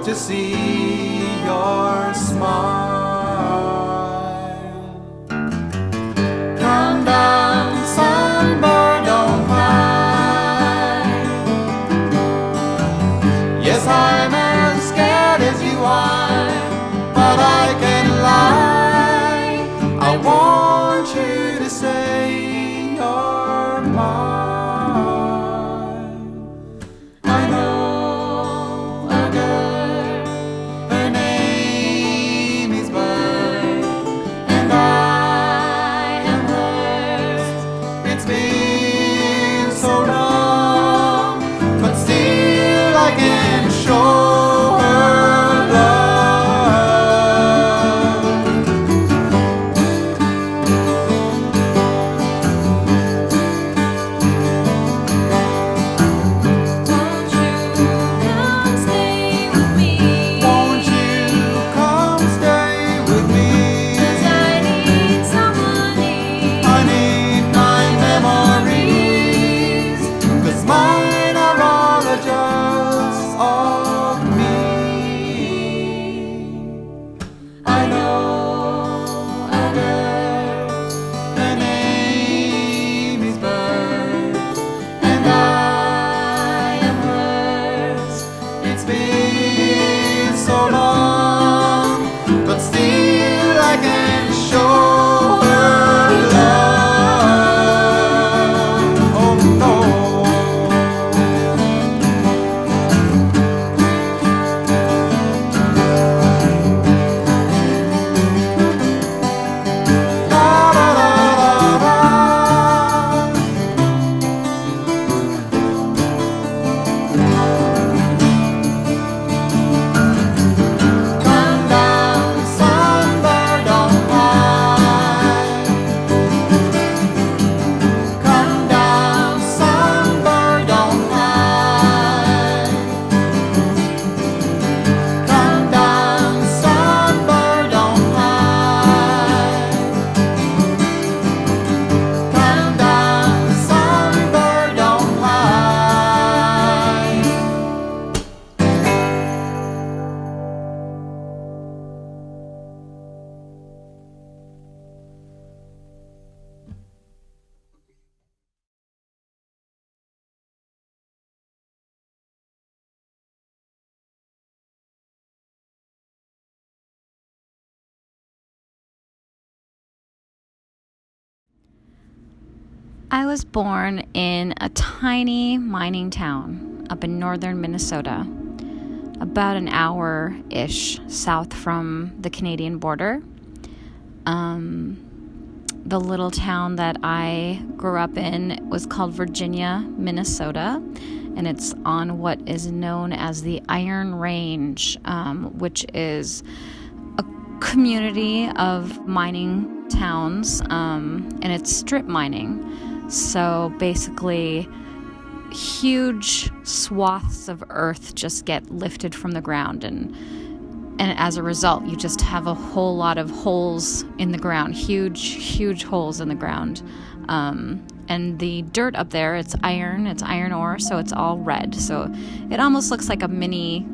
to see your smile. Come down, sunbird, don't fly. Yes, I'm as scared as you are, but I can lie. I want you to say you're mine. I know a girl, her name is Bird, and I am hers. It's been so long, but still I can show her love. Won't you come stay with me? Won't you come stay with me? 'Cause I need somebody. I need my memories, 'cause mine are all just of me. I know a girl, her name is Bird, and I am hers. It's been so long, but still I can show her love. Oh no. La la la la la. Come down, sunbird, don't fly. Come down, sunbird, don't fly. Come down, sunbird, don't fly. Come down, sunbird, don't fly. I was born in a tiny mining town up in northern Minnesota, about an hour-ish south from the Canadian border. The little town that I grew up in was called Virginia, Minnesota, and it's on what is known as the Iron Range, which is a community of mining towns, and it's strip mining. So basically, huge swaths of earth just get lifted from the ground, and as a result, you just have a whole lot of holes in the ground, huge holes in the ground. And the dirt up there, it's iron ore, so it's all red. So it almost looks like a mini,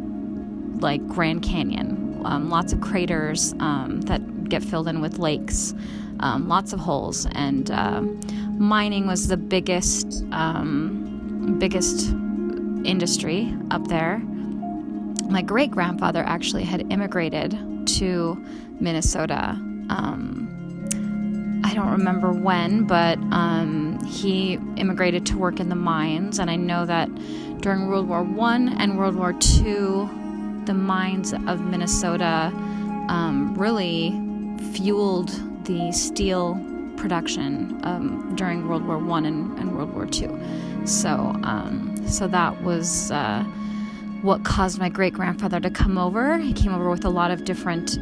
like, Grand Canyon. Lots of craters that get filled in with lakes, lots of holes, and mining was the biggest industry up there. My great-grandfather actually had immigrated to Minnesota. I don't remember when, but he immigrated to work in the mines, and I know that during World War I and World War II, the mines of Minnesota really fueled the steel production during World War I and World War II. So that was what caused my great-grandfather to come over. He came over with a lot of different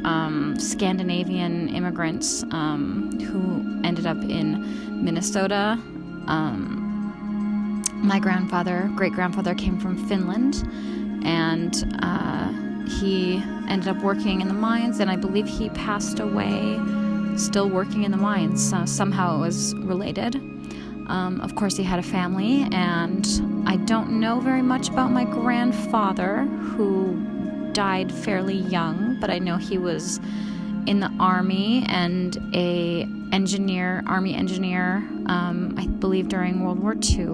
Scandinavian immigrants who ended up in Minnesota. My great-grandfather came from Finland, and he ended up working in the mines, and I believe he passed away still working in the mines. So somehow it was related. Of course, he had a family, and I don't know very much about my grandfather, who died fairly young, but I know he was in the Army and Army engineer, I believe during World War II.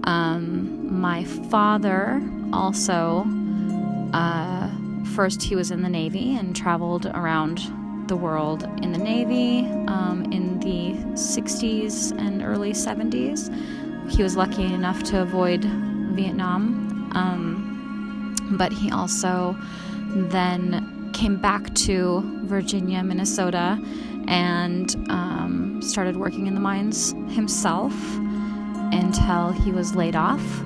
My father also, first he was in the Navy and traveled around the world in the Navy in the 60s and early 70s. He was lucky enough to avoid Vietnam, but he also then came back to Virginia, Minnesota, and started working in the mines himself until he was laid off.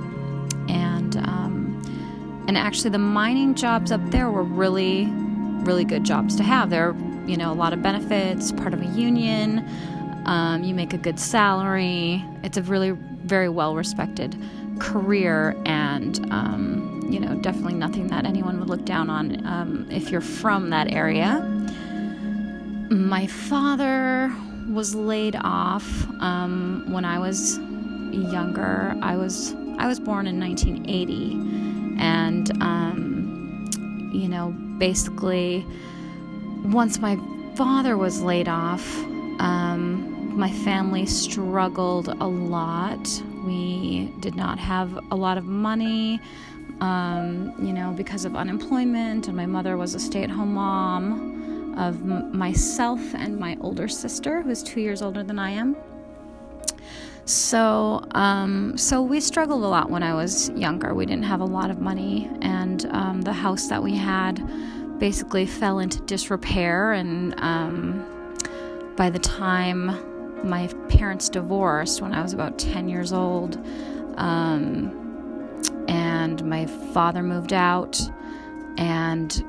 And actually the mining jobs up there were really, really good jobs to have. There are, a lot of benefits, part of a union, you make a good salary. It's a really very well-respected career, and definitely nothing that anyone would look down on if you're from that area. My father was laid off when I was younger. I was born in 1980, and basically once my father was laid off, my family struggled a lot. We did not have a lot of money, because of unemployment, and my mother was a stay-at-home mom of myself and my older sister, who's 2 years older than I am. So we struggled a lot when I was younger. We didn't have a lot of money, and the house that we had basically fell into disrepair, and by the time my parents divorced, when I was about 10 years old, and my father moved out, and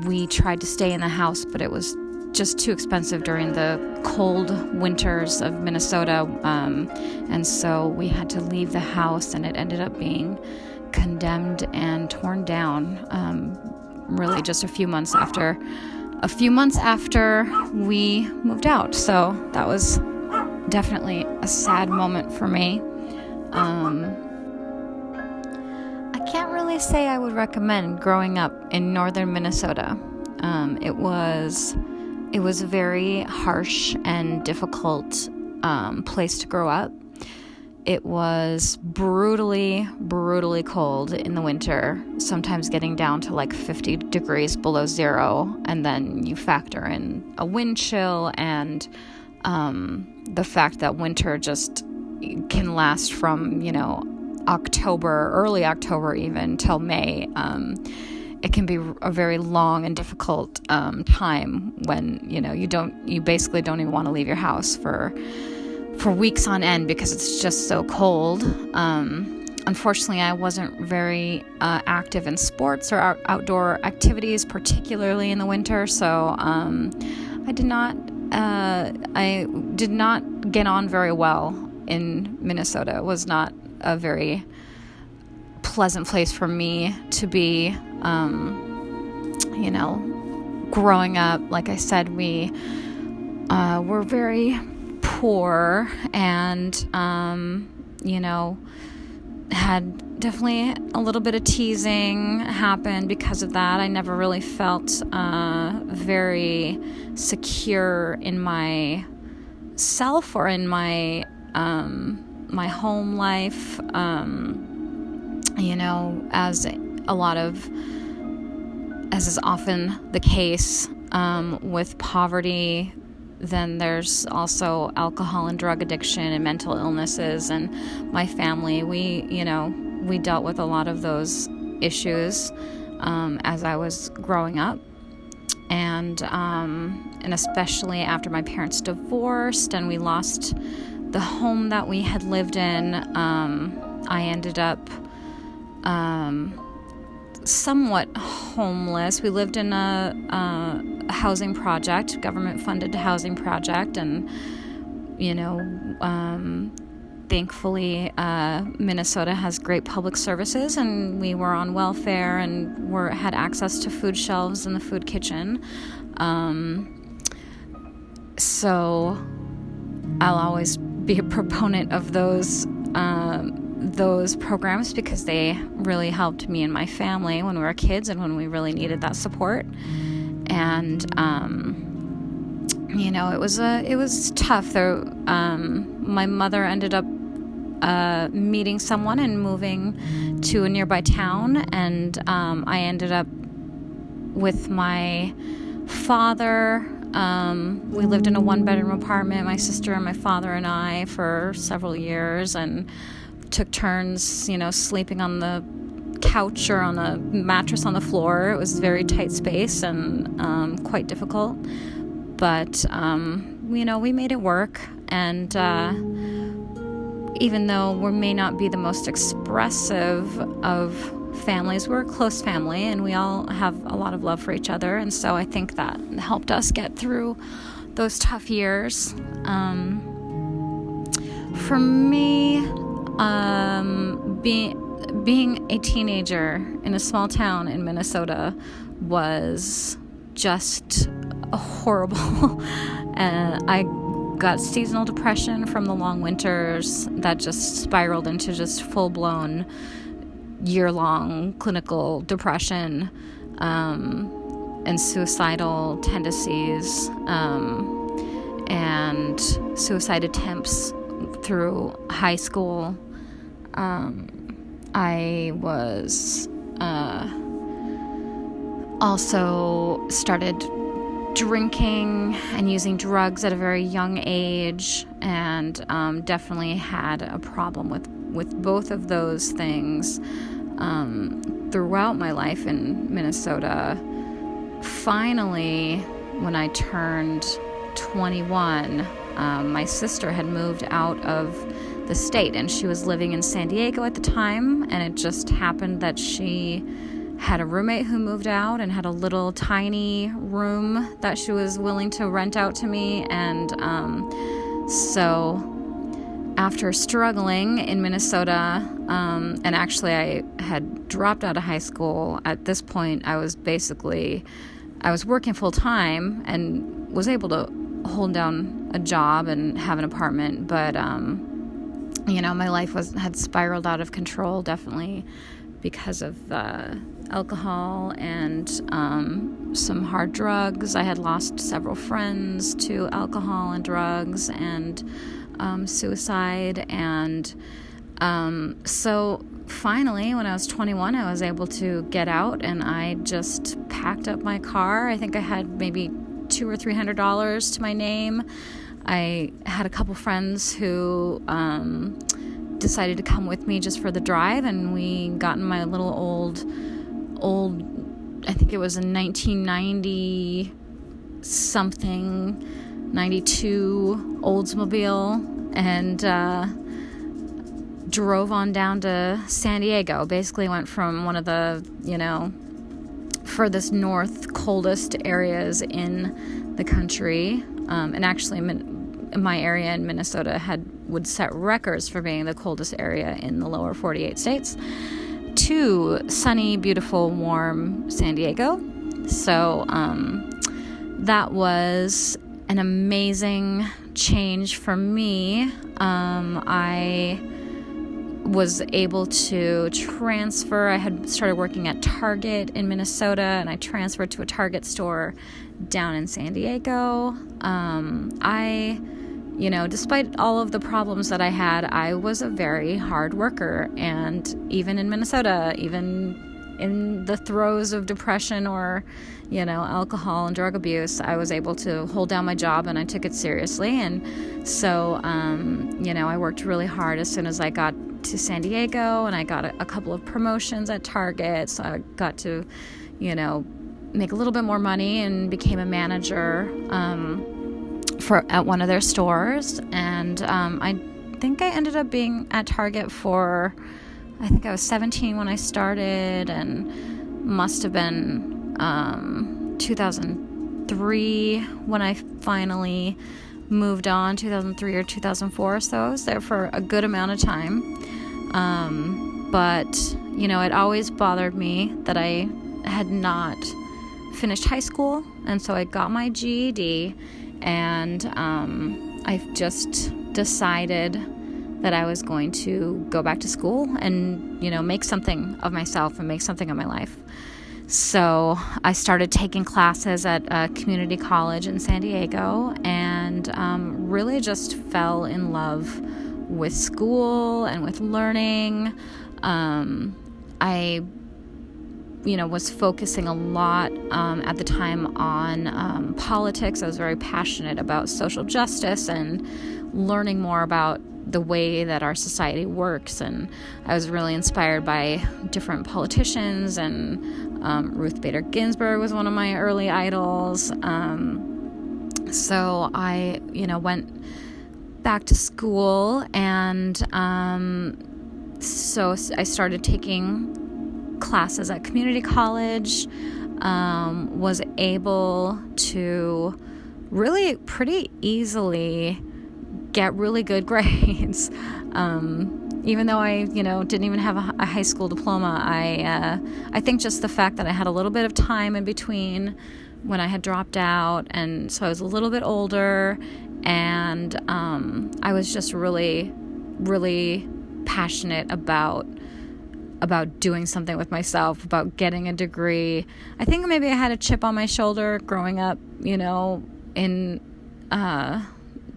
we tried to stay in the house, but it was just too expensive during the cold winters of Minnesota, and so we had to leave the house, and it ended up being condemned and torn down, really just a few months after we moved out. So that was definitely a sad moment for me. I can't really say I would recommend growing up in northern Minnesota. It was a very harsh and difficult place to grow up. It was brutally, brutally cold in the winter, sometimes getting down to like 50 degrees below zero, and then you factor in a wind chill and the fact that winter just can last from, October, early October even, till May. It can be a very long and difficult time when, you basically don't even want to leave your house for weeks on end because it's just so cold. Unfortunately, I wasn't very active in sports or outdoor activities, particularly in the winter, so I did not get on very well in Minnesota. It was not a very pleasant place for me to be. Growing up, like I said, we were very poor, and had definitely a little bit of teasing happen because of that. I never really felt very secure in myself or in my my home life. As is often the case with poverty, then there's also alcohol and drug addiction and mental illnesses. And my family, we dealt with a lot of those issues as I was growing up. And especially after my parents divorced and we lost the home that we had lived in, I ended up somewhat homeless. We lived in a housing project, government-funded housing project, and thankfully Minnesota has great public services, and we were on welfare and had access to food shelves in the food kitchen. So I'll always be a proponent of those those programs because they really helped me and my family when we were kids and when we really needed that support. And it was tough though. My mother ended up meeting someone and moving to a nearby town, and I ended up with my father. We lived in a 1-bedroom apartment, my sister and my father and I, for several years, and took turns, sleeping on the couch or on the mattress on the floor. It was a very tight space and quite difficult, but we made it work. And even though we may not be the most expressive of families, we're a close family and we all have a lot of love for each other, and so I think that helped us get through those tough years. For me, being a teenager in a small town in Minnesota was just horrible. And I got seasonal depression from the long winters that just spiraled into just full-blown year-long clinical depression, and suicidal tendencies, and suicide attempts through high school. I was also started drinking and using drugs at a very young age, and definitely had a problem with both of those things throughout my life in Minnesota. Finally, when I turned 21, my sister had moved out of the state, and she was living in San Diego at the time, and it just happened that she had a roommate who moved out and had a little tiny room that she was willing to rent out to me. And so after struggling in Minnesota, and actually I had dropped out of high school at this point, I was working full time and was able to hold down a job and have an apartment, but my life had spiraled out of control, definitely because of alcohol and some hard drugs. I had lost several friends to alcohol and drugs and suicide. And so finally, when I was 21, I was able to get out, and I just packed up my car. I think I had maybe $200 or $300 to my name. I had a couple friends who decided to come with me just for the drive, and we got in my little old, I think it was a 1990 something, 92 Oldsmobile, and drove on down to San Diego. Basically went from one of the, furthest north, coldest areas in the country, and actually my area in Minnesota would set records for being the coldest area in the lower 48 states, to sunny, beautiful, warm San Diego. So that was an amazing change for me. I was able to transfer. I had started working at Target in Minnesota, and I transferred to a Target store down in San Diego. Despite all of the problems that I had, I was a very hard worker. And even in Minnesota, even in the throes of depression or, alcohol and drug abuse, I was able to hold down my job, and I took it seriously. And so, I worked really hard as soon as I got to San Diego, and I got a couple of promotions at Target. So I got to, make a little bit more money and became a manager at one of their stores. And I think I ended up being at Target I think I was 17 when I started, and must have been 2003 when I finally moved on, 2003 or 2004. So I was there for a good amount of time. But, it always bothered me that I had not finished high school. And so I got my GED, and I just decided that I was going to go back to school and, make something of myself and make something of my life. So I started taking classes at a community college in San Diego, and really just fell in love with school and with learning. I was focusing a lot at the time on politics. I was very passionate about social justice and learning more about the way that our society works. And I was really inspired by different politicians, and Ruth Bader Ginsburg was one of my early idols. So I, went back to school, and so I started taking classes at community college, was able to really pretty easily get really good grades. Even though I, didn't even have a high school diploma, I think just the fact that I had a little bit of time in between when I had dropped out, and so I was a little bit older, and I was just really, really passionate about doing something with myself, about getting a degree. I think maybe I had a chip on my shoulder growing up, in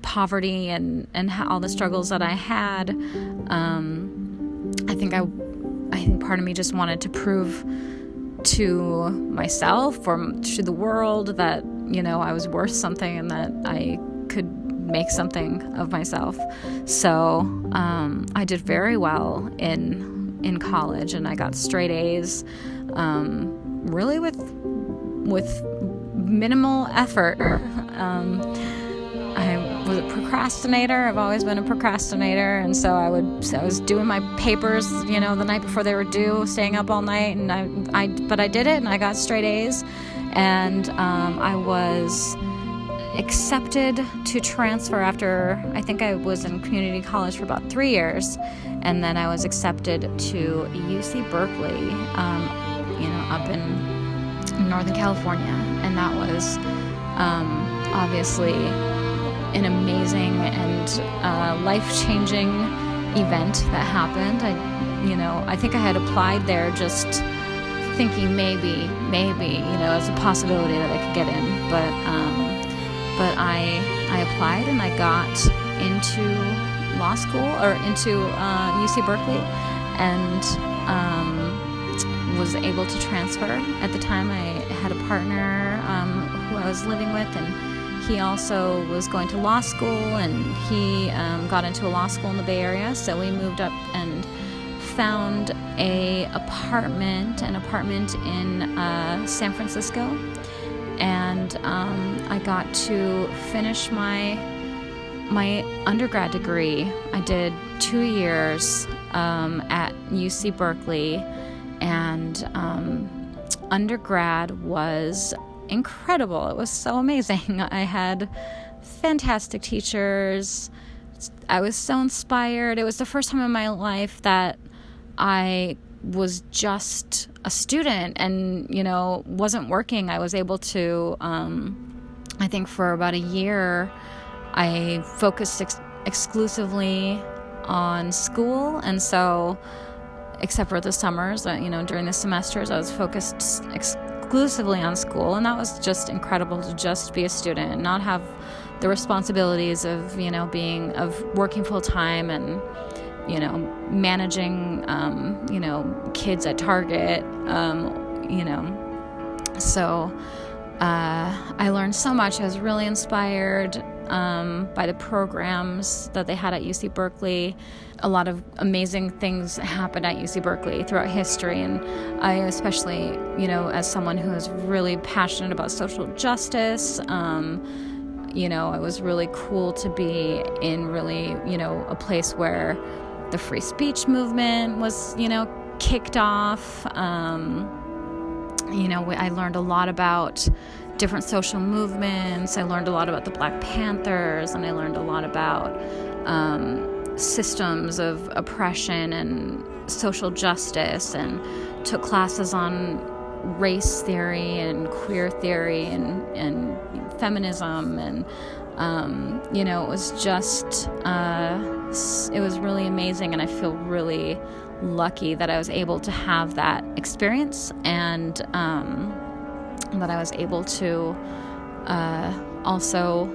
poverty and all the struggles that I had. I think part of me just wanted to prove to myself or to the world that, I was worth something and that I could make something of myself. So I did very well in college, and I got straight A's, really with minimal effort. I was a procrastinator. I've always been a procrastinator, and so I was doing my papers, the night before they were due, staying up all night, and but I did it, and I got straight A's, and I was accepted to transfer after, I think I was in community college for about 3 years, and then I was accepted to UC Berkeley, up in Northern California, and that was obviously an amazing and life-changing event that happened. I think I had applied there just thinking maybe, as a possibility that I could get in, but I applied, and I got into law school, or into UC Berkeley, and was able to transfer. At the time, I had a partner who I was living with, and he also was going to law school, and he got into a law school in the Bay Area, so we moved up and found an apartment in San Francisco, and I got to finish my undergrad degree. I did 2 years at UC Berkeley, and undergrad was incredible. It was so amazing. I had fantastic teachers. I was so inspired. It was the first time in my life that I was just a student and, wasn't working. I was able to, I think for about a year, I focused exclusively on school. And so, except for the summers, during the semesters, I was focused exclusively on school. And that was just incredible to just be a student and not have the responsibilities of, working full time and, managing, kids at Target, So I learned so much. I was really inspired by the programs that they had at UC Berkeley. A lot of amazing things happened at UC Berkeley throughout history, and I especially, as someone who is really passionate about social justice, it was really cool to be in really, a place where the free speech movement was, kicked off. I learned a lot about different social movements. I learned a lot about the Black Panthers, and I learned a lot about systems of oppression and social justice, and took classes on race theory and queer theory and feminism, and It was just, it was really amazing, and I feel really lucky that I was able to have that experience, and that I was able to also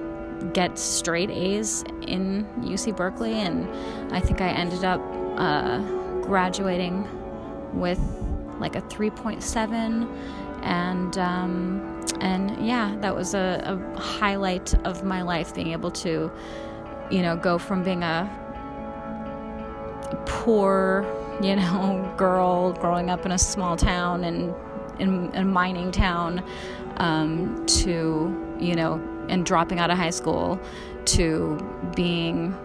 get straight A's in UC Berkeley, and I think I ended up graduating with like a 3.7, and yeah, that was a highlight of my life, being able to, go from being a poor, girl growing up in a small town and in a mining town, to, and dropping out of high school, to being,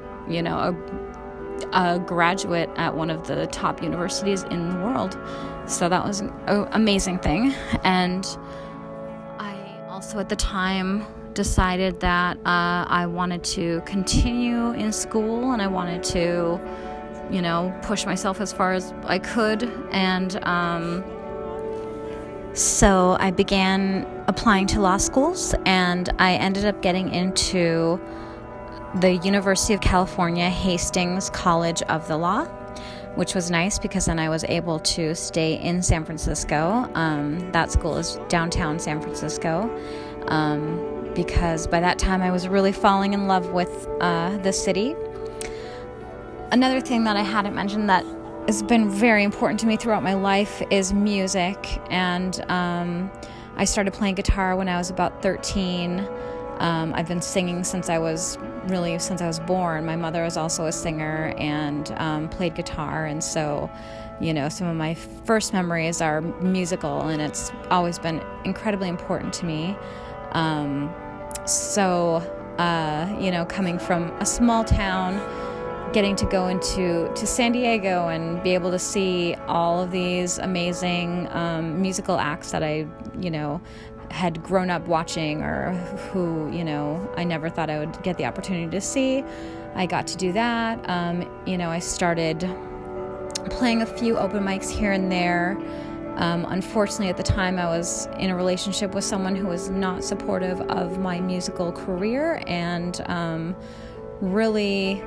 a graduate at one of the top universities in the world. So that was an amazing thing. And I also at the time decided that I wanted to continue in school, and I wanted to, push myself as far as I could. And so I began applying to law schools, and I ended up getting into the University of California, Hastings College of the Law, which was nice because then I was able to stay in San Francisco. That school is downtown San Francisco, because by that time I was really falling in love with the city. Another thing that I hadn't mentioned that has been very important to me throughout my life is music, and I started playing guitar when I was about 13. I've been singing since I was born. My mother was also a singer and played guitar, and so, some of my first memories are musical, and it's always been incredibly important to me. Coming from a small town, getting to go to San Diego and be able to see all of these amazing musical acts that I, had grown up watching, or who, I never thought I would get the opportunity to see. I got to do that. I started playing a few open mics here and there. Unfortunately, at the time, I was in a relationship with someone who was not supportive of my musical career, and really,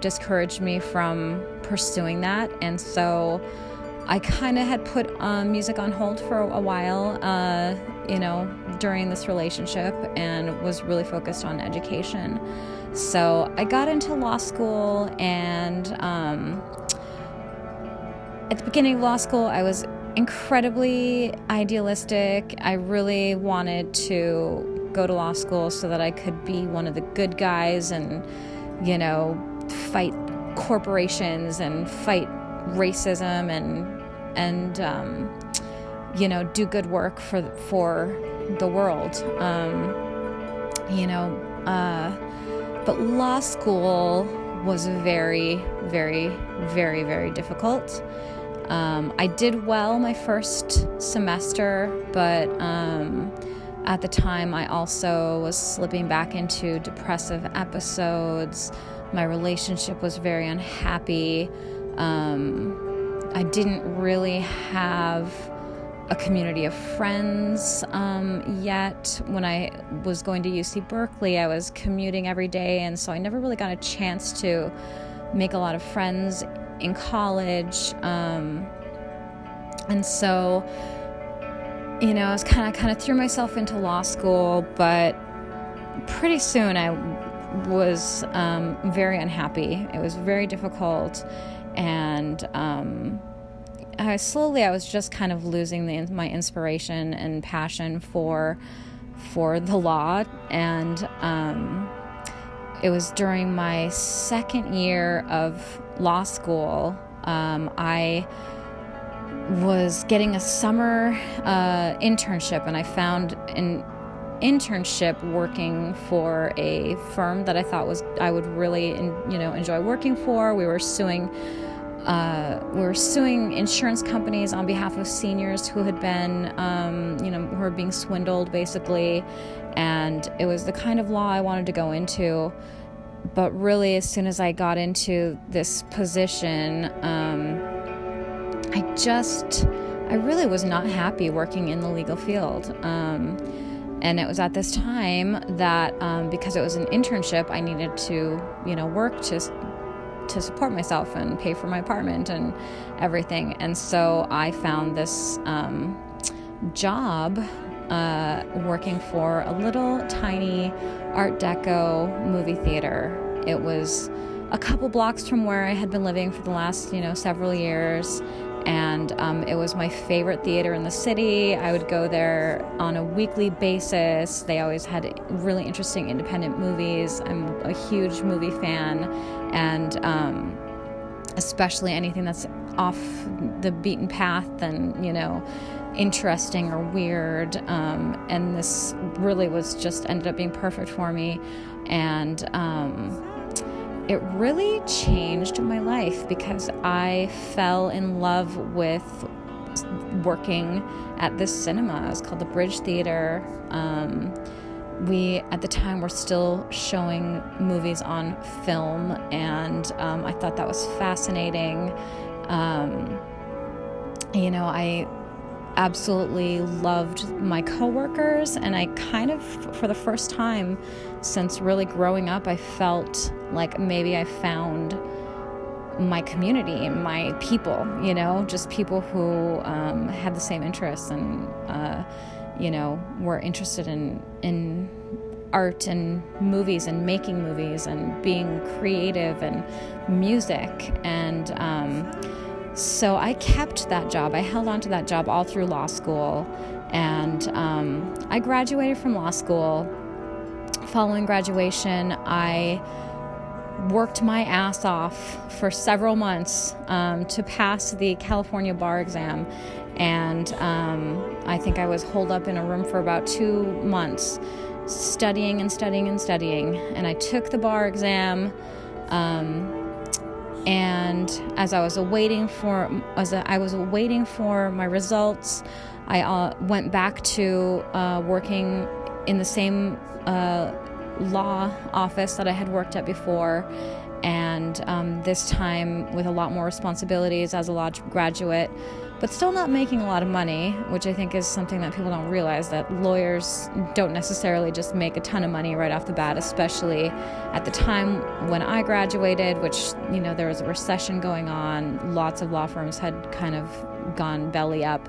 discouraged me from pursuing that. And so I kind of had put music on hold for a while, during this relationship, and was really focused on education. So I got into law school, and at the beginning of law school, I was incredibly idealistic. I really wanted to go to law school so that I could be one of the good guys and, fight corporations and fight racism and do good work for the world. But law school was very, very, very, very difficult. I did well my first semester, but at the time I also was slipping back into depressive episodes. My relationship was very unhappy. I didn't really have a community of friends yet. When I was going to UC Berkeley, I was commuting every day, and so I never really got a chance to make a lot of friends in college. And so, I was kind of threw myself into law school, but pretty soon I was very unhappy. It was very difficult, and I was just kind of losing my inspiration and passion for the law. And it was during my second year of law school, I was getting a summer internship, and I found an internship working for a firm that I thought I would really enjoy working for. We were suing insurance companies on behalf of seniors who had been who were being swindled, basically, and it was the kind of law I wanted to go into. But really, as soon as I got into this position, I really was not happy working in the legal field. And it was at this time that, because it was an internship, I needed to, work to support myself and pay for my apartment and everything. And so I found this job working for a little tiny Art Deco movie theater. It was a couple blocks from where I had been living for the last, several years. And it was my favorite theater in the city. I would go there on a weekly basis. They always had really interesting independent movies. I'm a huge movie fan, and especially anything that's off the beaten path and, interesting or weird. And this really was just ended up being perfect for me. And it really changed my life because I fell in love with working at this cinema. It was called the Bridge Theater. We, at the time, were still showing movies on film, and I thought that was fascinating. I absolutely loved my coworkers, and I kind of, for the first time since really growing up, I felt like maybe I found my community, my people, just people who had the same interests and, were interested in art and movies and making movies and being creative and music. And so I kept that job. I held on to that job all through law school. And I graduated from law school. Following graduation, I worked my ass off for several months to pass the California bar exam. And I think I was holed up in a room for about 2 months, studying and studying and studying. And I took the bar exam. And as I was awaiting for my results, I went back to working in the same law office that I had worked at before, and this time with a lot more responsibilities as a law graduate, but still not making a lot of money, which I think is something that people don't realize, that lawyers don't necessarily just make a ton of money right off the bat, especially at the time when I graduated, which, there was a recession going on. Lots of law firms had kind of gone belly up,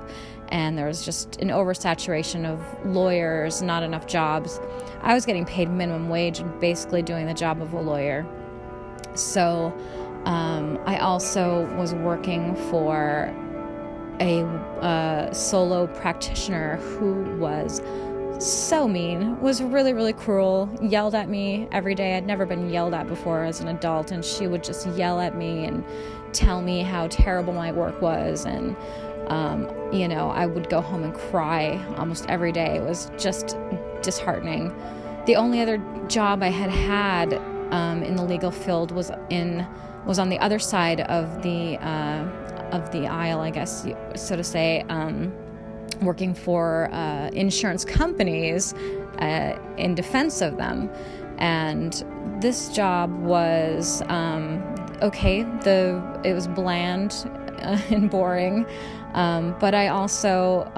and there was just an oversaturation of lawyers, not enough jobs. I was getting paid minimum wage and basically doing the job of a lawyer. So I also was working for a solo practitioner who was so mean, was really, really cruel, yelled at me every day. I'd never been yelled at before as an adult, and she would just yell at me and tell me how terrible my work was. And, I would go home and cry almost every day. It was just disheartening. The only other job I had in the legal field was on the other side of the aisle, I guess, so to say, working for insurance companies in defense of them. And this job was it was bland and boring, but I also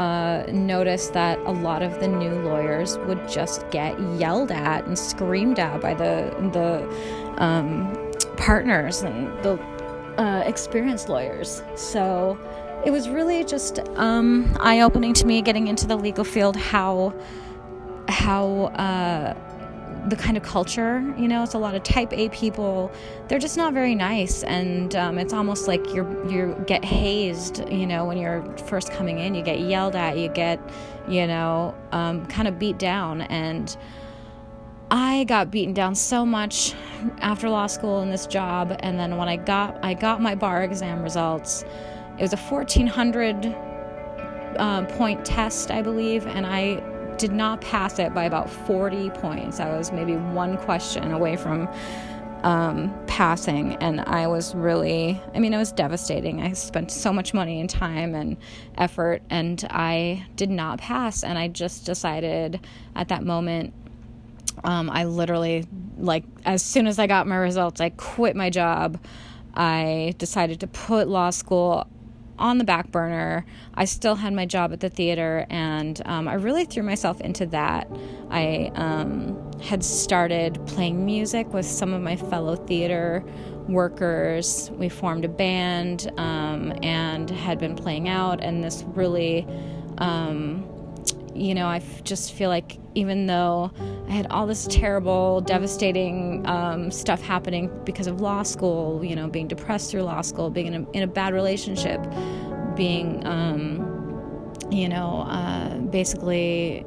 noticed that a lot of the new lawyers would just get yelled at and screamed at by the partners and the experienced lawyers. So it was really just eye-opening to me getting into the legal field, how the kind of culture, it's a lot of type A people. They're just not very nice, and it's almost like you get hazed, when you're first coming in. You get yelled at, you get, kind of beat down. And I got beaten down so much after law school in this job, and then when I got my bar exam results, it was a 1,400 point test, I believe, and I did not pass it by about 40 points. I was maybe one question away from passing, and I was really, it was devastating. I spent so much money and time and effort, and I did not pass, and I just decided at that moment, I literally, as soon as I got my results, I quit my job. I decided to put law school on the back burner. I still had my job at the theater, and I really threw myself into that. I had started playing music with some of my fellow theater workers. We formed a band and had been playing out, and this really, I just feel like even though I had all this terrible, devastating stuff happening because of law school, being depressed through law school, being in a bad relationship, being, basically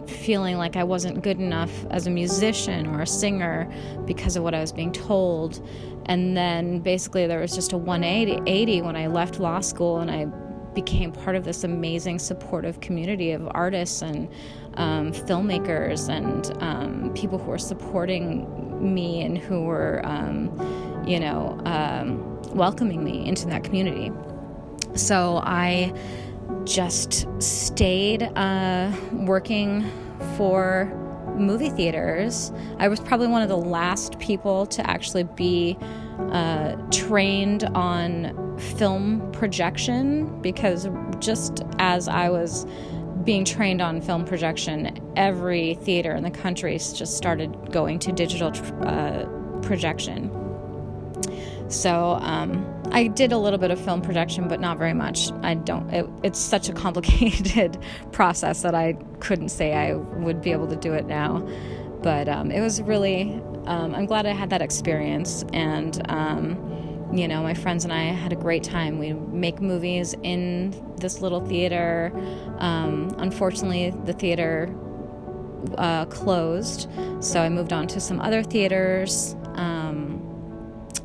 feeling like I wasn't good enough as a musician or a singer because of what I was being told. And then basically there was just a 180 when I left law school, and I became part of this amazing supportive community of artists and filmmakers and people who were supporting me and who were, welcoming me into that community. So I just stayed working for movie theaters. I was probably one of the last people to actually be trained on film projection, because just as I was being trained on film projection, every theater in the country just started going to digital projection. So I did a little bit of film projection, but not very much. It's such a complicated process that I couldn't say I would be able to do it now. But it was really, I'm glad I had that experience. And, my friends and I had a great time. We make movies in this little theater. Unfortunately, the theater closed, so I moved on to some other theaters.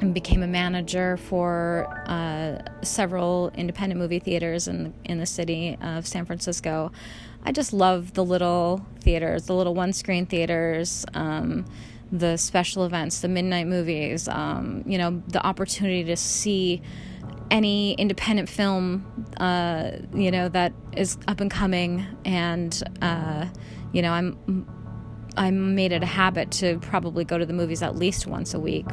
And became a manager for several independent movie theaters in the city of San Francisco. I just love the little theaters, the little one-screen theaters, the special events, the midnight movies, the opportunity to see any independent film, that is up and coming. And, I made it a habit to probably go to the movies at least once a week,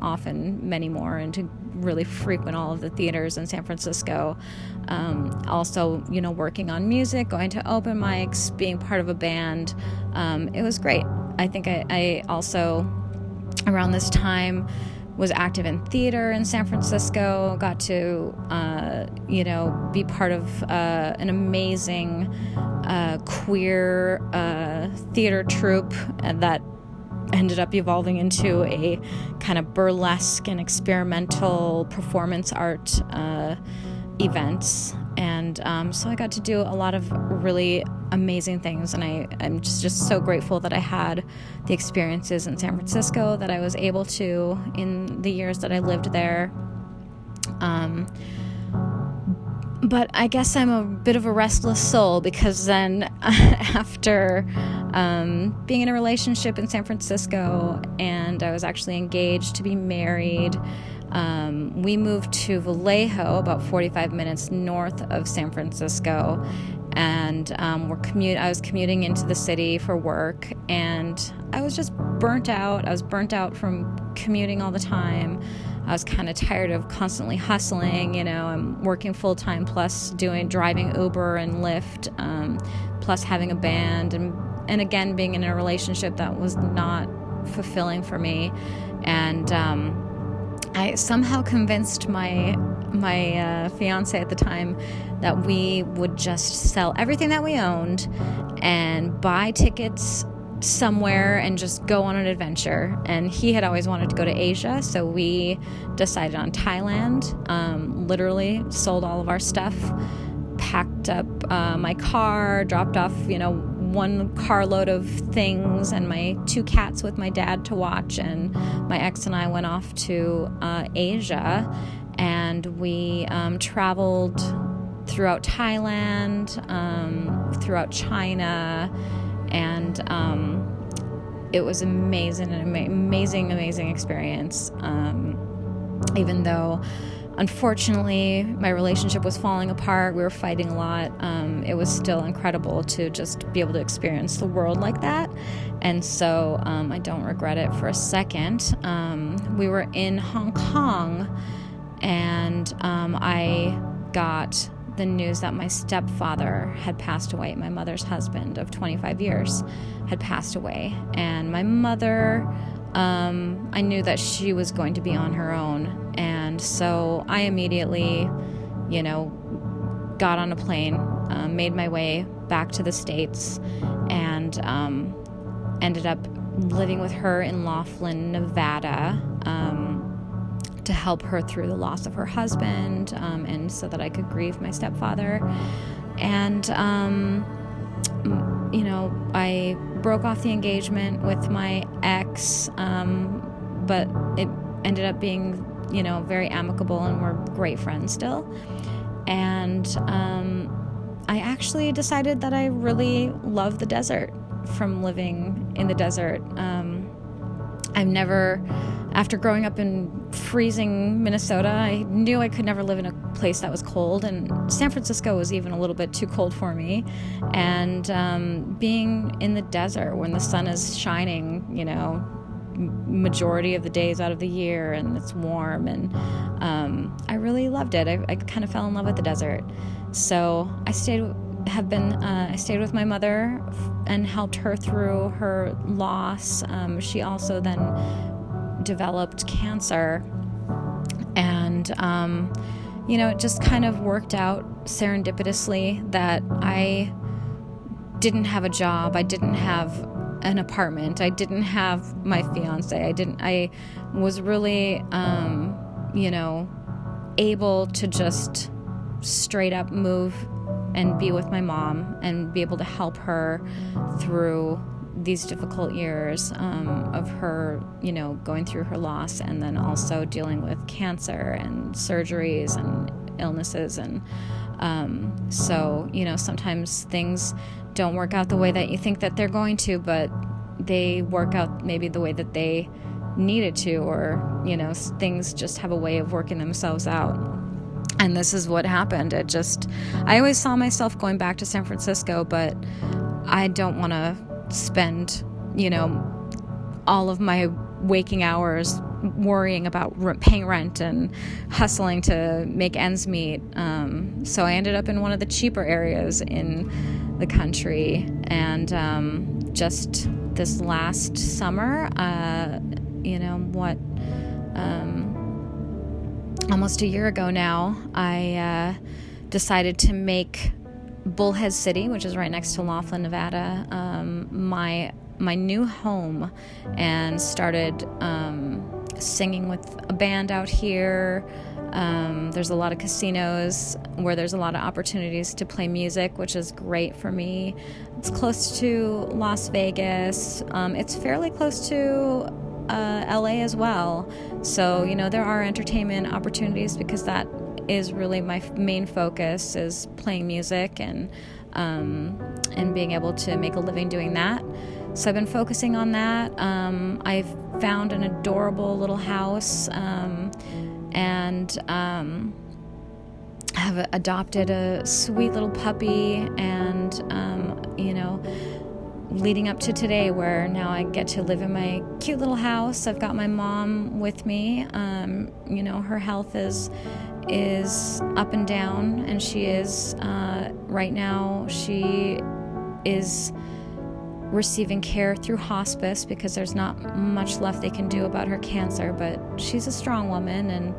often many more, and to really frequent all of the theaters in San Francisco. Also, working on music, going to open mics, being part of a band. It was great. I think I also, around this time, was active in theater in San Francisco, got to, be part of an amazing queer theater troupe that ended up evolving into a kind of burlesque and experimental performance art events. And so I got to do a lot of really amazing things, and I'm just so grateful that I had the experiences in San Francisco that I was able to in the years that I lived there. But I guess I'm a bit of a restless soul, because then after being in a relationship in San Francisco, and I was actually engaged to be married, we moved to Vallejo, about 45 minutes north of San Francisco, and I was commuting into the city for work, and I was just burnt out. I was burnt out from commuting all the time. I was kind of tired of constantly hustling. I'm working full-time plus driving Uber and Lyft, plus having a band, and again being in a relationship that was not fulfilling for me. And I somehow convinced my fiance at the time that we would just sell everything that we owned and buy tickets somewhere and just go on an adventure. And he had always wanted to go to Asia, so we decided on Thailand. Literally sold all of our stuff, packed up my car, dropped off one carload of things and my 2 cats with my dad to watch, and my ex and I went off to Asia, and we traveled throughout Thailand, throughout China, and it was amazing, an amazing experience. Even though, unfortunately, my relationship was falling apart, we were fighting a lot, it was still incredible to just be able to experience the world like that. And so I don't regret it for a second. We were in Hong Kong, and I got the news that my stepfather had passed away. My mother's husband of 25 years had passed away. And my mother, I knew that she was going to be on her own. And so I immediately, got on a plane, made my way back to the States, and ended up living with her in Laughlin, Nevada, to help her through the loss of her husband, and so that I could grieve my stepfather. And, I broke off the engagement with my ex, but it ended up being, very amicable, and we're great friends still. And I actually decided that I really love the desert from living in the desert. I've never, after growing up in freezing Minnesota, I knew I could never live in a place that was cold, and San Francisco was even a little bit too cold for me. And being in the desert when the sun is shining, majority of the days out of the year, and it's warm, and I really loved it. I kind of fell in love with the desert. So I stayed with my mother and helped her through her loss. She also then developed cancer, and it just kind of worked out serendipitously that I didn't have a job, I didn't have an apartment, I didn't have my fiance, I was really able to just straight up move and be with my mom and be able to help her through these difficult years of her, going through her loss, and then also dealing with cancer and surgeries and illnesses. And so, sometimes things don't work out the way that you think that they're going to, but they work out maybe the way that they needed to, or, things just have a way of working themselves out. And this is what happened. I always saw myself going back to San Francisco, but I don't want to spend, all of my waking hours worrying about paying rent and hustling to make ends meet. So I ended up in one of the cheaper areas in the country. And just this last summer, almost a year ago now, I decided to make Bullhead City, which is right next to Laughlin, Nevada, my new home, and started singing with a band out here. There's a lot of casinos where there's a lot of opportunities to play music, which is great for me. It's close to Las Vegas. It's fairly close to LA as well. So, there are entertainment opportunities, because that is really my main focus, is playing music and being able to make a living doing that. So I've been focusing on that. I've found an adorable little house, and have adopted a sweet little puppy, and leading up to today, where now I get to live in my cute little house. I've got my mom with me. Her health is up and down, and she is right now she is receiving care through hospice, because there's not much left they can do about her cancer, but she's a strong woman. And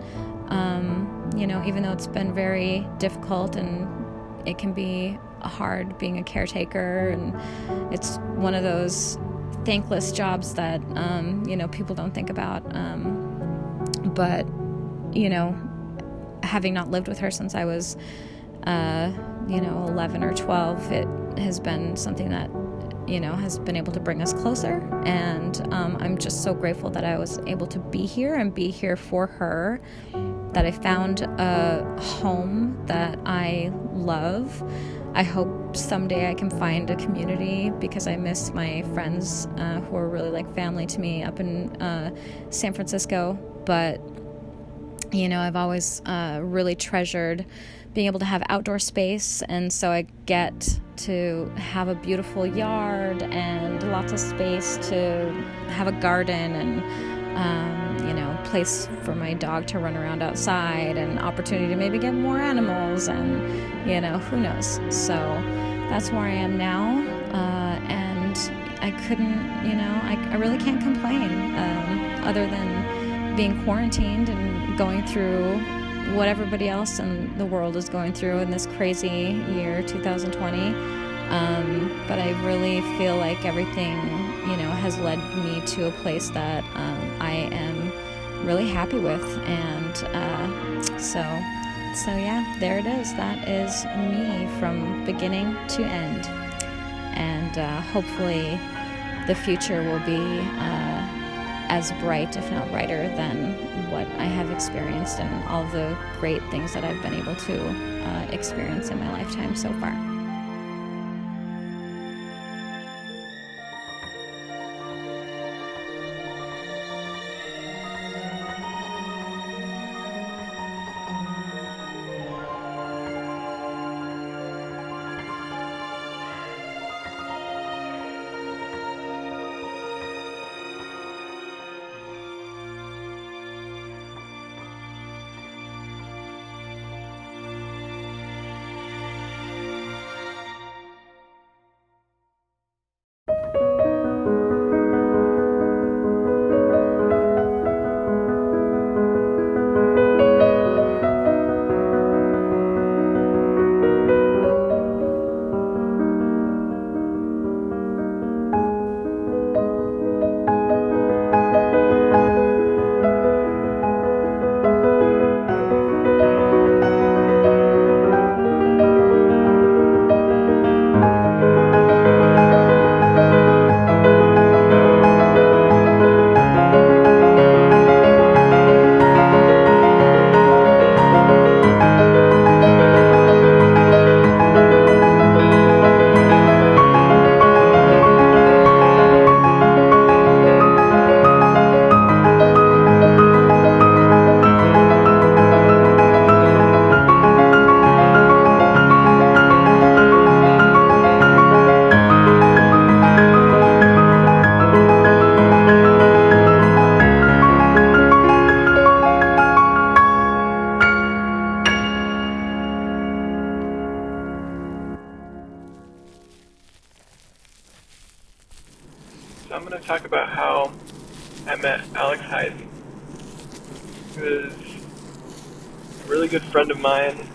even though it's been very difficult, and it can be hard being a caretaker, and it's one of those thankless jobs that people don't think about, but having not lived with her since I was 11 or 12, it has been something that has been able to bring us closer. And I'm just so grateful that I was able to be here and be here for her, that I found a home that I love. I hope someday I can find a community, because I miss my friends who are really like family to me up in San Francisco. But, I've always really treasured being able to have outdoor space, and so I get to have a beautiful yard and lots of space to have a garden, and place for my dog to run around outside, and opportunity to maybe get more animals, and who knows. So that's where I am now, and I couldn't, I really can't complain, other than being quarantined and going through what everybody else in the world is going through in this crazy year 2020. But I really feel like everything has led me to a place that I am really happy with, and so yeah, there it is. That is me from beginning to end, and hopefully the future will be as bright, if not brighter, than what I have experienced and all the great things that I've been able to experience in my lifetime so far. So I'm going to talk about how I met Alex Hyden, who is a really good friend of mine,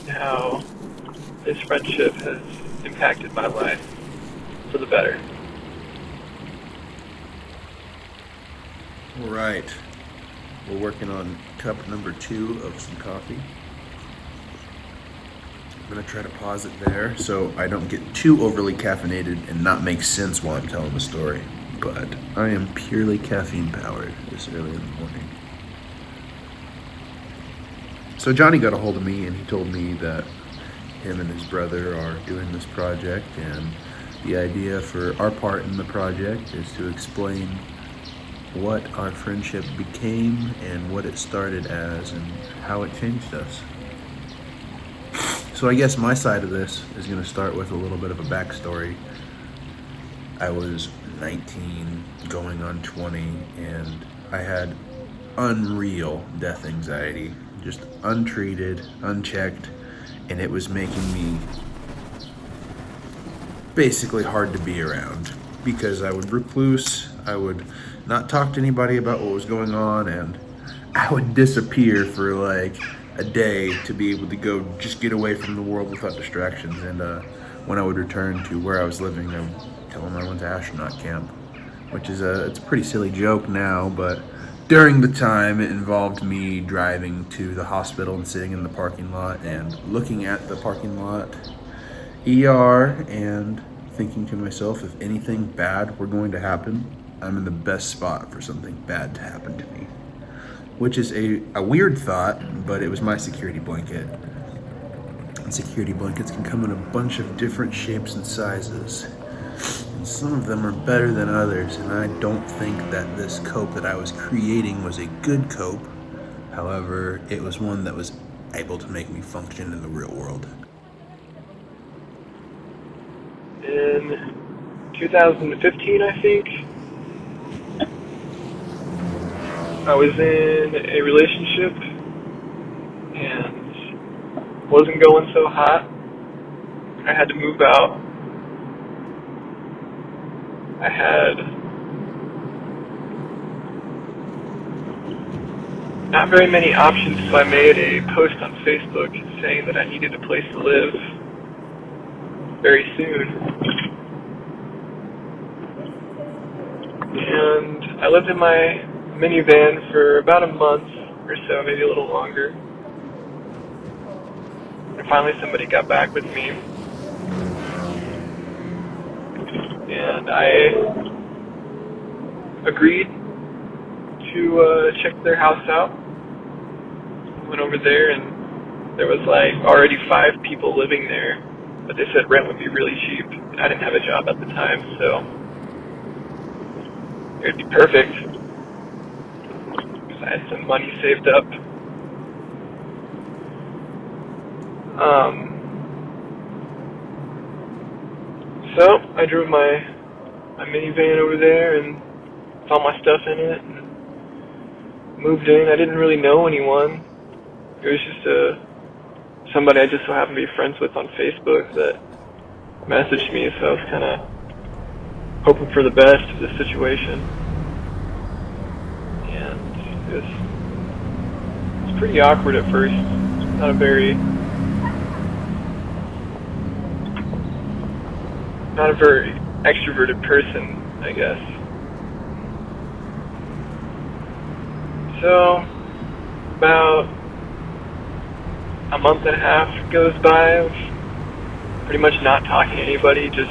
and how this friendship has impacted my life for the better. All right, we're working on cup number 2 of some coffee. I'm gonna try to pause it there so I don't get too overly caffeinated and not make sense while I'm telling the story. But I am purely caffeine powered this early in the morning. So Johnny got a hold of me and he told me that him and his brother are doing this project, and the idea for our part in the project is to explain what our friendship became and what it started as and how it changed us. So I guess my side of this is going to start with a little bit of a backstory. I was 19, going on 20, and I had unreal death anxiety, just untreated, unchecked, and it was making me basically hard to be around because I would recluse, I would not talk to anybody about what was going on, and I would disappear for like a day to be able to go just get away from the world without distractions. And when I would return to where I was living, I would tell them I went to astronaut camp, which is it's a pretty silly joke now, but during the time it involved me driving to the hospital and sitting in the parking lot and looking at the parking lot ER and thinking to myself, if anything bad were going to happen, I'm in the best spot for something bad to happen to me. Which is a weird thought, but it was my security blanket. And security blankets can come in a bunch of different shapes and sizes. And some of them are better than others, and I don't think that this cope that I was creating was a good cope. However, it was one that was able to make me function in the real world. In 2015, I think, I was in a relationship and wasn't going so hot. I had to move out. I had not very many options, so I made a post on Facebook saying that I needed a place to live very soon. And I lived in my minivan for about a month or so, maybe a little longer. And finally somebody got back with me. And I agreed to check their house out. Went over there and there was like already 5 people living there, but they said rent would be really cheap. And I didn't have a job at the time, so it would be perfect because I had some money saved up. So I drove my minivan over there and with all my stuff in it and moved in. I didn't really know anyone. It was just somebody I just so happened to be friends with on Facebook that messaged me, so I was kind of hoping for the best of the situation. And it was pretty awkward at first. Not a very extroverted person, I guess. So, about a month and a half goes by of pretty much not talking to anybody, just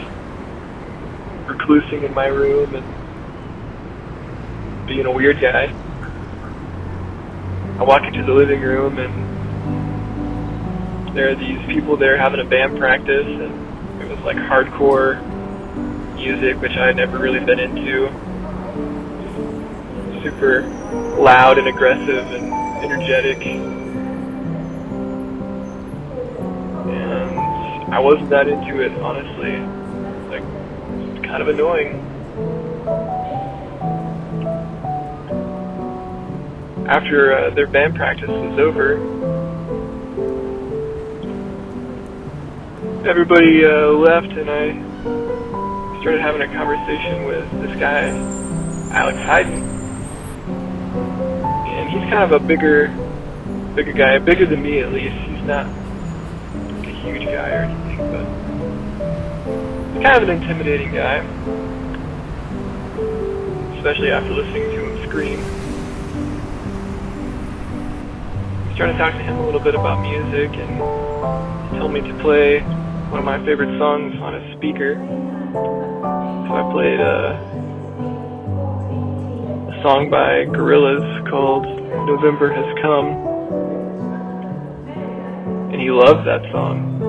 reclusing in my room and being a weird guy. I walk into the living room and there are these people there having a band practice, and it was like hardcore music, which I had never really been into. Super loud and aggressive and energetic. And I wasn't that into it, honestly. Like, it's kind of annoying. After their band practice was over, everybody left and I started having a conversation with this guy, Alex Hyden. And he's kind of a bigger guy, bigger than me at least. He's not like a huge guy or anything, but he's kind of an intimidating guy, especially after listening to him scream. I started to talk to him a little bit about music, and he told me to play one of my favorite songs on a speaker. So I played a song by Gorillaz called November Has Come, and he loved that song.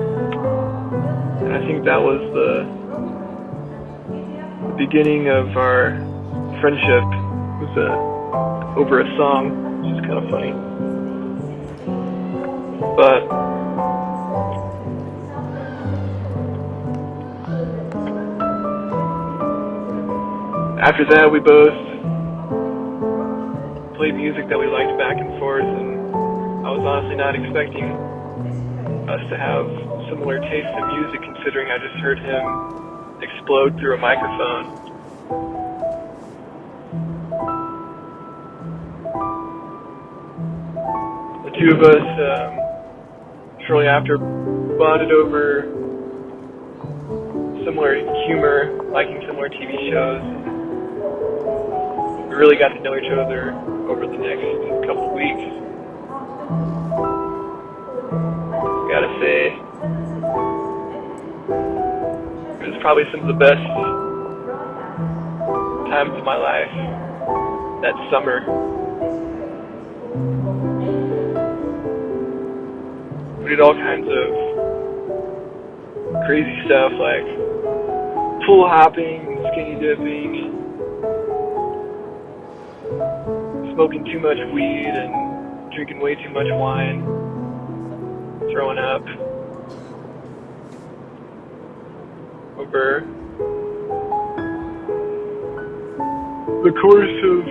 And I think that was the beginning of our friendship. It was over a song, which is kind of funny. But after that, we both played music that we liked back and forth, and I was honestly not expecting us to have similar tastes in music, considering I just heard him explode through a microphone. The two of us, shortly after, bonded over similar humor, liking similar TV shows. We really got to know each other over the next couple of weeks. Gotta say, it was probably some of the best times of my life that summer. We did all kinds of crazy stuff like pool hopping, skinny dipping, smoking too much weed and drinking way too much wine, throwing up. Over the course of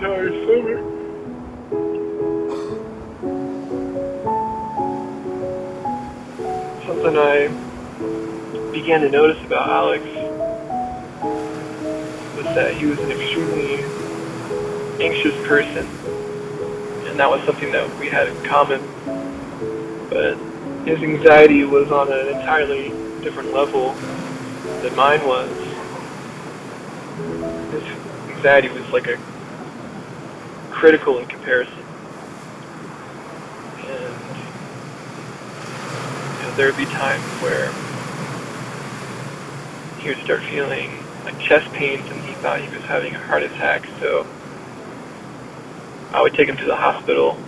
entire summer. Something I began to notice about Alex was that he was an extremely anxious person, and that was something that we had in common. But his anxiety was on an entirely different level than mine was. His anxiety was like a critical in comparison. And there would be times where he would start feeling like chest pains and he thought he was having a heart attack, so I would take him to the hospital.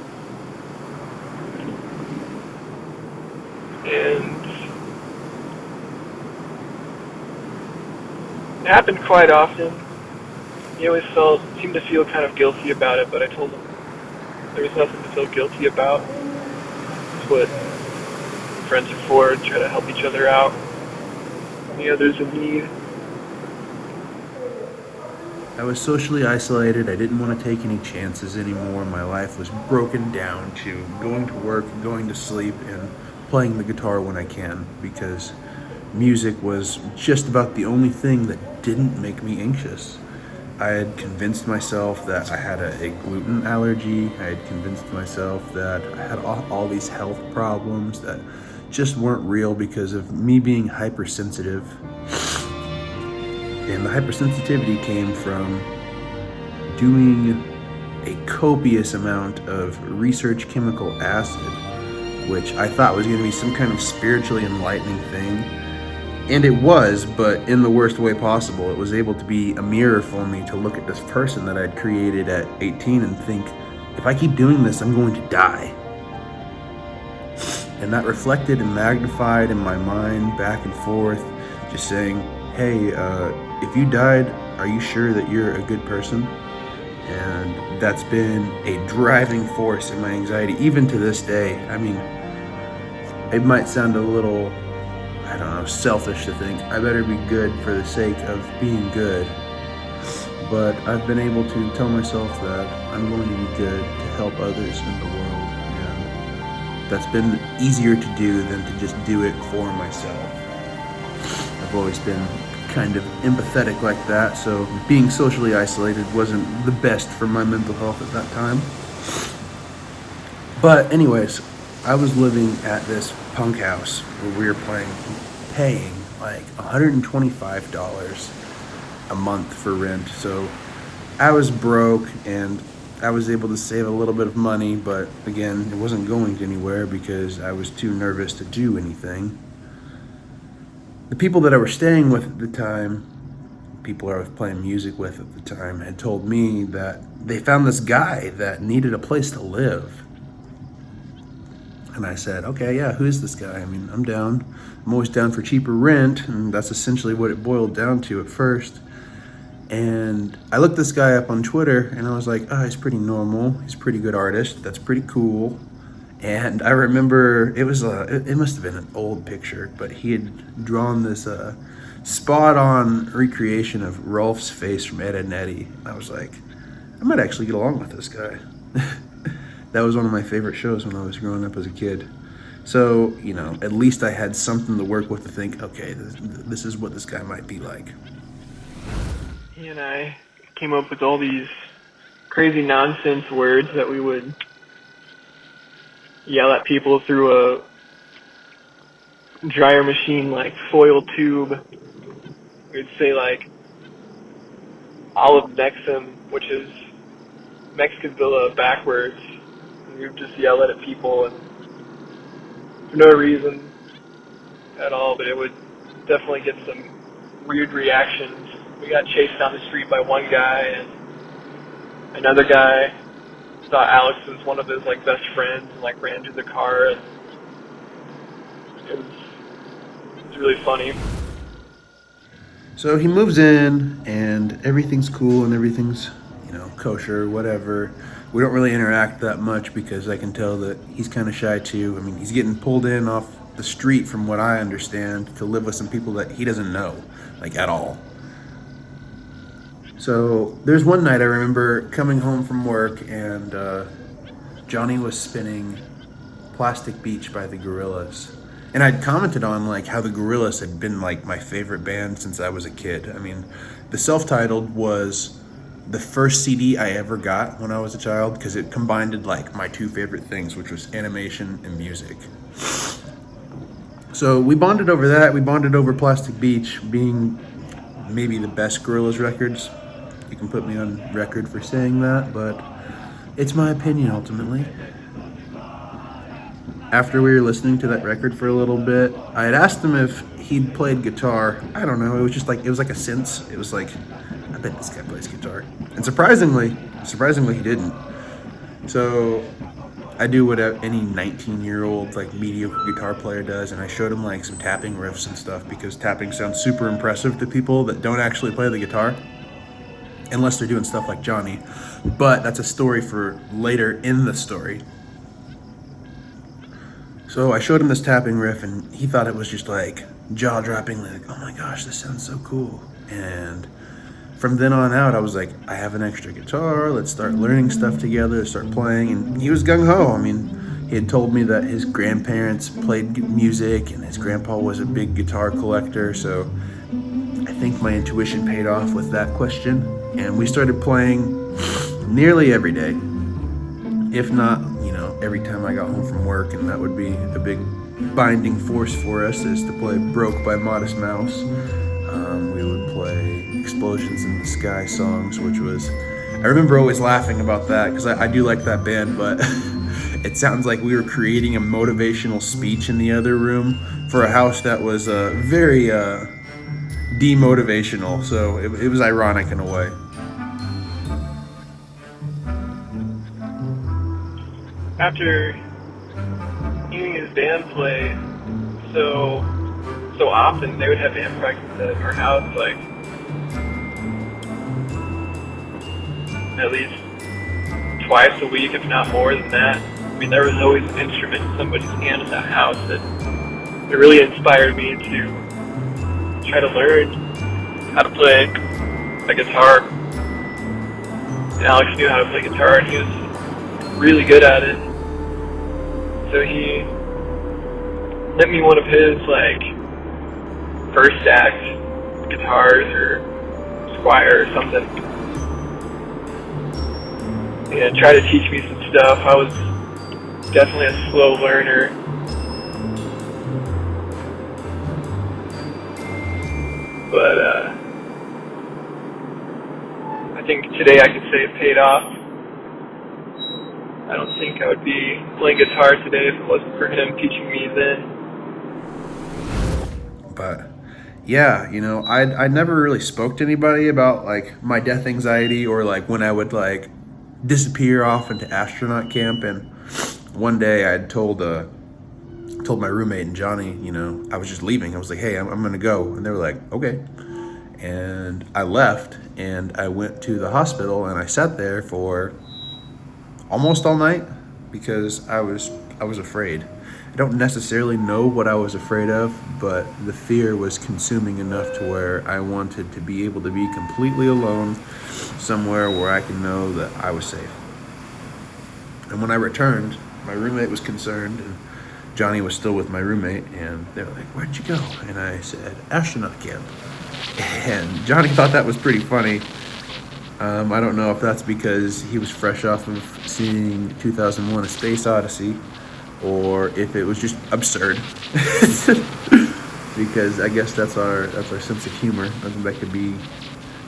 And it happened quite often. He always seemed to feel kind of guilty about it, but I told him there was nothing to feel guilty about. It's what friends are for, try to help each other out when the other's in need. I was socially isolated. I didn't want to take any chances anymore. My life was broken down to going to work, going to sleep, and playing the guitar when I can, because music was just about the only thing that didn't make me anxious. I had convinced myself that I had a gluten allergy. I had convinced myself that I had all these health problems that just weren't real because of me being hypersensitive. And the hypersensitivity came from doing a copious amount of research chemical acid, which I thought was going to be some kind of spiritually enlightening thing. And it was, but in the worst way possible. It was able to be a mirror for me to look at this person that I'd created at 18 and think, if I keep doing this, I'm going to die. And that reflected and magnified in my mind back and forth, just saying, hey, if you died, are you sure that you're a good person? And that's been a driving force in my anxiety, even to this day. I mean, it might sound a little, I don't know, selfish to think I better be good for the sake of being good. But I've been able to tell myself that I'm going to be good to help others in the world. And that's been easier to do than to just do it for myself. I've always been kind of empathetic like that, so being socially isolated wasn't the best for my mental health at that time. But anyways, I was living at this punk house where we were paying like $125 a month for rent. So I was broke and I was able to save a little bit of money, but again, it wasn't going anywhere because I was too nervous to do anything. The people that I was staying with at the time, people I was playing music with at the time, had told me that they found this guy that needed a place to live. And I said, okay, yeah, who is this guy? I mean, I'm down. I'm always down for cheaper rent, and that's essentially what it boiled down to at first. And I looked this guy up on Twitter, and I was like, oh, he's pretty normal. He's a pretty good artist. That's pretty cool. And I remember it must have been an old picture, but he had drawn this spot-on recreation of Rolf's face from Ed, Edd n Eddy. I was like, I might actually get along with this guy. That was one of my favorite shows when I was growing up as a kid. So, you know, at least I had something to work with to think, okay, this is what this guy might be like. He and I came up with all these crazy nonsense words that we would yell at people through a dryer machine, like foil tube. We'd say like olive Nexum, which is Mexican Villa backwards. And we would just yell at people and for no reason at all, but it would definitely get some weird reactions. We got chased down the street by one guy, and another guy thought Alex was one of his like best friends and like ran to the car, and it was really funny. So he moves in and everything's cool and everything's, you know, kosher, whatever. We don't really interact that much because I can tell that he's kind of shy too. I mean, he's getting pulled in off the street from what I understand to live with some people that he doesn't know, like at all. So there's one night I remember coming home from work and Johnny was spinning Plastic Beach by the Gorillaz. And I'd commented on like how the Gorillaz had been like my favorite band since I was a kid. I mean, the self-titled was the first CD I ever got when I was a child because it combined like my two favorite things, which was animation and music. So we bonded over that. We bonded over Plastic Beach being maybe the best Gorillaz records. You can put me on record for saying that, but it's my opinion ultimately. After we were listening to that record for a little bit, I had asked him if he'd played guitar. I don't know, it was like a synth. It was like, I bet this guy plays guitar. And surprisingly he didn't. So I do what any 19-year-old like mediocre guitar player does, and I showed him like some tapping riffs and stuff because tapping sounds super impressive to people that don't actually play the guitar, unless they're doing stuff like Johnny. But that's a story for later in the story. So I showed him this tapping riff, and he thought it was just like jaw-dropping, like, oh my gosh, this sounds so cool. And from then on out, I was like, I have an extra guitar, let's start learning stuff together, start playing. And he was gung-ho. I mean, he had told me that his grandparents played music and his grandpa was a big guitar collector. So I think my intuition paid off with that question. And we started playing nearly every day, if not, every time I got home from work. And that would be a big binding force for us, is to play Broke by Modest Mouse. We would play Explosions in the Sky songs, which was, I remember always laughing about that because I do like that band, but it sounds like we were creating a motivational speech in the other room for a house that was very demotivational. So it was ironic in a way. After hearing his band play so often, they would have band practice at our house like at least twice a week, if not more than that. I mean, there was always an instrument in somebody's hand in that house that it really inspired me to try to learn how to play a guitar. And Alex knew how to play guitar, and he was really good at it. So he lent me one of his like first act guitars or Squire or something, and tried to teach me some stuff. I was definitely a slow learner, but I think today I could say it paid off. I don't think I would be playing guitar today if it wasn't for him teaching me then. But yeah, I never really spoke to anybody about like my death anxiety or like when I would like disappear off into astronaut camp. And one day I told my roommate and Johnny, I was just leaving. I was like, hey, I'm gonna go. And they were like, okay. And I left and I went to the hospital and I sat there for almost all night because I was afraid. I don't necessarily know what I was afraid of, but the fear was consuming enough to where I wanted to be able to be completely alone somewhere where I can know that I was safe. And when I returned, my roommate was concerned, and Johnny was still with my roommate, and they were like, where'd you go? And I said, astronaut camp. And Johnny thought that was pretty funny. I don't know if that's because he was fresh off of seeing 2001: A Space Odyssey, or if it was just absurd. Because I guess that's our sense of humor. Nothing that could be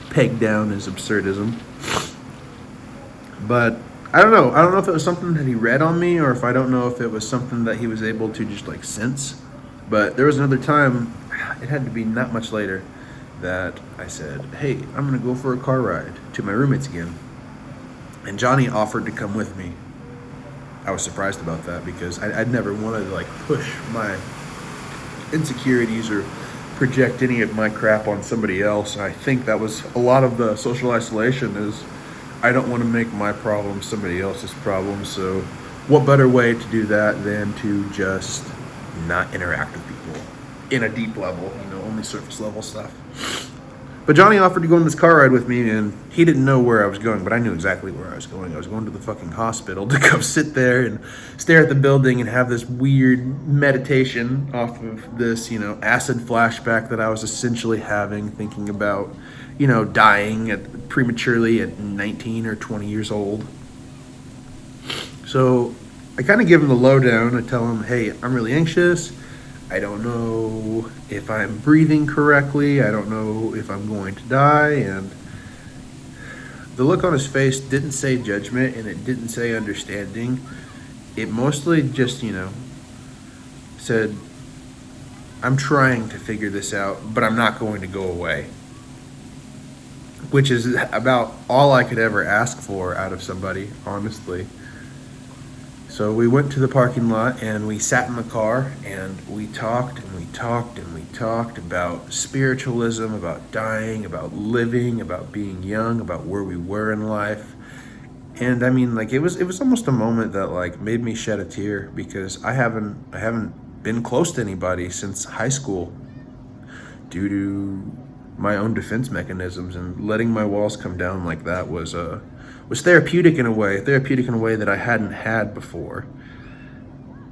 pegged down as absurdism. But I don't know. I don't know if it was something that he read on me, or if I don't know if it was something that he was able to just like sense. But there was another time, it had to be not much later, that I said, hey, I'm gonna go for a car ride to my roommates again. And Johnny offered to come with me. I was surprised about that because I'd never wanted to like push my insecurities or project any of my crap on somebody else. I think that was a lot of the social isolation, is I don't want to make my problem somebody else's problem. So what better way to do that than to just not interact with people in a deep level, only surface level stuff. But Johnny offered to go on this car ride with me, and he didn't know where I was going, but I knew exactly where I was going. I was going to the fucking hospital to go sit there and stare at the building and have this weird meditation off of this, acid flashback that I was essentially having, thinking about, dying prematurely at 19 or 20 years old. So I kind of give him the lowdown. I tell him, hey, I'm really anxious. I don't know if I'm breathing correctly. I don't know if I'm going to die. And the look on his face didn't say judgment, and it didn't say understanding. It mostly just, said, I'm trying to figure this out, but I'm not going to go away. Which is about all I could ever ask for out of somebody, honestly. So we went to the parking lot and we sat in the car and we talked and we talked and we talked about spiritualism, about dying, about living, about being young, about where we were in life. And I mean, it was almost a moment that made me shed a tear, because I haven't been close to anybody since high school due to my own defense mechanisms, and letting my walls come down like that was therapeutic in a way that I hadn't had before.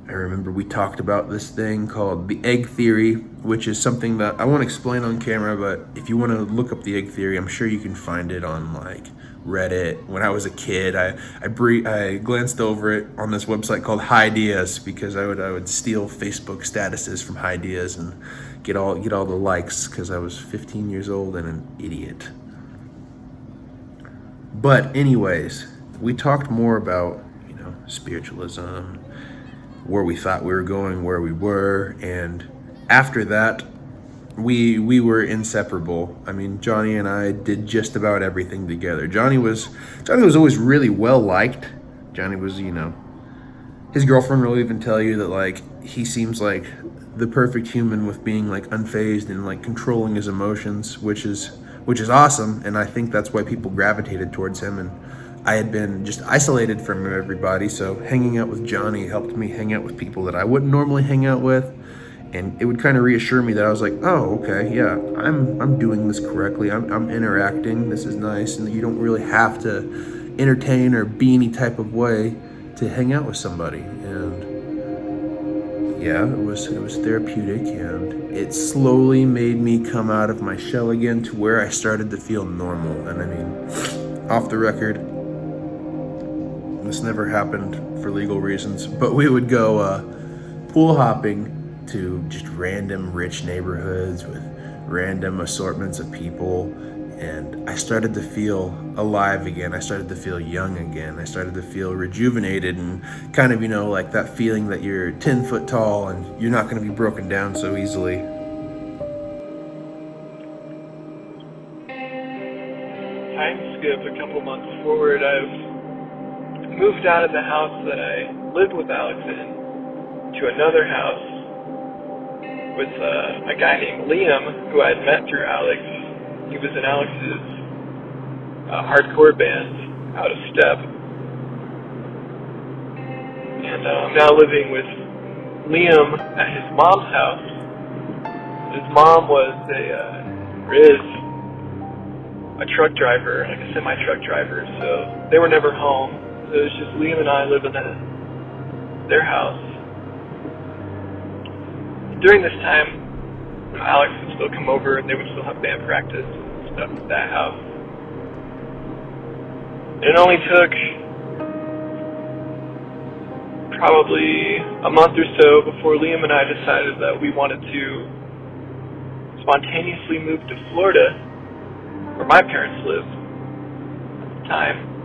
I remember we talked about this thing called the egg theory, which is something that I won't explain on camera, but if you want to look up the egg theory, I'm sure you can find it on Reddit. When I was a kid, I glanced over it on this website called Hydias, because I would steal Facebook statuses from Hydias and get all the likes, because I was 15 years old and an idiot. But anyways, we talked more about, spiritualism, where we thought we were going, where we were, and after that, we were inseparable. I mean, Johnny and I did just about everything together. Johnny was always really well liked. Johnny was, his girlfriend will even tell you that he seems like the perfect human, with being unfazed and controlling his emotions, which is awesome, and I think that's why people gravitated towards him. And I had been just isolated from everybody, so hanging out with Johnny helped me hang out with people that I wouldn't normally hang out with, and it would kind of reassure me that I was like, oh, okay, yeah, I'm doing this correctly. I'm interacting. This is nice, and you don't really have to entertain or be any type of way to hang out with somebody. And yeah, it was therapeutic, and it slowly made me come out of my shell again to where I started to feel normal. And I mean, off the record, this never happened for legal reasons, but we would go pool hopping to just random rich neighborhoods with random assortments of people, and I started to feel alive again. I started to feel young again. I started to feel rejuvenated, and kind of, that feeling that you're 10 foot tall and you're not going to be broken down so easily. Time skip a couple months forward, I've moved out of the house that I lived with Alex in to another house with a guy named Liam, who I'd met through Alex. He was in Alex's hardcore band, Out of Step. And I'm now living with Liam at his mom's house. His mom was a truck driver, a semi-truck driver, so they were never home. So it was just Liam and I living in their house. During this time, Alex would still come over, and they would still have band practice and stuff at that house. It only took probably a month or so before Liam and I decided that we wanted to spontaneously move to Florida, where my parents lived at the time.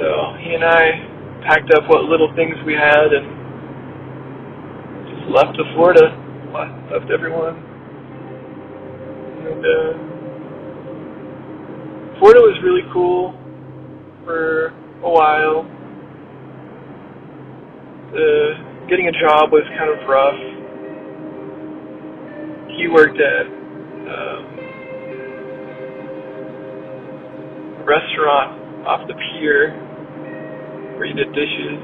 So he and I packed up what little things we had and left to Florida, left everyone. And Florida was really cool for a while. Getting a job was kind of rough. He worked at a restaurant off the pier where he did dishes.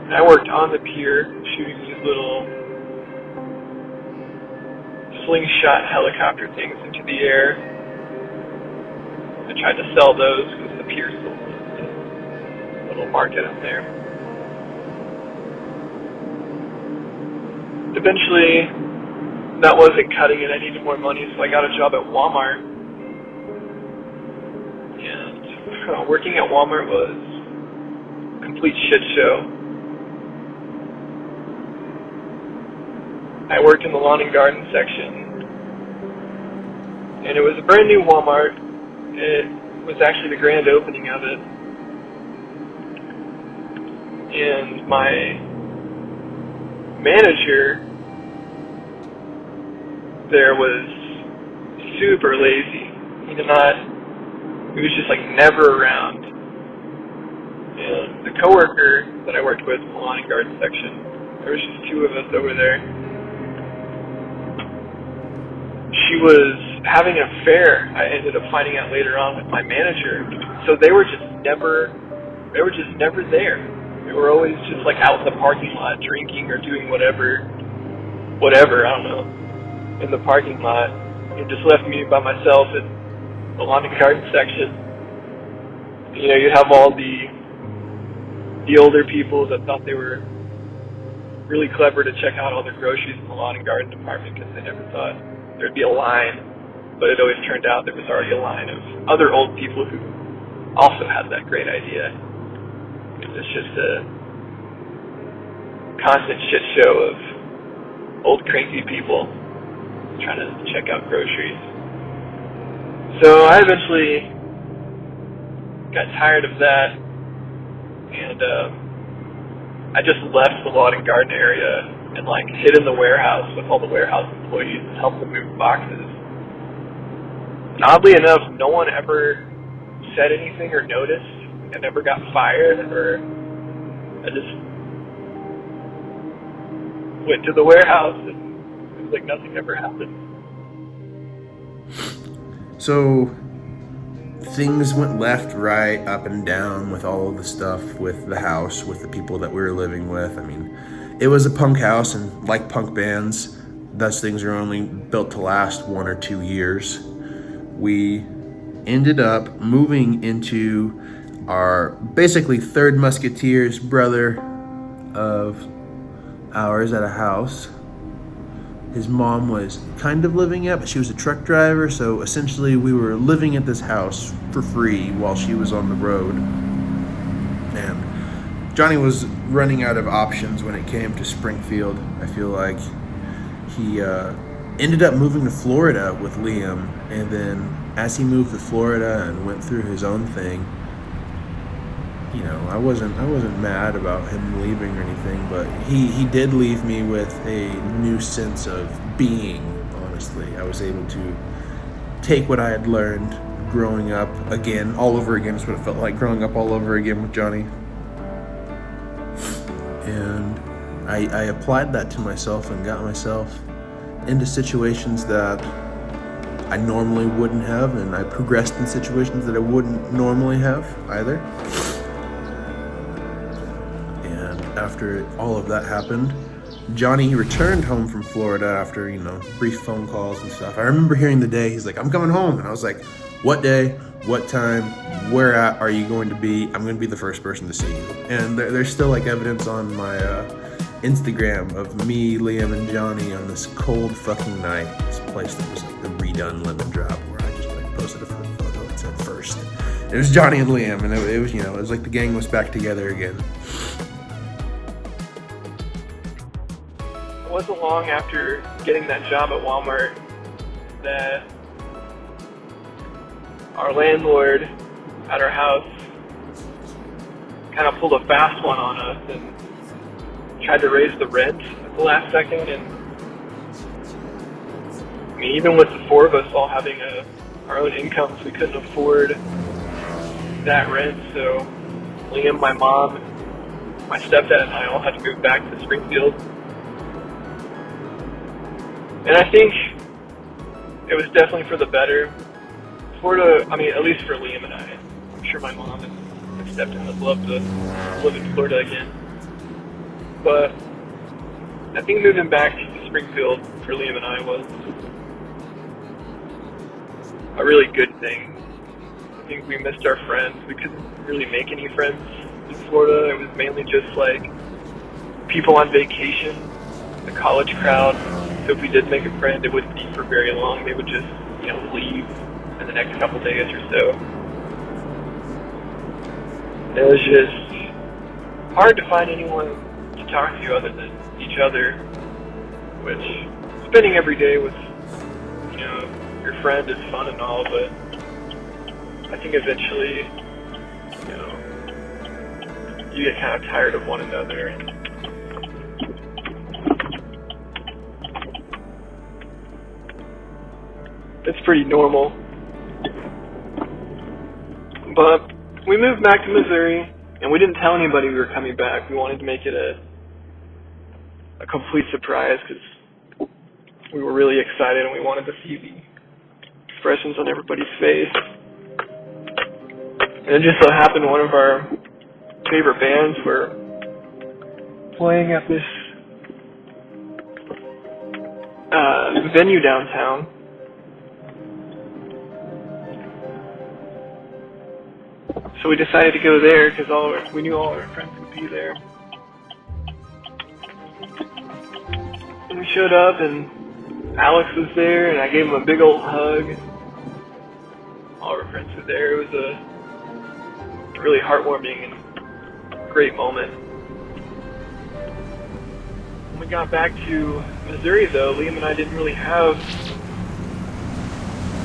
And I worked on the pier shooting these little slingshot helicopter things into the air. I tried to sell those because the pier sold a little market up there. Eventually, that wasn't cutting it. I needed more money, so I got a job at Walmart. And working at Walmart was a complete shit show. I worked in the lawn and garden section, and it was a brand new Walmart. It was actually the grand opening of it, and my manager there was super lazy. He was just like never around. And the coworker that I worked with in the lawn and garden section, there was just two of us over there. She was having an affair, I ended up finding out later on, with my manager. So they were just never there. They were always just like out in the parking lot drinking or doing whatever, I don't know, in the parking lot. It just left me by myself in the lawn and garden section. You know, you'd have all the older people that thought they were really clever to check out all their groceries in the lawn and garden department because they never thought there'd be a line, but it always turned out there was already a line of other old people who also had that great idea. It's just a constant shit show of old cranky people trying to check out groceries. So I eventually got tired of that, and I just left the lawn and garden area and like hid in the warehouse with all the warehouse employees and helped them move boxes. And oddly enough, no one ever said anything or noticed. I never got fired, or I just went to the warehouse and it was like nothing ever happened. So things went left, right, up and down with all of the stuff with the house, with the people that we were living with. I mean, it was a punk house, and like punk bands, those things are only built to last 1 or 2 years. We ended up moving into our basically third musketeer's brother of ours at a house. His mom was kind of living at, but she was a truck driver, so essentially we were living at this house for free while she was on the road. And Jonny was running out of options when it came to Springfield. I feel like he ended up moving to Florida with Liam, and then as he moved to Florida and went through his own thing, you know, I wasn't mad about him leaving or anything, but he did leave me with a new sense of being, honestly. I was able to take what I had learned growing up again, all over again is what it felt like, growing up all over again with Jonny. And I applied that to myself and got myself into situations that I normally wouldn't have, and I progressed in situations that I wouldn't normally have either. And after all of that happened, Jonny returned home from Florida after, you know, brief phone calls and stuff. I remember hearing the day, he's like, I'm coming home. And I was like, what day, what time, where at are you going to be? I'm going to be the first person to see you. And there's still like evidence on my Instagram of me, Liam, and Jonny on this cold fucking night. This place that was like the redone Lemon Drop, where I just like posted a photo that said first. It was Jonny and Liam, and it was, you know, it was like the gang was back together again. It wasn't long after getting that job at Walmart that our landlord at our house kind of pulled a fast one on us and tried to raise the rent at the last second. And I mean, even with the four of us all having our own incomes, we couldn't afford that rent. So Liam, my mom, my stepdad, and I all had to move back to Springfield. And I think it was definitely for the better. Florida, I mean, at least for Liam and I. I'm sure my mom and stepdad would love to live in Florida again. But I think moving back to Springfield for Liam and I was a really good thing. I think we missed our friends. We couldn't really make any friends in Florida. It was mainly just like people on vacation, the college crowd. So if we did make a friend, it wouldn't be for very long. They would just, leave in the next couple days or so. It was just hard to find anyone to talk to other than each other, which spending every day with, your friend is fun and all, but I think eventually, you get kind of tired of one another. It's pretty normal. But we moved back to Missouri, and we didn't tell anybody we were coming back. We wanted to make it a complete surprise because we were really excited and we wanted to see the expressions on everybody's face. And it just so happened one of our favorite bands were playing at this venue downtown. So we decided to go there because we knew all our friends would be there. And we showed up and Alex was there and I gave him a big old hug. All our friends were there. It was a really heartwarming and great moment. When we got back to Missouri though, Liam and I didn't really have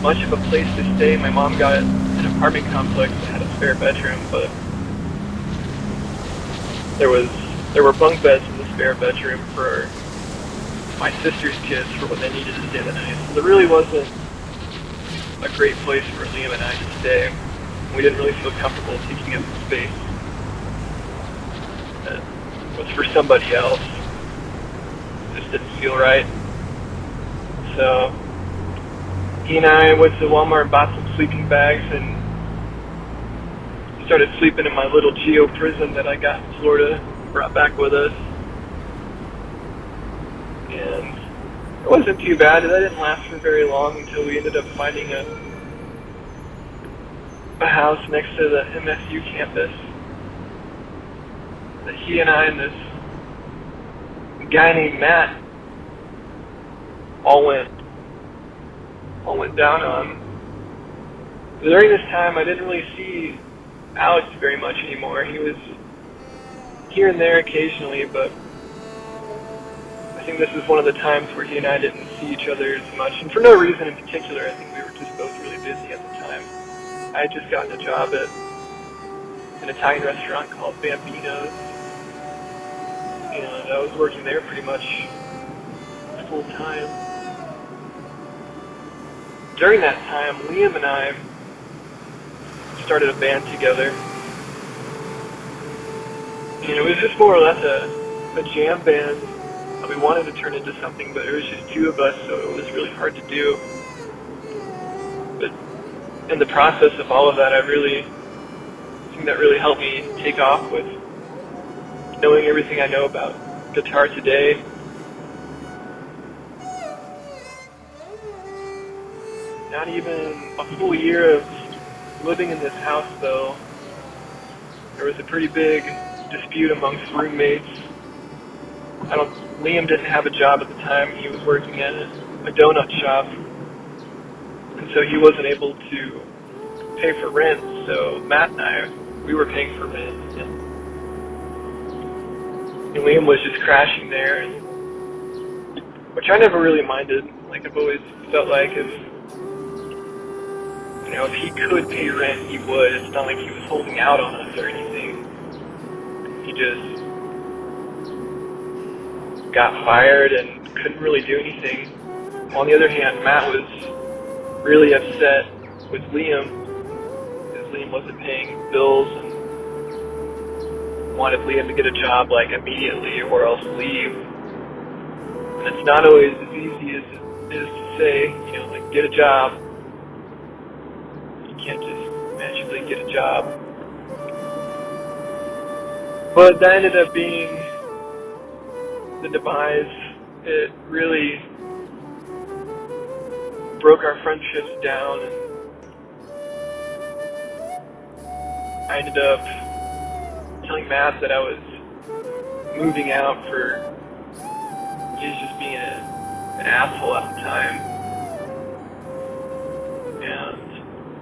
much of a place to stay. My mom got an apartment complex that had a spare bedroom, but there were bunk beds in the spare bedroom for my sister's kids for when they needed to stay the night. So there really wasn't a great place for Liam and I to stay. We didn't really feel comfortable taking up the space that was for somebody else. It just didn't feel right. So he and I went to Walmart and bought some sleeping bags and started sleeping in my little geo prison that I got in Florida, brought back with us. And it wasn't too bad. That didn't last for very long until we ended up finding a house next to the MSU campus that he and I and this guy named Matt all went down on. During this time, I didn't really see Alex very much anymore. He was here and there occasionally, but I think this was one of the times where he and I didn't see each other as much, and for no reason in particular. I think we were just both really busy at the time. I had just gotten a job at an Italian restaurant called Bambino's, and I was working there pretty much full time. During that time, Liam and I started a band together. And it was just more or less a jam band. We wanted to turn into something, but it was just two of us, so it was really hard to do. But in the process of all of that, I think that really helped me take off with knowing everything I know about guitar today. Not even a full year of living in this house, though, there was a pretty big dispute amongst roommates. Liam didn't have a job at the time. He was working at a donut shop, and so he wasn't able to pay for rent. So Matt and I, we were paying for rent, and Liam was just crashing there, which I never really minded. Like, I've always felt like if he could pay rent, he would. It's not like he was holding out on us or anything. He just got fired and couldn't really do anything. On the other hand, Matt was really upset with Liam because Liam wasn't paying bills and wanted Liam to get a job like immediately or else leave. And it's not always as easy as it is to say, like, get a job. You can't just magically get a job. But that ended up being the demise. It really broke our friendships down, and I ended up telling Matt that I was moving out for he was just being an asshole at the time. And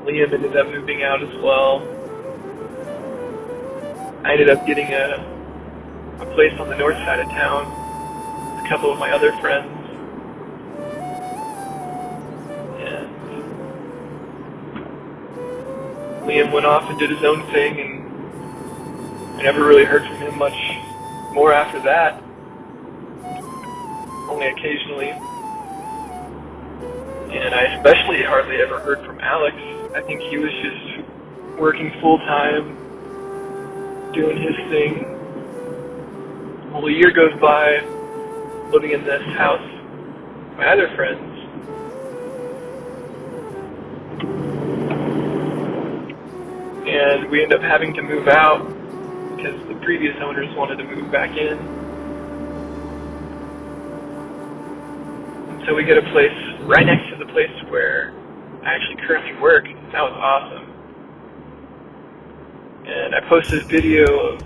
Liam ended up moving out as well. I ended up getting a place on the north side of town with a couple of my other friends. And Liam went off and did his own thing, and I never really heard from him much more after that. Only occasionally. And I especially hardly ever heard from Alex. I think he was just working full time, doing his thing. Well, a year goes by, living in this house with my other friends. And we end up having to move out because the previous owners wanted to move back in. And so we get a place right next to the place where I actually currently work. That was awesome. And I posted a video of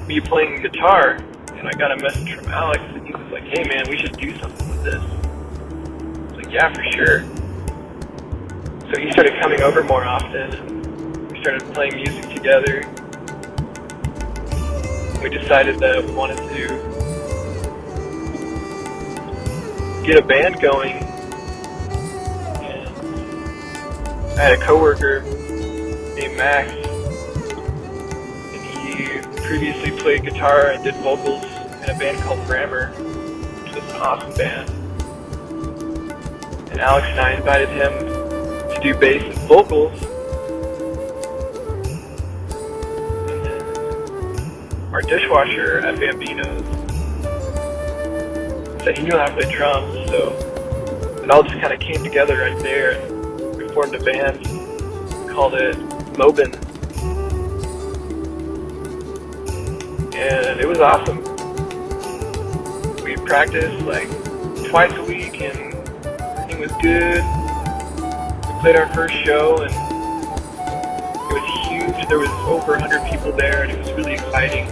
me playing guitar, and I got a message from Alex, and he was like, "Hey man, we should do something with this." I was like, "Yeah, for sure." So he started coming over more often, and we started playing music together. We decided that we wanted to get a band going, and I had a coworker named Max, and he previously played guitar and did vocals in a band called Grammar, which was an awesome band. And Alex and I invited him to do bass and vocals. And then our dishwasher at Bambino's said he knew how to play drums, so it all just kind of came together right there. And we formed a band, called it Mobin. And it was awesome. We practiced like twice a week, and everything was good. We played our first show, and it was huge. There was over 100 people there, and it was really exciting.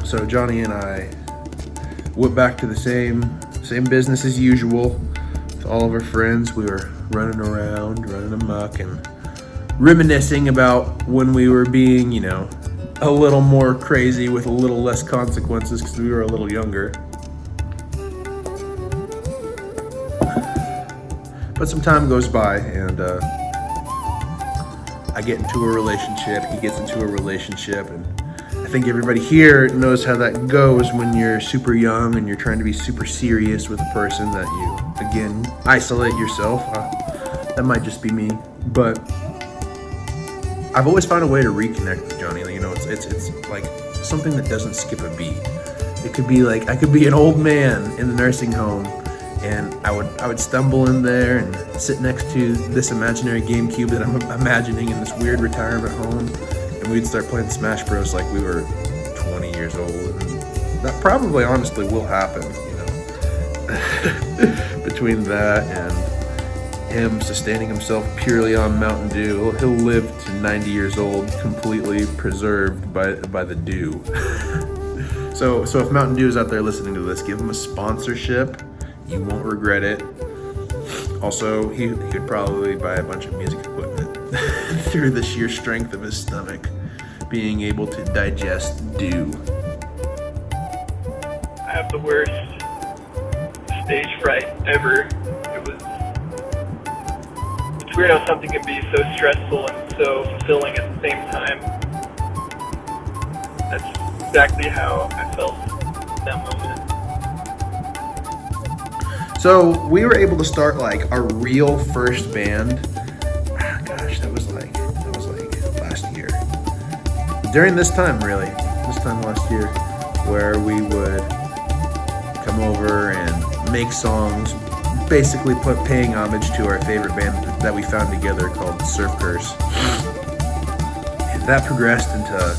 So Jonny and I went back to the same business as usual with all of our friends. We were running around, running amok, and reminiscing about when we were being, a little more crazy with a little less consequences because we were a little younger. But some time goes by, and I get into a relationship, he gets into a relationship, and I think everybody here knows how that goes when you're super young and you're trying to be super serious with a person that you, again, isolate yourself. That might just be me, but I've always found a way to reconnect with Jonny. It's like something that doesn't skip a beat. It could be like I could be an old man in the nursing home, and I would stumble in there and sit next to this imaginary GameCube that I'm imagining in this weird retirement home, and we'd start playing Smash Bros. Like we were 20 years old. And that probably honestly will happen, between that and him sustaining himself purely on Mountain Dew. He'll live to 90 years old completely preserved by the dew. So if Mountain Dew is out there listening to this, give him a sponsorship. You won't regret it. Also, he could probably buy a bunch of music equipment through the sheer strength of his stomach being able to digest dew. I have the worst stage fright ever. It's weird how something can be so stressful and so fulfilling at the same time. That's exactly how I felt in that moment. So we were able to start like our real first band. Gosh, that was like last year. During this time last year, where we would come over and make songs, basically paying homage to our favorite band that we found together called Surf Curse. And that progressed into,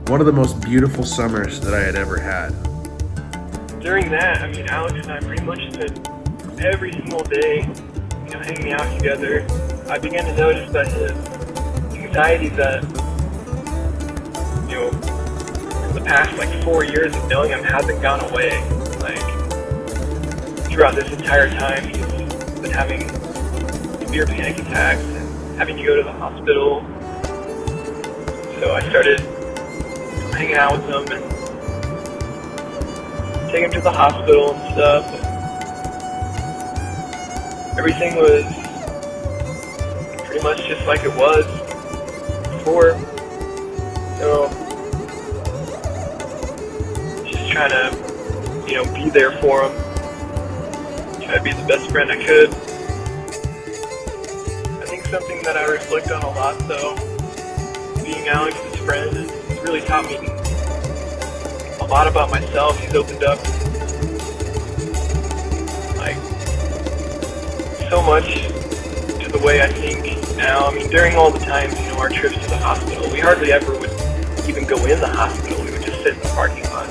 one of the most beautiful summers that I had ever had. during that, I mean, Alex and I pretty much spent every single day, hanging out together. I began to notice that his anxiety that, for the past 4 years of knowing him hasn't gone away. Throughout this entire time, he's been having severe panic attacks and having to go to the hospital. So I started hanging out with him and taking him to the hospital and stuff. Everything was pretty much just like it was before. So, just trying to, be there for him. Try to be the best friend I could. I think something that I reflect on a lot, though, being Alex's friend, has really taught me a lot about myself. He's opened up so much to the way I think now. I mean, during all the times, our trips to the hospital, we hardly ever would even go in the hospital. We would just sit in the parking lot,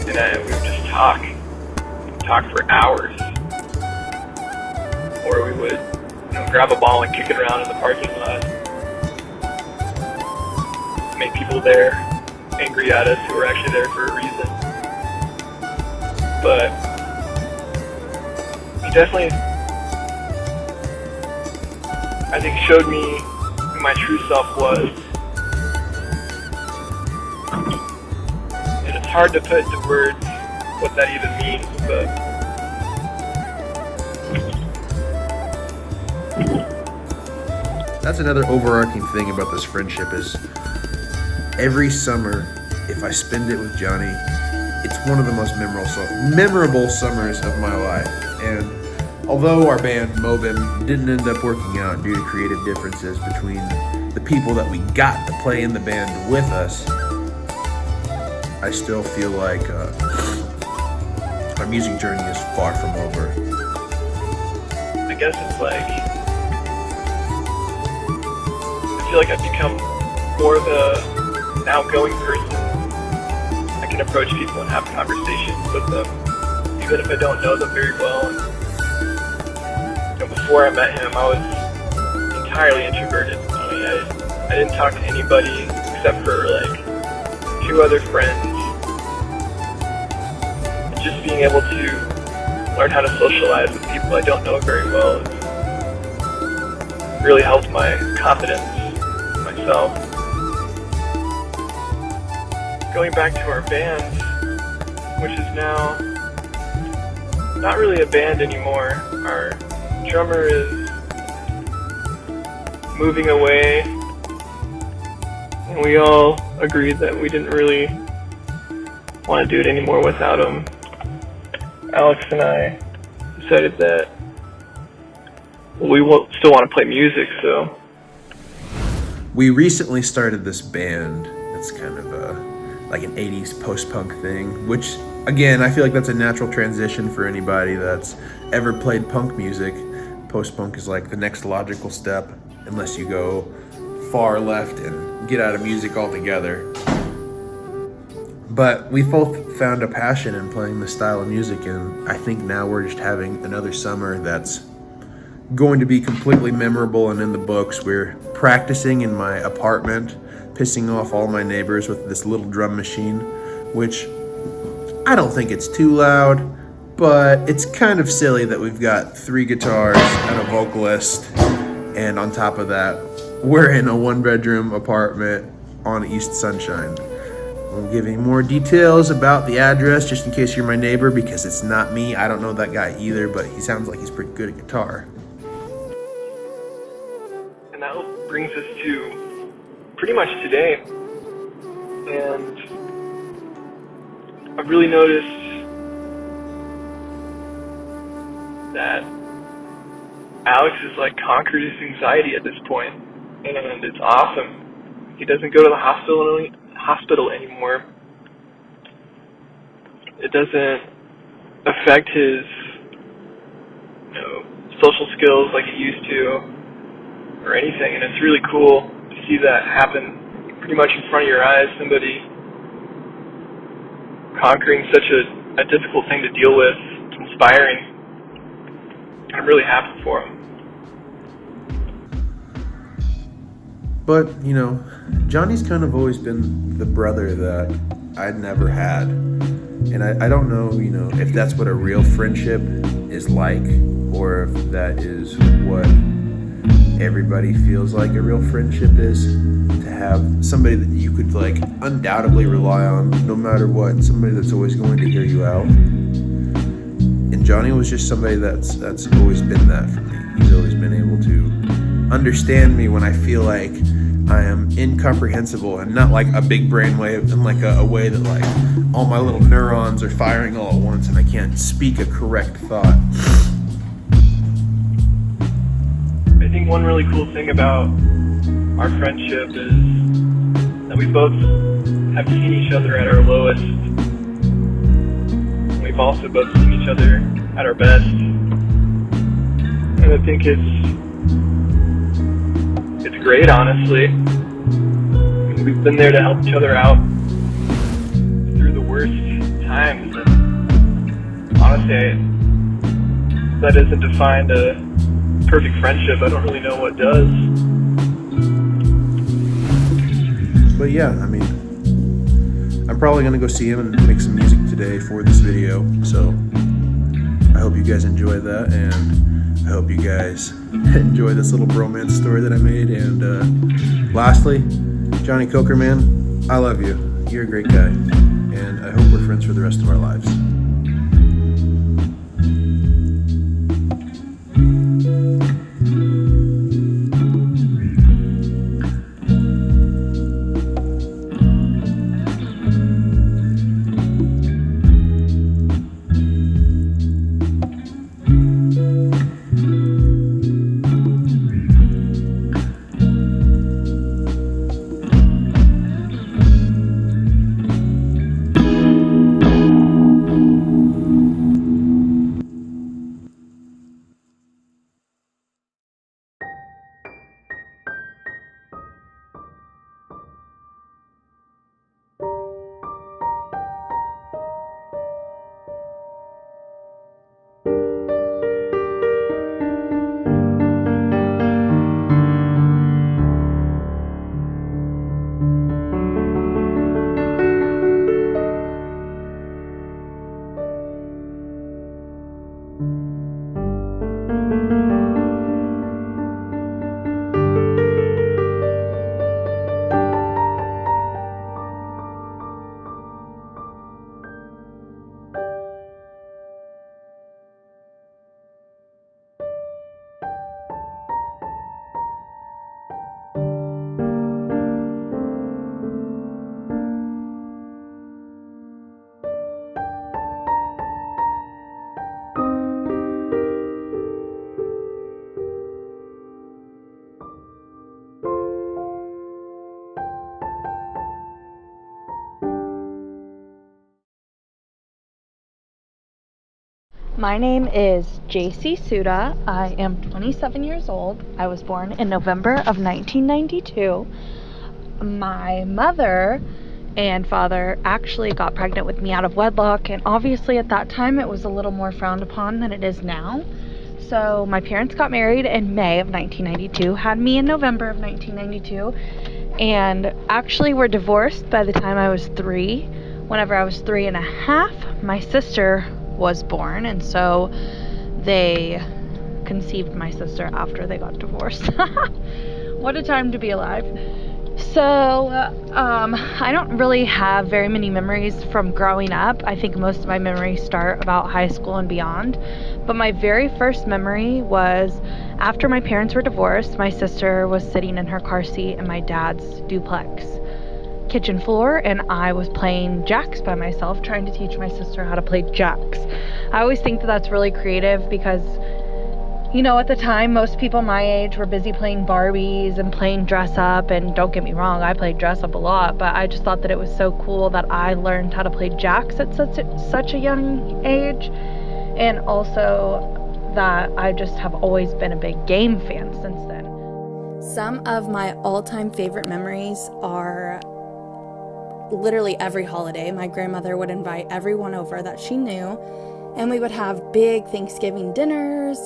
and we would just talk for hours. Or we would, grab a ball and kick it around in the parking lot. Make people there angry at us who were actually there for a reason. But he definitely, I think, showed me who my true self was. And it's hard to put into words what that even means, but that's another overarching thing about this friendship is every summer, if I spend it with Johnny, it's one of the most memorable summers of my life. And although our band, Mobim, didn't end up working out due to creative differences between the people that we got to play in the band with us, I still feel like our music journey is far from over. I guess it's I feel like I've become more of an outgoing person. I can approach people and have conversations with them, even if I don't know them very well. And, before I met him, I was entirely introverted. I didn't talk to anybody except for 2 other friends. And just being able to learn how to socialize with people I don't know very well really helped my confidence in myself. Going back to our band, which is now not really a band anymore. Our drummer is moving away, and we all agreed that we didn't really want to do it anymore without him. Alex and I decided that we still want to play music, so. We recently started this band that's kind of an 80s post-punk thing, which, again, I feel like that's a natural transition for anybody that's ever played punk music. Post-punk is the next logical step, unless you go far left and get out of music altogether. But we both found a passion in playing this style of music, and I think now we're just having another summer that's going to be completely memorable and in the books. We're practicing in my apartment, pissing off all my neighbors with this little drum machine, which I don't think it's too loud, but it's kind of silly that we've got 3 guitars and a vocalist, and on top of that, we're in a 1-bedroom apartment on East Sunshine. We'll give you more details about the address just in case you're my neighbor, because it's not me. I don't know that guy either, but he sounds like he's pretty good at guitar. And that brings us to pretty much today. And I've really noticed that Alex has conquered his anxiety at this point, and it's awesome. He doesn't go to the hospital anymore. It doesn't affect his social skills like it used to or anything, and it's really cool to see that happen pretty much in front of your eyes, somebody conquering such a a difficult thing to deal with. It's inspiring. I'm really happy for him. But, you know, Johnny's kind of always been the brother that I'd never had. And I don't know, you know, if that's what a real friendship is like, or if that is what everybody feels like a real friendship is, to have somebody that you could, like, undoubtedly rely on no matter what, somebody that's always going to hear you out. And Johnny was just somebody that's always been that for me. He's always been able to understand me when I feel like I am incomprehensible, and not like a big brain way, in like a way that like all my little neurons are firing all at once and I can't speak a correct thought. I think one really cool thing about our friendship is that we both have seen each other at our lowest. We've also both seen each other at our best. And I think it's great, honestly. We've been there to help each other out through the worst times. And honestly, if that isn't defined a perfect friendship, I don't really know what does. But yeah, I mean, I'm probably going to go see him and make some music today for this video. So I hope you guys enjoy that, and I hope you guys enjoy this little bromance story that I made. And lastly, Jonny Coker, man, I love you. You're a great guy. And I hope we're friends for the rest of our lives. My name is Jacey Suda. I am 27 years old. I was born in November of 1992. My mother and father actually got pregnant with me out of wedlock, and obviously at that time it was a little more frowned upon than it is now. So my parents got married in May of 1992, had me in November of 1992, and actually were divorced by the time I was 3. Whenever I was 3.5, my sister was born, and so they conceived my sister after they got divorced. What a time to be alive. So I don't really have very many memories from growing up. I think most of my memories start about high school and beyond. But my very first memory was after my parents were divorced. My sister was sitting in her car seat in my dad's duplex kitchen floor, and I was playing jacks by myself, trying to teach my sister how to play jacks. I always think that that's really creative because, you know, at the time most people my age were busy playing Barbies and playing dress up, and don't get me wrong, I played dress up a lot, but I just thought that it was so cool that I learned how to play jacks at such a young age, and also that I just have always been a big game fan since then. Some of my all-time favorite memories are literally every holiday, my grandmother would invite everyone over that she knew, and we would have big Thanksgiving dinners.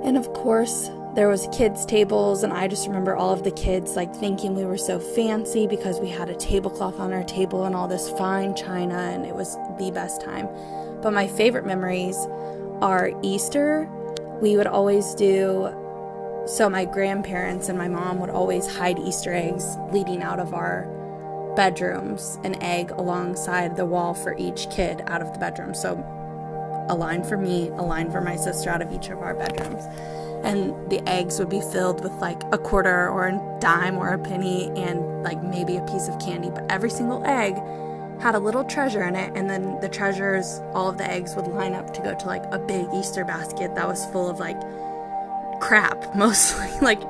And of course, there was kids' tables, and I just remember all of the kids like thinking we were so fancy because we had a tablecloth on our table and all this fine china, and it was the best time. But my favorite memories are Easter. We would always so my grandparents and my mom would always hide Easter eggs leading out of our bedrooms, an egg alongside the wall for each kid out of the bedroom. So a line for me, a line for my sister out of each of our bedrooms. And the eggs would be filled with like a quarter or a dime or a penny and like maybe a piece of candy. But every single egg had a little treasure in it. And then the treasures, all of the eggs would line up to go to like a big Easter basket that was full of like crap, mostly. Like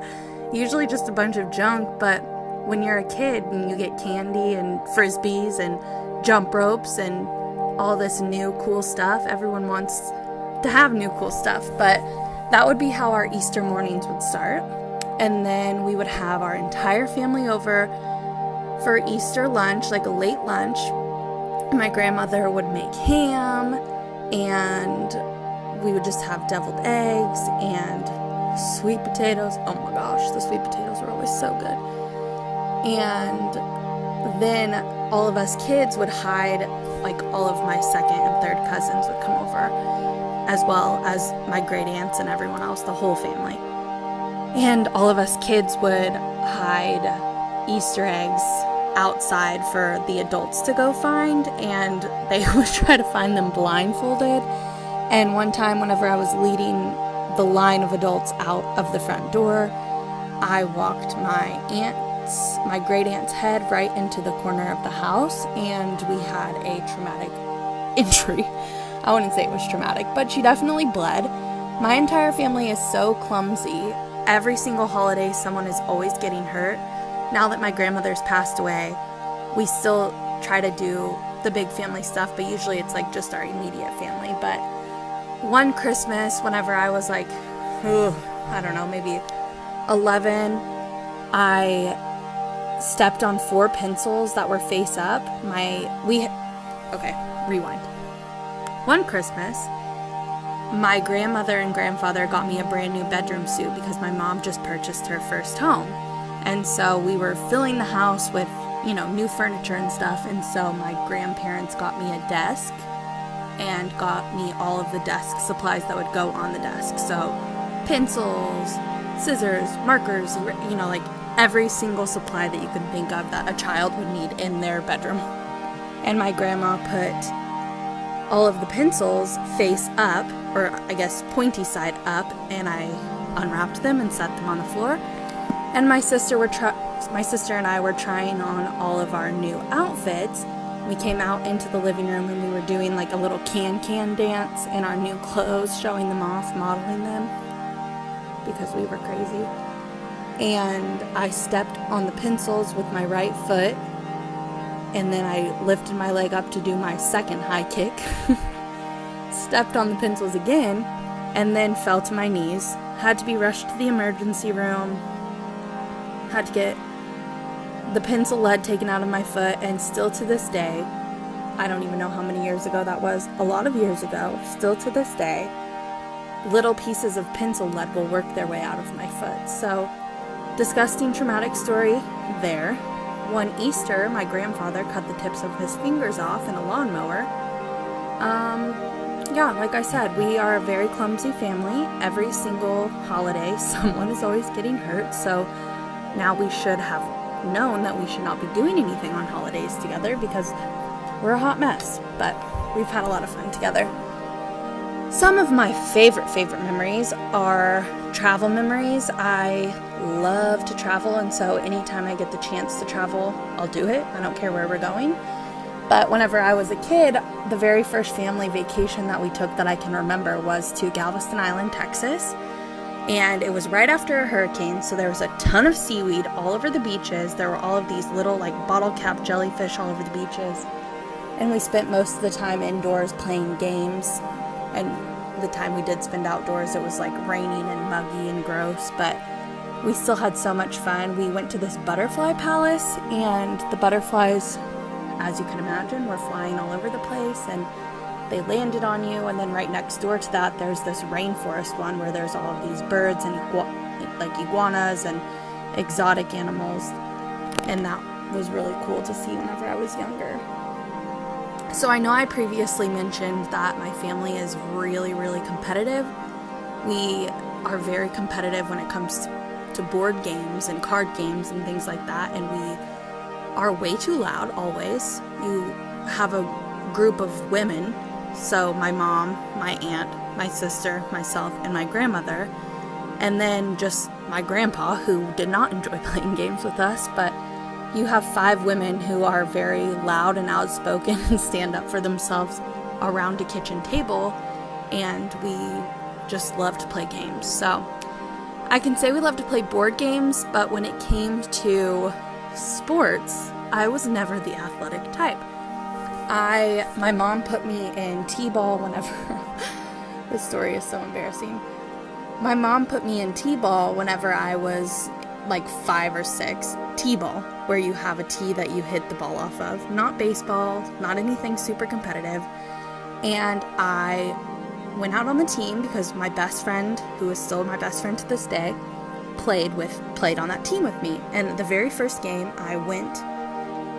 usually just a bunch of junk. But when you're a kid and you get candy and frisbees and jump ropes and all this new cool stuff, everyone wants to have new cool stuff. But that would be how our Easter mornings would start. And then we would have our entire family over for Easter lunch, like a late lunch. My grandmother would make ham, and we would just have deviled eggs and sweet potatoes. Oh my gosh, the sweet potatoes were always so good. And then all of us kids would hide, like all of my second and third cousins would come over, as well as my great aunts and everyone else, the whole family. And all of us kids would hide Easter eggs outside for the adults to go find, and they would try to find them blindfolded. And one time, whenever I was leading the line of adults out of the front door, I walked my great aunt's head right into the corner of the house, and we had a traumatic injury. I wouldn't say it was traumatic, but she definitely bled. My entire family is so clumsy. Every single holiday, someone is always getting hurt. Now that my grandmother's passed away, we still try to do the big family stuff, but usually it's like just our immediate family. But one Christmas, whenever I was like, I don't know, maybe 11, I stepped on 4 pencils that were face up. Rewind. One Christmas, my grandmother and grandfather got me a brand new bedroom suit because my mom just purchased her first home. And so we were filling the house with, new furniture and stuff. And so my grandparents got me a desk and got me all of the desk supplies that would go on the desk. So pencils, scissors, markers, like every single supply that you can think of that a child would need in their bedroom. And my grandma put all of the pencils face up, or I guess pointy side up, and I unwrapped them and set them on the floor. And my sister and I were trying on all of our new outfits. We came out into the living room and we were doing like a little can dance in our new clothes, showing them off, modeling them, because we were crazy. And I stepped on the pencils with my right foot, and then I lifted my leg up to do my second high kick, stepped on the pencils again, and then fell to my knees. Had to be rushed to the emergency room, had to get the pencil lead taken out of my foot, and still to this day, I don't even know how many years ago that was, a lot of years ago, still to this day, little pieces of pencil lead will work their way out of my foot. So, disgusting, traumatic story there. One Easter, my grandfather cut the tips of his fingers off in a lawnmower. Like I said, we are a very clumsy family. Every single holiday, someone is always getting hurt. So now we should have known that we should not be doing anything on holidays together because we're a hot mess. But we've had a lot of fun together. Some of my favorite memories are travel memories. I love to travel, and so anytime I get the chance to travel, I'll do it. I don't care where we're going. But whenever I was a kid, the very first family vacation that we took that I can remember was to Galveston Island, Texas. And it was right after a hurricane, so there was a ton of seaweed all over the beaches. There were all of these little bottle cap jellyfish all over the beaches. And we spent most of the time indoors playing games. And the time we did spend outdoors, it was raining and muggy and gross, but we still had so much fun. We went to this butterfly palace, and the butterflies as you can imagine, were flying all over the place, and they landed on you. And then right next door to that, there's this rainforest one where there's all of these birds and iguanas and exotic animals, and that was really cool to see whenever I was younger. So I know I previously mentioned that my family is really, really competitive. We are very competitive when it comes to board games and card games and things like that, and we are way too loud always. You have a group of women, so my mom, my aunt, my sister, myself, and my grandmother, and then just my grandpa, who did not enjoy playing games with us. But you have 5 women who are very loud and outspoken and stand up for themselves around a kitchen table, and we just love to play games. So I can say we love to play board games, but when it came to sports, I was never the athletic type. My mom put me in t-ball whenever this story is so embarrassing. My mom put me in t-ball whenever I was like 5 or 6. T-ball, where you have a tee that you hit the ball off of. Not baseball, not anything super competitive. And I went out on the team because my best friend, who is still my best friend to this day, played on that team with me. And the very first game, I went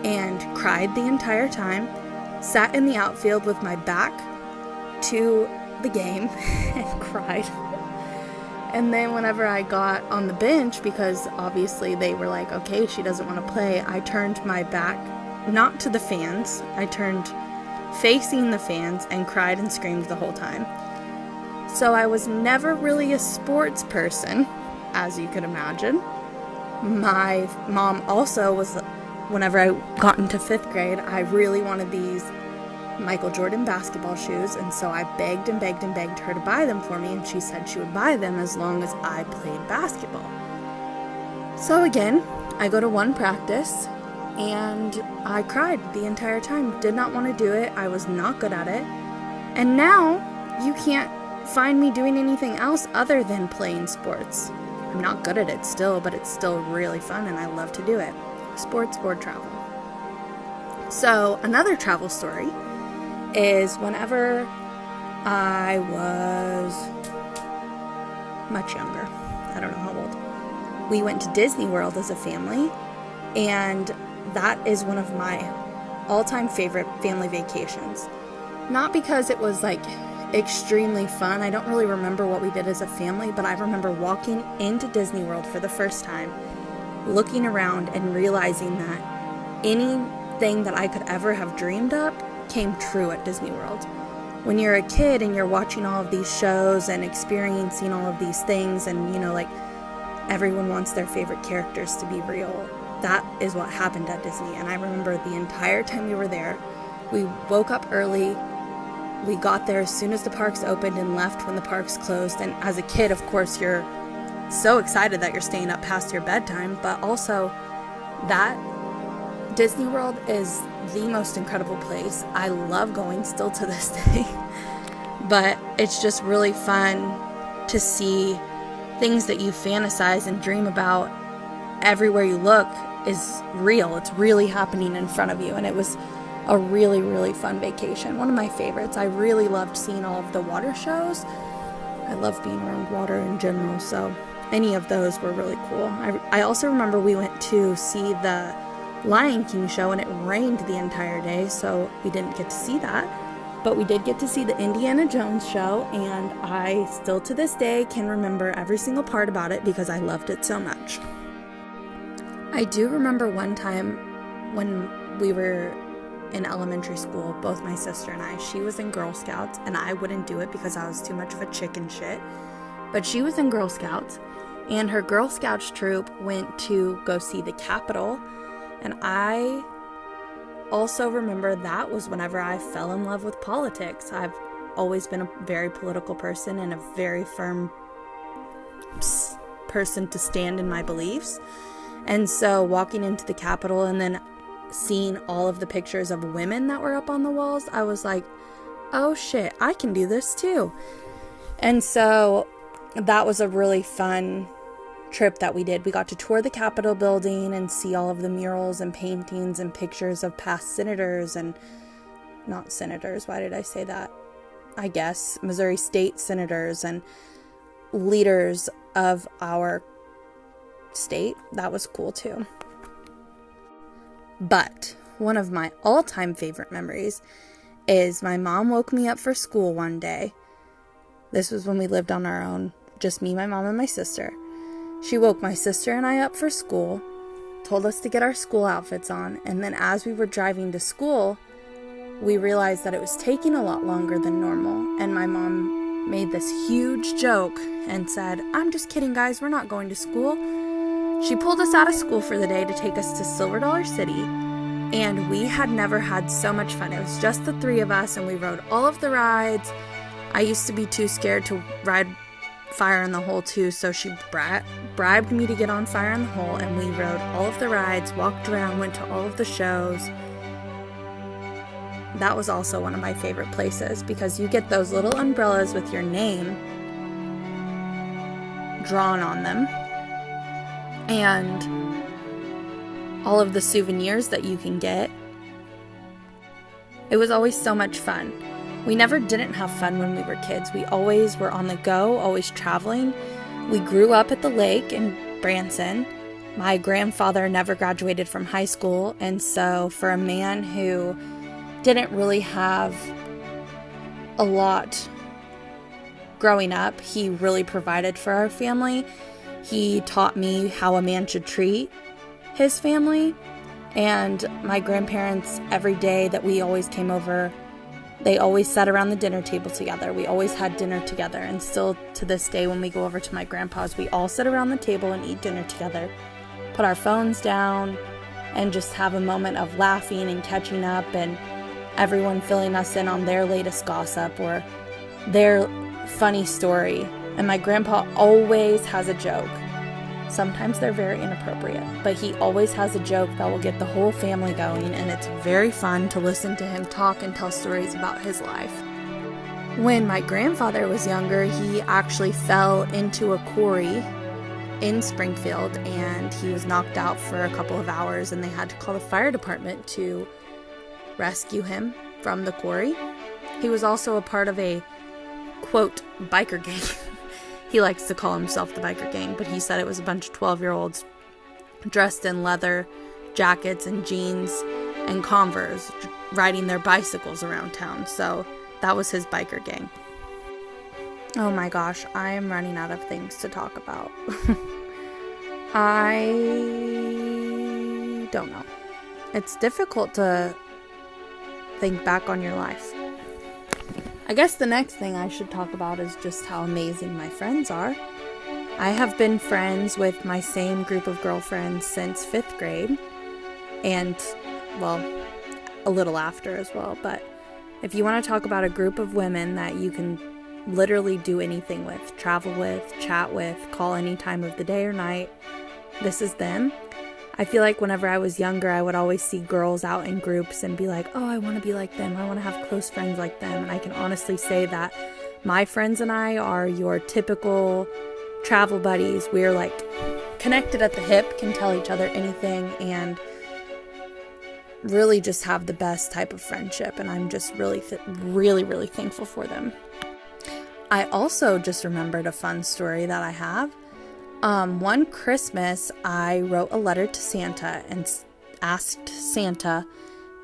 and cried the entire time, sat in the outfield with my back to the game and cried. And then whenever I got on the bench, because obviously they were like, okay, she doesn't want to play, I turned my back, not to the fans, I turned facing the fans and cried and screamed the whole time. So I was never really a sports person, as you could imagine. My mom also was, whenever I got into 5th grade, I really wanted these Michael Jordan basketball shoes, and so I begged and begged and begged her to buy them for me, and she said she would buy them as long as I played basketball. So again, I go to one practice, and I cried the entire time. Did not want to do it. I was not good at it. And now, you can't find me doing anything else other than playing sports. I'm not good at it still, but it's still really fun, and I love to do it. Sports or travel. So, another travel story is whenever I was much younger, I don't know how old, we went to Disney World as a family, and that is one of my all-time favorite family vacations. Not because it was like extremely fun. I don't really remember what we did as a family, but I remember walking into Disney World for the first time, looking around and realizing that anything that I could ever have dreamed up came true at Disney World. When you're a kid and you're watching all of these shows and experiencing all of these things, and like everyone wants their favorite characters to be real, that is what happened at Disney. And I remember the entire time we were there, we woke up early, we got there as soon as the parks opened and left when the parks closed. And as a kid, of course, you're so excited that you're staying up past your bedtime, but also that Disney World is the most incredible place. I love going still to this day, but it's just really fun to see things that you fantasize and dream about. Everywhere you look is real. It's really happening in front of you, and it was a really, really fun vacation. One of my favorites. I really loved seeing all of the water shows. I love being around water in general, so any of those were really cool. I also remember we went to see the Lion King show, and it rained the entire day, so we didn't get to see that. But we did get to see the Indiana Jones show, and I still to this day can remember every single part about it because I loved it so much. I do remember one time when we were in elementary school, both my sister and I, she was in Girl Scouts, and I wouldn't do it because I was too much of a chicken shit, but she was in Girl Scouts, and her Girl Scouts troop went to go see the Capitol. And I also remember that was whenever I fell in love with politics. I've always been a very political person and a very firm person to stand in my beliefs. And so walking into the Capitol and then seeing all of the pictures of women that were up on the walls, I was like, oh shit, I can do this too. And so that was a really fun trip that we did. We got to tour the Capitol building and see all of the murals and paintings and pictures of past senators and not senators, why did I say that? I guess Missouri state senators and leaders of our state. That was cool too. But one of my all-time favorite memories is my mom woke me up for school one day. This was when we lived on our own, just me, my mom, and my sister. She woke my sister and I up for school, told us to get our school outfits on, and then as we were driving to school, we realized that it was taking a lot longer than normal, and my mom made this huge joke and said, "I'm just kidding, guys, we're not going to school." She pulled us out of school for the day to take us to Silver Dollar City, and we had never had so much fun. It was just the three of us, and we rode all of the rides. I used to be too scared to ride Fire in the Hole too, so she bribed me to get on Fire in the Hole, and we rode all of the rides, walked around, went to all of the shows. That was also one of my favorite places because you get those little umbrellas with your name drawn on them and all of the souvenirs that you can get. It was always so much fun. We never didn't have fun when we were kids. We always were on the go, always traveling. We grew up at the lake in Branson. My grandfather never graduated from high school, and so for a man who didn't really have a lot growing up, he really provided for our family. He taught me how a man should treat his family, and my grandparents, every day that we always came over, they always sat around the dinner table together. We always had dinner together, and still to this day when we go over to my grandpa's, we all sit around the table and eat dinner together, put our phones down, and just have a moment of laughing and catching up, and everyone filling us in on their latest gossip or their funny story. And my grandpa always has a joke. Sometimes they're very inappropriate, but he always has a joke that will get the whole family going, and it's very fun to listen to him talk and tell stories about his life. When my grandfather was younger, he actually fell into a quarry in Springfield, and he was knocked out for a couple of hours, and they had to call the fire department to rescue him from the quarry. He was also a part of a, quote, biker gang. He likes to call himself the biker gang, but he said it was a bunch of 12-year-olds dressed in leather jackets and jeans and Converse riding their bicycles around town. So that was his biker gang. Oh my gosh, I am running out of things to talk about. I don't know. It's difficult to think back on your life. I guess the next thing I should talk about is just how amazing my friends are. I have been friends with my same group of girlfriends since 5th grade, and, well, a little after as well. But if you want to talk about a group of women that you can literally do anything with, travel with, chat with, call any time of the day or night, this is them. I feel like whenever I was younger, I would always see girls out in groups and be like, oh, I want to be like them. I want to have close friends like them. And I can honestly say that my friends and I are your typical travel buddies. We're like connected at the hip, can tell each other anything, and really just have the best type of friendship. And I'm just really thankful for them. I also just remembered a fun story that I have. One Christmas, I wrote a letter to Santa and asked Santa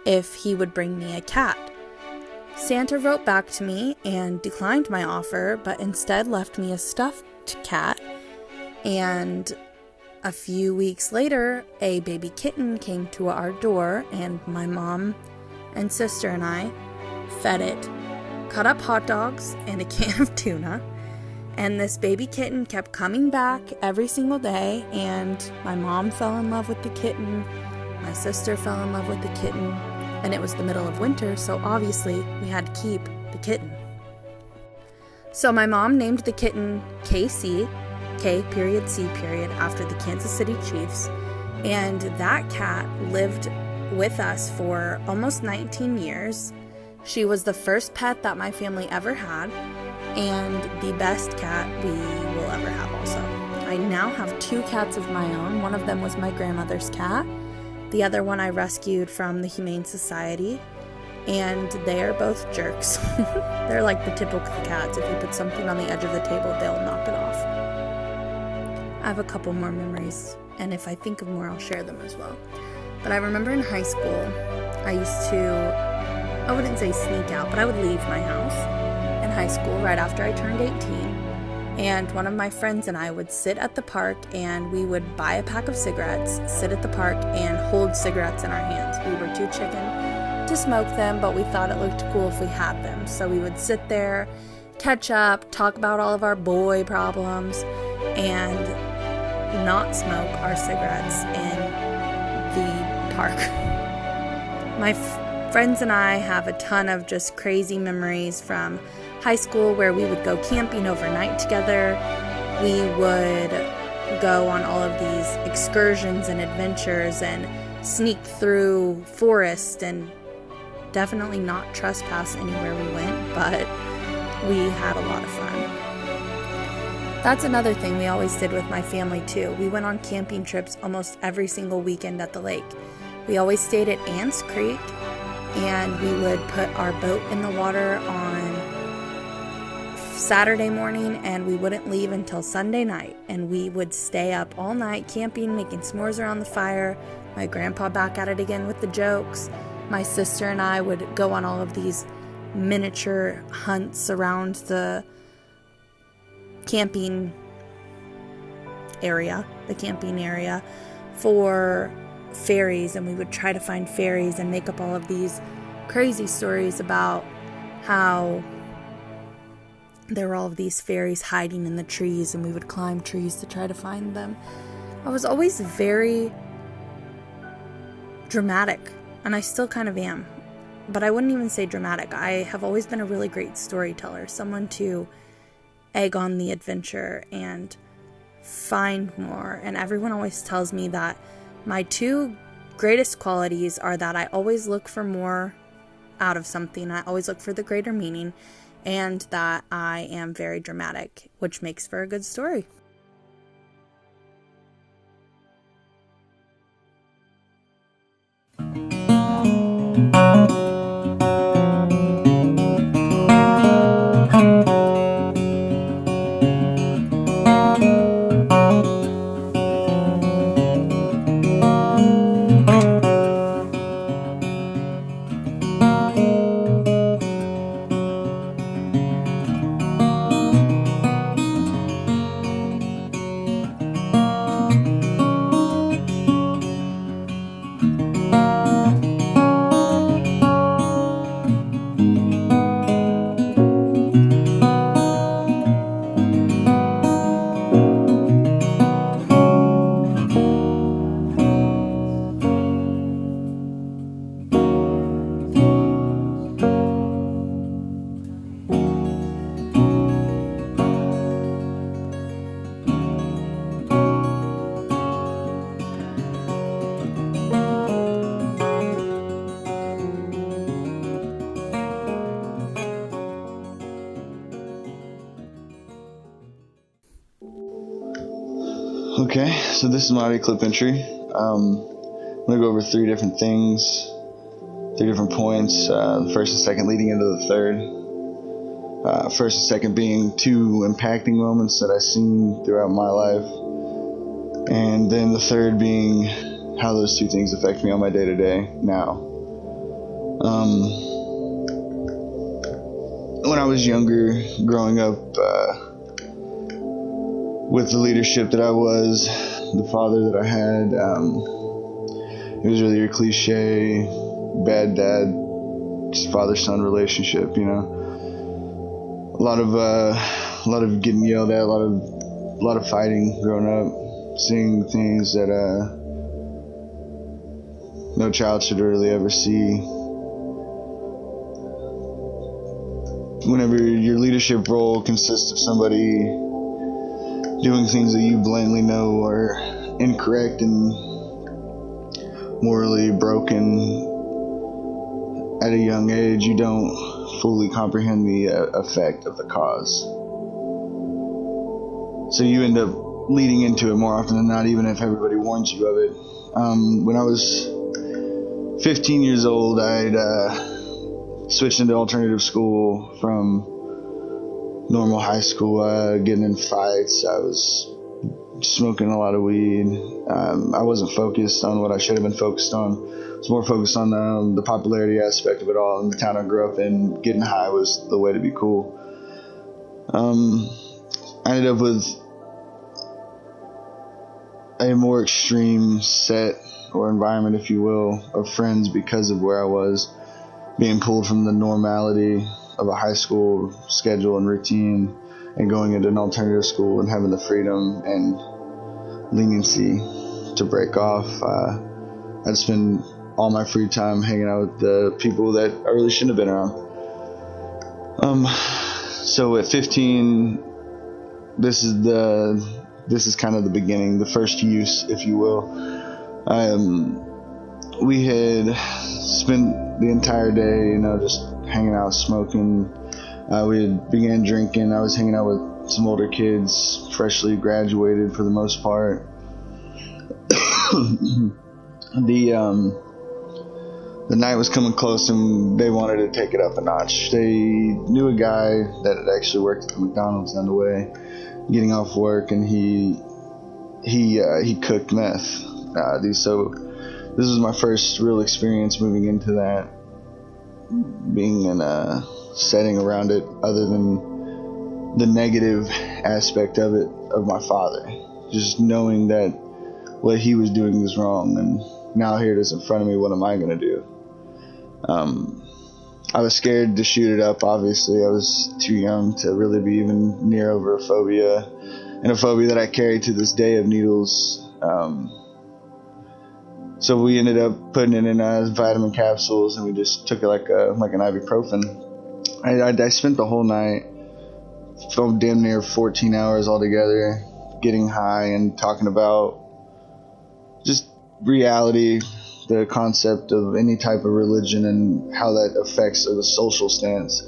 if he would bring me a cat. Santa wrote back to me and declined my offer, but instead left me a stuffed cat. And a few weeks later, a baby kitten came to our door, and my mom and sister and I fed it, cut up hot dogs and a can of tuna. And this baby kitten kept coming back every single day, and my mom fell in love with the kitten, my sister fell in love with the kitten, and it was the middle of winter, so obviously we had to keep the kitten. So my mom named the kitten KC, K.C. after the Kansas City Chiefs, and that cat lived with us for almost 19 years. She was the first pet that my family ever had, and the best cat we will ever have also. I now have 2 cats of my own. One of them was my grandmother's cat. The other one I rescued from the Humane Society. And they are both jerks. They're like the typical cats. If you put something on the edge of the table, they'll knock it off. I have a couple more memories, and if I think of more, I'll share them as well. But I remember in high school, I used to, I wouldn't say sneak out, but I would leave my house in high school right after I turned 18. And one of my friends and I would sit at the park, and we would buy a pack of cigarettes, sit at the park, and hold cigarettes in our hands. We were too chicken to smoke them, but we thought it looked cool if we had them. So we would sit there, catch up, talk about all of our boy problems, and not smoke our cigarettes in the park. My friends and I have a ton of just crazy memories from high school where we would go camping overnight together. We would go on all of these excursions and adventures and sneak through forest and definitely not trespass anywhere we went, but we had a lot of fun. That's another thing we always did with my family too. We went on camping trips almost every single weekend at the lake. We always stayed at Ann's Creek, and we would put our boat in the water on Saturday morning, and we wouldn't leave until Sunday night. And we would stay up all night camping, making s'mores around the fire. My grandpa back at it again with the jokes. My sister and I would go on all of these miniature hunts around the camping area for fairies, and we would try to find fairies and make up all of these crazy stories about how there were all of these fairies hiding in the trees, and we would climb trees to try to find them. I was always very dramatic, and I still kind of am, but I wouldn't even say dramatic. I have always been a really great storyteller, someone to egg on the adventure and find more. And everyone always tells me that my 2 greatest qualities are that I always look for more out of something. I always look for the greater meaning, and that I am very dramatic, which makes for a good story. Okay, so this is my audio clip entry. I'm going to go over 3 different things, 3 different points, the first and second leading into the third. First and second being 2 impacting moments that I've seen throughout my life, and then the third being how those 2 things affect me on my day-to-day now. When I was younger, growing up, with the leadership that I was, the father that I had, it was really your cliche bad dad, just father-son relationship, you know. A lot of getting yelled at, a lot of fighting growing up, seeing things that no child should really ever see. Whenever your leadership role consists of somebody doing things that you blatantly know are incorrect and morally broken at a young age, you don't fully comprehend the effect of the cause. So you end up leading into it more often than not, even if everybody warns you of it. When I was 15 years old, I'd switched into alternative school from normal high school, getting in fights. I was smoking a lot of weed. I wasn't focused on what I should have been focused on. I was more focused on the popularity aspect of it all. In the town I grew up in, getting high was the way to be cool. I ended up with a more extreme set or environment, if you will, of friends because of where I was, being pulled from the normality of a high school schedule and routine and going into an alternative school and having the freedom and leniency to break off. I'd spend all my free time hanging out with the people that I really shouldn't have been around. So at 15, this is kind of the beginning, the first use, if you will. We had spent the entire day, just hanging out, smoking. We had began drinking. I was hanging out with some older kids, freshly graduated for the most part. The night was coming close, and they wanted to take it up a notch. They knew a guy that had actually worked at the McDonald's on the way, getting off work, and he cooked meth. So this was my first real experience moving into that, being in a setting around it other than the negative aspect of it, of my father. Just knowing that what he was doing was wrong, and now here it is in front of me, what am I going to do? I was scared to shoot it up, obviously. I was too young to really be even near over a phobia, and a phobia that I carry to this day of needles. So we ended up putting it in vitamin capsules, and we just took it like an ibuprofen. I spent the whole night, from damn near 14 hours altogether, getting high and talking about just reality, the concept of any type of religion and how that affects the social stance.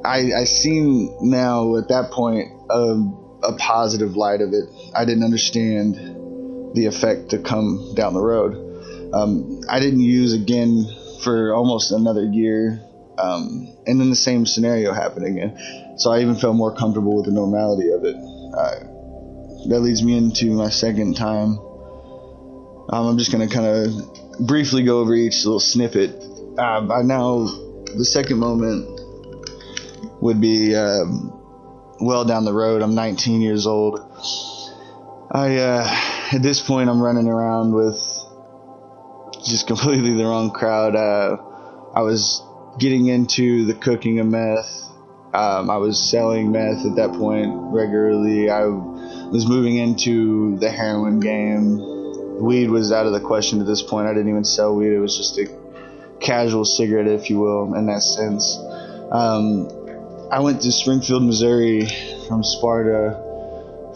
I seen now at that point a positive light of it. I didn't understand the effect to come down the road. I didn't use again for almost another year, and then the same scenario happened again. So I even felt more comfortable with the normality of it. That leads me into my second time. I'm just going to kind of briefly go over each little snippet. The second moment would be well down the road. I'm 19 years old. At this point, I'm running around with just completely the wrong crowd. I was getting into the cooking of meth. I was selling meth at that point regularly. I was moving into the heroin game. Weed was out of the question at this point. I didn't even sell weed. It was just a casual cigarette, if you will, in that sense. I went to Springfield, Missouri from Sparta.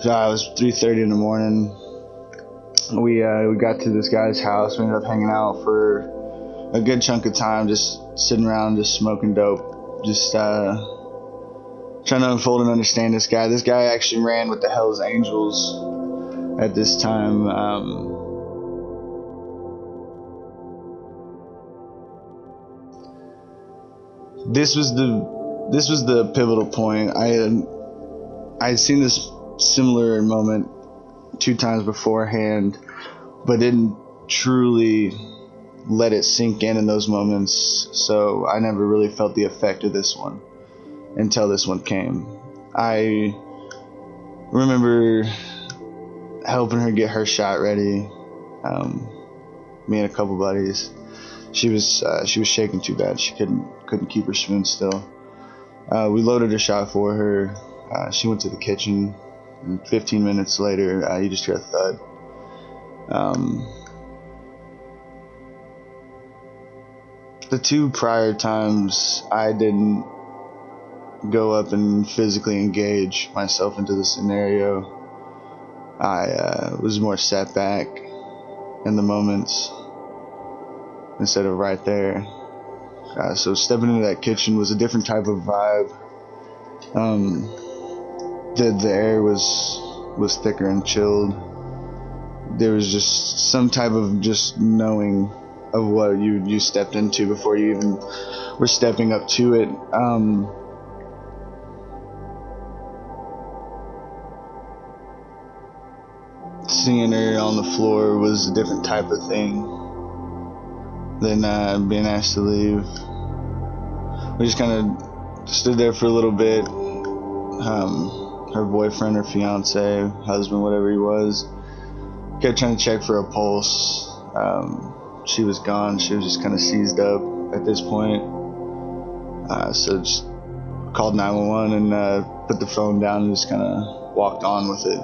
It was 3:30 in the morning. We got to this guy's house. We ended up hanging out for a good chunk of time, just sitting around, just smoking dope, just trying to unfold and understand this guy. This guy actually ran with the Hells Angels at this time. This was the pivotal point. I had seen this similar moment 2 times beforehand, but didn't truly let it sink in those moments. So I never really felt the effect of this one until this one came. I remember helping her get her shot ready. Me and a couple buddies. She was shaking too bad. She couldn't keep her spoon still. We loaded a shot for her. She went to the kitchen, and 15 minutes later, you just hear a thud. The 2 prior times, I didn't go up and physically engage myself into the scenario. I was more sat back in the moments instead of right there. So stepping into that kitchen was a different type of vibe. The air was was thicker and chilled. There was just some type of just knowing of what you stepped into before you even were stepping up to it. Seeing her on the floor was a different type of thing than being asked to leave. We just kind of stood there for a little bit. Her boyfriend or fiance, husband, whatever he was, kept trying to check for a pulse. She was gone. She was just kind of seized up at this point. So just called 911 and put the phone down and just kind of walked on with it.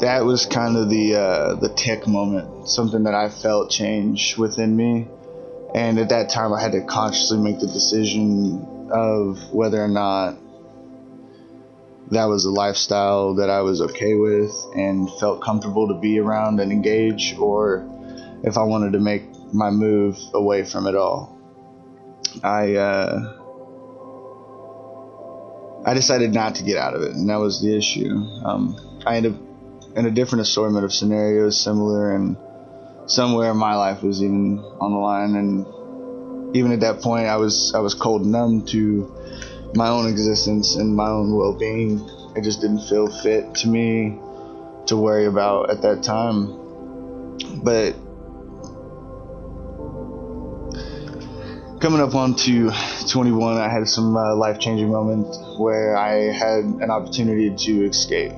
That was kind of the tick moment, something that I felt change within me. And at that time, I had to consciously make the decision of whether or not that was a lifestyle that I was okay with and felt comfortable to be around and engage, or if I wanted to make my move away from it all. I decided not to get out of it, and that was the issue. I ended up in a different assortment of scenarios, similar, and somewhere my life was even on the line, and even at that point I was cold and numb to my own existence and my own well-being. It just didn't feel fit to me to worry about at that time. But coming up onto 21, I had some life-changing moment where I had an opportunity to escape.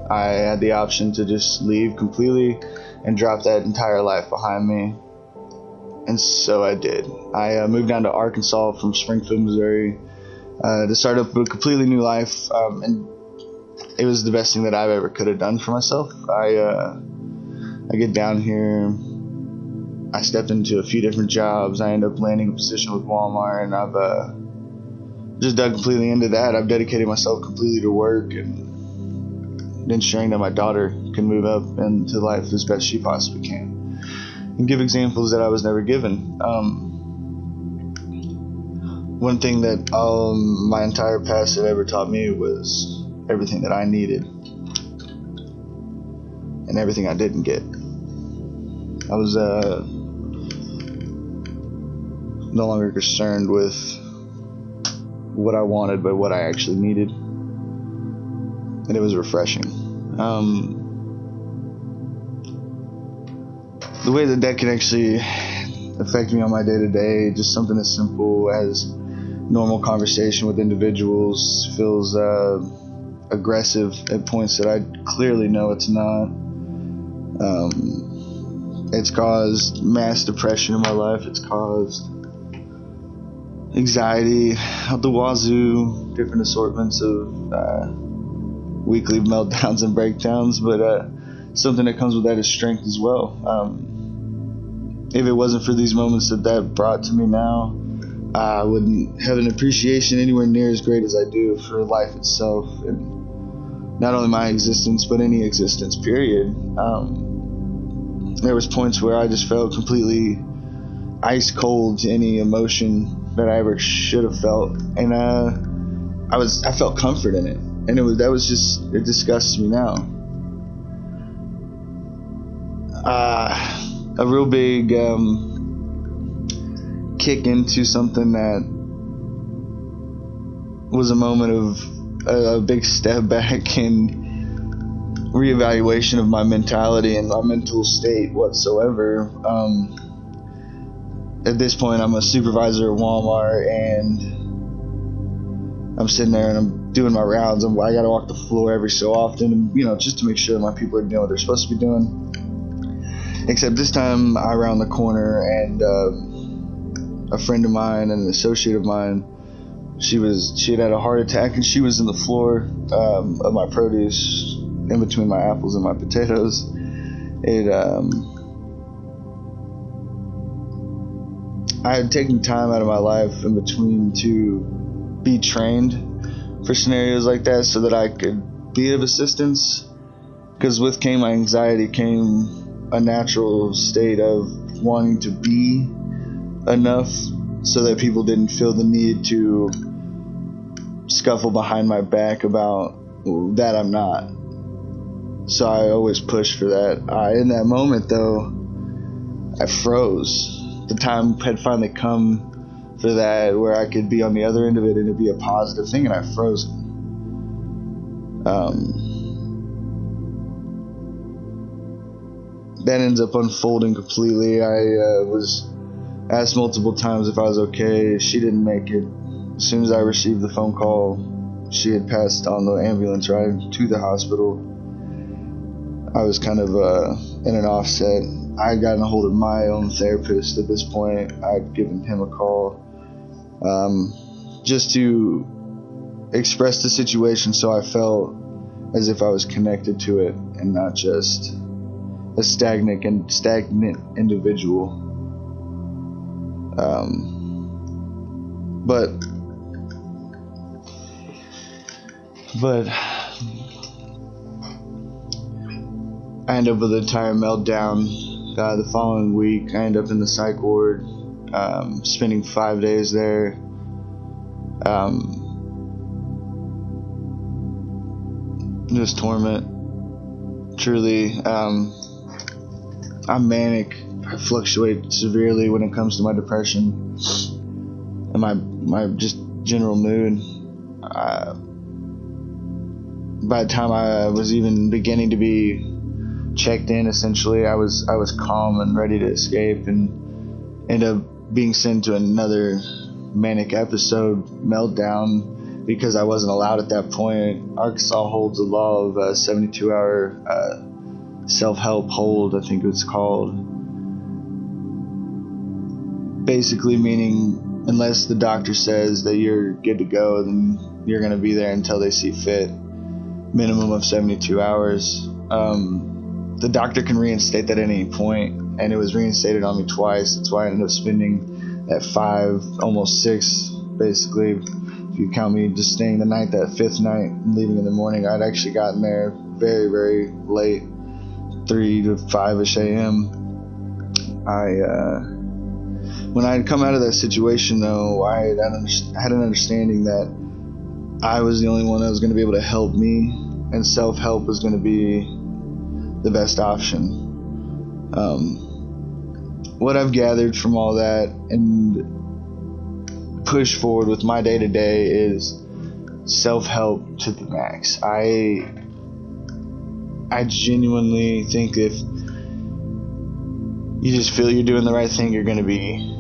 I had the option to just leave completely and drop that entire life behind me. And so I did. I moved down to Arkansas from Springfield, Missouri, to start up a completely new life. And it was the best thing that I've ever could have done for myself. I get down here, I stepped into a few different jobs. I ended up landing a position with Walmart, and I've just dug completely into that. I've dedicated myself completely to work and ensuring that my daughter can move up into life as best she possibly can, and give examples that I was never given. One thing that my entire past had ever taught me was everything that I needed and everything I didn't get. I was no longer concerned with what I wanted, but what I actually needed. And it was refreshing. The way that can actually affect me on my day-to-day, just something as simple as normal conversation with individuals, feels aggressive at points that I clearly know it's not. It's caused mass depression in my life. It's caused anxiety out the wazoo, different assortments of weekly meltdowns and breakdowns, but something that comes with that is strength as well. If it wasn't for these moments that brought to me now, I wouldn't have an appreciation anywhere near as great as I do for life itself, and not only my existence, but any existence, period. There was points where I just felt completely ice cold to any emotion that I ever should have felt, and I felt comfort in it. And it disgusts me now. A real big kick into something that was a moment of a big step back in reevaluation of my mentality and my mental state whatsoever. At this point, I'm a supervisor at Walmart, and I'm sitting there and I'm doing my rounds. I got to walk the floor every so often, just to make sure my people are doing what they're supposed to be doing. Except this time, I round the corner, and a friend of mine and an associate of mine, she had a heart attack, and she was in the floor of my produce, in between my apples and my potatoes. I had taken time out of my life in between to be trained for scenarios like that so that I could be of assistance, because with my anxiety came a natural state of wanting to be enough so that people didn't feel the need to scuffle behind my back about that I'm not. So I always push for that. In that moment, though, I froze. The time had finally come for that where I could be on the other end of it and it'd be a positive thing, and I froze. That ends up unfolding completely. I was asked multiple times if I was okay. She didn't make it. As soon as I received the phone call, she had passed on the ambulance ride to the hospital. I was kind of in an offset. I had gotten a hold of my own therapist at this point. I'd given him a call just to express the situation, so I felt as if I was connected to it and not just a stagnant individual. But I end up with an entire meltdown. The following week, I end up in the psych ward, spending 5 days there. Just torment, truly. I'm manic. I fluctuate severely when it comes to my depression and my just general mood. By the time I was even beginning to be checked in, essentially, I was calm and ready to escape, and end up being sent to another manic episode meltdown because I wasn't allowed at that point. Arkansas holds a law of 72-hour self-help hold, I think it's called. Basically meaning unless the doctor says that you're good to go, then you're going to be there until they see fit. Minimum of 72 hours. The doctor can reinstate that at any point, and it was reinstated on me twice. That's why I ended up spending that 5, almost 6, basically. If you count me just staying the night, that 5th night, and leaving in the morning. I'd actually gotten there very, very late, 3 to 5-ish a.m. When I had come out of that situation, though, I had an understanding that I was the only one that was going to be able to help me, and self-help was going to be the best option. What I've gathered from all that and push forward with my day-to-day is self-help to the max. I genuinely think if you just feel you're doing the right thing, you're going to be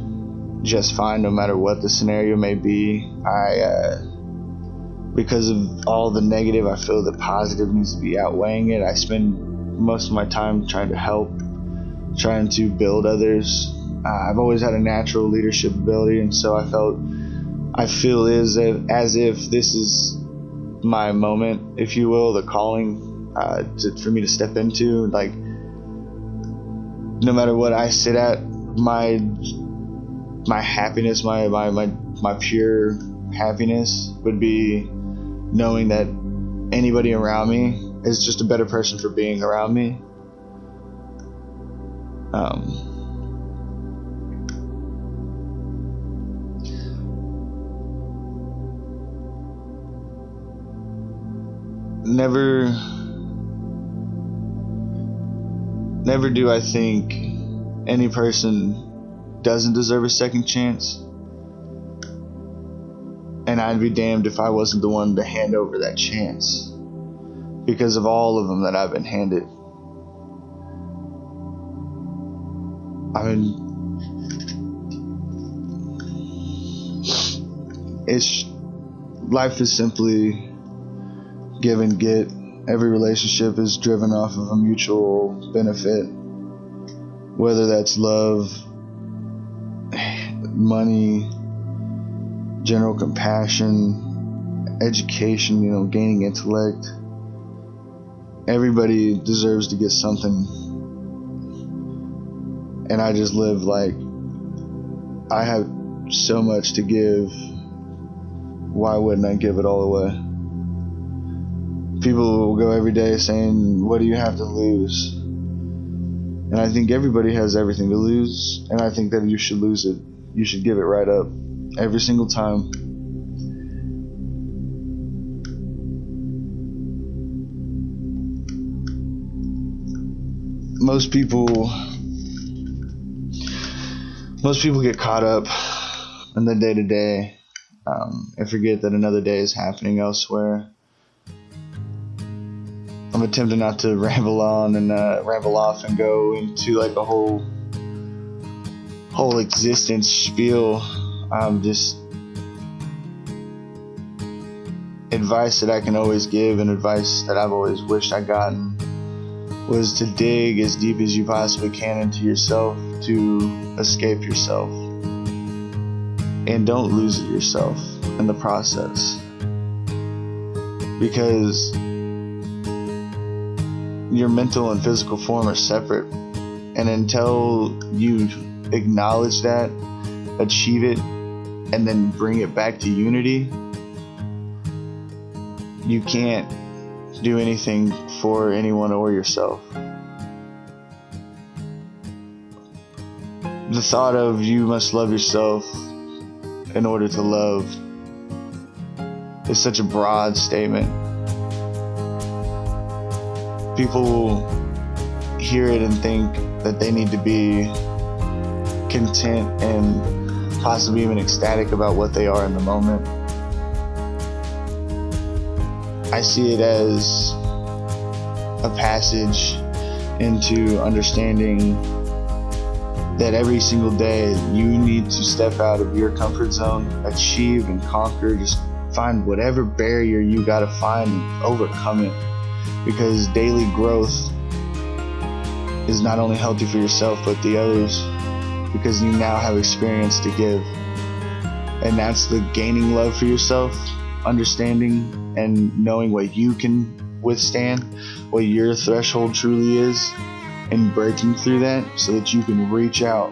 just fine no matter what the scenario may be. Because of all the negative, I feel the positive needs to be outweighing it. I spend most of my time trying to help, trying to build others. I've always had a natural leadership ability, and so I feel as if this is my moment, if you will, the calling for me to step into. Like, no matter what I sit at, my happiness, my pure happiness would be knowing that anybody around me is just a better person for being around me. Never do I think any person doesn't deserve a second chance. And I'd be damned if I wasn't the one to hand over that chance, because of all of them that I've been handed. I mean, life is simply give and get. Every relationship is driven off of a mutual benefit, whether that's love, money, general compassion, education, gaining intellect. Everybody deserves to get something. And I just live like I have so much to give. Why wouldn't I give it all away? People will go every day saying, what do you have to lose? And I think everybody has everything to lose, and I think that you should lose it. You should give it right up every single time. most people get caught up in the day-to-day and forget that another day is happening elsewhere. I'm attempting not to ramble on and ramble off and go into like a whole existence spiel. Just advice that I can always give, and advice that I've always wished I'd gotten, was to dig as deep as you possibly can into yourself to escape yourself, and don't lose yourself in the process, because your mental and physical form are separate, and until you acknowledge that, achieve it, and then bring it back to unity, you can't do anything for anyone or yourself. The thought of you must love yourself in order to love is such a broad statement. People hear it and think that they need to be content and possibly even ecstatic about what they are in the moment. I see it as a passage into understanding that every single day you need to step out of your comfort zone, achieve and conquer, just find whatever barrier you gotta find and overcome it. Because daily growth is not only healthy for yourself but the others, because you now have experience to give. And that's the gaining love for yourself, understanding and knowing what you can withstand, what your threshold truly is, and breaking through that so that you can reach out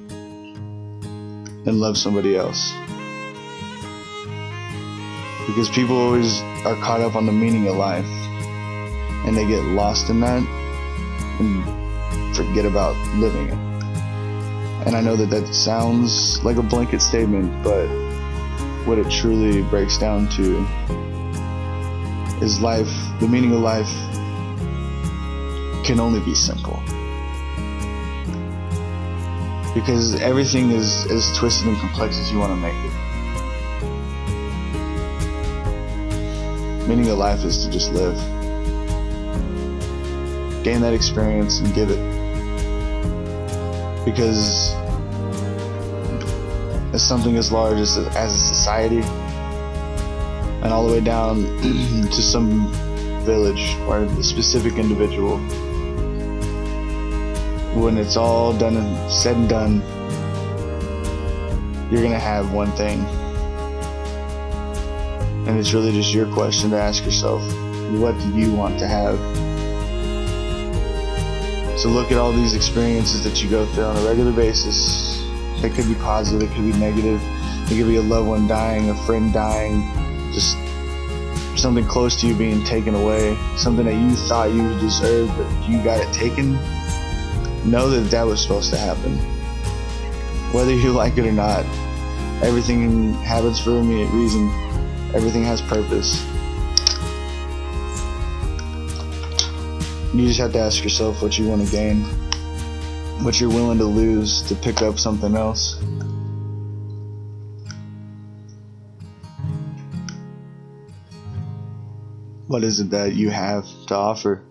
and love somebody else. Because people always are caught up on the meaning of life, and they get lost in that and forget about living it. And I know that sounds like a blanket statement, but what it truly breaks down to is life. The meaning of life can only be simple, because everything is as twisted and complex as you want to make it. Meaning of life is to just live, gain that experience and give it, because as something as large as a society, and all the way down to some village or a specific individual, when it's all done and said and done, you're gonna have one thing, and it's really just your question to ask yourself: what do you want to have? So look at all these experiences that you go through on a regular basis. It could be positive, it could be negative, it could be a loved one dying, a friend dying, just something close to you being taken away, something that you thought you deserved but you got it taken. Know that was supposed to happen. Whether you like it or not, everything happens for a reason. Everything has purpose. You just have to ask yourself what you want to gain, what you're willing to lose to pick up something else. What is it that you have to offer?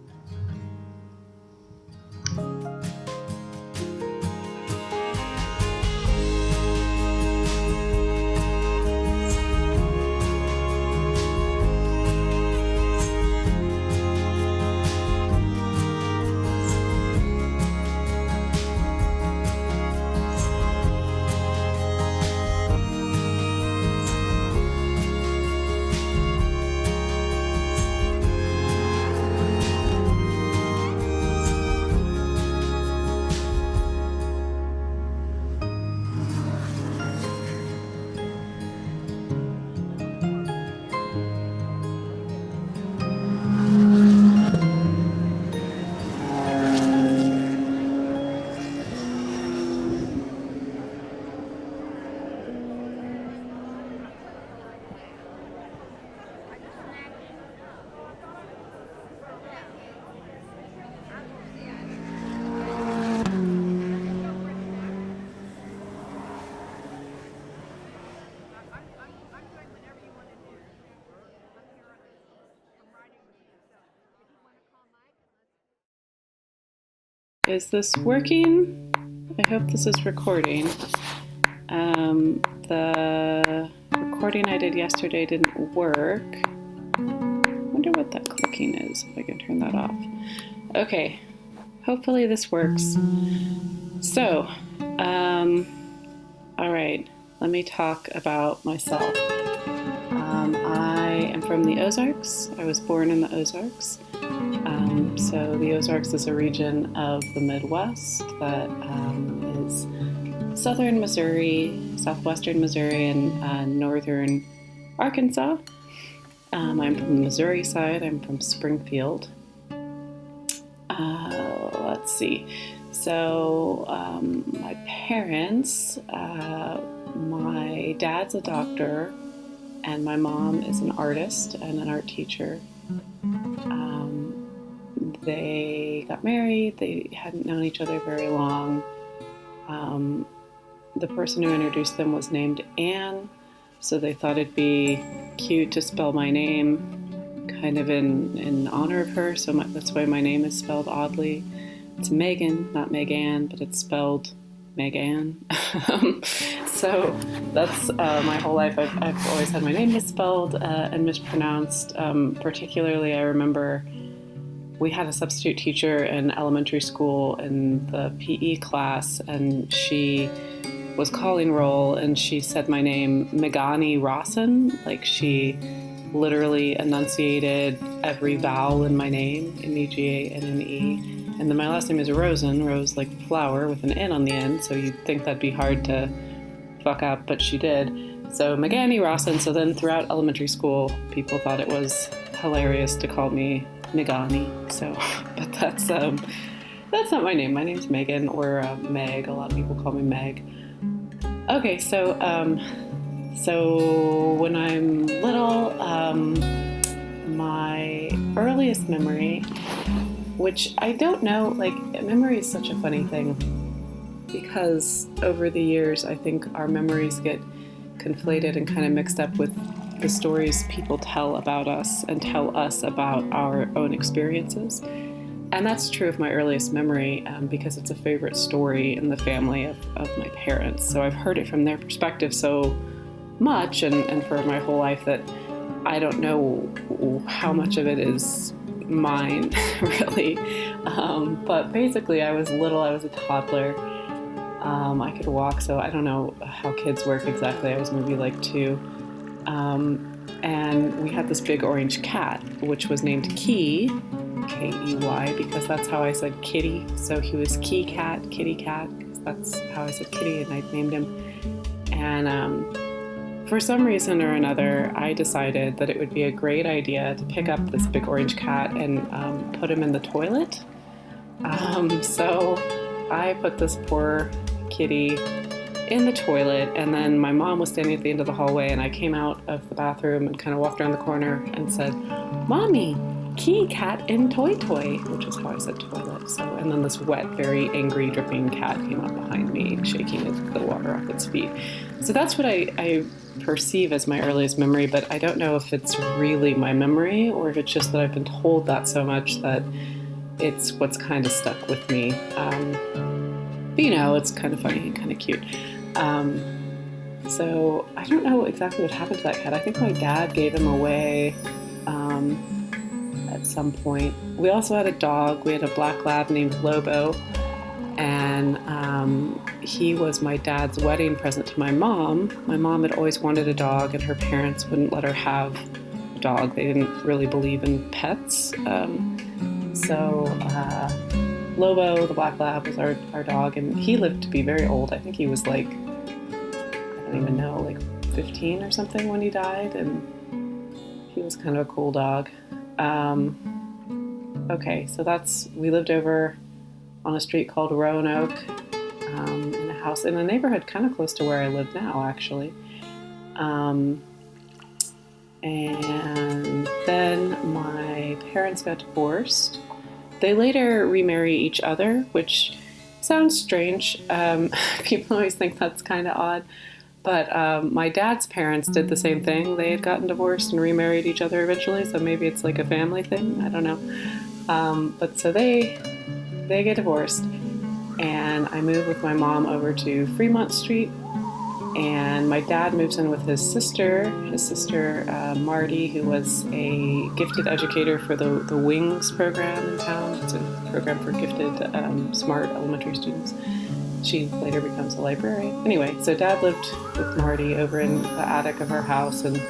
is this working? I hope this is recording. The recording I did yesterday didn't work. I wonder what that clicking is, if I can turn that off. Okay, hopefully this works. So, all right, let me talk about myself. I am from the Ozarks. I was born in the Ozarks. So the Ozarks is a region of the Midwest that is southern Missouri, southwestern Missouri, and northern Arkansas. I'm from the Missouri side. I'm from Springfield. Let's see. So my parents, my dad's a doctor, and my mom is an artist and an art teacher. They got married. They hadn't known each other very long. The person who introduced them was named Anne, so they thought it'd be cute to spell my name kind of in honor of her, so that's why my name is spelled oddly. It's Megan, not Meganne, but it's spelled Meganne. So that's my whole life. I've always had my name misspelled and mispronounced. Particularly, I remember we had a substitute teacher in elementary school in the PE class, and she was calling roll, and she said my name Meganne Rosen, like she literally enunciated every vowel in my name, M-E-G-A-N-N-E. And then my last name is Rosen, rose like the flower with an N on the end, so you'd think that'd be hard to fuck up, but she did. So Meganne Rosen. So then throughout elementary school, people thought it was hilarious to call me Meganne. So, but that's not my name. My name's Megan, or Meg. A lot of people call me Meg. Okay, so when I'm little, my earliest memory, which I don't know, like, memory is such a funny thing, because over the years, I think our memories get conflated and kind of mixed up with the stories people tell about us and tell us about our own experiences. And that's true of my earliest memory, because it's a favorite story in the family of my parents. So I've heard it from their perspective so much and for my whole life that I don't know how much of it is mine, really. But basically, I was little, I was a toddler. I could walk, so I don't know how kids work exactly. I was maybe like 2. And we had this big orange cat, which was named Key, K-E-Y, because that's how I said kitty. So he was Key Cat, Kitty Cat, because that's how I said kitty, and I named him. And for some reason or another, I decided that it would be a great idea to pick up this big orange cat and put him in the toilet. So I put this poor kitty in the toilet, and then my mom was standing at the end of the hallway, and I came out of the bathroom and kind of walked around the corner and said, "Mommy, Key Cat in Toy Toy," which is how I said toilet. So, and then this wet, very angry, dripping cat came up behind me, shaking the water off its feet. So that's what I perceive as my earliest memory, but I don't know if it's really my memory or if it's just that I've been told that so much that it's what's kind of stuck with me. But you know, it's kind of funny and kind of cute. So I don't know exactly what happened to that cat. I think my dad gave him away at some point. We also had a dog. We had a black lab named Lobo, and he was my dad's wedding present to my mom. My mom had always wanted a dog, and her parents wouldn't let her have a dog. They didn't really believe in pets. So Lobo, the black lab, was our dog, and he lived to be very old. I think he was like, I don't even know, like 15 or something when he died, and he was kind of a cool dog. Okay, so we lived over on a street called Roanoke, in a house in a neighborhood kind of close to where I live now, actually. And then my parents got divorced. They later remarry each other, which sounds strange. People always think that's kind of odd. But my dad's parents did the same thing. They had gotten divorced and remarried each other eventually, so maybe it's like a family thing. I don't know. But so they get divorced. and I moved with my mom over to Fremont Street, and my dad moves in with his sister Marty, who was a gifted educator for the WINGS program in town. It's a program for gifted, smart elementary students. She later becomes a librarian. Anyway, so Dad lived with Marty over in the attic of our house, and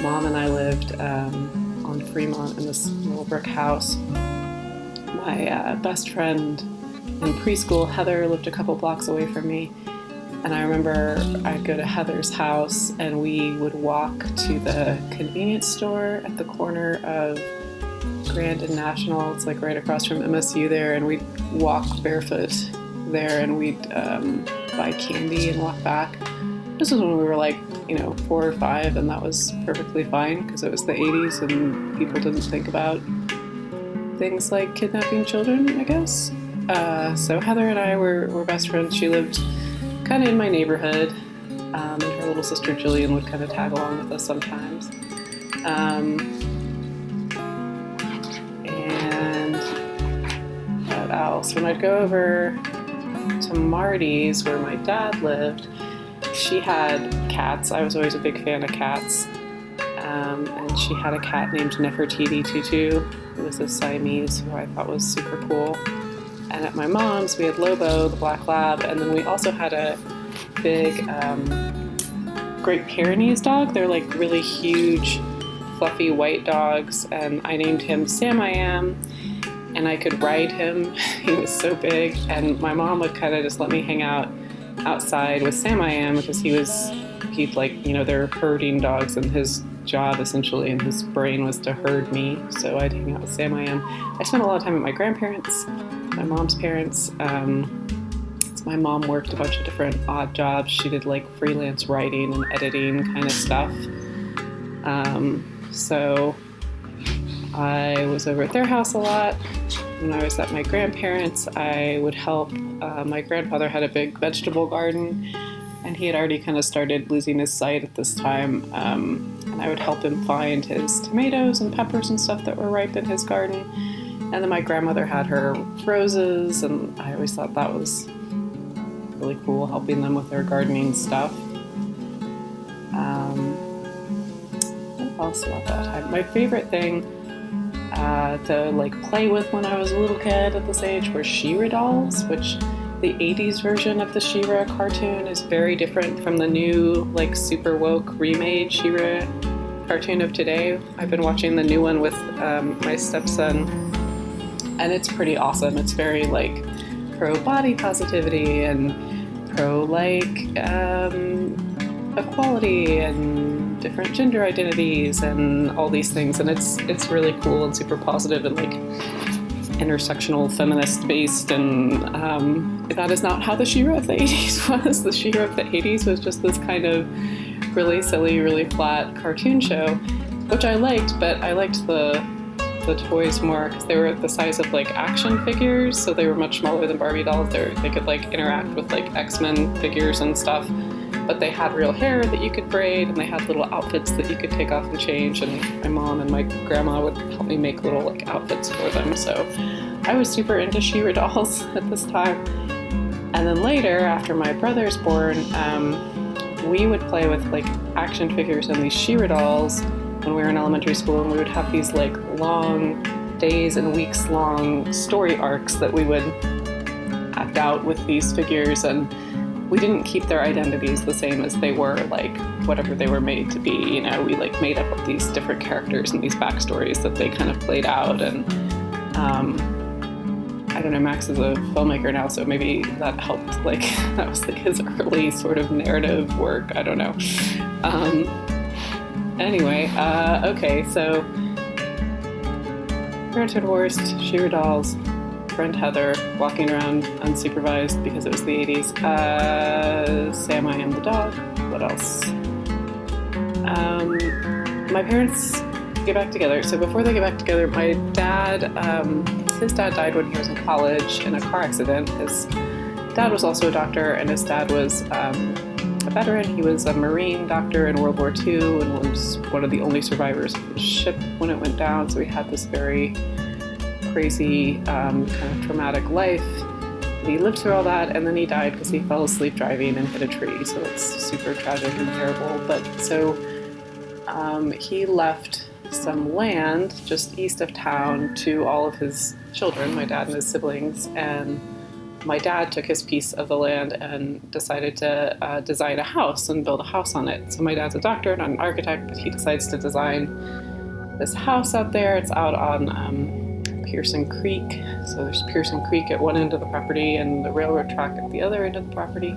Mom and I lived on Fremont in this little brick house. My best friend in preschool, Heather, lived a couple blocks away from me. And I remember I'd go to Heather's house and we would walk to the convenience store at the corner of Grand and National. It's like right across from MSU there, and we'd walk barefoot there, and we'd buy candy and walk back. This was when we were like, 4 or 5, and that was perfectly fine because it was the 80s and people didn't think about things like kidnapping children, I guess. So Heather and I were best friends. She lived kind of in my neighborhood, and her little sister Jillian would kind of tag along with us sometimes. And what else? When I'd go over to Marty's, where my dad lived, she had cats. I was always a big fan of cats. And she had a cat named Nefertiti Tutu, who was a Siamese, who I thought was super cool. And at my mom's, we had Lobo, the black lab, and then we also had a big Great Pyrenees dog. They're like really huge, fluffy white dogs, and I named him Sam I Am, and I could ride him. He was so big, and my mom would kind of just let me hang out outside with Sam I Am because they're herding dogs, and his job essentially in his brain was to herd me, so I'd hang out with Sam I Am. I spent a lot of time with my grandparents, my mom's parents. My mom worked a bunch of different odd jobs. She did like freelance writing and editing kind of stuff. So I was over at their house a lot. When I was at my grandparents', I would help. My grandfather had a big vegetable garden, and he had already kind of started losing his sight at this time. And I would help him find his tomatoes and peppers and stuff that were ripe in his garden. And then my grandmother had her roses, and I always thought that was really cool, helping them with their gardening stuff. What else about that time? My favorite thing to play with when I was a little kid at this age were She-Ra dolls, which the 80s version of the She-Ra cartoon is very different from the new super woke remade She-Ra cartoon of today. I've been watching the new one with my stepson, and it's pretty awesome. It's very pro body positivity and pro equality and different gender identities and all these things, and it's really cool and super positive and intersectional feminist based, and that is not how the She-Ra of the 80s was. The She-Ra of the 80s was just this kind of really silly, really flat cartoon show, which I liked, but I liked the toys more because they were the size of action figures, so they were much smaller than Barbie dolls. They could interact with X-Men figures and stuff, but they had real hair that you could braid, and they had little outfits that you could take off and change, and my mom and my grandma would help me make little outfits for them. So I was super into She-Ra dolls at this time. And then later, after my brother's born, we would play with action figures and these She-Ra dolls when we were in elementary school, and we would have these long days and weeks long story arcs that we would act out with these figures, and we didn't keep their identities the same as they were whatever they were made to be. We made up these different characters and these backstories that they kind of played out, and I don't know, Max is a filmmaker now, so maybe that helped, that was his early sort of narrative work, I don't know. Anyway, okay, so parents are divorced, She-Ra dolls, friend Heather walking around unsupervised because it was the 80s, Sam I Am the dog, what else? My parents get back together. So before they get back together, my dad, his dad died when he was in college in a car accident. His dad was also a doctor, and his dad was a veteran. He was a Marine doctor in World War II and was one of the only survivors of the ship when it went down. So he had this very crazy, kind of traumatic life. he lived through all that, and then he died because he fell asleep driving and hit a tree. So it's super tragic and terrible. But so he left some land just east of town to all of his children, my dad and his siblings, and my dad took his piece of the land and decided to design a house and build a house on it. So my dad's a doctor, not an architect, but he decides to design this house out there. It's out on Pearson Creek. So there's Pearson Creek at one end of the property and the railroad track at the other end of the property.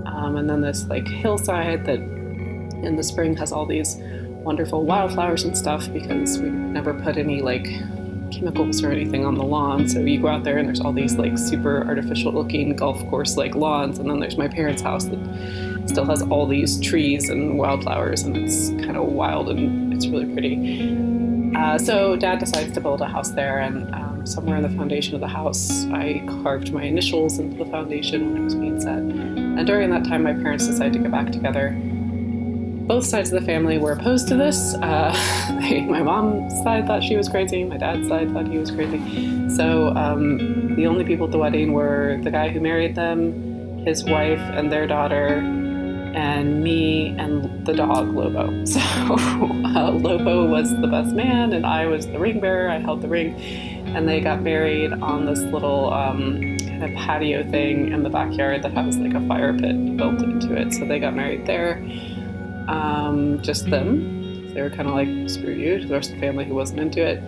And then this like hillside that in the spring has all these wonderful wildflowers and stuff because we never put any like chemicals or anything on the lawn. So you go out there and there's all these like super artificial looking golf course like lawns, and then there's my parents' house that still has all these trees and wildflowers, and it's kind of wild and it's really pretty. So Dad decides to build a house there, and somewhere in the foundation of the house I carved my initials into the foundation when it was being set. And during that time my parents decided to get back together. Both sides of the family were opposed to this. My mom's side thought she was crazy. My dad's side thought he was crazy. So the only people at the wedding were the guy who married them, his wife and their daughter, and me and the dog, Lobo. So Lobo was the best man and I was the ring bearer. I held the ring. And they got married on this little kind of patio thing in the backyard that has like a fire pit built into it. So they got married there. Just them. They were kind of like, screw you, to the rest of the family who wasn't into it.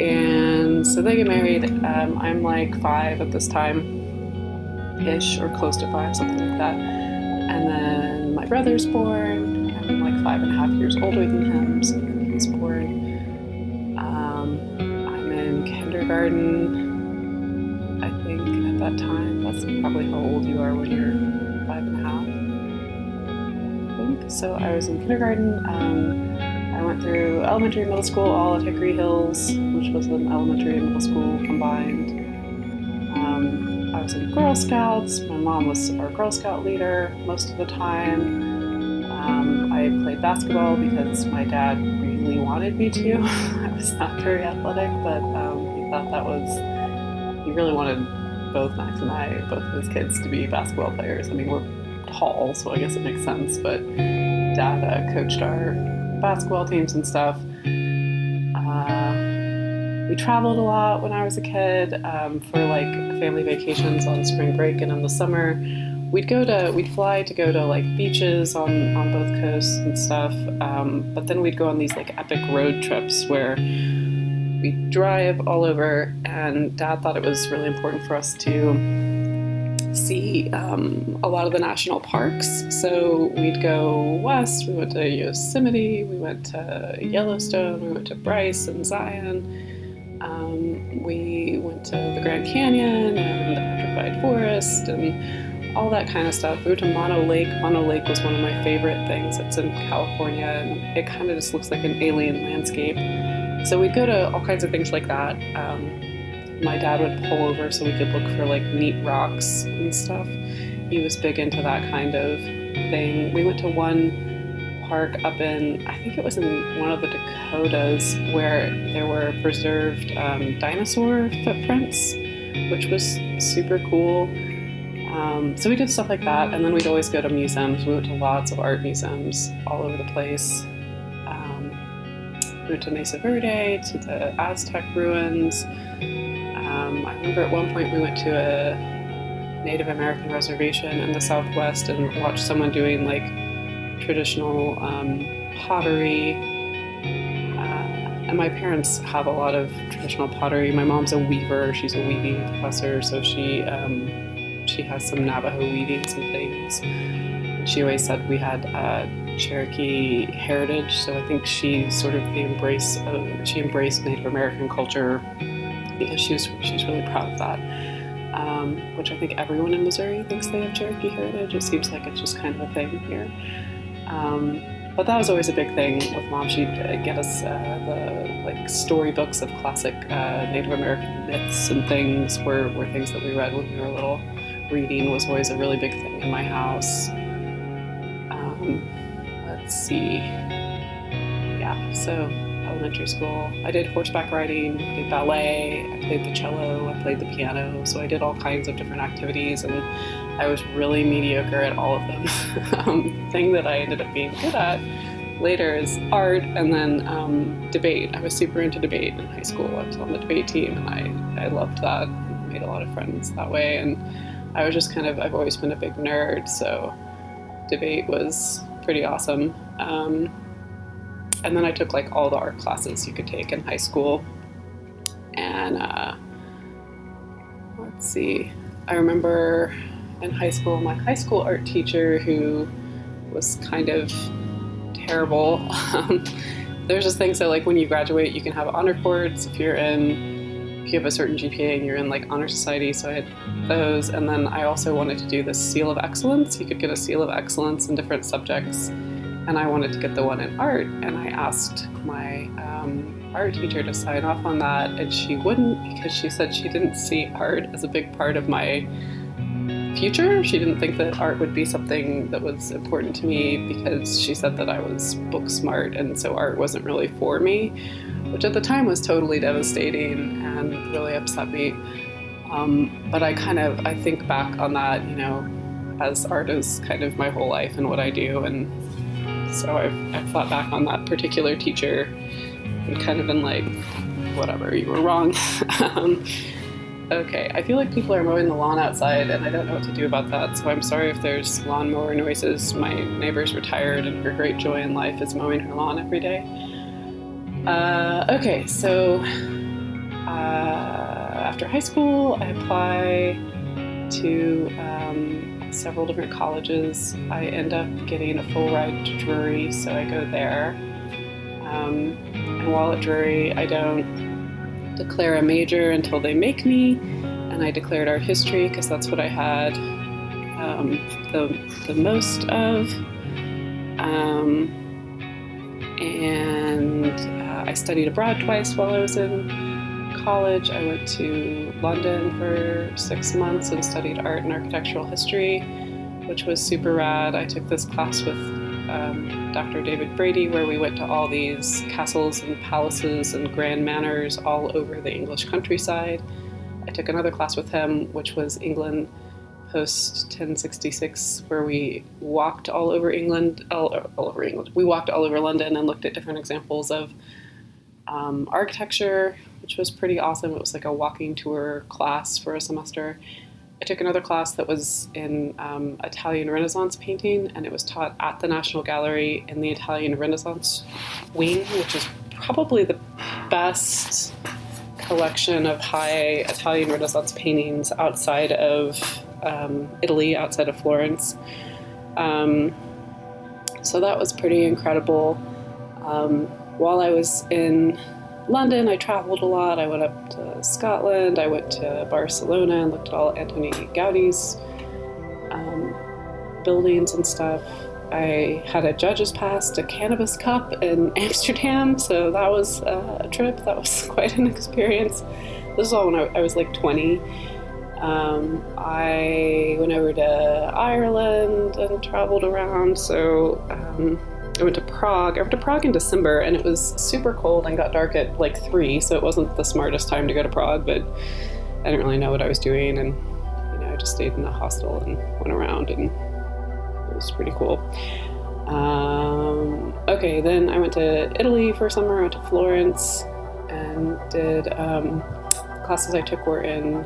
And so they get married. I'm like 5 at this time-ish, or close to 5, something like that. And then my brother's born. I'm like 5.5 years older than him, so then he's born. I'm in kindergarten, I think, at that time. That's probably how old you are when you're 5.5. So I was in kindergarten. I went through elementary and middle school all at Hickory Hills, which was an elementary and middle school combined. I was in Girl Scouts. My mom was our Girl Scout leader most of the time. I played basketball because my dad really wanted me to. I was not very athletic, but he thought that was, he really wanted both Max and I, both of his kids, to be basketball players. I mean, we're tall, so I guess it makes sense, but Dad coached our basketball teams and stuff. We traveled a lot when I was a kid for like family vacations on spring break, and in the summer we'd fly to go to like beaches on both coasts and stuff, but then we'd go on these like epic road trips where we'd drive all over, and Dad thought it was really important for us to see a lot of the national parks. So we'd go west, we went to Yosemite, we went to Yellowstone, we went to Bryce and Zion, we went to the Grand Canyon and the Petrified Forest and all that kind of stuff. We went to Mono Lake. Mono Lake was one of my favorite things. It's in California, and it kind of just looks like an alien landscape. So we'd go to all kinds of things like that. My dad would pull over so we could look for like neat rocks and stuff. He was big into that kind of thing. We went to one park up in, I think it was in one of the Dakotas, where there were preserved dinosaur footprints, which was super cool. So we did stuff like that, and then we'd always go to museums. We went to lots of art museums all over the place. We went to Mesa Verde, to the Aztec ruins. I remember at one point we went to a Native American reservation in the Southwest and watched someone doing like traditional pottery. And my parents have a lot of traditional pottery. My mom's a weaver. She's a weaving professor, so she has some Navajo weaving, some things. She always said we had Cherokee heritage, so I think she sort of she embraced Native American culture because she's really proud of that. Which I think everyone in Missouri thinks they have Cherokee heritage. It seems like it's just kind of a thing here. But that was always a big thing with Mom. She'd get us the like storybooks of classic Native American myths and things were things that we read when we were little. Reading was always a really big thing in my house. Let's see. Yeah, so elementary school. I did horseback riding, I did ballet, I played the cello, I played the piano, so I did all kinds of different activities, and I was really mediocre at all of them. The thing that I ended up being good at later is art, and then debate. I was super into debate in high school. I was on the debate team, and I loved that. I made a lot of friends that way, and I was just I've always been a big nerd, so debate was pretty awesome. And then I took like all the art classes you could take in high school. And let's see, I remember in high school, my high school art teacher, who was kind of terrible. There's this thing, so like when you graduate, you can have honor cords if you have a certain GPA and you're in like honor society, so I had those. And then I also wanted to do the seal of excellence. You could get a seal of excellence in different subjects, and I wanted to get the one in art, and I asked my art teacher to sign off on that, and she wouldn't, because she said she didn't see art as a big part of my future. She didn't think that art would be something that was important to me, because she said that I was book smart, and so art wasn't really for me, which at the time was totally devastating and really upset me. But I think back on that, as art is kind of my whole life and what I do, and so I've thought back on that particular teacher and kind of been like, whatever, you were wrong. Okay, I feel like people are mowing the lawn outside, and I don't know what to do about that, so I'm sorry if there's lawnmower noises. My neighbor's retired, and her great joy in life is mowing her lawn every day. Okay, so after high school, I apply to several different colleges. I end up getting a full ride to Drury, so I go there. And while at Drury, I don't declare a major until they make me, and I declared art history because that's what I had the most of. I studied abroad twice while I was in college. I went to London for 6 months and studied art and architectural history, which was super rad. I took this class with Dr. David Brady, where we went to all these castles and palaces and grand manors all over the English countryside. I took another class with him, which was England post 1066, where we walked all over England, all over England. We walked all over London and looked at different examples of architecture, which was pretty awesome. It was like a walking tour class for a semester. I took another class that was in Italian Renaissance painting, and it was taught at the National Gallery in the Italian Renaissance wing, which is probably the best collection of high Italian Renaissance paintings outside of Italy, outside of Florence. So that was pretty incredible. While I was in London, I traveled a lot. I went up to Scotland, I went to Barcelona and looked at all Antoni Gaudi's buildings and stuff. I had a judge's pass to Cannabis Cup in Amsterdam, so that was a trip. That was quite an experience. This is all when I was like 20. I went over to Ireland and traveled around, so I went to Prague. I went to Prague in December, and it was super cold and got dark at like 3, so it wasn't the smartest time to go to Prague, but I didn't really know what I was doing, and I just stayed in a hostel and went around, and it was pretty cool. Okay, then I went to Italy for summer. I went to Florence and did classes I took were in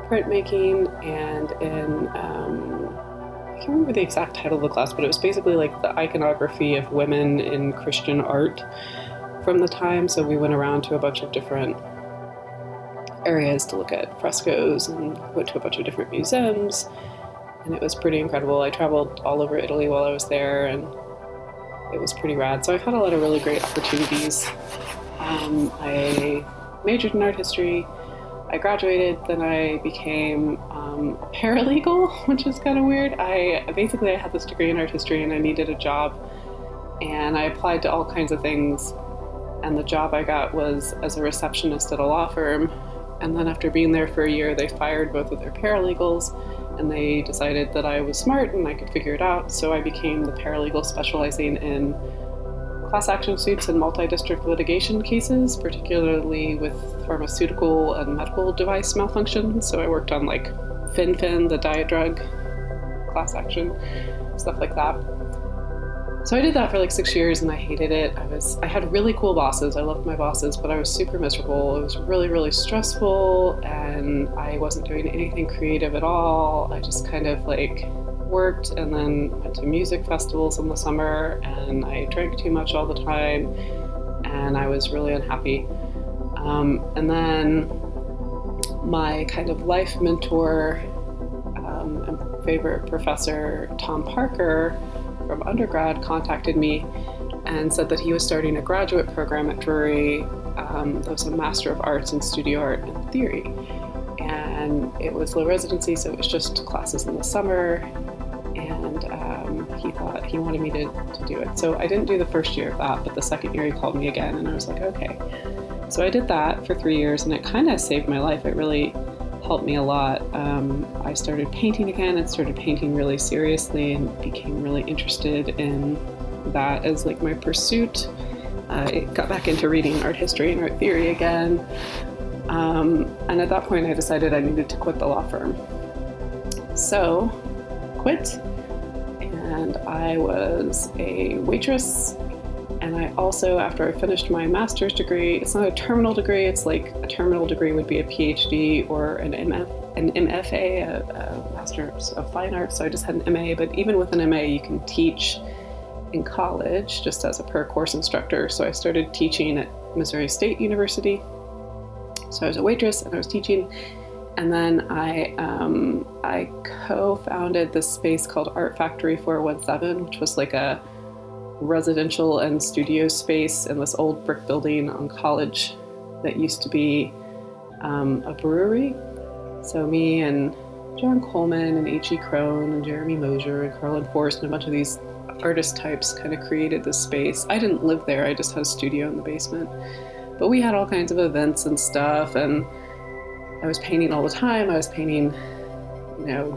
printmaking and in I can't remember the exact title of the class, but it was basically like the iconography of women in Christian art from the time. So we went around to a bunch of different areas to look at frescoes and went to a bunch of different museums, and it was pretty incredible. I traveled all over Italy while I was there, and it was pretty rad. So I've had a lot of really great opportunities. I majored in art history. I graduated, then I became a paralegal, which is kind of weird. I had this degree in art history and I needed a job, and I applied to all kinds of things, and the job I got was as a receptionist at a law firm. And then after being there for a year, they fired both of their paralegals, and they decided that I was smart and I could figure it out, so I became the paralegal specializing in class action suits and multi-district litigation cases, particularly with pharmaceutical and medical device malfunction. So I worked on like Fin, the diet drug, class action, stuff like that. So I did that for like 6 years and I hated it. I had really cool bosses. I loved my bosses, but I was super miserable. It was really, really stressful and I wasn't doing anything creative at all. I just kind of like worked and then went to music festivals in the summer and I drank too much all the time and I was really unhappy. And then my kind of life mentor and favorite professor, Tom Parker, from undergrad, contacted me and said that he was starting a graduate program at Drury that was a Master of Arts in Studio Art and Theory. And it was low residency, so it was just classes in the summer. And he wanted me to do it. So I didn't do the first year of that, but the second year he called me again and I was like, okay. So I did that for 3 years and it kind of saved my life. It really helped me a lot. I started painting again and started painting really seriously and became really interested in that as like my pursuit. I got back into reading art history and art theory again. And at that point I decided I needed to quit the law firm. So quit and I was a waitress. And I also, after I finished my master's degree, it's not a terminal degree, it's like a terminal degree would be a PhD or an MFA, a Master's of Fine Arts, so I just had an MA, but even with an MA you can teach in college just as a per course instructor. So I started teaching at Missouri State University. So I was a waitress and I was teaching, and then I co-founded this space called Art Factory 417, which was like a residential and studio space in this old brick building on College that used to be a brewery. So me and John Coleman and H.E. Crone and Jeremy Mosier and Carlin Forrest and a bunch of these artist types kind of created this space. I didn't live there, I just had a studio in the basement. But we had all kinds of events and stuff, and I was painting all the time. I was painting,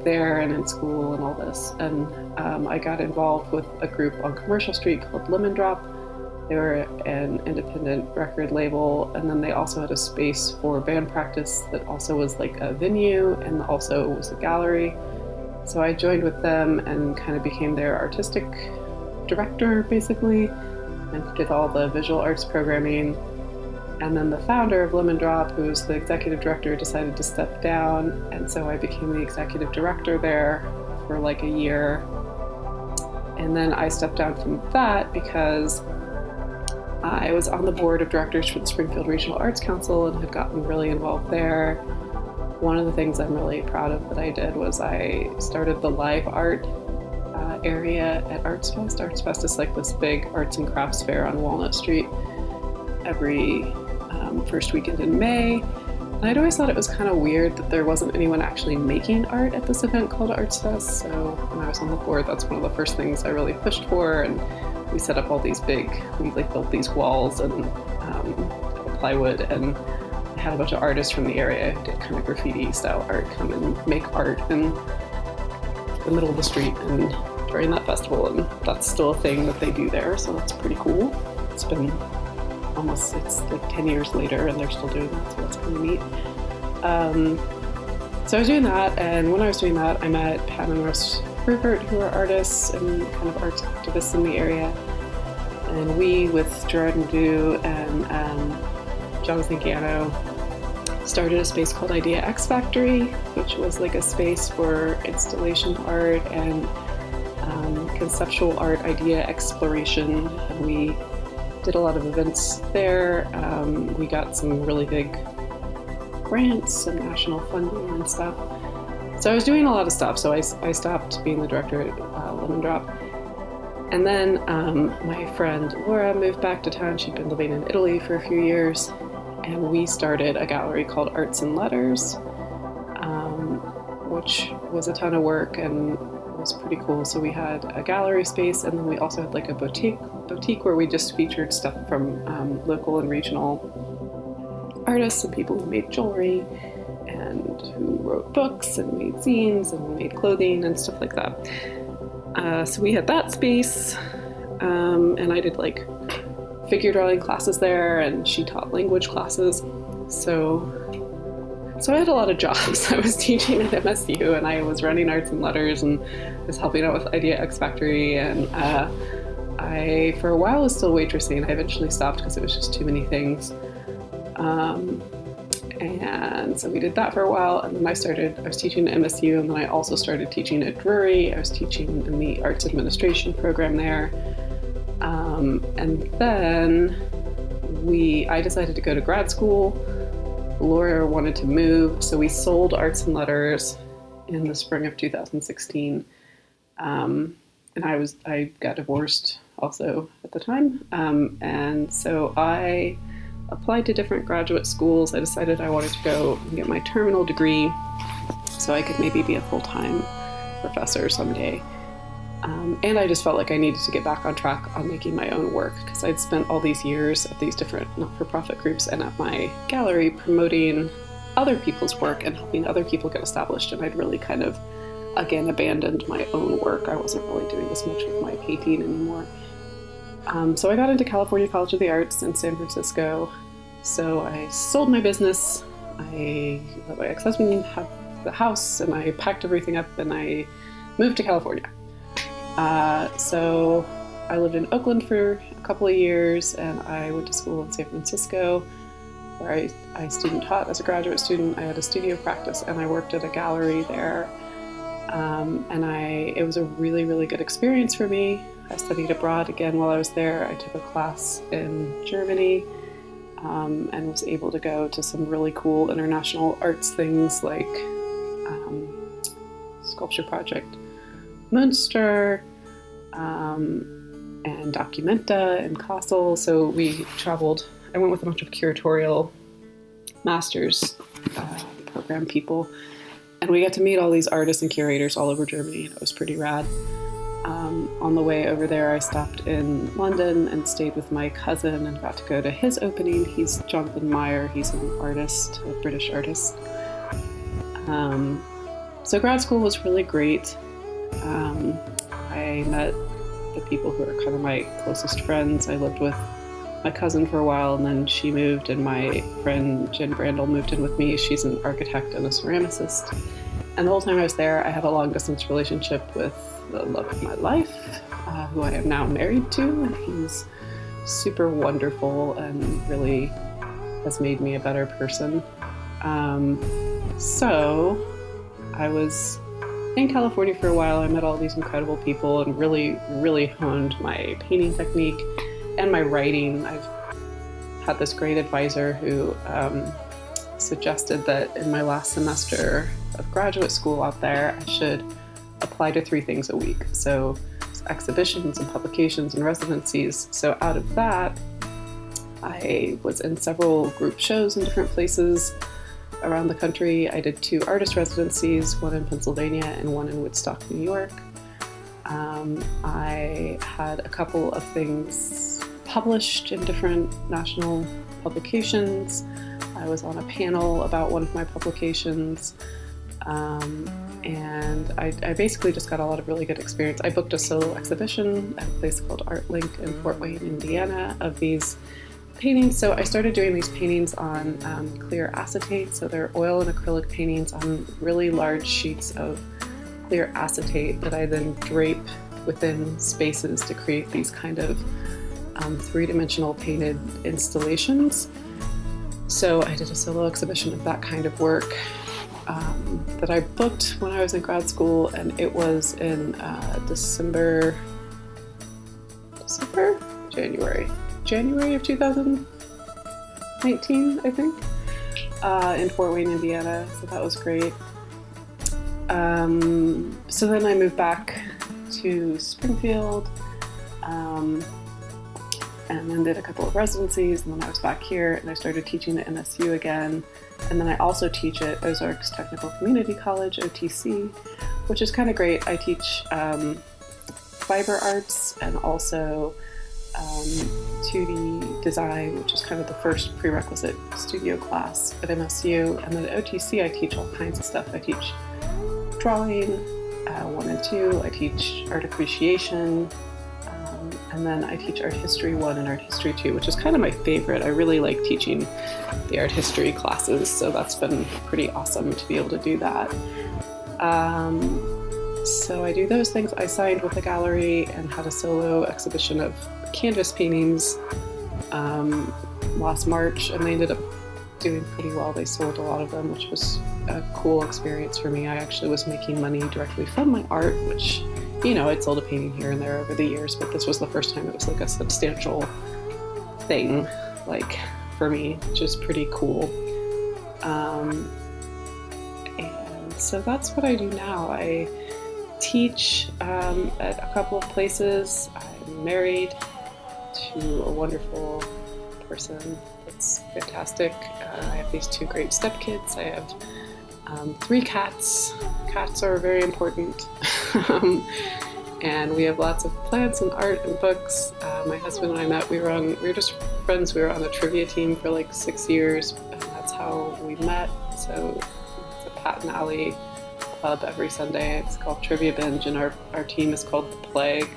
there and in school and all this. And I got involved with a group on Commercial Street called Lemon Drop. They were an independent record label, and then they also had a space for band practice that also was like a venue and also was a gallery. So I joined with them and kind of became their artistic director, basically, and did all the visual arts programming. And then the founder of Lemon Drop, who was the executive director, decided to step down, and so I became the executive director there for like a year. And then I stepped down from that because I was on the board of directors for the Springfield Regional Arts Council and had gotten really involved there. One of the things I'm really proud of that I did was I started the live art area at Arts Fest. Arts Fest is like this big arts and crafts fair on Walnut Street every first weekend in May. And I'd always thought it was kind of weird that there wasn't anyone actually making art at this event called Arts Fest. So when I was on the board, that's one of the first things I really pushed for. And we set up all these we built these walls and plywood, and I had a bunch of artists from the area who did kind of graffiti style art come and make art in the middle of the street and during that festival. And that's still a thing that they do there, so that's pretty cool. It's like 10 years later and they're still doing that, so that's kind of neat. So I was doing that, and when I was doing that, I met Pat and Russ Rupert, who are artists and kind of arts activists in the area. And we, with Gerard Nadu and Jonathan Gano, started a space called Idea X Factory, which was like a space for installation art and conceptual art idea exploration. And we did a lot of events there. We got some really big grants and national funding and stuff. So I was doing a lot of stuff. So I stopped being the director at Lemon Drop. And then my friend Laura moved back to town. She'd been living in Italy for a few years. And we started a gallery called Arts and Letters, which was a ton of work and was pretty cool. So we had a gallery space, and then we also had like a boutique where we just featured stuff from local and regional artists and people who made jewelry and who wrote books and made zines and made clothing and stuff like that. So we had that space, and I did like figure drawing classes there, and she taught language classes. So I had a lot of jobs. I was teaching at MSU, and I was running arts and letters, and was helping out with Idea X Factory, and I, for a while, was still waitressing. I eventually stopped because it was just too many things. And so we did that for a while, and then I was teaching at MSU, and then I also started teaching at Drury. I was teaching in the arts administration program there. And then I decided to go to grad school. Laura wanted to move, so we sold arts and letters in the spring of 2016. And I got divorced also at the time. And so I applied to different graduate schools. I decided I wanted to go and get my terminal degree so I could maybe be a full-time professor someday. And I just felt like I needed to get back on track on making my own work, because I'd spent all these years at these different not-for-profit groups and at my gallery promoting other people's work and helping other people get established, and I'd really kind of, again, abandoned my own work. I wasn't really doing as much with my painting anymore. So I got into California College of the Arts in San Francisco. So I sold my business. I let my ex-husband have the house, and I packed everything up, and I moved to California. So I lived in Oakland for a couple of years, and I went to school in San Francisco, where I student taught as a graduate student. I had a studio practice, and I worked at a gallery there. And it was a really, really good experience for me. I studied abroad again while I was there. I took a class in Germany, and was able to go to some really cool international arts things like Sculpture Project Münster, and Documenta and Kassel. So we traveled. I went with a bunch of curatorial master's program people, and we got to meet all these artists and curators all over Germany, and it was pretty rad. On the way over there, I stopped in London and stayed with my cousin and got to go to his opening. He's Jonathan Meyer. He's an artist, a British artist. So grad school was really great. I met the people who are kind of my closest friends. I lived with my cousin for a while, and then she moved, and my friend Jen Brandel moved in with me. She's an architect and a ceramicist. And the whole time I was there, I had a long-distance relationship with the love of my life, who I am now married to, and he's super wonderful and really has made me a better person. So I was in California for a while. I met all these incredible people and really, really honed my painting technique and my writing. I've had this great advisor who suggested that in my last semester of graduate school out there, I should apply to 3 things a week. So exhibitions and publications and residencies. So out of that, I was in several group shows in different places around the country. I did 2 artist residencies, one in Pennsylvania and one in Woodstock, New York. I had a couple of things published in different national publications. I was on a panel about one of my publications. And I basically just got a lot of really good experience. I booked a solo exhibition at a place called Art Link in Fort Wayne, Indiana, of these paintings. So I started doing these paintings on clear acetate. So they're oil and acrylic paintings on really large sheets of clear acetate that I then drape within spaces to create these kind of 3-dimensional painted installations. So I did a solo exhibition of that kind of work that I booked when I was in grad school, and it was in January of 2019, I think, in Fort Wayne, Indiana. So that was great. So then I moved back to Springfield, and then did a couple of residencies, and then I was back here, and I started teaching at MSU again. And then I also teach at Ozarks Technical Community College, OTC, which is kind of great. I teach fiber arts and also 2D design, which is kind of the first prerequisite studio class at MSU. And then at OTC, I teach all kinds of stuff. I teach drawing 1 and 2. I teach art appreciation, And then I teach Art History 1 and Art History 2, which is kind of my favorite. I really like teaching the art history classes, so that's been pretty awesome to be able to do that. So I do those things. I signed with a gallery and had a solo exhibition of canvas paintings last March, and they ended up doing pretty well. They sold a lot of them, which was a cool experience for me. I actually was making money directly from my art, which, you know, I'd sold a painting here and there over the years, but this was the first time it was like a substantial thing, like, for me, which is pretty cool. And so that's what I do now. I teach at a couple of places. I'm married to a wonderful person that's fantastic. I have these 2 great stepkids. I have 3 cats. Cats are very important. And we have lots of plants and art and books. My husband and I met, we were just friends. We were on a trivia team for like 6 years, and that's how we met. So it's a Patton Alley club every Sunday. It's called Trivia Binge, and our team is called The Plague.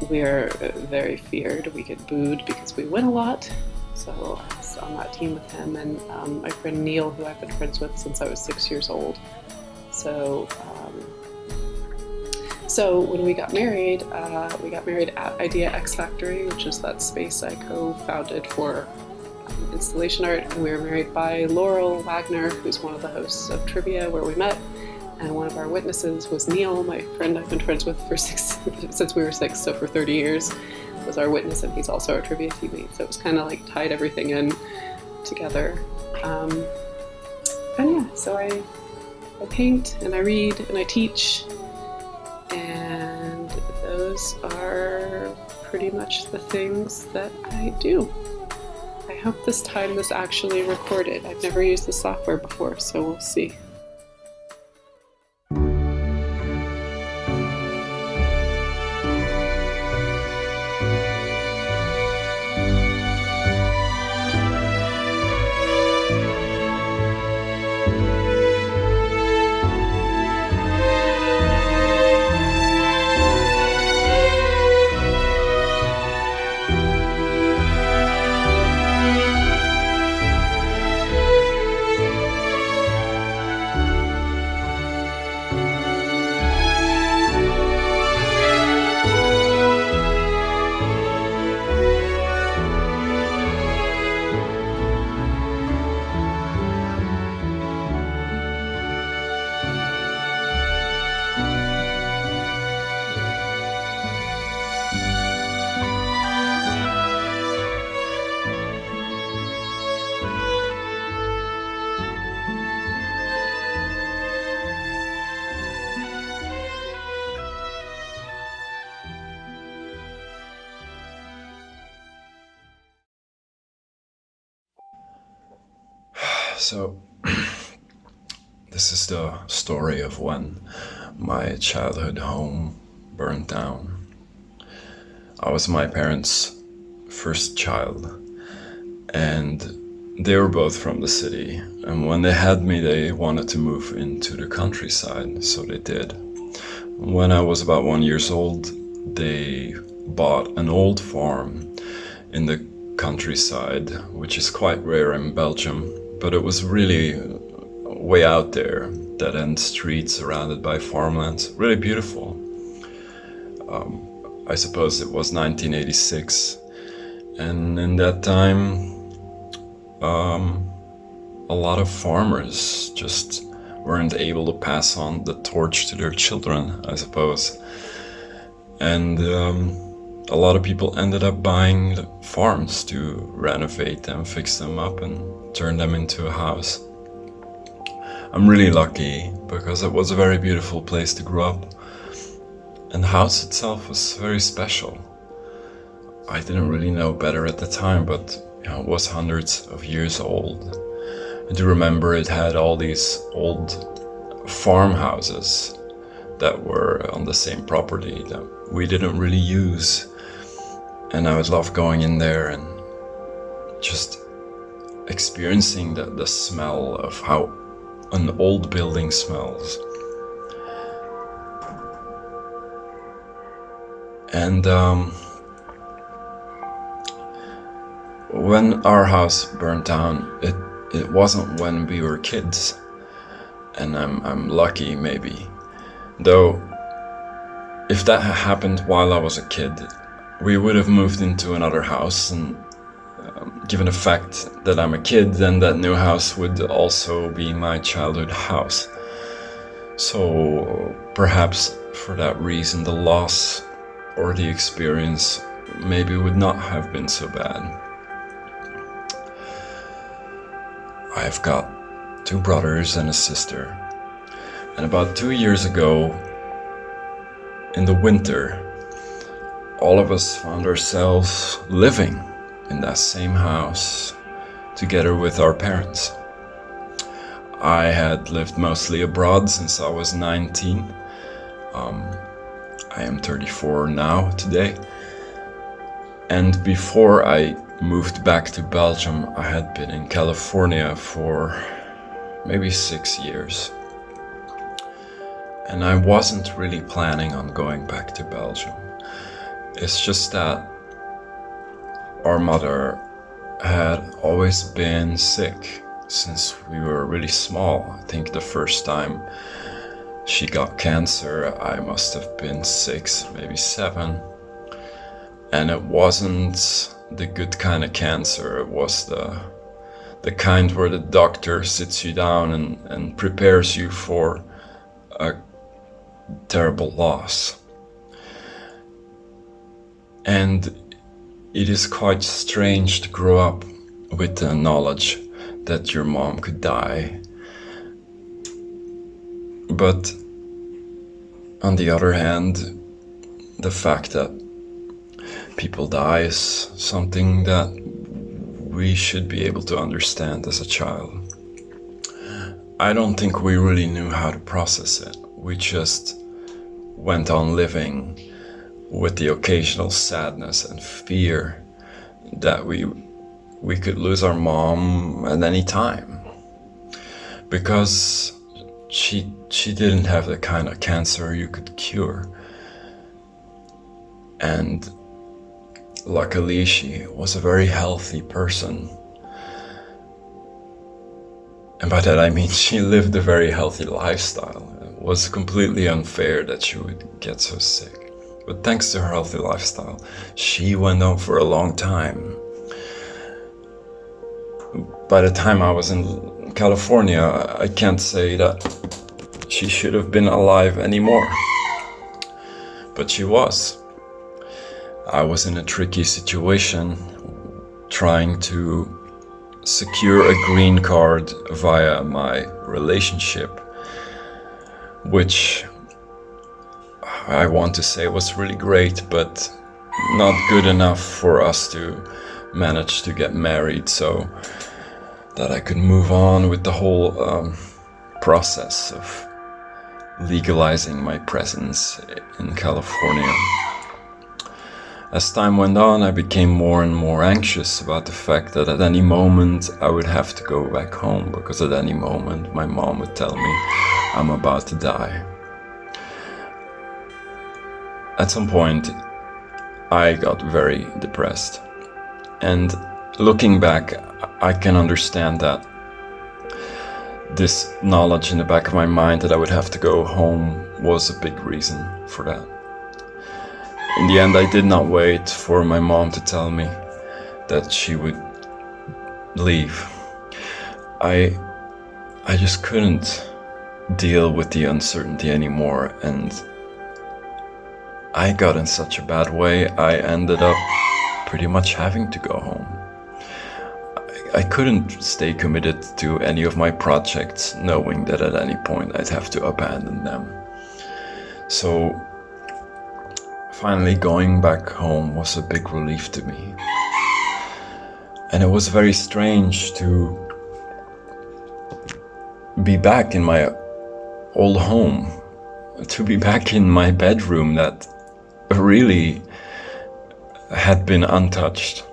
We are very feared. We get booed because we win a lot. So I was on that team with him, and my friend Neil, who I've been friends with since I was 6 years old. So when we got married at Idea X Factory, which is that space I co-founded for installation art, and we were married by Laurel Wagner, who's one of the hosts of Trivia, where we met, and one of our witnesses was Neil, my friend I've been friends with since we were 6, so for 30 years, was our witness, and he's also our trivia teammate, so it was kind of like tied everything in together. And yeah, so I paint, and I read, and I teach, and those are pretty much the things that I do. I hope this time is actually recorded. I've never used the software before, so we'll see. So, this is the story of when my childhood home burned down. I was my parents' first child, and they were both from the city. And when they had me, they wanted to move into the countryside, so they did. When I was about 1 year old, they bought an old farm in the countryside, which is quite rare in Belgium. But it was really way out there, dead-end streets surrounded by farmlands, really beautiful. I suppose it was 1986, and in that time, a lot of farmers just weren't able to pass on the torch to their children, I suppose. And a lot of people ended up buying the farms to renovate them, fix them up, and turn them into a house. I'm really lucky because it was a very beautiful place to grow up, and the house itself was very special. I didn't really know better at the time, but it was hundreds of years old. I do remember it had all these old farmhouses that were on the same property that we didn't really use, and I would love going in there and just experiencing the smell of how an old building smells. And when our house burned down, it wasn't when we were kids, and I'm lucky maybe. Though, if that had happened while I was a kid, we would have moved into another house, and given the fact that I'm a kid, then that new house would also be my childhood house. So perhaps for that reason the loss or the experience maybe would not have been so bad. I've got 2 brothers and a sister, and about 2 years ago, in the winter, all of us found ourselves living in that same house together with our parents. I had lived mostly abroad since I was 19. I am 34 now, today. And before I moved back to Belgium, I had been in California for maybe 6 years. And I wasn't really planning on going back to Belgium. It's just that our mother had always been sick since we were really small. I think the first time she got cancer, I must have been 6, maybe 7. And it wasn't the good kind of cancer. It was the kind where the doctor sits you down and prepares you for a terrible loss. And it is quite strange to grow up with the knowledge that your mom could die. But on the other hand, the fact that people die is something that we should be able to understand as a child. I don't think we really knew how to process it. We just went on living with the occasional sadness and fear that we could lose our mom at any time, because she didn't have the kind of cancer you could cure, and luckily she was a very healthy person, and by that I mean she lived a very healthy lifestyle. It was completely unfair that she would get so sick. But thanks to her healthy lifestyle, she went on for a long time. By the time I was in California, I can't say that she should have been alive anymore. But she was. I was in a tricky situation, trying to secure a green card via my relationship, which I want to say was really great, but not good enough for us to manage to get married, so that I could move on with the whole process of legalizing my presence in California. As time went on, I became more and more anxious about the fact that at any moment I would have to go back home, because at any moment my mom would tell me I'm about to die. At some point, I got very depressed. And looking back, I can understand that this knowledge in the back of my mind that I would have to go home was a big reason for that. In the end, I did not wait for my mom to tell me that she would leave. I just couldn't deal with the uncertainty anymore, and I got in such a bad way, I ended up pretty much having to go home. I couldn't stay committed to any of my projects, knowing that at any point I'd have to abandon them. So finally going back home was a big relief to me. And it was very strange to be back in my old home, to be back in my bedroom that really had been untouched.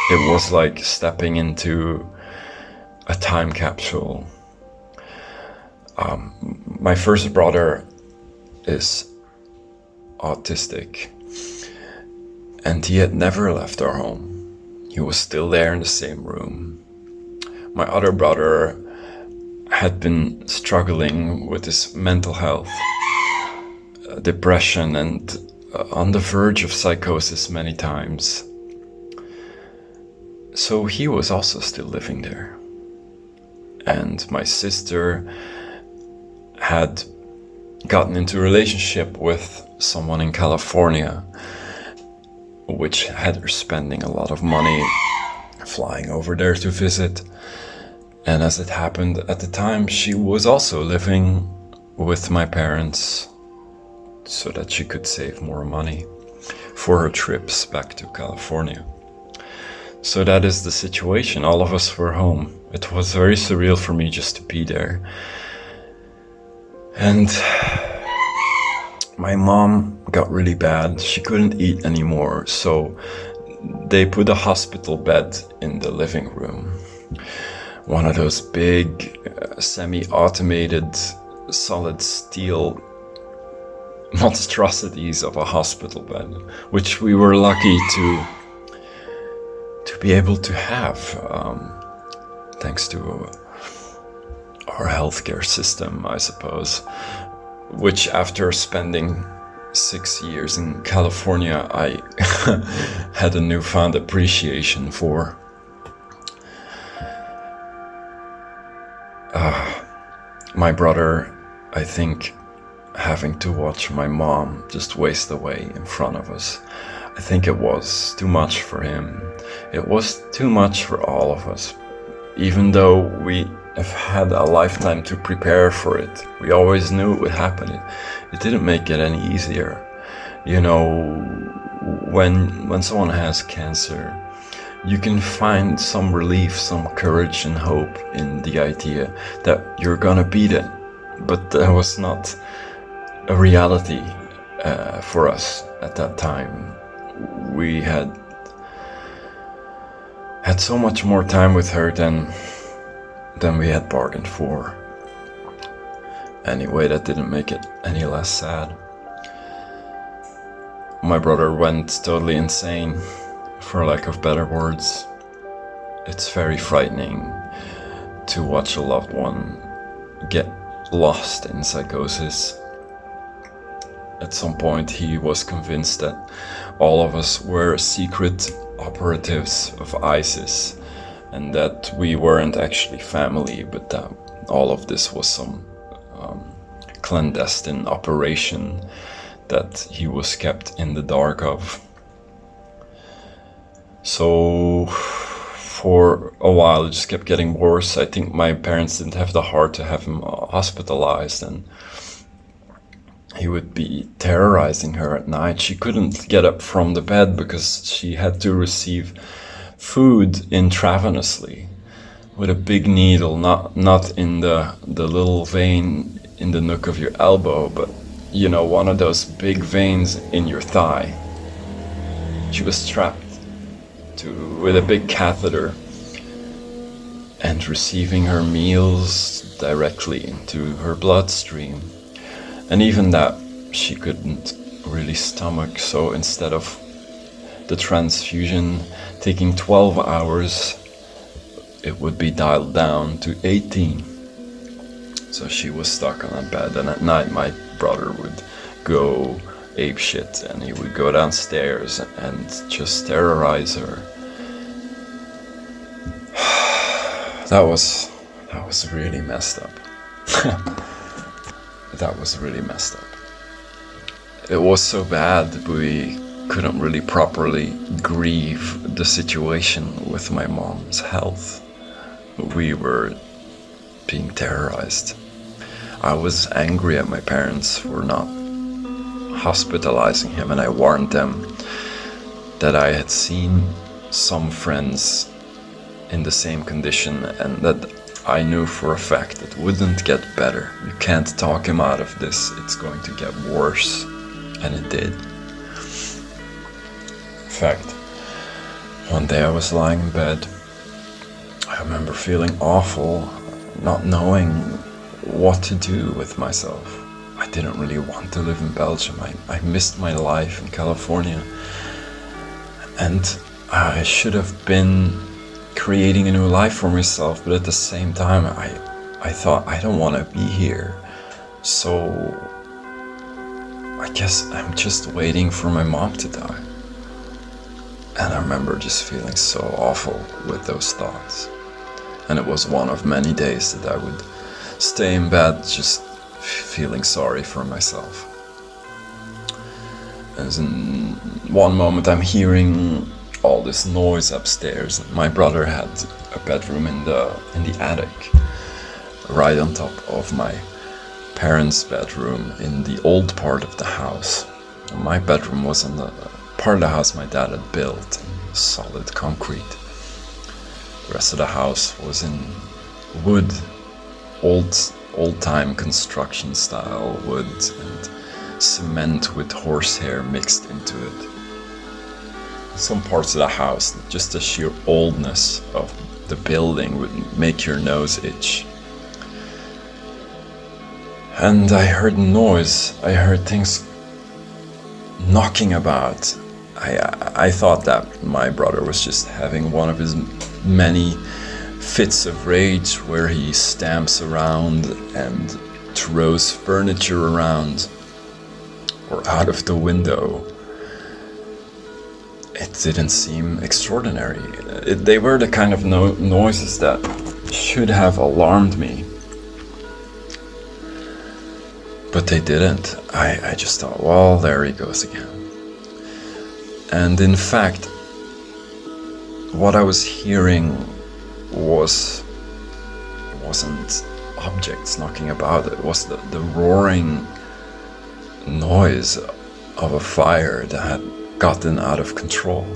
It was like stepping into a time capsule. My first brother is autistic, And he had never left our home. He was still there in the same room. My other brother had been struggling with his mental health, depression, and on the verge of psychosis many times. So he was also still living there. And my sister had gotten into a relationship with someone in California, which had her spending a lot of money flying over there to visit. And as it happened at the time, she was also living with my parents so that she could save more money for her trips back to California. So that is the situation. All of us were home. It was very surreal for me just to be there. And my mom got really bad. She couldn't eat anymore, so they put a hospital bed in the living room. One of those big, semi-automated, solid steel monstrosities of a hospital bed, which we were lucky to be able to have, thanks to our healthcare system, I suppose, which after spending 6 years in California, I had a newfound appreciation for. My brother, I think, having to watch my mom just waste away in front of us, I think it was too much for him. It was too much for all of us. Even though we have had a lifetime to prepare for it, we always knew it would happen. It didn't make it any easier. You know, when someone has cancer, you can find some relief, some courage and hope in the idea that you're gonna beat it. But that was not a reality for us at that time. We had so much more time with her than we had bargained for. Anyway, that didn't make it any less sad. My brother went totally insane, for lack of better words. It's very frightening to watch a loved one get lost in psychosis. At some point he was convinced that all of us were secret operatives of ISIS and that we weren't actually family, but that all of this was some clandestine operation that he was kept in the dark of. So for a while it just kept getting worse. I think my parents didn't have the heart to have him hospitalized, and he would be terrorizing her at night. She couldn't get up from the bed because she had to receive food intravenously with a big needle, not in the little vein in the nook of your elbow, but you know, one of those big veins in your thigh. She was strapped with a big catheter and receiving her meals directly into her bloodstream. And even that she couldn't really stomach, so instead of the transfusion taking 12 hours, it would be dialed down to 18. So she was stuck on a bed, and at night my brother would go apeshit and he would go downstairs and just terrorize her. That was really messed up. That was really messed up. It was so bad we couldn't really properly grieve the situation with my mom's health. We were being terrorized. I was angry at my parents for not hospitalizing him, and I warned them that I had seen some friends in the same condition and that I knew for a fact it wouldn't get better. You can't talk him out of this, it's going to get worse. And it did. In fact, one day I was lying in bed. I remember feeling awful, not knowing what to do with myself. I didn't really want to live in Belgium. I missed my life in California. And I should have been creating a new life for myself, but at the same time I thought, I don't want to be here. So I guess I'm just waiting for my mom to die. And I remember just feeling so awful with those thoughts. And it was one of many days that I would stay in bed just feeling sorry for myself. And in one moment I'm hearing all this noise upstairs. My brother had a bedroom in the attic, right on top of my parents' bedroom in the old part of the house. And my bedroom was on the part of the house my dad had built in solid concrete. The rest of the house was in wood, old-time construction style wood, and cement with horsehair mixed into it. Some parts of the house, just the sheer oldness of the building would make your nose itch. And I heard noise, I heard things knocking about. I thought that my brother was just having one of his many fits of rage where he stamps around and throws furniture around or out of the window. It didn't seem extraordinary. They were the kind of noises that should have alarmed me. But they didn't. I just thought, well, there he goes again. And in fact, what I was hearing wasn't objects knocking about. It was the roaring noise of a fire that had gotten out of control.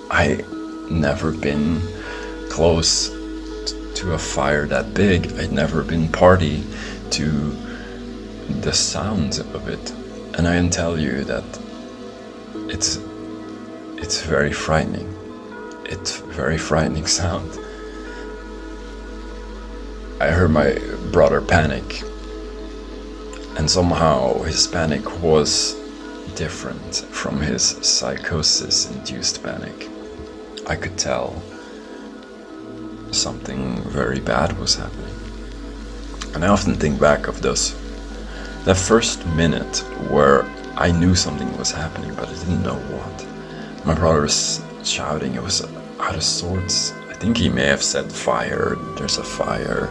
I never been close to a fire that big. I'd never been party to the sound of it, and I can tell you that it's very frightening. It's a very frightening sound. I heard my brother panic, and somehow his panic was different from his psychosis-induced panic. I could tell something very bad was happening. And I often think back of that first minute where I knew something was happening, but I didn't know what. My brother was shouting, it was out of sorts. I think he may have said fire, there's a fire.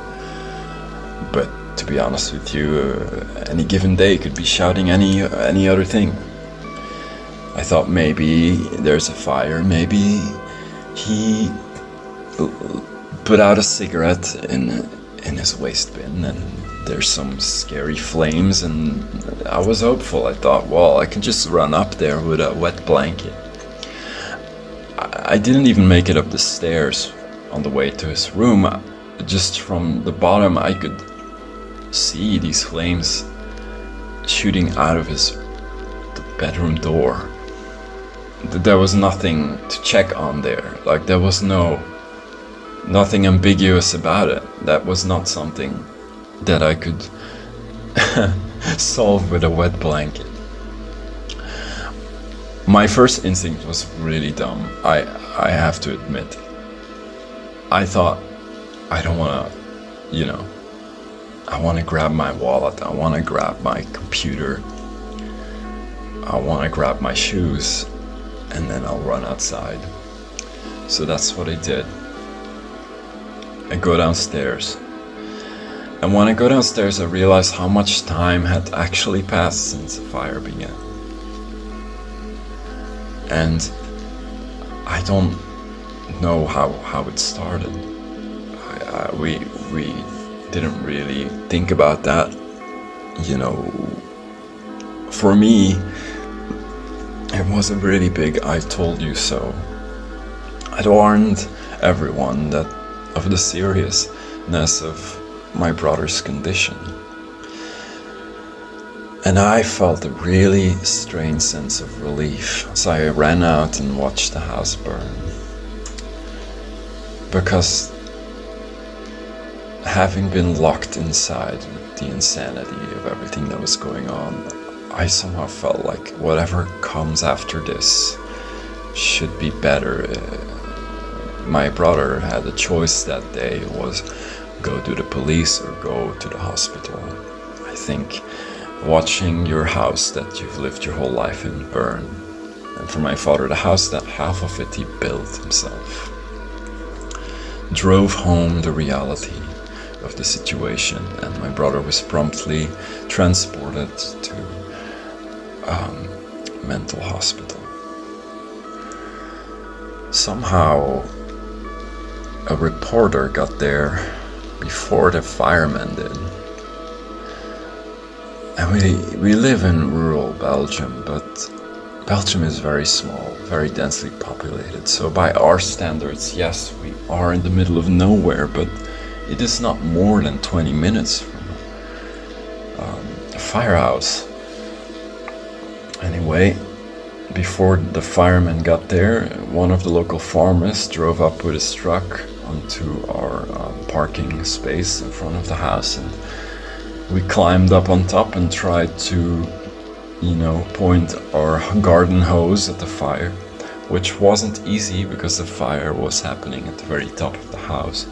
But to be honest with you, any given day could be shouting any other thing. I thought maybe there's a fire, maybe he put out a cigarette in his waste bin and there's some scary flames, and I was hopeful. I thought, well, I can just run up there with a wet blanket. I didn't even make it up the stairs on the way to his room. Just from the bottom I could see these flames shooting out of the bedroom door. There was nothing to check on there. Like, there was nothing ambiguous about it. That was not something that I could solve with a wet blanket. My first instinct was really dumb. I have to admit. I thought, I don't want to, I want to grab my wallet, I want to grab my computer, I want to grab my shoes, and then I'll run outside. So that's what I did. I go downstairs. And when I go downstairs, I realize how much time had actually passed since the fire began. And I don't know how it started. We didn't really think about that. For me, it was a really big I told you so. I'd warned everyone of the seriousness of my brother's condition. And I felt a really strange sense of relief as I ran out and watched the house burn. Because having been locked inside with the insanity of everything that was going on, I somehow felt like whatever comes after this should be better. My brother had a choice that day. It was go to the police or go to the hospital. I think watching your house that you've lived your whole life in burn. And for my father, the house that half of it he built himself, drove home the reality of the situation, and my brother was promptly transported to mental hospital. Somehow a reporter got there before the firemen did. And we live in rural Belgium, but Belgium is very small, very densely populated. So by our standards, yes, we are in the middle of nowhere, but it is not more than 20 minutes from a firehouse. Anyway, before the firemen got there, one of the local farmers drove up with his truck onto our parking space in front of the house, and we climbed up on top and tried to, point our garden hose at the fire, which wasn't easy because the fire was happening at the very top of the house.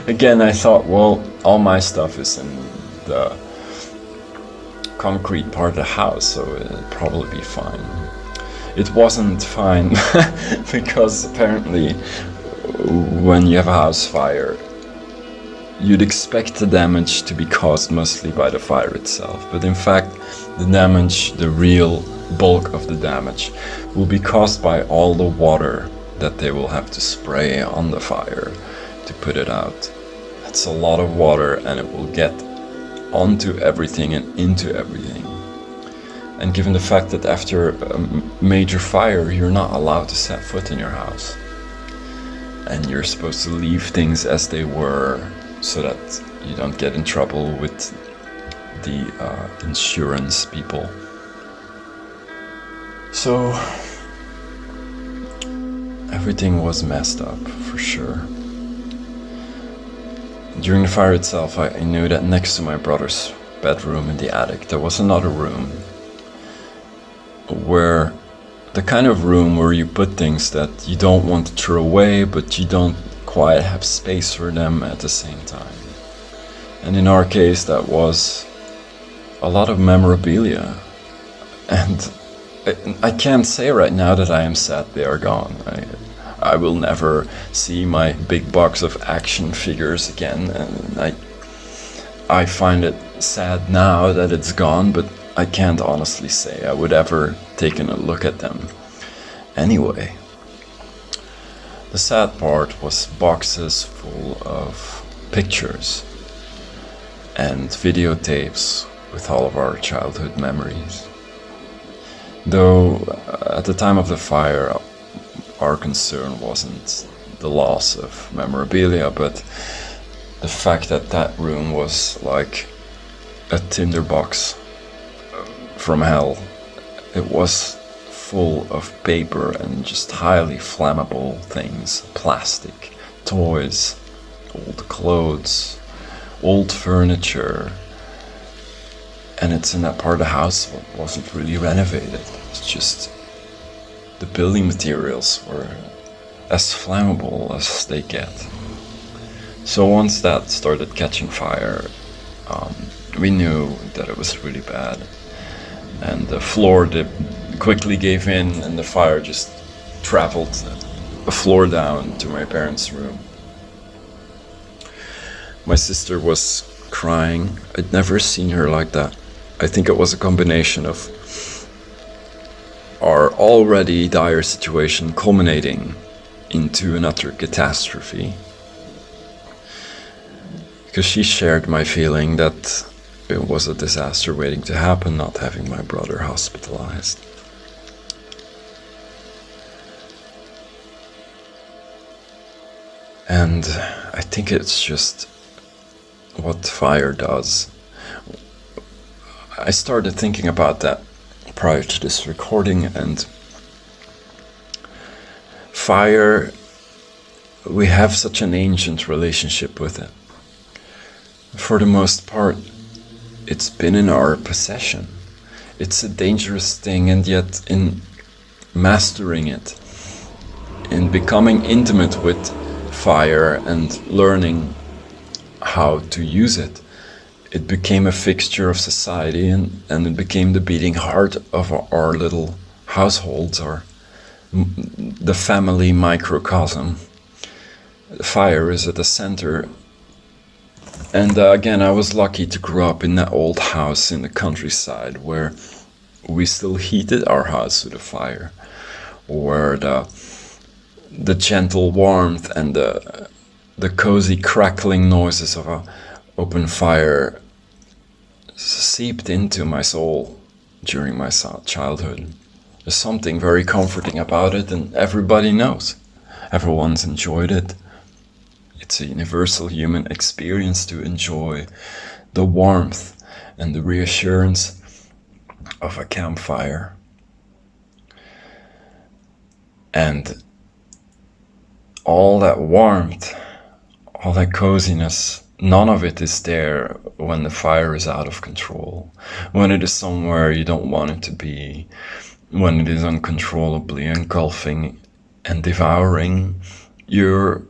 Again, I thought, well, all my stuff is in the concrete part of the house, so it'd probably be fine. It wasn't fine because apparently when you have a house fire, you'd expect the damage to be caused mostly by the fire itself, but in fact the damage, the real bulk of the damage, will be caused by all the water that they will have to spray on the fire to put it out. That's a lot of water, and it will get onto everything and into everything. And given the fact that after a major fire you're not allowed to set foot in your house, and you're supposed to leave things as they were so that you don't get in trouble with the insurance people. So everything was messed up, for sure. During the fire itself, I knew that next to my brother's bedroom in the attic, there was another room, where the kind of room where you put things that you don't want to throw away, but you don't quite have space for them at the same time. And in our case, that was a lot of memorabilia. And I can't say right now that I am sad they are gone. I will never see my big box of action figures again, and I find it sad now that it's gone, but I can't honestly say I would ever taken a look at them. Anyway, the sad part was boxes full of pictures and videotapes with all of our childhood memories. Though at the time of the fire, our concern wasn't the loss of memorabilia, but the fact that that room was like a tinderbox from hell. It was full of paper and just highly flammable things, plastic, toys, old clothes, old furniture. And it's in that part of the house that wasn't really renovated. It's just the building materials were as flammable as they get. So once that started catching fire, we knew that it was really bad. And the floor quickly gave in, and the fire just traveled a floor down to my parents' room. My sister was crying. I'd never seen her like that. I think it was a combination of our already dire situation culminating into an utter catastrophe. Because she shared my feeling that it was a disaster waiting to happen, not having my brother hospitalized. And I think it's just what fire does. I started thinking about that prior to this recording, and fire, we have such an ancient relationship with it. For the most part, it's been in our possession. It's a dangerous thing, and yet in mastering it, in becoming intimate with fire and learning how to use it, it became a fixture of society, and it became the beating heart of our little households, the family microcosm. Fire is at the center. And again, I was lucky to grow up in that old house in the countryside where we still heated our house with a fire, where the gentle warmth and the cozy crackling noises of an open fire seeped into my soul during my childhood. There's something very comforting about it, and everybody knows. Everyone's enjoyed it. It's a universal human experience to enjoy the warmth and the reassurance of a campfire. And all that warmth, all that coziness, none of it is there when the fire is out of control, when it is somewhere you don't want it to be, when it is uncontrollably engulfing and devouring your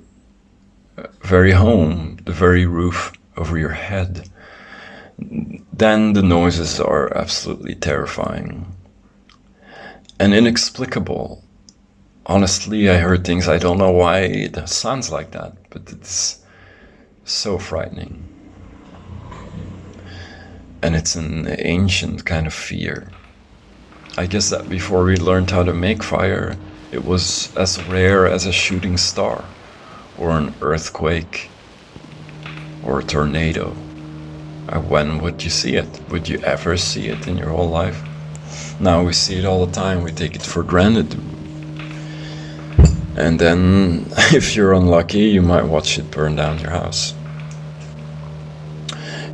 very home, the very roof over your head. Then the noises are absolutely terrifying and inexplicable. Honestly, I heard things, I don't know why it sounds like that, but it's so frightening. And it's an ancient kind of fear. I guess that before we learned how to make fire, it was as rare as a shooting star, or an earthquake, or a tornado. When would you see it? Would you ever see it in your whole life? Now we see it all the time, we take it for granted. And then, if you're unlucky, you might watch it burn down your house.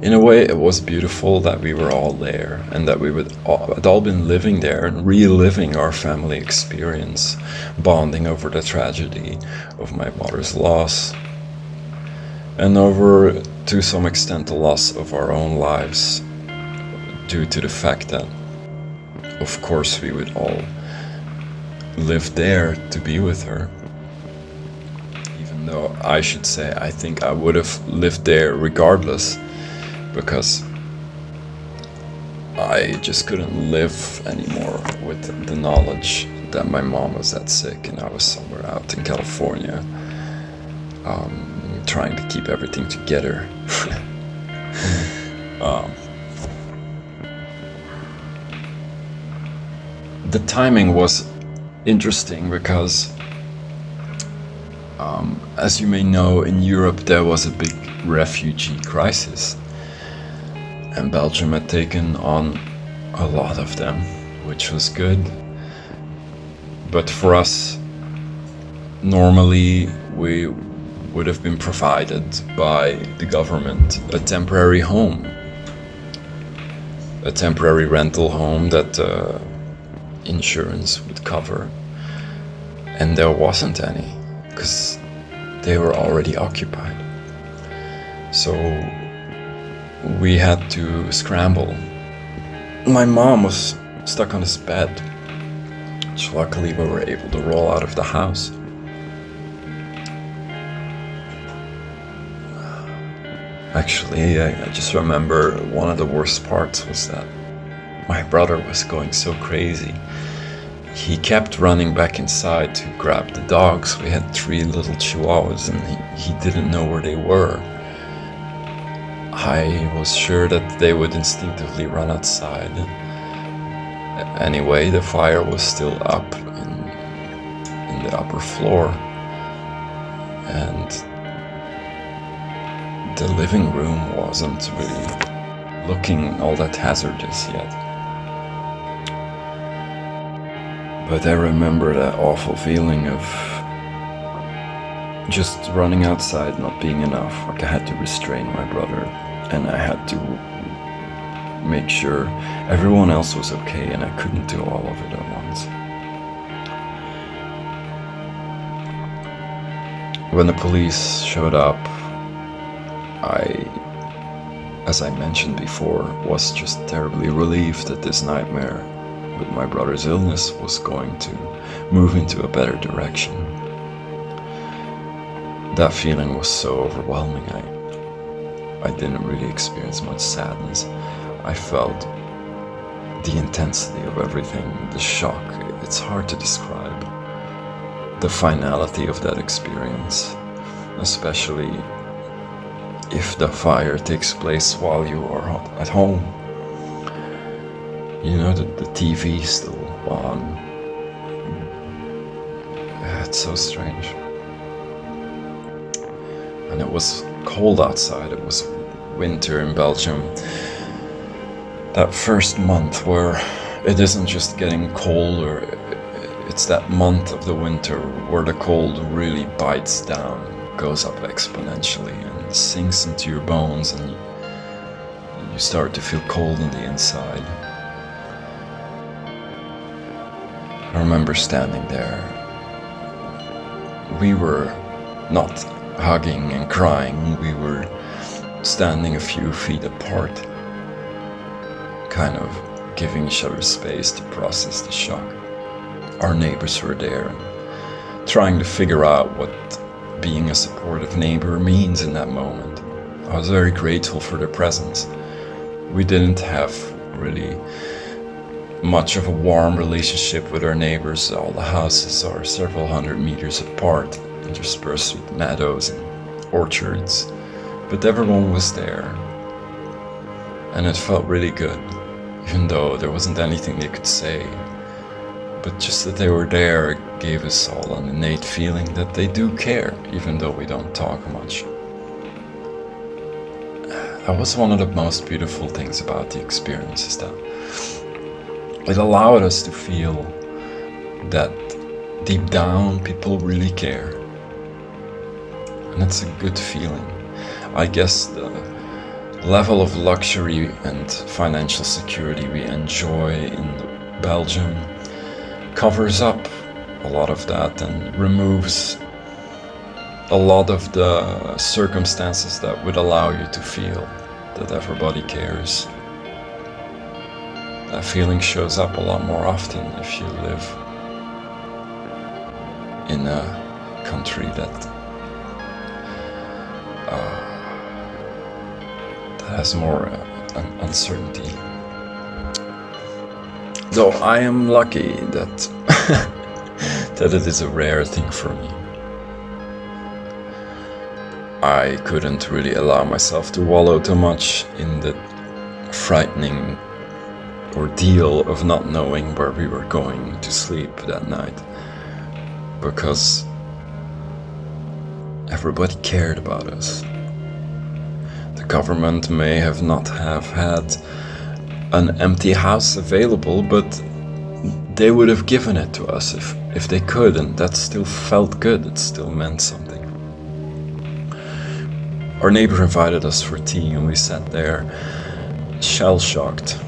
In a way, it was beautiful that we were all there, and that we had all been living there and reliving our family experience, bonding over the tragedy of my mother's loss, and over, to some extent, the loss of our own lives, due to the fact that, of course, we would all live there to be with her. Even though I should say, I think I would have lived there regardless, because I just couldn't live anymore with the knowledge that my mom was that sick and I was somewhere out in California, trying to keep everything together. The timing was interesting because, as you may know, in Europe there was a big refugee crisis. And Belgium had taken on a lot of them, which was good. But for us, normally we would have been provided by the government a temporary home, a temporary rental home that insurance would cover. And there wasn't any, because they were already occupied. So we had to scramble. My mom was stuck on his bed, which luckily we were able to roll out of the house. Actually, I just remember one of the worst parts was that my brother was going so crazy. He kept running back inside to grab the dogs. We had 3 little chihuahuas and he didn't know where they were. I was sure that they would instinctively run outside. Anyway, the fire was still up in the upper floor, and the living room wasn't really looking all that hazardous yet. But I remember that awful feeling of just running outside not being enough. Like I had to restrain my brother, and I had to make sure everyone else was okay, and I couldn't do all of it at once. When the police showed up, I as I mentioned before, was just terribly relieved that this nightmare with my brother's illness was going to move into a better direction. That feeling was so overwhelming. I didn't really experience much sadness. I felt the intensity of everything, the shock. It's hard to describe. The finality of that experience, especially if the fire takes place while you are at home. You know, the TV is still on. It's so strange. And it was cold outside. It was winter in Belgium. That first month where it isn't just getting colder, it's that month of the winter where the cold really bites down, goes up exponentially and sinks into your bones, and you start to feel cold on the inside. I remember standing there. We were not hugging and crying, we were standing a few feet apart, kind of giving each other space to process the shock. Our neighbors were there, trying to figure out what being a supportive neighbor means in that moment. I was very grateful for their presence. We didn't have really much of a warm relationship with our neighbors. All the houses are several hundred meters apart, interspersed with meadows and orchards, but everyone was there, and it felt really good, even though there wasn't anything they could say. But just that they were there gave us all an innate feeling that they do care, even though we don't talk much. That was one of the most beautiful things about the experience, is that it allowed us to feel that deep down people really care. And it's a good feeling. I guess the level of luxury and financial security we enjoy in Belgium covers up a lot of that and removes a lot of the circumstances that would allow you to feel that everybody cares. That feeling shows up a lot more often if you live in a country that has more uncertainty. Though I am lucky that that it is a rare thing for me. I couldn't really allow myself to wallow too much in the frightening ordeal of not knowing where we were going to sleep that night, because everybody cared about us. The government may have not have had an empty house available, but they would have given it to us if they could, and that still felt good. It still meant something. Our neighbor invited us for tea, and we sat there shell-shocked,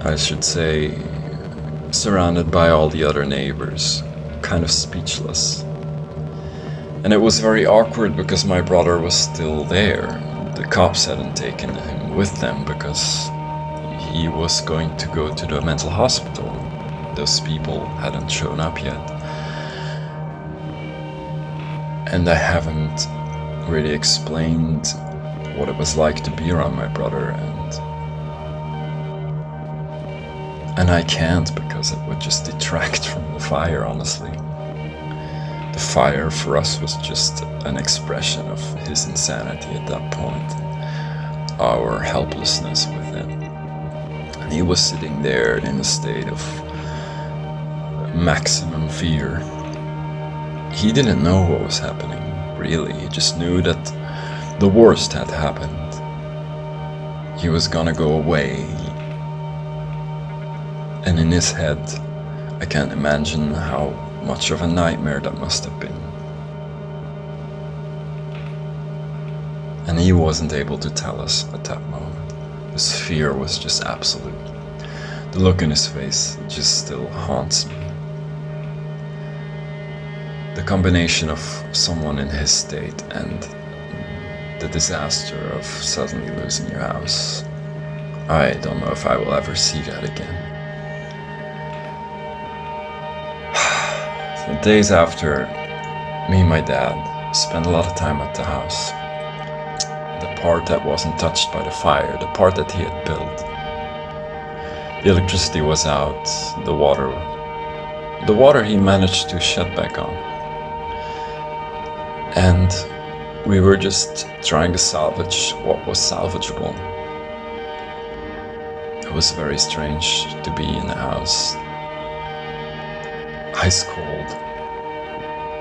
I should say, surrounded by all the other neighbors, kind of speechless. And it was very awkward because my brother was still there. The cops hadn't taken him with them because he was going to go to the mental hospital. Those people hadn't shown up yet. And I haven't really explained what it was like to be around my brother, and I can't, because it would just detract from the fire, honestly. The fire for us was just an expression of his insanity at that point, our helplessness with him. And he was sitting there in a state of maximum fear. He didn't know what was happening, really. He just knew that the worst had happened. He was gonna go away. And in his head, I can't imagine how much of a nightmare that must have been. And he wasn't able to tell us at that moment. His fear was just absolute. The look in his face just still haunts me. The combination of someone in his state and the disaster of suddenly losing your house. I don't know if I will ever see that again. The days after, me and my dad spent a lot of time at the house. The part that wasn't touched by the fire, the part that he had built. The electricity was out, the water he managed to shut back on. And we were just trying to salvage what was salvageable. It was very strange to be in the house. Ice cold.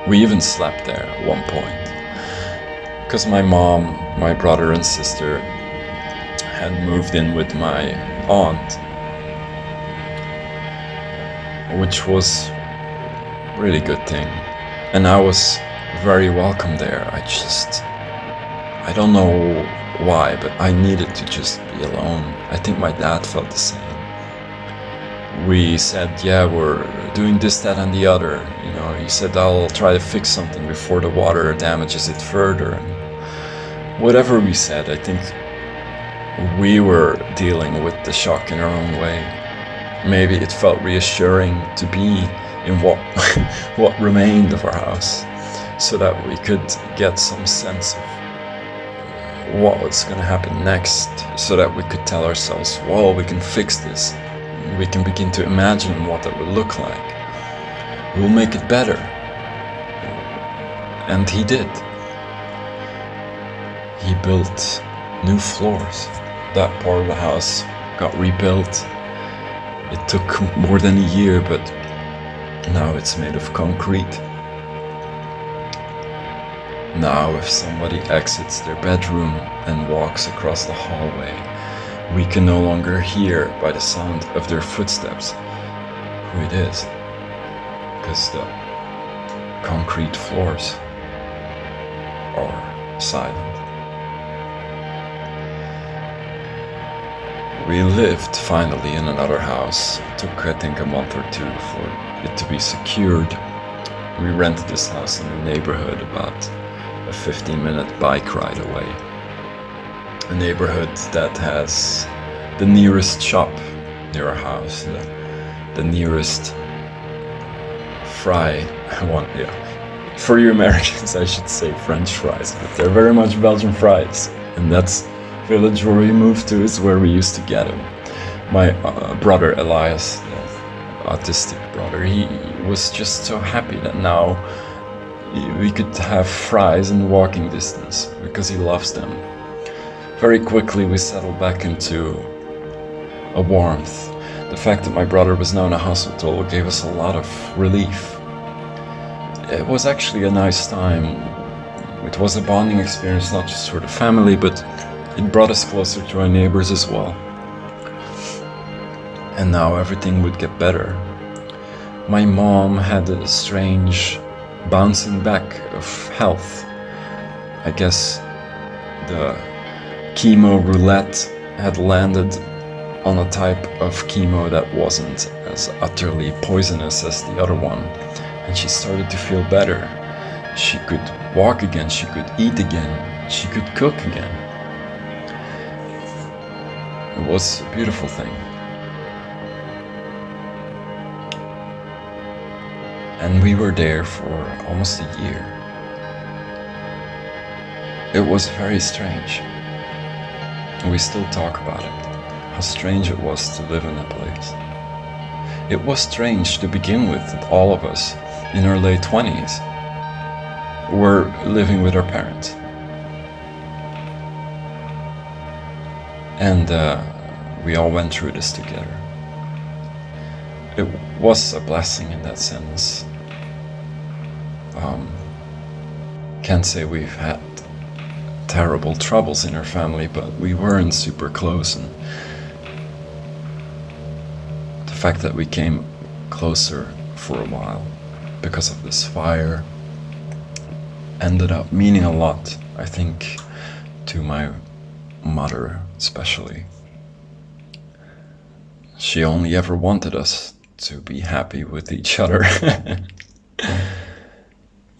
We even slept there at one point. Because my mom, my brother and sister had moved in with my aunt, which was a really good thing. And I was very welcome there. I don't know why, but I needed to just be alone. I think my dad felt the same. We said, yeah, we're doing this, that, and the other. You know, he said, I'll try to fix something before the water damages it further. And whatever we said, I think we were dealing with the shock in our own way. Maybe it felt reassuring to be in what remained of our house, so that we could get some sense of what was going to happen next, so that we could tell ourselves, well, we can fix this. We can begin to imagine what that would look like. We'll make it better. And he did. He built new floors. That part of the house got rebuilt. It took more than a year, but now it's made of concrete. Now if somebody exits their bedroom and walks across the hallway, we can no longer hear by the sound of their footsteps who it is, because the concrete floors are silent. We lived finally in another house. It took, I think, a month or two for it to be secured. We rented this house in a neighborhood about a 15-minute bike ride away. A neighborhood that has the nearest shop near our house, the nearest fry. For you Americans, I should say French fries, but they're very much Belgian fries. And that's village where we moved to is where we used to get them. My brother Elias, the autistic brother, he was just so happy that now we could have fries in walking distance because he loves them. Very quickly we settled back into a warmth. The fact that my brother was now in a hospital gave us a lot of relief. It was actually a nice time. It was a bonding experience, not just for the family, but it brought us closer to our neighbors as well. And now everything would get better. My mom had a strange bouncing back of health. I guess the chemo roulette had landed on a type of chemo that wasn't as utterly poisonous as the other one. And she started to feel better. She could walk again, she could eat again, she could cook again. It was a beautiful thing. And we were there for almost a year. It was very strange. And we still talk about it, how strange it was to live in that place. It was strange to begin with that all of us in our late 20s were living with our parents. And we all went through this together. It was a blessing in that sense. Can't say we've had terrible troubles in our family, but we weren't super close, and the fact that we came closer for a while because of this fire ended up meaning a lot, I think, to my mother especially. She only ever wanted us to be happy with each other.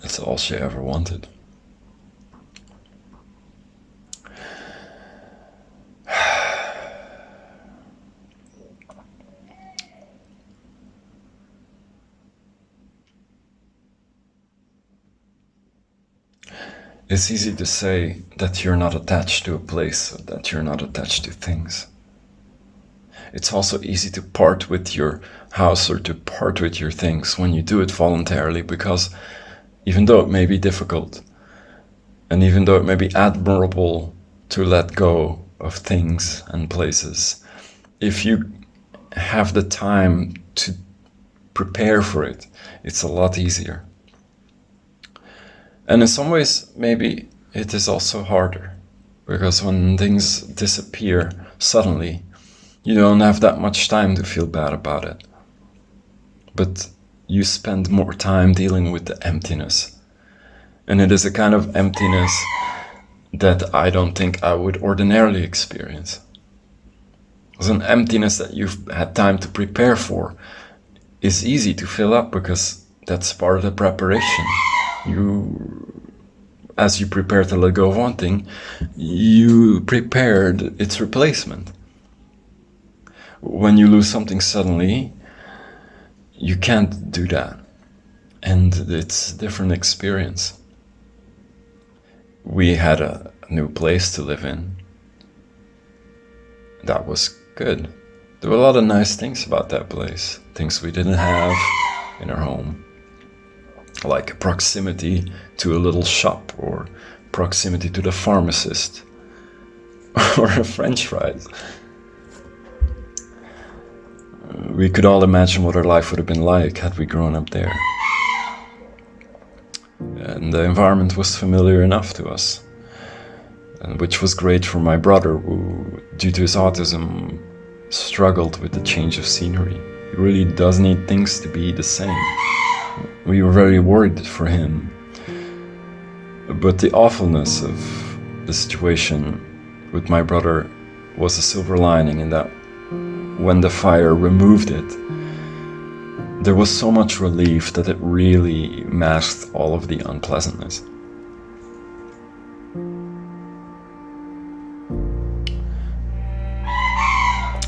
That's all she ever wanted. It's easy to say that you're not attached to a place, or that you're not attached to things. It's also easy to part with your house or to part with your things when you do it voluntarily, because even though it may be difficult, and even though it may be admirable to let go of things and places, if you have the time to prepare for it, it's a lot easier. And in some ways, maybe it is also harder, because when things disappear suddenly, you don't have that much time to feel bad about it. But you spend more time dealing with the emptiness. And it is a kind of emptiness that I don't think I would ordinarily experience. It's an emptiness that you've had time to prepare for. Is easy to fill up because that's part of the preparation. As you prepare to let go of one thing, you prepared its replacement. When you lose something suddenly, you can't do that. And it's a different experience. We had a new place to live in. That was good. There were a lot of nice things about that place. Things we didn't have in our home. Like proximity to a little shop, or proximity to the pharmacist, or a French fries. We could all imagine what our life would have been like had we grown up there. And the environment was familiar enough to us, and which was great for my brother, who, due to his autism, struggled with the change of scenery. He really does need things to be the same. We were very worried for him. But the awfulness of the situation with my brother was a silver lining, in that when the fire removed it, there was so much relief that it really masked all of the unpleasantness.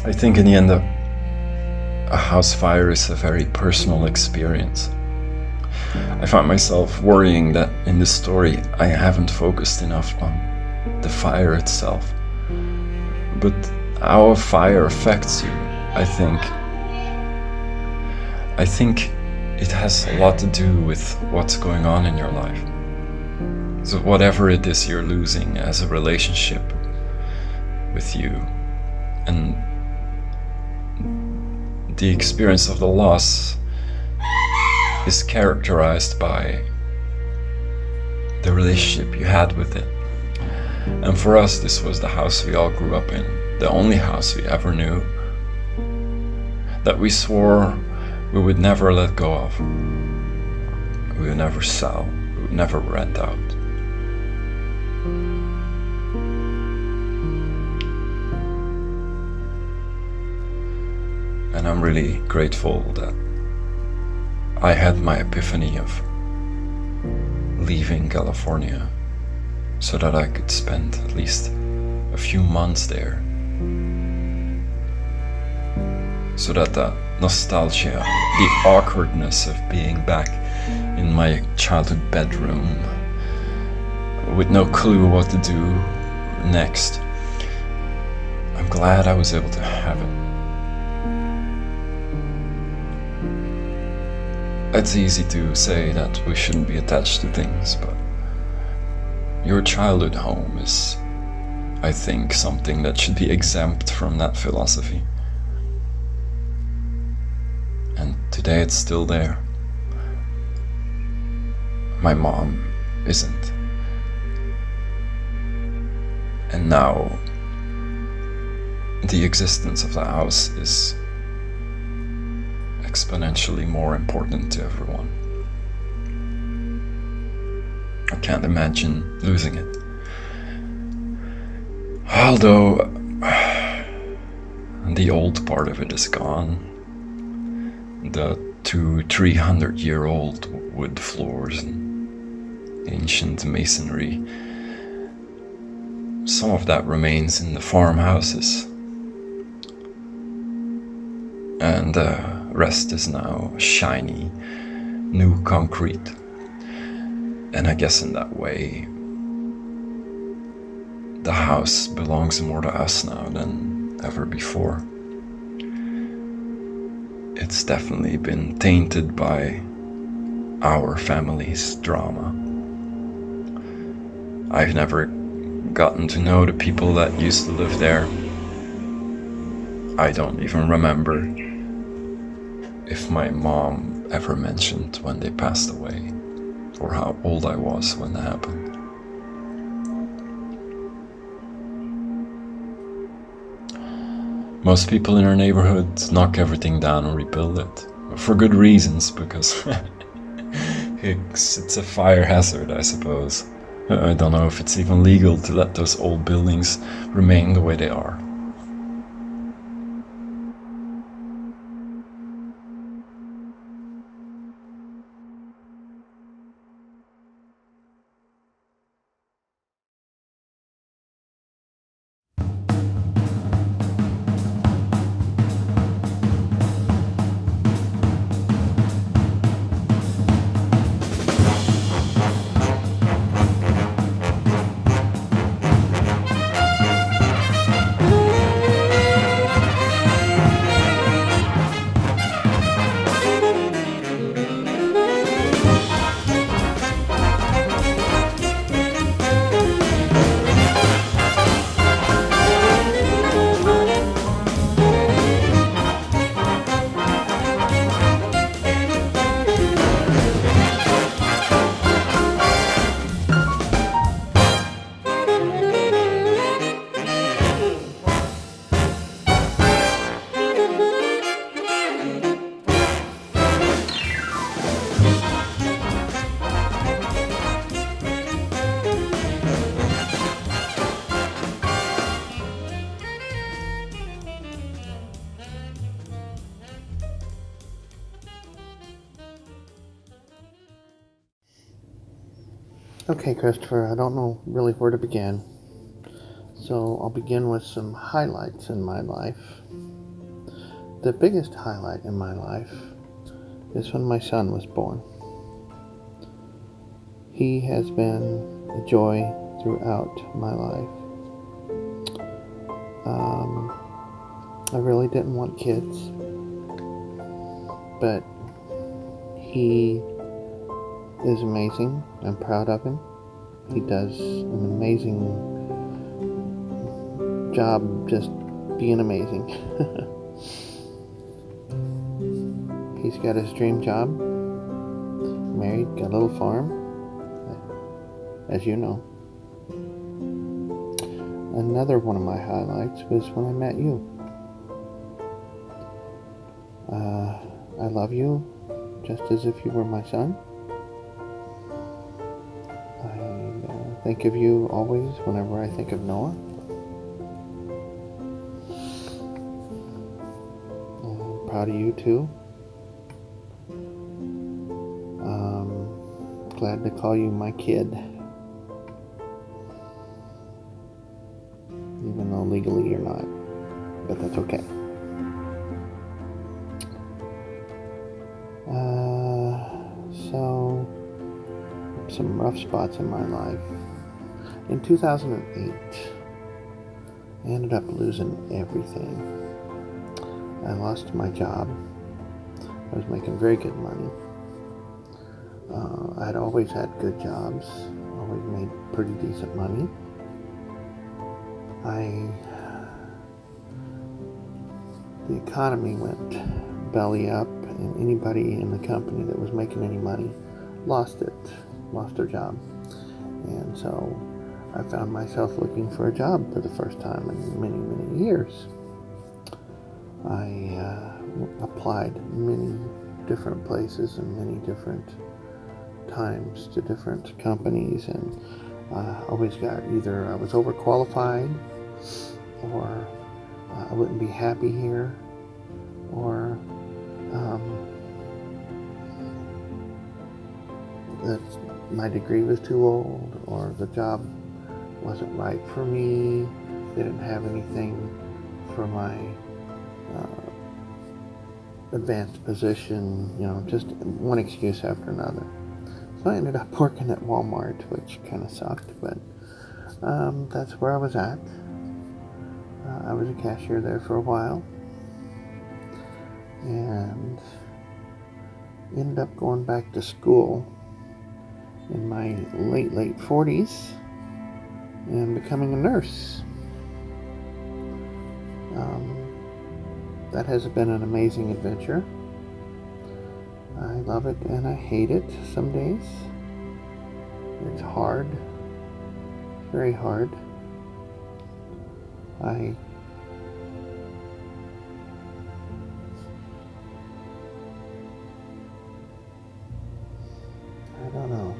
I think in the end, a house fire is a very personal experience. I find myself worrying that in this story I haven't focused enough on the fire itself. But how a fire affects you, I think it has a lot to do with what's going on in your life. So whatever it is you're losing as a relationship with you, and the experience of the loss is characterized by the relationship you had with it. And for us, this was the house we all grew up in, the only house we ever knew, that we swore we would never let go of. We would never sell, we would never rent out. And I'm really grateful that I had my epiphany of leaving California so that I could spend at least a few months there. So that the nostalgia, the awkwardness of being back in my childhood bedroom with no clue what to do next, I'm glad I was able to have it. It's easy to say that we shouldn't be attached to things, but your childhood home is, I think, something that should be exempt from that philosophy. And today it's still there. My mom isn't. And now the existence of the house is exponentially more important to everyone. I can't imagine losing it. Although the old part of it is gone. The 200-300-year-old wood floors and ancient masonry. Some of that remains in the farmhouses. And the rest is now shiny, new concrete. And I guess in that way, the house belongs more to us now than ever before. It's definitely been tainted by our family's drama. I've never gotten to know the people that used to live there. I don't even remember if my mom ever mentioned when they passed away or how old I was when that happened. Most people in our neighborhood knock everything down and rebuild it. For good reasons, because it's a fire hazard, I suppose. I don't know if it's even legal to let those old buildings remain the way they are. Okay, Christopher, I don't know really where to begin, so I'll begin with some highlights in my life. The biggest highlight in my life is when my son was born. He has been a joy throughout my life. I really didn't want kids, but he is amazing. I'm proud of him. He does an amazing job just being amazing. He's got his dream job, married, got a little farm, as you know. Another one of my highlights was when I met you. I love you just as if you were my son. I think of you always whenever I think of Noah. I'm proud of you too. Glad to call you my kid. Even though legally you're not. But that's okay. So, some rough spots in my life. In 2008, I ended up losing everything. I lost my job. I was making very good money. I'd always had good jobs, always made pretty decent money. The economy went belly up, and anybody in the company that was making any money lost their job. And so I found myself looking for a job for the first time in many, many years. I applied many different places and many different times to different companies, and always got either I was overqualified, or I wouldn't be happy here, or that my degree was too old, or the job wasn't right for me. They didn't have anything for my advanced position, just one excuse after another. So I ended up working at Walmart, which kind of sucked, but That's where I was at. I was a cashier there for a while, and ended up going back to school in my late 40s and becoming a nurse. That has been an amazing adventure. I love it and I hate it some days. It's hard, very hard. I don't know.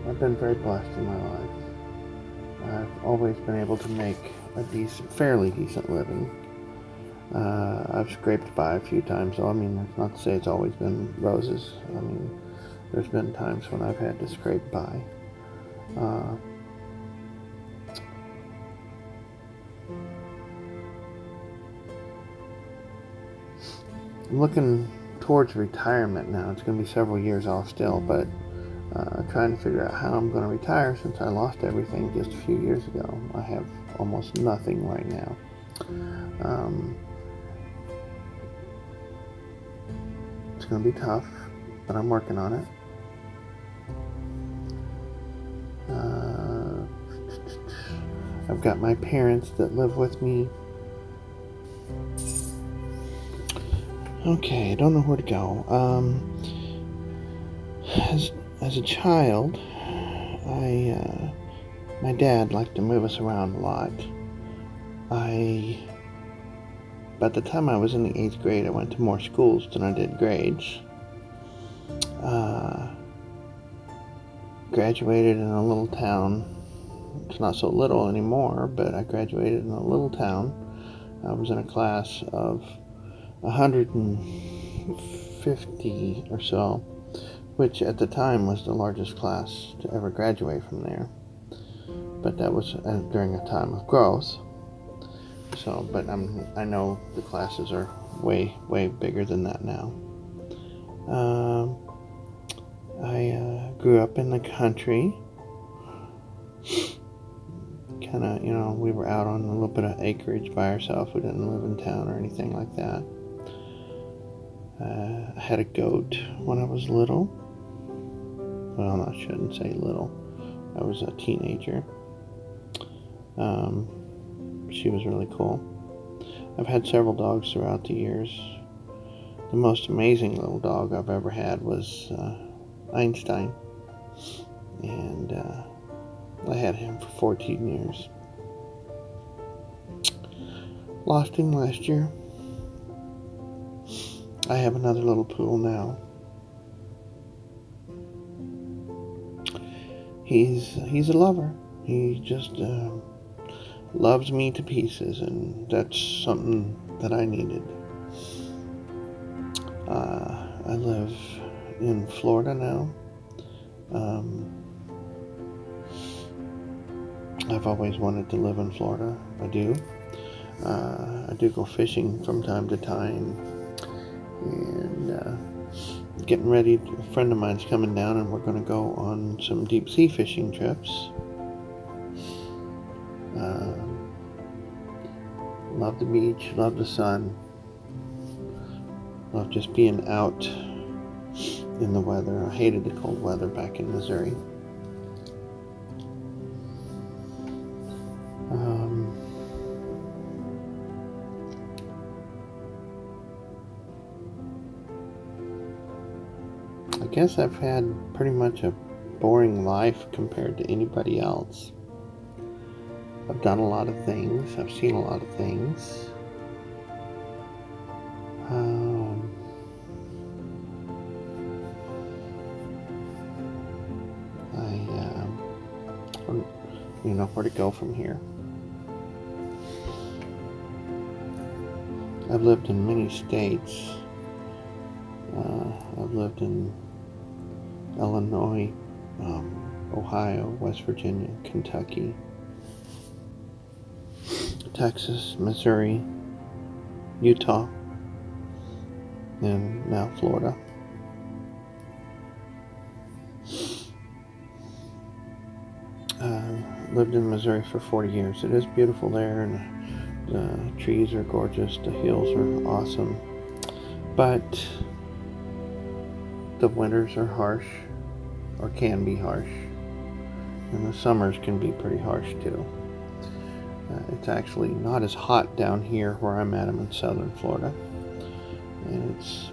I've been very blessed in my life. I've always been able to make a fairly decent living. I've scraped by a few times, though. I mean, it's not to say it's always been roses. I mean, there's been times when I've had to scrape by. I'm looking towards retirement now. It's going to be several years off still, but trying to figure out how I'm going to retire since I lost everything just a few years ago. I have almost nothing right now. It's going to be tough, but I'm working on it. I've got my parents that live with me. Okay, I don't know where to go. As a child, my dad liked to move us around a lot. By the time I was in the 8th grade, I went to more schools than I did grades. Graduated in a little town. It's not so little anymore, but I graduated in a little town. I was in a class of 150 or so, which at the time was the largest class to ever graduate from there. But that was during a time of growth. So, but I know the classes are way bigger than that now. I grew up in the country. Kind of, we were out on a little bit of acreage by ourselves. We didn't live in town or anything like that. I had a goat when I was little. Well, I shouldn't say little. I was a teenager. She was really cool. I've had several dogs throughout the years. The most amazing little dog I've ever had was Einstein. And I had him for 14 years. Lost him last year. I have another little poodle now. He's a lover. He just loves me to pieces, and that's something that I needed. I live in Florida now. I've always wanted to live in Florida. I do. I do go fishing from time to time, and getting ready. A friend of mine's coming down, and we're going to go on some deep sea fishing trips. Love the beach, love the sun, love just being out in the weather. I hated the cold weather back in Missouri. I guess I've had pretty much a boring life compared to anybody else. I've done a lot of things. I've seen a lot of things. I don't know where to go from here. I've lived in many states. I've lived in Illinois, Ohio, West Virginia, Kentucky, Texas, Missouri, Utah, and now Florida. Lived in Missouri for 40 years. It is beautiful there, and the trees are gorgeous. The hills are awesome. But the winters are harsh, or can be harsh. And the summers can be pretty harsh too. It's actually not as hot down here where I'm at. I'm in southern Florida. And it's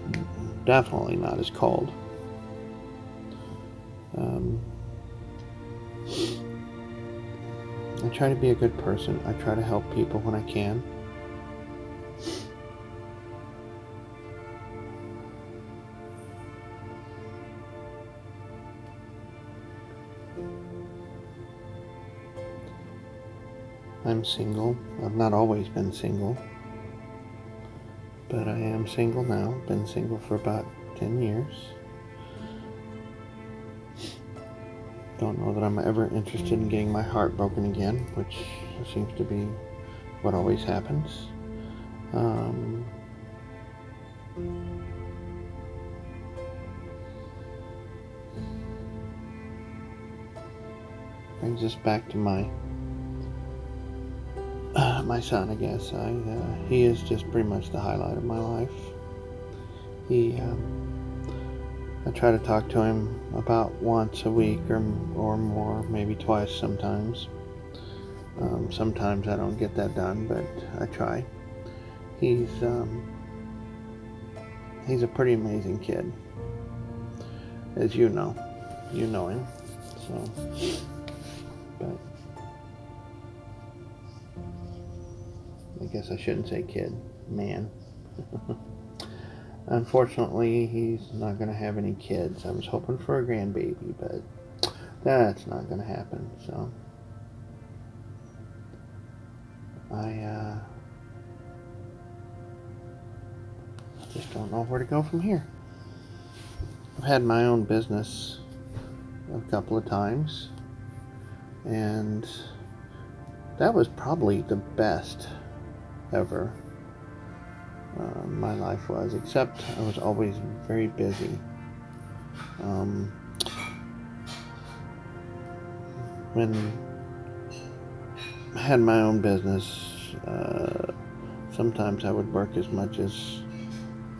definitely not as cold. I try to be a good person. I try to help people when I can. I'm single. I've not always been single, but I am single now. Been single for about 10 years. Don't know that I'm ever interested in getting my heart broken again, which seems to be what always happens. Brings us back to my son, I guess. He is just pretty much the highlight of my life. I try to talk to him about once a week or more, maybe twice sometimes. Sometimes I don't get that done, but I try. He's a pretty amazing kid, as you know. You know him, so. But I guess I shouldn't say kid, man. Unfortunately, he's not going to have any kids. I was hoping for a grandbaby, but that's not going to happen, so I just don't know where to go from here. I've had my own business a couple of times, and that was probably the best ever. My life was, except I was always very busy. When I had my own business, sometimes I would work as much as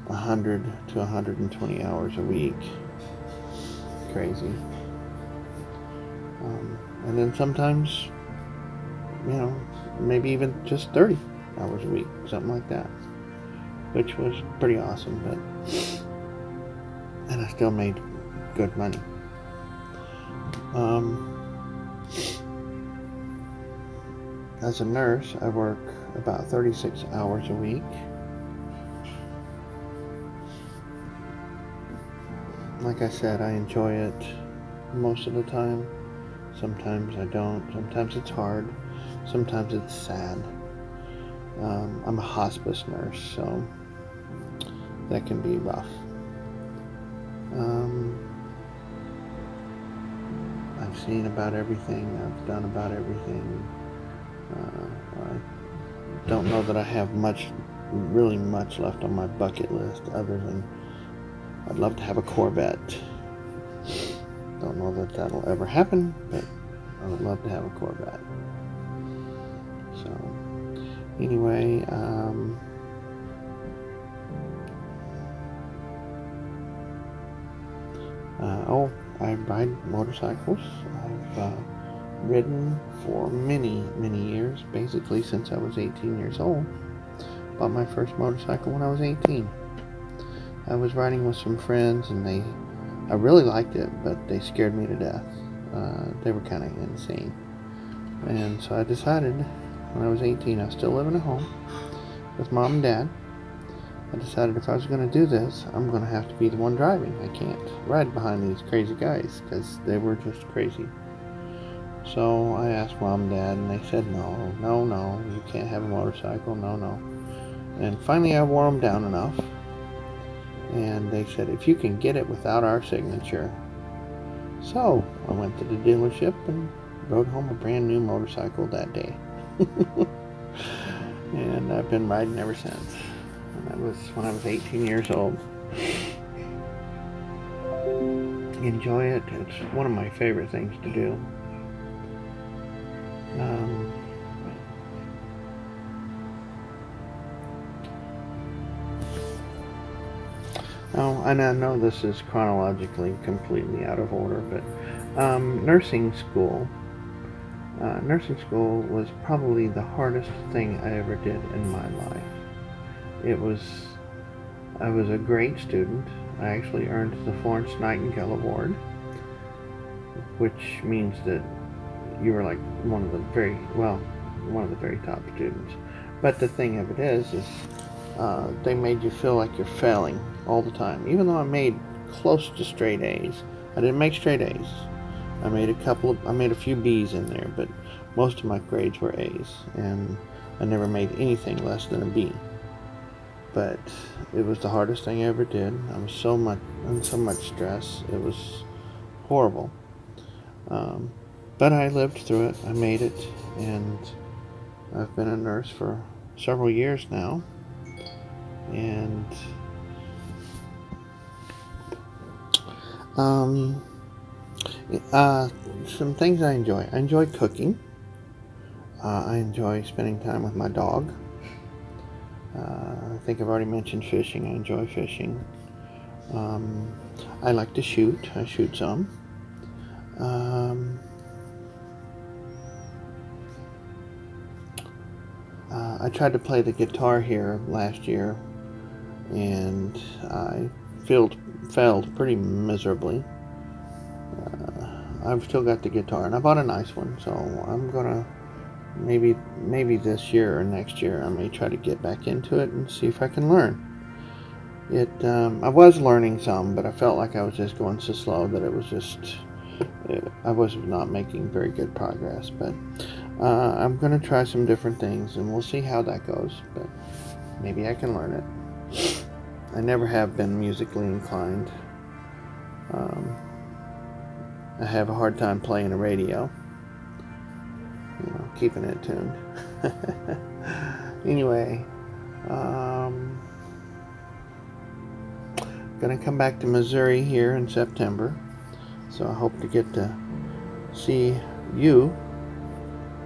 100 to 120 hours a week. Crazy. And then sometimes, maybe even just 30 hours a week, something like that, which was pretty awesome. And I still made good money. As a nurse, I work about 36 hours a week. Like I said, I enjoy it most of the time. Sometimes I don't. Sometimes it's hard. Sometimes it's sad. I'm a hospice nurse, so that can be rough. I've seen about everything. I've done about everything. I don't know that I have really much left on my bucket list other than I'd love to have a Corvette. Don't know that that'll ever happen, but I would love to have a Corvette. So, anyway, I ride motorcycles. I've ridden for many, many years, basically since I was 18 years old. Bought my first motorcycle when I was 18. I was riding with some friends, and I really liked it, but they scared me to death. They were kind of insane. And so I decided, when I was 18, I was still living at home with mom and dad. I decided if I was going to do this, I'm going to have to be the one driving. I can't ride behind these crazy guys, because they were just crazy. So I asked mom and dad, and they said, no, you can't have a motorcycle, no. And finally I wore them down enough. And they said, if you can get it without our signature. So I went to the dealership and rode home a brand new motorcycle that day. And I've been riding ever since. And that was when I was 18 years old. Enjoy it. It's one of my favorite things to do. And I know this is chronologically completely out of order, but nursing school was probably the hardest thing I ever did in my life. I was a great student. I actually earned the Florence Nightingale Award, which means that you were like one of the very top students. But the thing of it is they made you feel like you're failing all the time. Even though I made close to straight A's, I didn't make straight A's. I made a few B's in there, but most of my grades were A's, and I never made anything less than a B. But it was the hardest thing I ever did. I was in so much stress. It was horrible. But I lived through it. I made it, and I've been a nurse for several years now. And some things I enjoy. I enjoy cooking. I enjoy spending time with my dog. I think I've already mentioned fishing. I enjoy fishing. I like to shoot. I shoot some. I tried to play the guitar here last year, and I failed pretty miserably. I've still got the guitar, and I bought a nice one, so I'm gonna maybe this year or next year I may try to get back into it and see if I can learn. I was learning some, but I felt like I was just going so slow that I was not making very good progress. But I'm gonna try some different things, and we'll see how that goes. But maybe I can learn it. I never have been musically inclined. I have a hard time playing a radio, keeping it tuned. Anyway, gonna come back to Missouri here in September, so I hope to get to see you,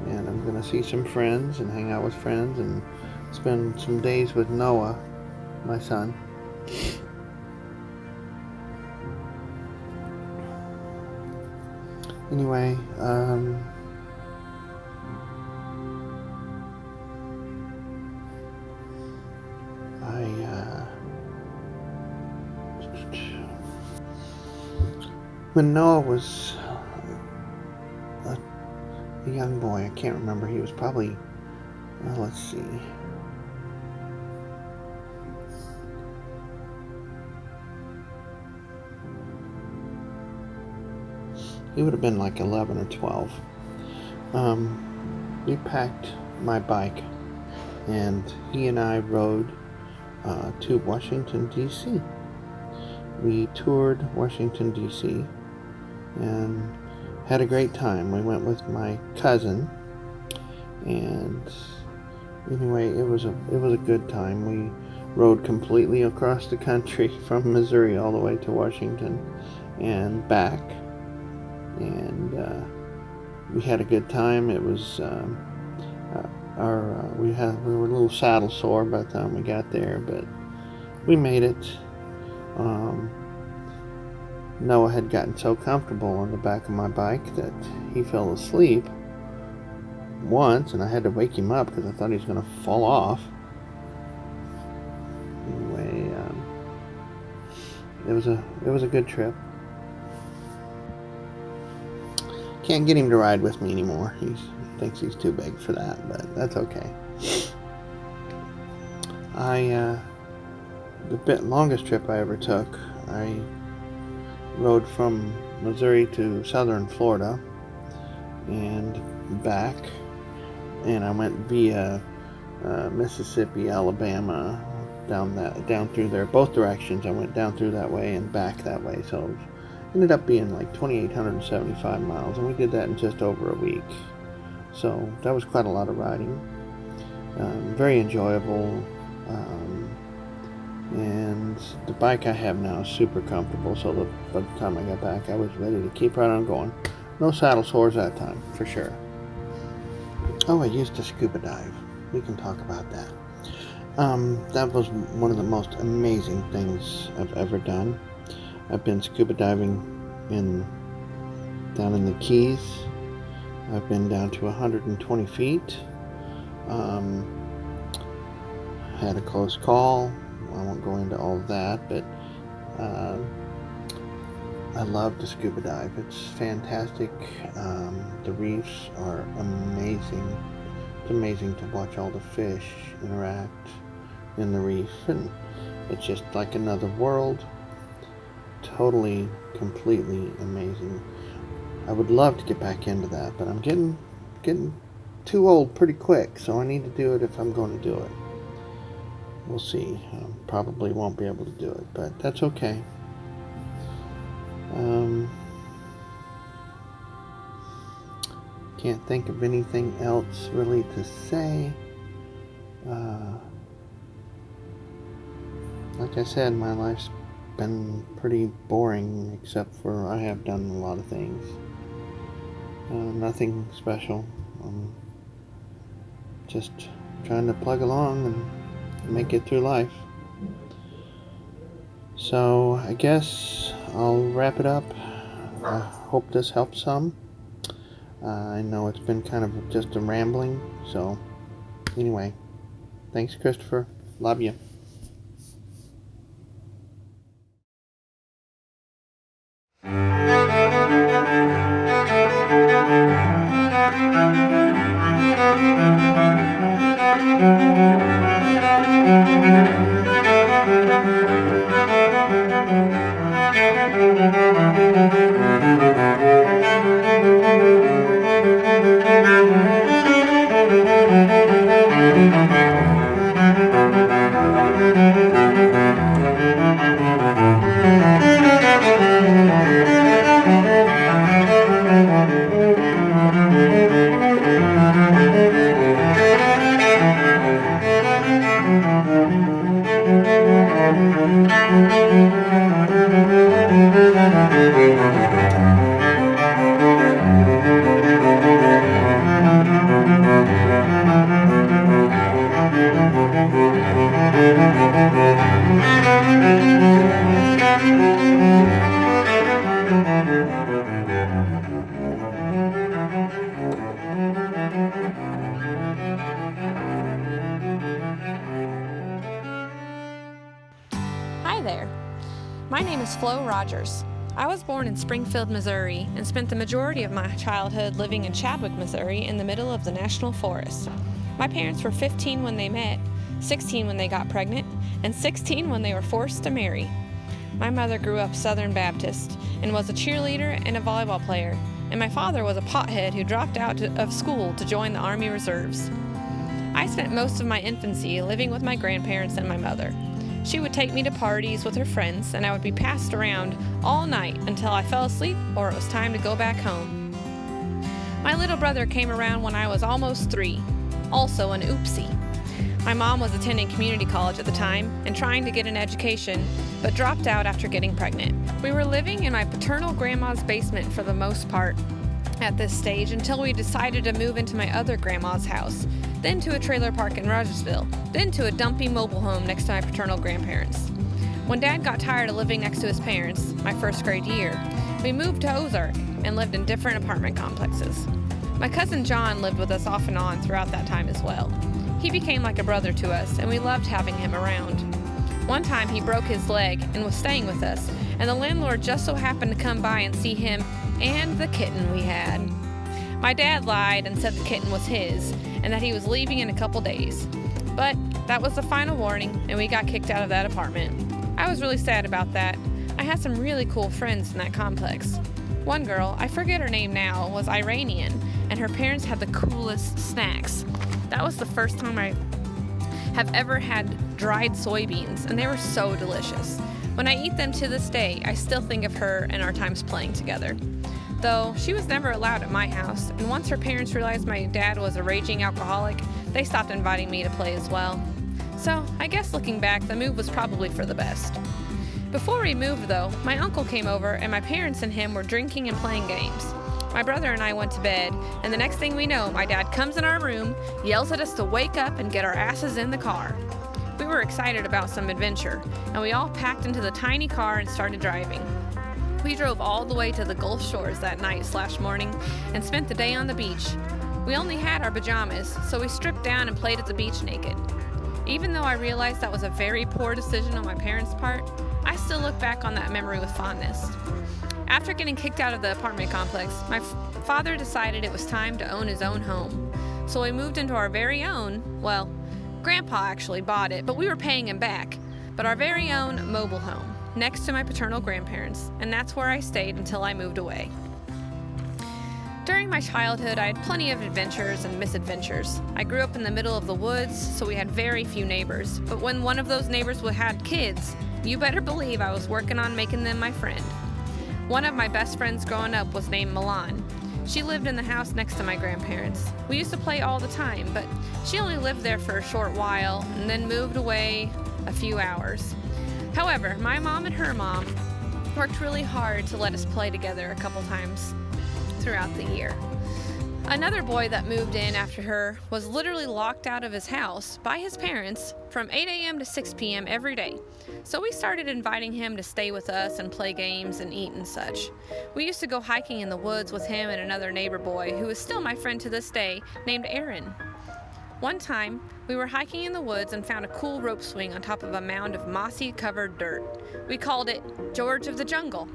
and I'm gonna see some friends and hang out with friends and spend some days with Noah, my son. Anyway, when Noah was a young boy, I can't remember, he was probably, let's see, he would have been like 11 or 12. We packed my bike, and he and I rode to Washington, D.C. We toured Washington, D.C. and had a great time. We went with my cousin, and anyway, it was a good time. We rode completely across the country from Missouri all the way to Washington and back, and we had a good time. It was we were a little saddle sore by the time we got there, but we made it. Noah had gotten so comfortable on the back of my bike that he fell asleep once, and I had to wake him up because I thought he was going to fall off. Anyway, it was a good trip. Can't get him to ride with me anymore. He thinks he's too big for that, but that's okay. The longest trip I ever took, I rode from Missouri to southern Florida and back, and I went via Mississippi, Alabama, down through there, both directions. I went down through that way and back that way, so it ended up being like 2,875 miles, and we did that in just over a week. So that was quite a lot of riding. Very enjoyable. And the bike I have now is super comfortable, so by the time I got back, I was ready to keep right on going. No saddle sores that time, for sure. Oh, I used to scuba dive. We can talk about that. That was one of the most amazing things I've ever done. I've been scuba diving down in the Keys. I've been down to 120 feet. Had a close call. I won't go into all of that, but I love to scuba dive. It's fantastic. The reefs are amazing. It's amazing to watch all the fish interact in the reef, and it's just like another world. Totally, completely amazing. I would love to get back into that, but I'm getting too old pretty quick, so I need to do it if I'm going to do it. We'll see. Probably won't be able to do it, but that's okay. Can't think of anything else really to say. Like I said, my life's been pretty boring, except for I have done a lot of things. Nothing special. Just trying to plug along and make it through life. So I guess I'll wrap it up. I hope this helps some. I know it's been kind of just a rambling, so anyway, thanks, Christopher. Love you. Hi there. My name is Flo Rogers. I was born in Springfield, Missouri, and spent the majority of my childhood living in Chadwick, Missouri, in the middle of the National Forest. My parents were 15 when they met, 16 when they got pregnant, and 16 when they were forced to marry. My mother grew up Southern Baptist and was a cheerleader and a volleyball player, and my father was a pothead who dropped out of school to join the Army Reserves. I spent most of my infancy living with my grandparents and my mother. She would take me to parties with her friends, and I would be passed around all night until I fell asleep or it was time to go back home. My little brother came around when I was almost 3, also an oopsie. My mom was attending community college at the time and trying to get an education, but dropped out after getting pregnant. We were living in my paternal grandma's basement for the most part at this stage until we decided to move into my other grandma's house, then to a trailer park in Rogersville, then to a dumpy mobile home next to my paternal grandparents. When Dad got tired of living next to his parents, my first grade year, we moved to Ozark and lived in different apartment complexes. My cousin John lived with us off and on throughout that time as well. He became like a brother to us, and we loved having him around. One time he broke his leg and was staying with us, and the landlord just so happened to come by and see him and the kitten we had. My dad lied and said the kitten was his, and that he was leaving in a couple days. But that was the final warning, and we got kicked out of that apartment. I was really sad about that. I had some really cool friends in that complex. One girl, I forget her name now, was Iranian, and her parents had the coolest snacks. That was the first time I have ever had dried soybeans, and they were so delicious. When I eat them to this day, I still think of her and our times playing together. Though she was never allowed at my house, and once her parents realized my dad was a raging alcoholic, they stopped inviting me to play as well. So I guess looking back, the move was probably for the best. Before we moved though, my uncle came over and my parents and him were drinking and playing games. My brother and I went to bed, and the next thing we know, my dad comes in our room, yells at us to wake up and get our asses in the car. We were excited about some adventure, and we all packed into the tiny car and started driving. We drove all the way to the Gulf Shores that night/morning and spent the day on the beach. We only had our pajamas, so we stripped down and played at the beach naked. Even though I realized that was a very poor decision on my parents' part, I still look back on that memory with fondness. After getting kicked out of the apartment complex, my father decided it was time to own his own home. So we moved into our very own, well, Grandpa actually bought it, but we were paying him back, but our very own mobile home, next to my paternal grandparents, and that's where I stayed until I moved away. During my childhood, I had plenty of adventures and misadventures. I grew up in the middle of the woods, so we had very few neighbors, but when one of those neighbors had kids, you better believe I was working on making them my friend. One of my best friends growing up was named Milan. She lived in the house next to my grandparents. We used to play all the time, but she only lived there for a short while and then moved away a few hours. However, my mom and her mom worked really hard to let us play together a couple times throughout the year. Another boy that moved in after her was literally locked out of his house by his parents from 8 a.m. to 6 p.m. every day. So we started inviting him to stay with us and play games and eat and such. We used to go hiking in the woods with him and another neighbor boy who is still my friend to this day, named Aaron. One time, we were hiking in the woods and found a cool rope swing on top of a mound of mossy covered dirt. We called it George of the Jungle.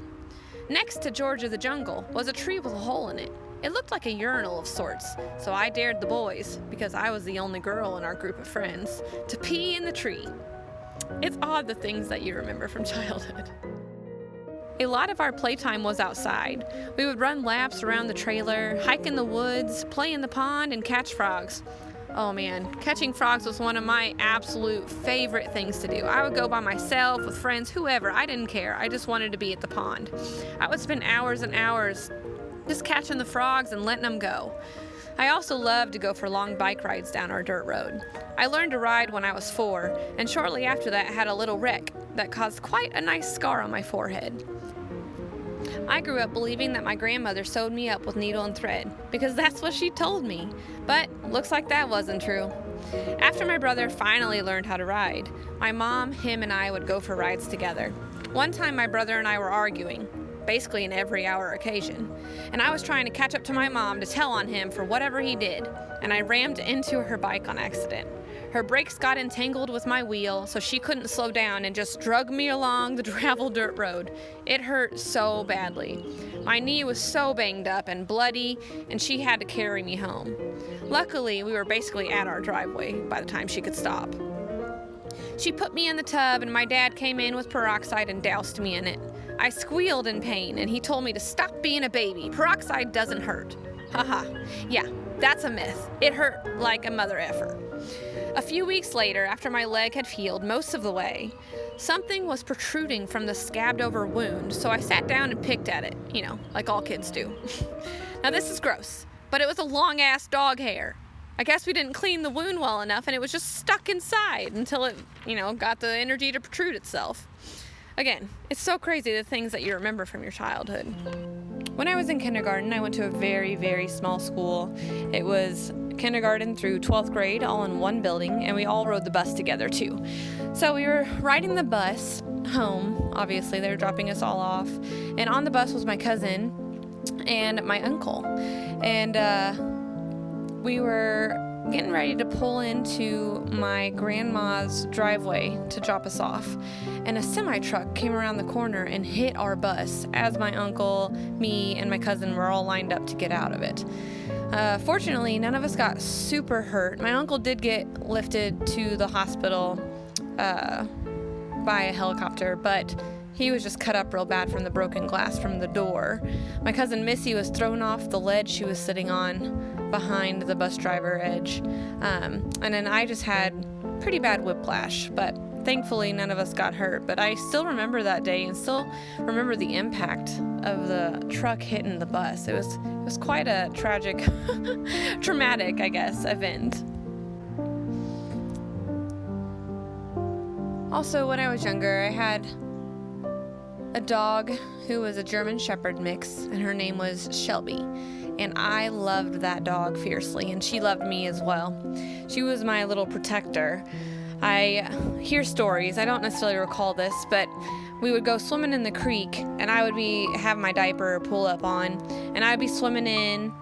Next to George of the Jungle was a tree with a hole in it. It looked like a urinal of sorts, so I dared the boys, because I was the only girl in our group of friends, to pee in the tree. It's odd the things that you remember from childhood. A lot of our playtime was outside. We would run laps around the trailer, hike in the woods, play in the pond, and catch frogs. Oh man, catching frogs was one of my absolute favorite things to do. I would go by myself, with friends, whoever, I didn't care. I just wanted to be at the pond. I would spend hours and hours just catching the frogs and letting them go. I also loved to go for long bike rides down our dirt road. I learned to ride when I was 4, and shortly after that I had a little wreck that caused quite a nice scar on my forehead. I grew up believing that my grandmother sewed me up with needle and thread, because that's what she told me, but looks like that wasn't true. After my brother finally learned how to ride, my mom, him, and I would go for rides together. One time my brother and I were arguing, basically an every hour occasion, and I was trying to catch up to my mom to tell on him for whatever he did, and I rammed into her bike on accident. Her brakes got entangled with my wheel, so she couldn't slow down and just drug me along the gravel dirt road. It hurt so badly. My knee was so banged up and bloody, and she had to carry me home. Luckily, we were basically at our driveway by the time she could stop. She put me in the tub, and my dad came in with peroxide and doused me in it. I squealed in pain, and he told me to stop being a baby. Peroxide doesn't hurt. Haha. Yeah, that's a myth. It hurt like a mother effer. A few weeks later, after my leg had healed most of the way, something was protruding from the scabbed over wound, so I sat down and picked at it, like all kids do. Now this is gross, but it was a long-ass dog hair. I guess we didn't clean the wound well enough, and it was just stuck inside until it, got the energy to protrude itself. Again, it's so crazy the things that you remember from your childhood. When I was in kindergarten, I went to a very, very small school. It was kindergarten through 12th grade, all in one building, and we all rode the bus together too. So we were riding the bus home. Obviously, they were dropping us all off. And on the bus was my cousin and my uncle. And we were getting ready to pull into my grandma's driveway to drop us off. And a semi-truck came around the corner and hit our bus as my uncle, me, and my cousin were all lined up to get out of it. Fortunately, none of us got super hurt. My uncle did get lifted to the hospital by a helicopter, but he was just cut up real bad from the broken glass from the door. My cousin Missy was thrown off the ledge she was sitting on behind the bus driver edge. And then I just had pretty bad whiplash, but thankfully none of us got hurt. But I still remember that day and still remember the impact of the truck hitting the bus. It was quite a tragic, traumatic, I guess, event. Also, when I was younger, I had a dog who was a German Shepherd mix, and her name was Shelby. And I loved that dog fiercely, and she loved me as well. She was my little protector. I hear stories, I don't necessarily recall this, but we would go swimming in the creek, and I would have my diaper pull up on, and I'd be swimming in,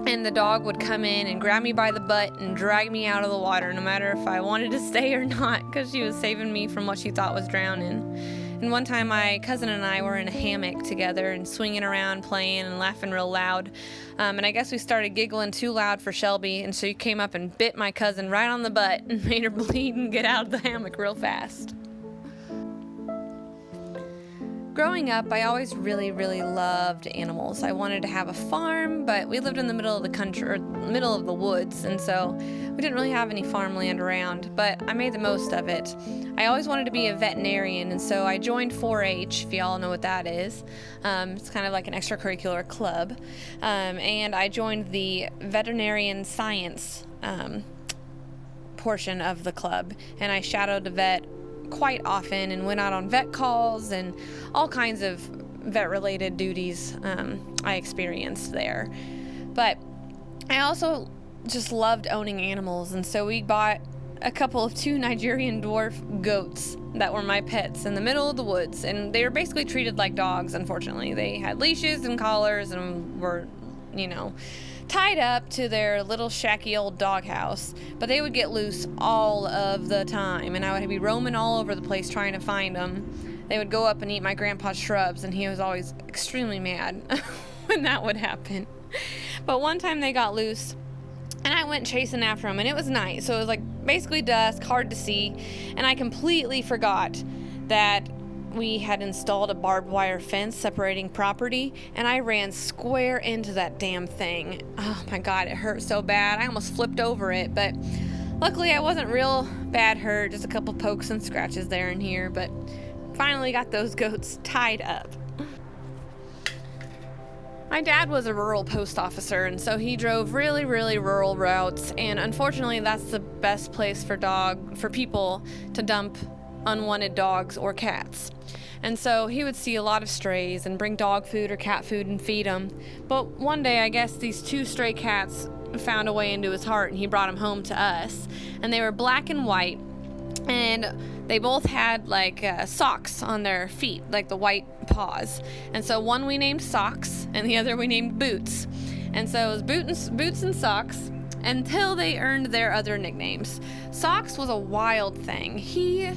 and the dog would come in and grab me by the butt and drag me out of the water, no matter if I wanted to stay or not, because she was saving me from what she thought was drowning. And one time my cousin and I were in a hammock together and swinging around, playing and laughing real loud. And I guess we started giggling too loud for Shelby, and so she came up and bit my cousin right on the butt and made her bleed and get out of the hammock real fast. Growing up, I always really, really loved animals. I wanted to have a farm, but we lived in the middle of the country, or middle of the woods, and so we didn't really have any farmland around, but I made the most of it. I always wanted to be a veterinarian, and so I joined 4-H, if y'all know what that is. It's kind of like an extracurricular club, and I joined the veterinarian science portion of the club, and I shadowed a vet quite often and went out on vet calls and all kinds of vet-related duties I experienced there. But I also just loved owning animals, and so we bought a couple of 2 Nigerian dwarf goats that were my pets in the middle of the woods, and they were basically treated like dogs, unfortunately. They had leashes and collars and were, tied up to their little shacky old doghouse, but they would get loose all of the time, and I would be roaming all over the place trying to find them. They would go up and eat my grandpa's shrubs, and he was always extremely mad when that would happen. But one time they got loose, and I went chasing after them, and it was night, so it was like basically dusk, hard to see, and I completely forgot that we had installed a barbed wire fence separating property, and I ran square into that damn thing. Oh my God, it hurt so bad. I almost flipped over it, but luckily I wasn't real bad hurt, just a couple pokes and scratches there and here, but finally got those goats tied up. My dad was a rural post officer, and so he drove really, really rural routes, and unfortunately that's the best place for people to dump unwanted dogs or cats. And so he would see a lot of strays and bring dog food or cat food and feed them. But one day, I guess these 2 stray cats found a way into his heart, and he brought them home to us. And they were black and white, and they both had socks on their feet, like the white paws. And so one we named Socks, and the other we named Boots. And so it was Boots and Socks until they earned their other nicknames. Socks was a wild thing. He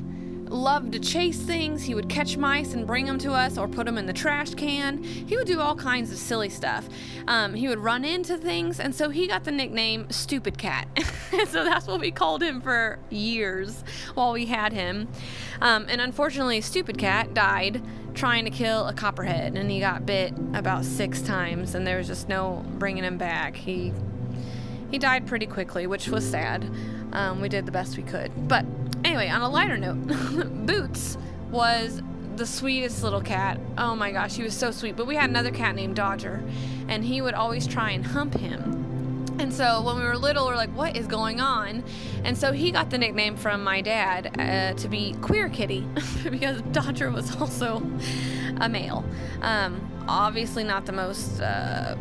loved to chase things. He would catch mice and bring them to us or put them in the trash can. He would do all kinds of silly stuff. He would run into things, and so he got the nickname Stupid Cat. So that's what we called him for years while we had him. And unfortunately, Stupid Cat died trying to kill a copperhead, and he got bit about 6 times, and there was just no bringing him back. He died pretty quickly, which was sad. We did the best we could. But anyway, on a lighter note, Boots was the sweetest little cat. Oh my gosh, he was so sweet. But we had another cat named Dodger, and he would always try and hump him. And so when we were little, we were like, what is going on? And so he got the nickname from my dad to be Queer Kitty, because Dodger was also a male. Obviously not the most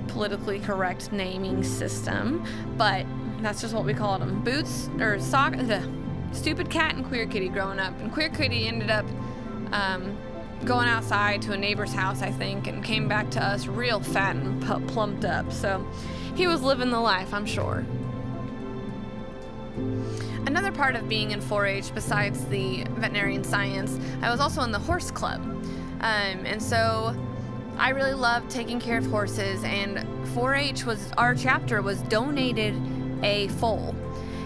politically correct naming system, but that's just what we called him. Boots, or Stupid Cat and Queer Kitty growing up. And Queer Kitty ended up going outside to a neighbor's house, I think, and came back to us real fat and plumped up. So he was living the life, I'm sure. Another part of being in 4-H, besides the veterinarian science, I was also in the horse club. And so I really loved taking care of horses, and 4-H our chapter was donated a foal.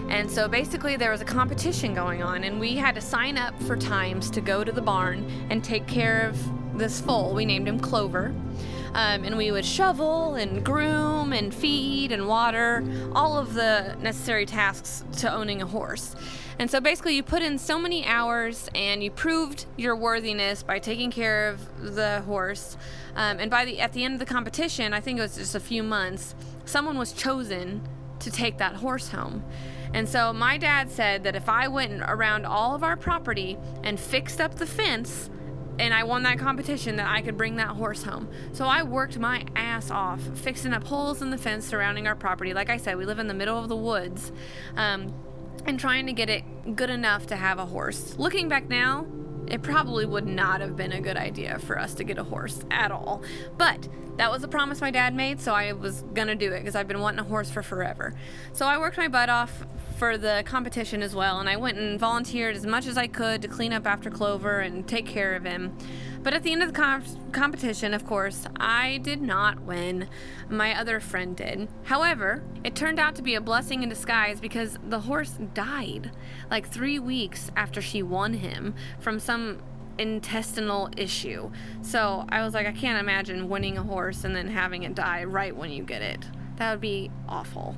And so basically there was a competition going on, and we had to sign up for times to go to the barn and take care of this foal. We named him Clover. And we would shovel and groom and feed and water, all of the necessary tasks to owning a horse. And so basically you put in so many hours, and you proved your worthiness by taking care of the horse. And at the end of the competition, I think it was just a few months, someone was chosen to take that horse home. And so my dad said that if I went around all of our property and fixed up the fence and I won that competition, that I could bring that horse home. So I worked my ass off fixing up holes in the fence surrounding our property. Like I said, we live in the middle of the woods, and trying to get it good enough to have a horse. Looking back now, it probably would not have been a good idea for us to get a horse at all. But that was a promise my dad made, so I was gonna do it because I've been wanting a horse for forever. So I worked my butt off for the competition as well, and I went and volunteered as much as I could to clean up after Clover and take care of him. But at the end of the competition, of course, I did not win. My other friend did. However, it turned out to be a blessing in disguise because the horse died like 3 weeks after she won him from some intestinal issue. So I was like, I can't imagine winning a horse and then having it die right when you get it. That would be awful.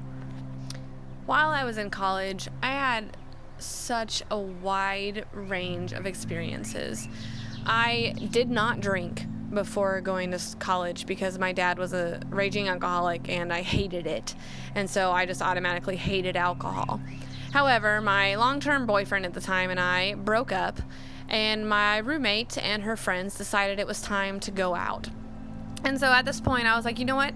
While I was in college, I had such a wide range of experiences. I did not drink before going to college because my dad was a raging alcoholic and I hated it. And so I just automatically hated alcohol. However, my long-term boyfriend at the time and I broke up, and my roommate and her friends decided it was time to go out. And so at this point, I was like, you know what?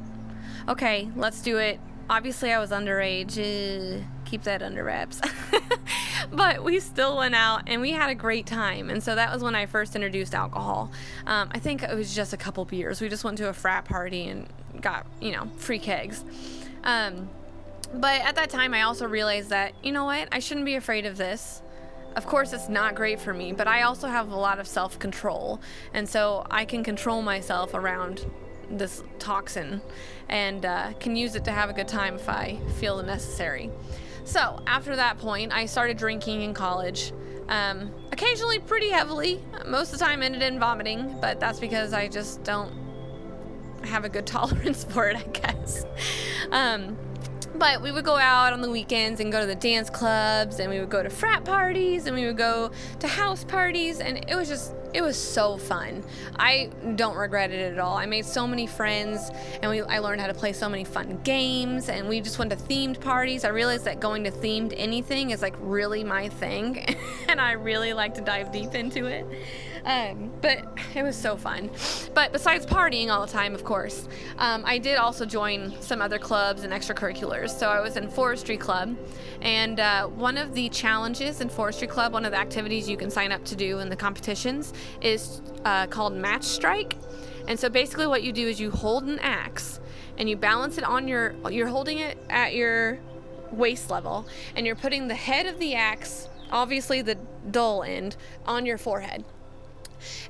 Okay, let's do it. Obviously, I was underage. Keep that under wraps. But we still went out and we had a great time. And so that was when I first introduced alcohol. I think it was just a couple beers. We just went to a frat party and got, free kegs. But at that time, I also realized that, you know what? I shouldn't be afraid of this. Of course, it's not great for me, but I also have a lot of self-control. And so I can control myself around this toxin and can use it to have a good time if I feel necessary. So after that point, I started drinking in college, occasionally pretty heavily. Most of the time ended in vomiting, but that's because I just don't have a good tolerance for it, I guess. But we would go out on the weekends and go to the dance clubs, and we would go to frat parties, and we would go to house parties, and it was so fun. I don't regret it at all. I made so many friends, and I learned how to play so many fun games, and we just went to themed parties. I realized that going to themed anything is like really my thing, and I really like to dive deep into it. But it was so fun. But besides partying all the time, of course, I did also join some other clubs and extracurriculars. So I was in forestry club, and one of the challenges in forestry club, one of the activities you can sign up to do in the competitions is called match strike. And so basically what you do is you hold an axe and you balance it on you're holding it at your waist level, and you're putting the head of the axe, obviously the dull end, on your forehead.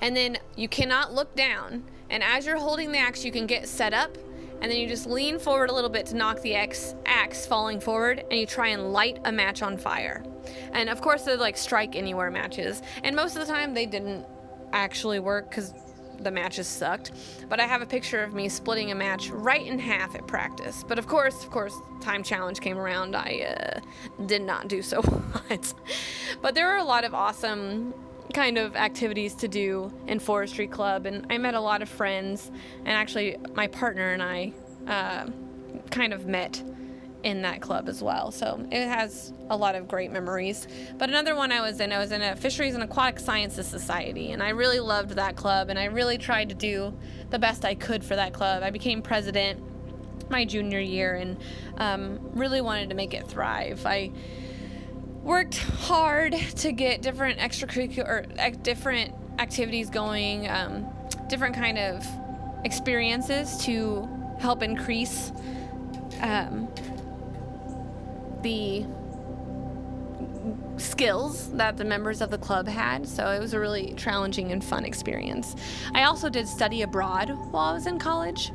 And then you cannot look down, and as you're holding the axe you can get set up, and then you just lean forward a little bit to knock the axe falling forward, and you try and light a match on fire. And of course they're like strike anywhere matches, and most of the time they didn't actually work because the matches sucked. But I have a picture of me splitting a match right in half at practice. But of course time challenge came around, I did not do so much. But there are a lot of awesome kind of activities to do in forestry club, and I met a lot of friends, and actually my partner and I kind of met in that club as well, so it has a lot of great memories. But another one I was in a Fisheries and Aquatic Sciences Society, and I really loved that club, and I really tried to do the best I could for that club. I became president my junior year and really wanted to make it thrive. I worked hard to get different different activities going, different kind of experiences to help increase the skills that the members of the club had. So it was a really challenging and fun experience. I also did study abroad while I was in college.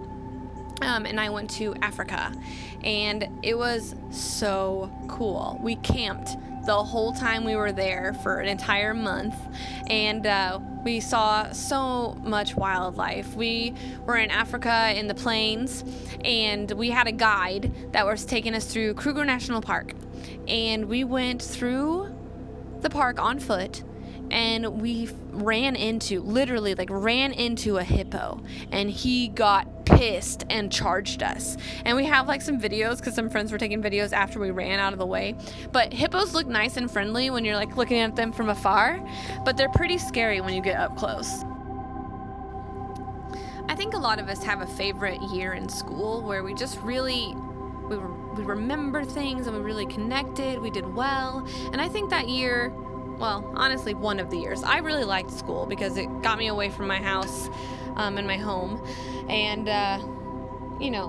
And I went to Africa, and it was so cool. We camped the whole time we were there for an entire month, and we saw so much wildlife. We were in Africa in the plains, and we had a guide that was taking us through Kruger National Park, and we went through the park on foot, and we ran into a hippo, and he got pissed and charged us. And we have like some videos because some friends were taking videos after we ran out of the way. But hippos look nice and friendly when you're like looking at them from afar, but they're pretty scary when you get up close. I think a lot of us have a favorite year in school where we just really, we remember things and we really connected, we did well. And I think that year, well, honestly, one of the years, I really liked school because it got me away from my house and my home and,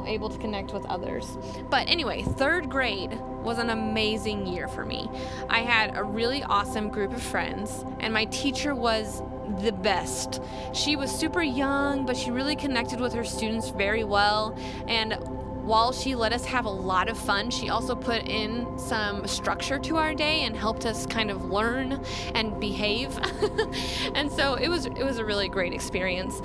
able to connect with others. But anyway, 3rd grade was an amazing year for me. I had a really awesome group of friends, and my teacher was the best. She was super young, but she really connected with her students very well. And while she let us have a lot of fun, she also put in some structure to our day and helped us kind of learn and behave. And so it was a really great experience.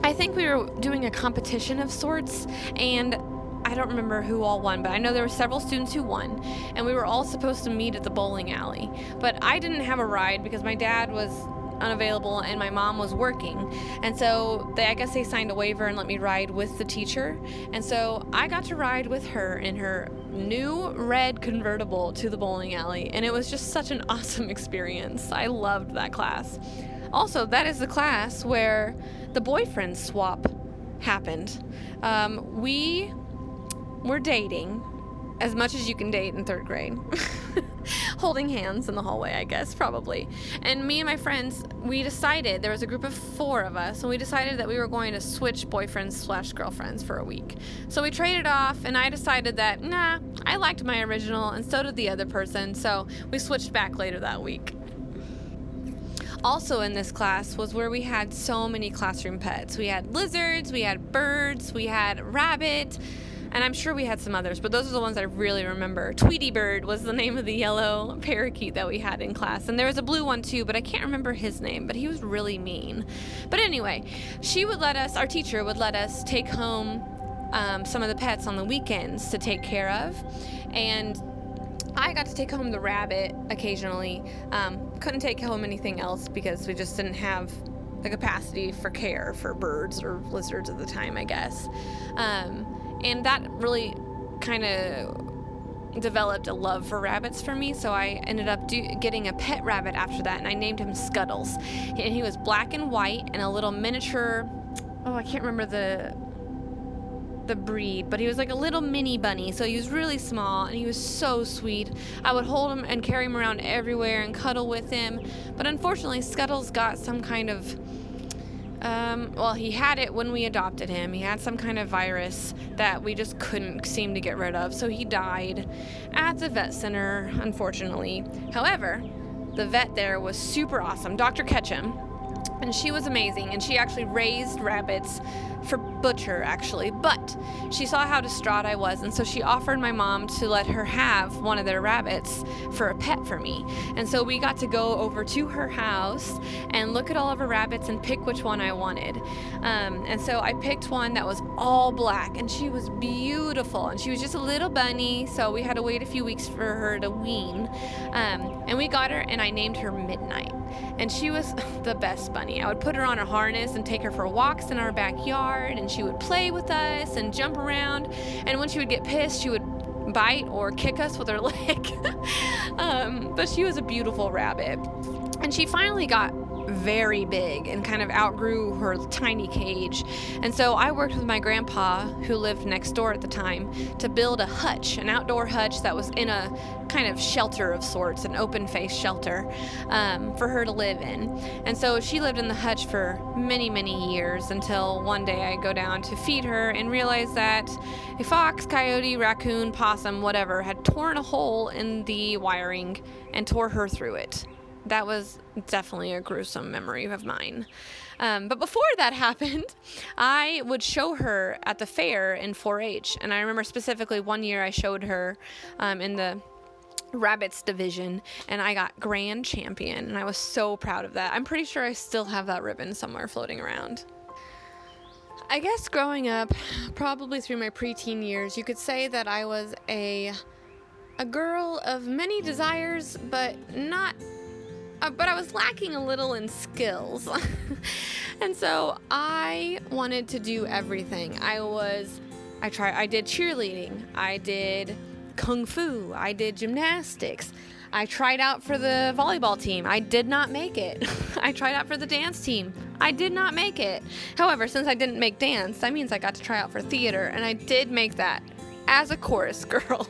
I think we were doing a competition of sorts, and I don't remember who all won, but I know there were several students who won, and we were all supposed to meet at the bowling alley. But I didn't have a ride because my dad was unavailable and my mom was working, and so I guess they signed a waiver and let me ride with the teacher. And so I got to ride with her in her new red convertible to the bowling alley, and it was just such an awesome experience. I loved that class. Also, that is the class where the boyfriend swap happened. We were dating as much as you can date in 3rd grade. Holding hands in the hallway, I guess, probably. And me and my friends, we decided, there was a group of 4 of us, and we decided that we were going to switch boyfriends/girlfriends for a week. So we traded off, and I decided that, I liked my original, and so did the other person, so we switched back later that week. Also in this class was where we had so many classroom pets. We had lizards, we had birds, we had rabbit, and I'm sure we had some others, but those are the ones I really remember. Tweety Bird was the name of the yellow parakeet that we had in class, and there was a blue one too, but I can't remember his name, but he was really mean. But anyway, our teacher would let us take home some of the pets on the weekends to take care of, and I got to take home the rabbit occasionally. Couldn't take home anything else because we just didn't have the capacity for care for birds or lizards at the time, I guess. And that really kind of developed a love for rabbits for me, so I ended up getting a pet rabbit after that, and I named him Scuttles. And he was black and white and a little miniature, I can't remember the breed, but he was like a little mini bunny, so he was really small and he was so sweet. I would hold him and carry him around everywhere and cuddle with him, but unfortunately Scuttles got some kind of he had it when we adopted him. He had some kind of virus that we just couldn't seem to get rid of, so he died at the vet center, unfortunately. However, the vet there was super awesome, Dr. Ketchum, and she was amazing, and she actually raised rabbits for butcher, actually, but she saw how distraught I was, and so she offered my mom to let her have one of their rabbits for a pet for me. And so we got to go over to her house and look at all of her rabbits and pick which one I wanted. And so I picked one that was all black, and she was beautiful, and she was just a little bunny, so we had to wait a few weeks for her to wean. And we got her, and I named her Midnight. And she was the best bunny. I would put her on a harness and take her for walks in our backyard, and she would play with us and jump around. And when she would get pissed, she would bite or kick us with her leg. But she was a beautiful rabbit. And she finally got very big and kind of outgrew her tiny cage. And so I worked with my grandpa, who lived next door at the time, to build a hutch, an outdoor hutch that was in a kind of shelter of sorts, an open-faced shelter for her to live in. And so she lived in the hutch for many, many years until one day I go down to feed her and realize that a fox, coyote, raccoon, possum, whatever, had torn a hole in the wiring and tore her through it. That was definitely a gruesome memory of mine. But before that happened, I would show her at the fair in 4-H. And I remember specifically one year I showed her in the rabbits division, and I got grand champion. And I was so proud of that. I'm pretty sure I still have that ribbon somewhere floating around. I guess growing up, probably through my preteen years, you could say that I was a girl of many desires, but I was lacking a little in skills. And so I wanted to do everything. I did cheerleading, I did kung fu, I did gymnastics, I tried out for the volleyball team. I did not make it. I tried out for the dance team. I did not make it. However, since I didn't make dance, that means I got to try out for theater, and I did make that as a chorus girl.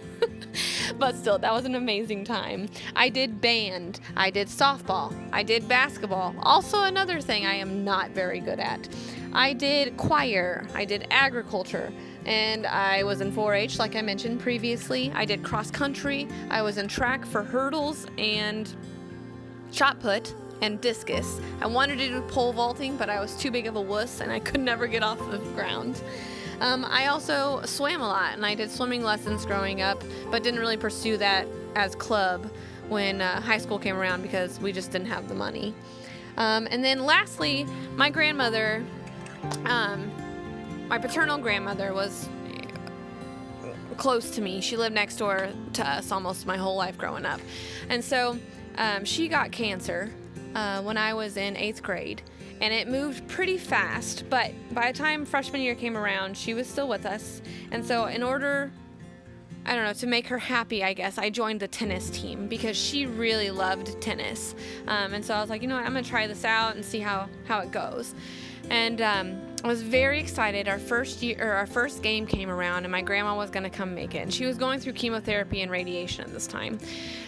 But still, that was an amazing time. I did band, I did softball, I did basketball. Also another thing I am not very good at. I did choir, I did agriculture, and I was in 4-H like I mentioned previously. I did cross country, I was in track for hurdles and shot put and discus. I wanted to do pole vaulting, but I was too big of a wuss and I could never get off the ground. I also swam a lot, and I did swimming lessons growing up, but didn't really pursue that as club when high school came around because we just didn't have the money. And then lastly, my grandmother, my paternal grandmother was close to me. She lived next door to us almost my whole life growing up. And so she got cancer when I was in 8th grade. And it moved pretty fast, but by the time freshman year came around, she was still with us. And so in order, I don't know, to make her happy, I guess, I joined the tennis team because she really loved tennis. And so I was like, you know what, I'm gonna try this out and see how it goes. And I was very excited. Our first game came around, and my grandma was gonna come make it. And she was going through chemotherapy and radiation at this time.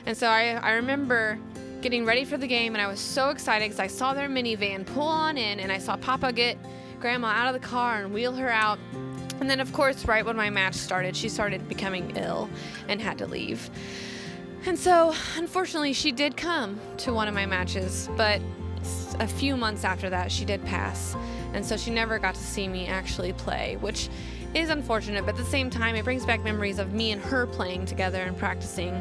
And so I remember getting ready for the game, and I was so excited because I saw their minivan pull on in, and I saw Papa get Grandma out of the car and wheel her out. And then, of course, right when my match started, she started becoming ill and had to leave. And so, unfortunately, she did come to one of my matches, but a few months after that, she did pass. And so she never got to see me actually play, which is unfortunate, but at the same time, it brings back memories of me and her playing together and practicing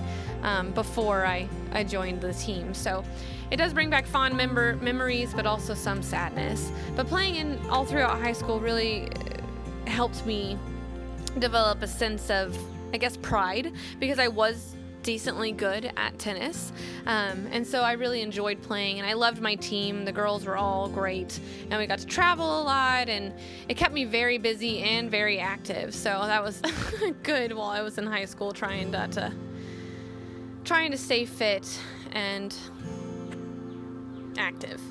before I joined the team. So it does bring back fond memories, but also some sadness. But playing all throughout high school really helped me develop a sense of, I guess, pride, because I was decently good at tennis. And so I really enjoyed playing, and I loved my team. The girls were all great, and we got to travel a lot, and it kept me very busy and very active. So that was good while I was in high school, trying to stay fit and active.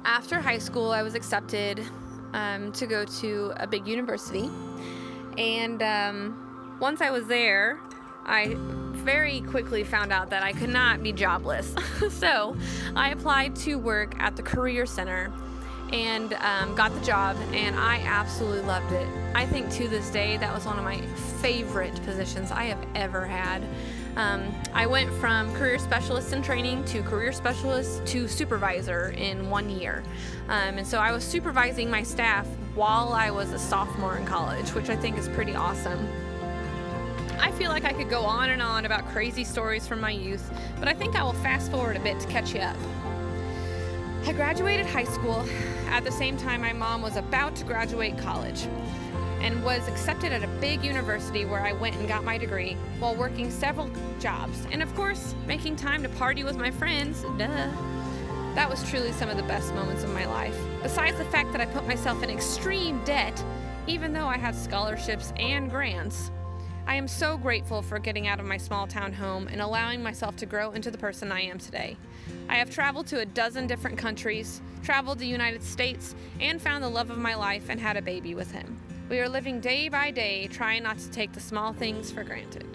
After high school, I was accepted to go to a big university, and once I was there, I very quickly found out that I could not be jobless. So I applied to work at the Career Center and got the job, and I absolutely loved it. I think to this day that was one of my favorite positions I have ever had. I went from career specialist in training to career specialist to supervisor in 1 year. And so I was supervising my staff while I was a sophomore in college, which I think is pretty awesome. I feel like I could go on and on about crazy stories from my youth, but I think I will fast forward a bit to catch you up. I graduated high school at the same time my mom was about to graduate college, and was accepted at a big university where I went and got my degree while working several jobs, and of course, making time to party with my friends, duh. That was truly some of the best moments of my life, besides the fact that I put myself in extreme debt, even though I had scholarships and grants. I am so grateful for getting out of my small town home and allowing myself to grow into the person I am today. I have traveled to 12 different countries, traveled to the United States, and found the love of my life and had a baby with him. We are living day by day, trying not to take the small things for granted.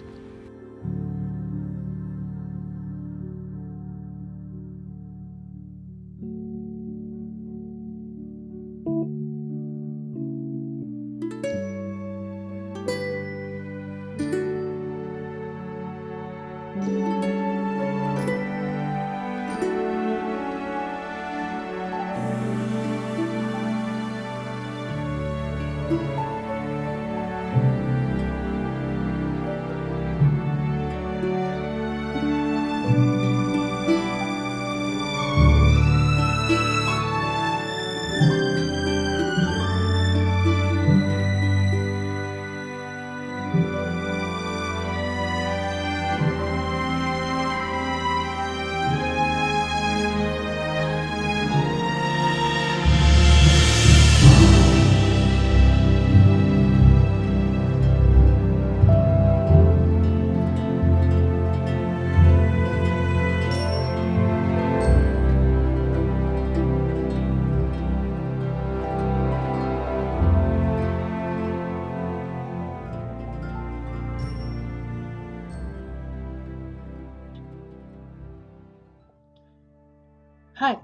Hi,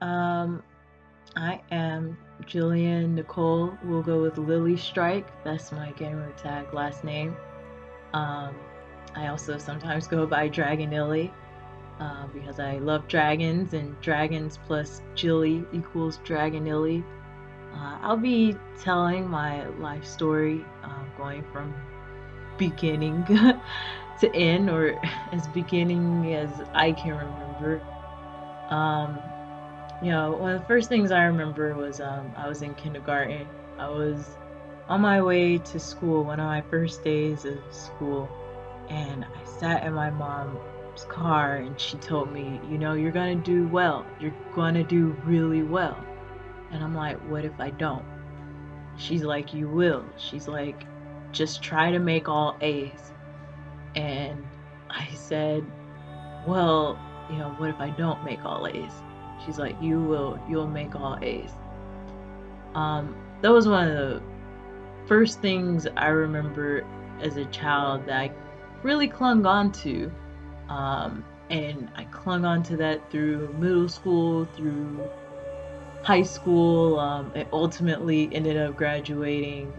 I am Jillian Nicole. We'll go with Lily Strike. That's my gamer tag last name. I also sometimes go by Dragonilly because I love dragons, and dragons plus Jilly equals Dragonilly. I'll be telling my life story going from beginning to end, or as beginning as I can remember. One of the first things I remember was I was in kindergarten. I was on my way to school, one of my first days of school, and I sat in my mom's car and she told me, you're gonna do well. You're gonna do really well. And I'm like, what if I don't? She's like, you will. She's like, just try to make all A's. And I said, well, what if I don't make all A's? She's like, you'll make all A's. That was one of the first things I remember as a child that I really clung on to. And I clung on to that through middle school, through high school. I ultimately ended up graduating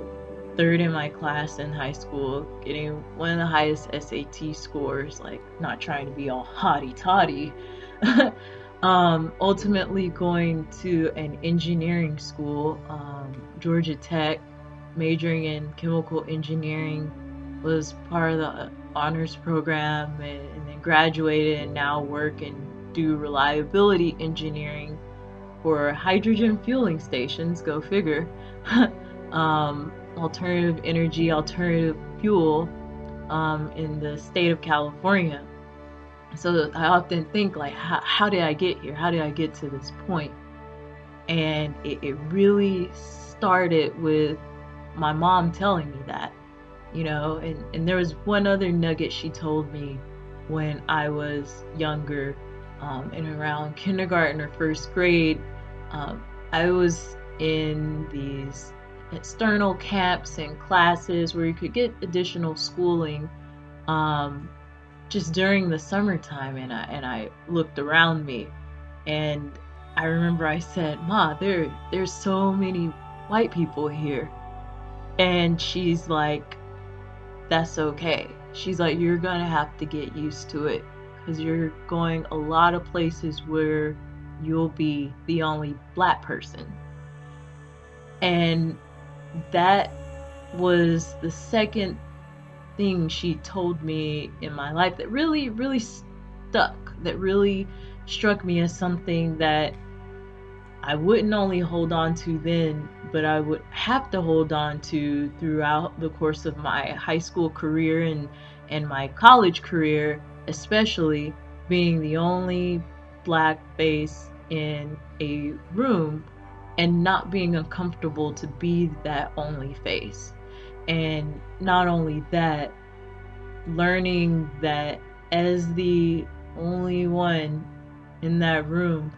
third in my class in high school, getting one of the highest SAT scores, like not trying to be all haughty-taughty. Ultimately going to an engineering school, Georgia Tech, majoring in chemical engineering, was part of the honors program, and then graduated and now work and do reliability engineering for hydrogen fueling stations, go figure. Alternative energy, alternative fuel in the state of California. So I often think, like, how did I get here? How did I get to this point? And it really started with my mom telling me that, and there was one other nugget she told me when I was younger, in around kindergarten or first grade. I was in these external camps and classes where you could get additional schooling just during the summertime, and I looked around me, and I remember I said, Ma, there's so many white people here. And she's like, that's okay. She's like, you're gonna have to get used to it, because you're going a lot of places where you'll be the only black person. And that was the second thing she told me in my life that really, really stuck, that really struck me as something that I wouldn't only hold on to then, but I would have to hold on to throughout the course of my high school career and my college career, especially being the only black face in a room and not being uncomfortable to be that only face. And not only that, learning that as the only one in that room,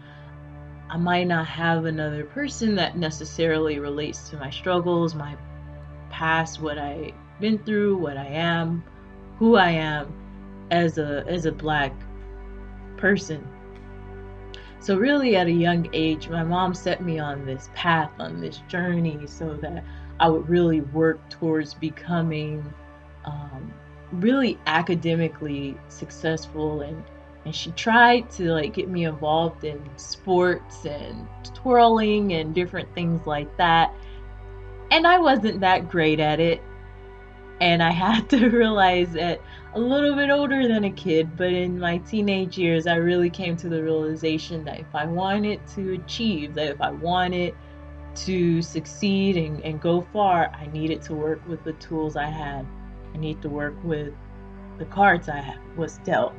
I might not have another person that necessarily relates to my struggles, my past, what I've been through, what I am, who I am as a black person. So really at a young age, my mom set me on this path, on this journey, so that I would really work towards becoming really academically successful, and she tried to like get me involved in sports and twirling and different things like that, and I wasn't that great at it. And I had to realize that a little bit older than a kid, but in my teenage years, I really came to the realization that if I wanted to achieve, that if I wanted to succeed and go far, I needed to work with the tools I had. I need to work with the cards I was dealt.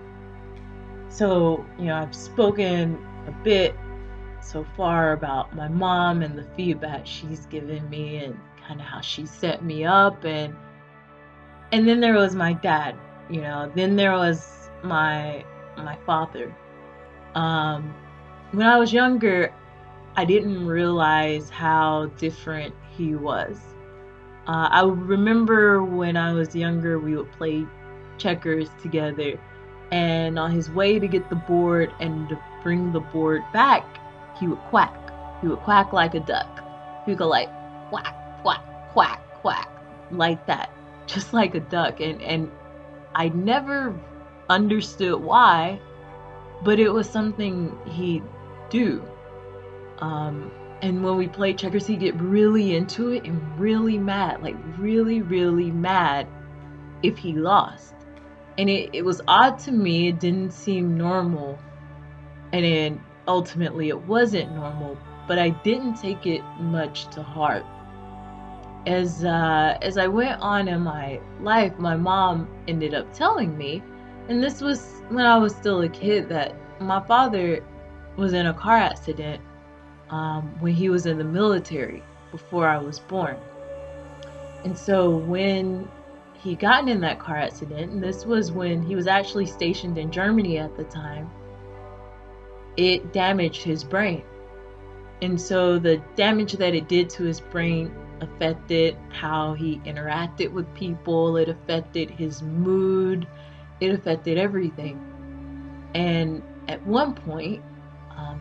So, I've spoken a bit so far about my mom and the feedback she's given me and kind of how she set me up, and then there was my dad, then there was my father. When I was younger, I didn't realize how different he was. I remember when I was younger, we would play checkers together, And on his way to get the board and to bring the board back, he would quack. He would quack like a duck. He would go like quack, quack, quack, quack, like that, just like a duck. And I never understood why, but it was something he'd do. And when we played checkers, he'd get really into it and really mad, like really, really mad if he lost. And it was odd to me. It didn't seem normal. And then ultimately it wasn't normal, but I didn't take it much to heart. As I went on in my life, my mom ended up telling me, and this was when I was still a kid, that my father was in a car accident when he was in the military before I was born. And so when he got in that car accident, and this was when he was actually stationed in Germany at the time, it damaged his brain. And so the damage that it did to his brain affected how he interacted with people. It affected his mood. It affected everything. And at one point,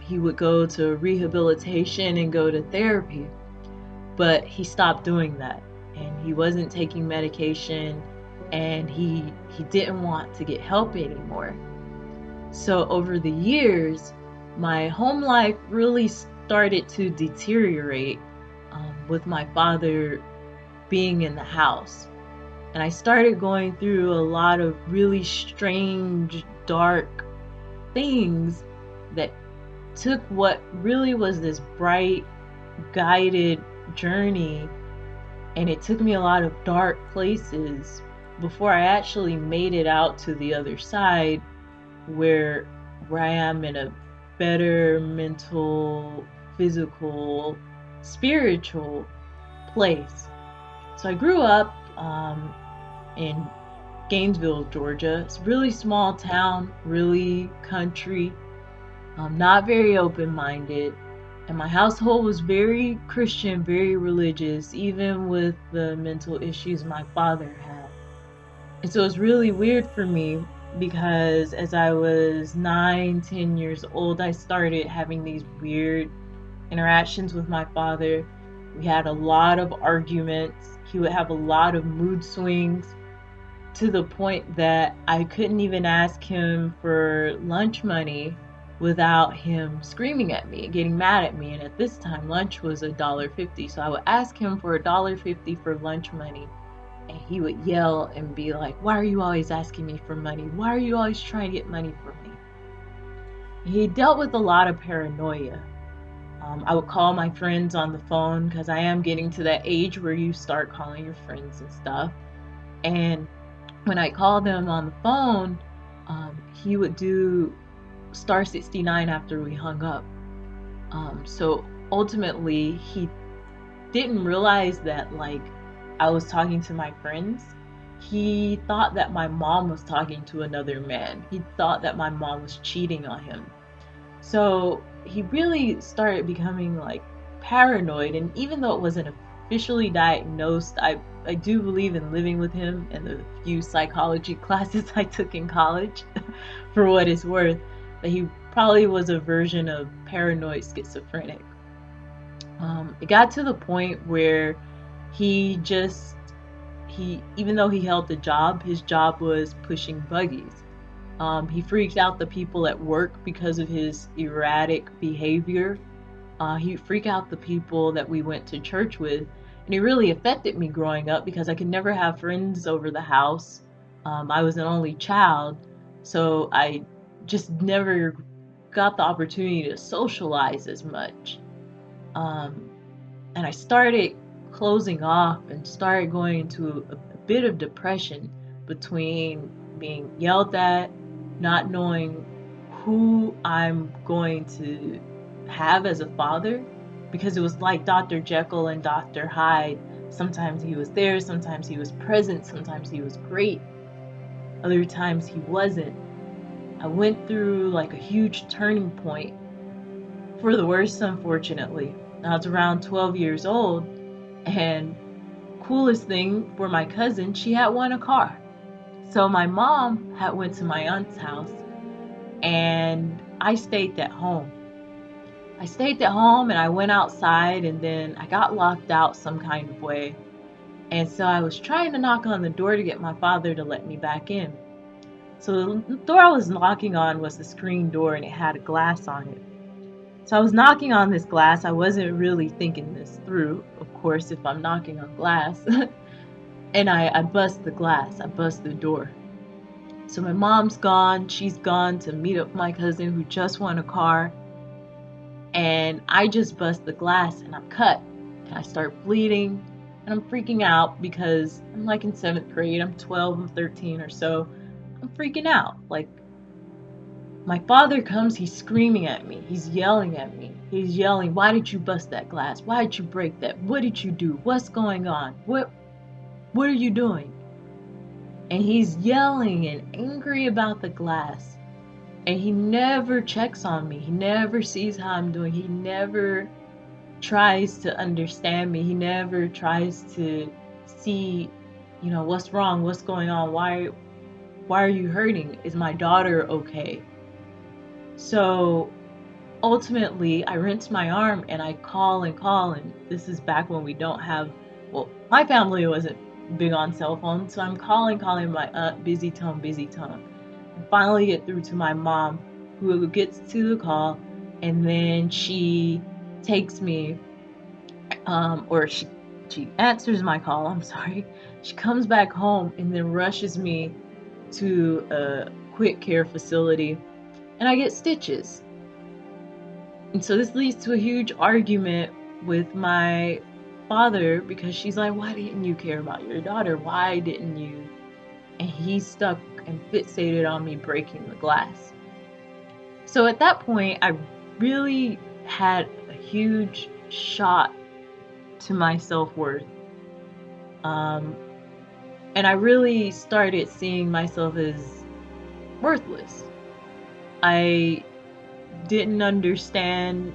he would go to rehabilitation and go to therapy, but he stopped doing that, and he wasn't taking medication, and he didn't want to get help anymore. So over the years, my home life really started to deteriorate with my father being in the house. And I started going through a lot of really strange, dark things that took what really was this bright, guided journey, and it took me a lot of dark places before I actually made it out to the other side, where I am in a better mental, physical, spiritual place. So I grew up in Gainesville, Georgia. It's a really small town, really country, not very open-minded. And my household was very Christian, very religious, even with the mental issues my father had. And so it was really weird for me, because as I was 9, 10 years old, I started having these weird interactions with my father. We had a lot of arguments. He would have a lot of mood swings, to the point that I couldn't even ask him for lunch money without him screaming at me and getting mad at me. And at this time, lunch was $1.50. So I would ask him for $1.50 for lunch money, and he would yell and be like, "Why are you always asking me for money? Why are you always trying to get money from me?" He dealt with a lot of paranoia. I would call my friends on the phone, because I am getting to that age where you start calling your friends and stuff. And when I called them on the phone, he would do star 69 after we hung up. So ultimately, he didn't realize that, like, I was talking to my friends. He thought that my mom was talking to another man. He thought that my mom was cheating on him. So he really started becoming like paranoid. And even though it wasn't officially diagnosed, I do believe in living with him and the few psychology classes I took in college, for what it's worth, that he probably was a version of paranoid schizophrenic. It got to the point where he even though he held the job, his job was pushing buggies. He freaked out the people at work because of his erratic behavior. He'd freak out the people that we went to church with. And it really affected me growing up, because I could never have friends over the house. I was an only child, so I just never got the opportunity to socialize as much. And I started closing off and started going into a bit of depression, between being yelled at, not knowing who I'm going to have as a father, because it was like Dr. Jekyll and Dr. Hyde. Sometimes he was there, sometimes he was present, sometimes he was great, other times he wasn't. I went through like a huge turning point, for the worst, unfortunately. I was around 12 years old, and coolest thing for my cousin, she had won a car. So my mom had went to my aunt's house, and I stayed at home. And I went outside, and then I got locked out some kind of way. And so I was trying to knock on the door to get my father to let me back in. So the door I was knocking on was the screen door, and it had a glass on it. So I was knocking on this glass. I wasn't really thinking this through, of course, if I'm knocking on glass. And I bust the glass. I bust the door. So my mom's gone. She's gone to meet up with my cousin who just won a car. And I just bust the glass and I'm cut. And I start bleeding. And I'm freaking out because I'm like in 7th grade. I'm 12, I'm 13 or so. I'm freaking out. Like, my father comes, he's screaming at me. He's yelling at me. He's yelling, "Why did you bust that glass? Why did you break that? What did you do? What's going on? What are you doing?" And he's yelling and angry about the glass. And he never checks on me. He never sees how I'm doing. He never tries to understand me. He never tries to see, what's wrong, what's going on, why are you hurting? Is my daughter okay? So ultimately, I rinse my arm and I call, and this is back when we don't have, my family wasn't big on cell phones, so I'm calling my aunt, busy tone. And finally get through to my mom, who gets to the call, and then she takes me, or she answers my call, I'm sorry. She comes back home and then rushes me to a quick care facility, and I get stitches. And so this leads to a huge argument with my father, because she's like, "Why didn't you care about your daughter? Why didn't you?" And he's stuck and fixated on me breaking the glass. So at that point, I really had a huge shot to my self-worth. And I really started seeing myself as worthless. I didn't understand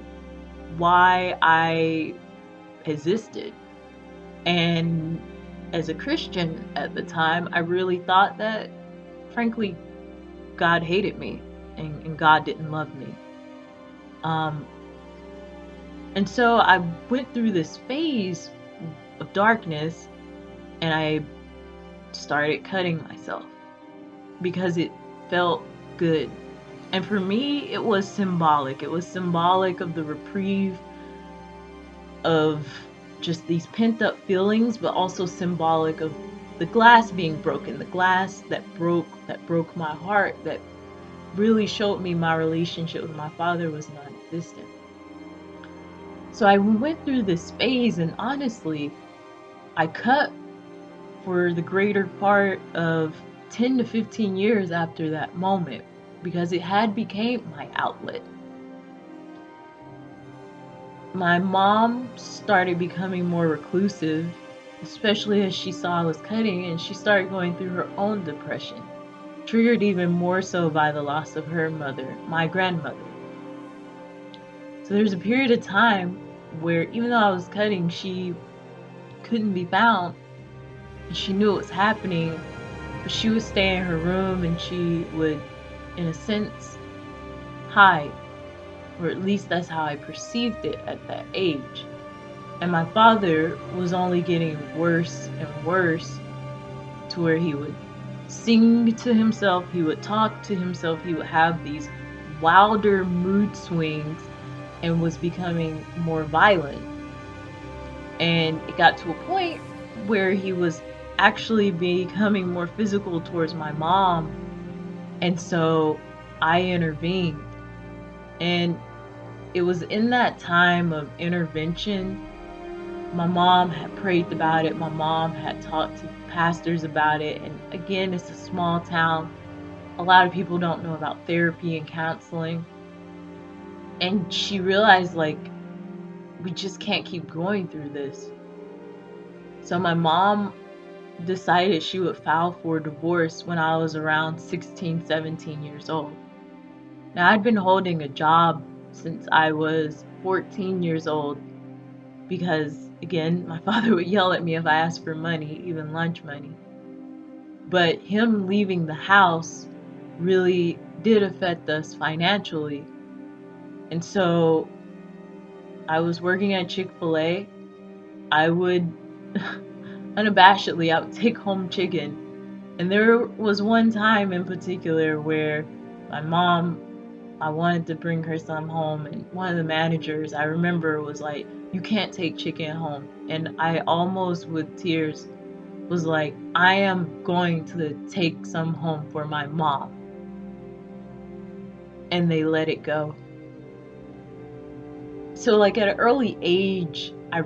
why I existed. And as a Christian at the time, I really thought that, frankly, God hated me and God didn't love me. And so I went through this phase of darkness, and I started cutting myself because it felt good. And for me, it was symbolic. It was symbolic of the reprieve of just these pent up feelings, but also symbolic of the glass being broken, the glass that broke my heart, that really showed me my relationship with my father was non-existent. So I went through this phase, and honestly, I cut for the greater part of 10 to 15 years after that moment, because it had became my outlet. My mom started becoming more reclusive, especially as she saw I was cutting, and she started going through her own depression, triggered even more so by the loss of her mother, my grandmother. So there's a period of time where, even though I was cutting, she couldn't be found, and she knew what was happening, but she would stay in her room and she would, in a sense, hide. Or at least that's how I perceived it at that age. And my father was only getting worse and worse, to where he would sing to himself, he would talk to himself, he would have these wilder mood swings, and was becoming more violent. And it got to a point where he was actually becoming more physical towards my mom. And so I intervened. And it was in that time of intervention, my mom had prayed about it. My mom had talked to pastors about it. And again, it's a small town. A lot of people don't know about therapy and counseling. And she realized, like, we just can't keep going through this. So my mom decided she would file for divorce when I was around 16, 17 years old. Now, I'd been holding a job since I was 14 years old because, again, my father would yell at me if I asked for money, even lunch money. But him leaving the house really did affect us financially. And so I was working at Chick-fil-A. I would unabashedly, I would take home chicken. And there was one time in particular where my mom, I wanted to bring her some home, and one of the managers, I remember, was like, "You can't take chicken home." And I almost, with tears, was like, "I am going to take some home for my mom." And they let it go. So like at an early age, I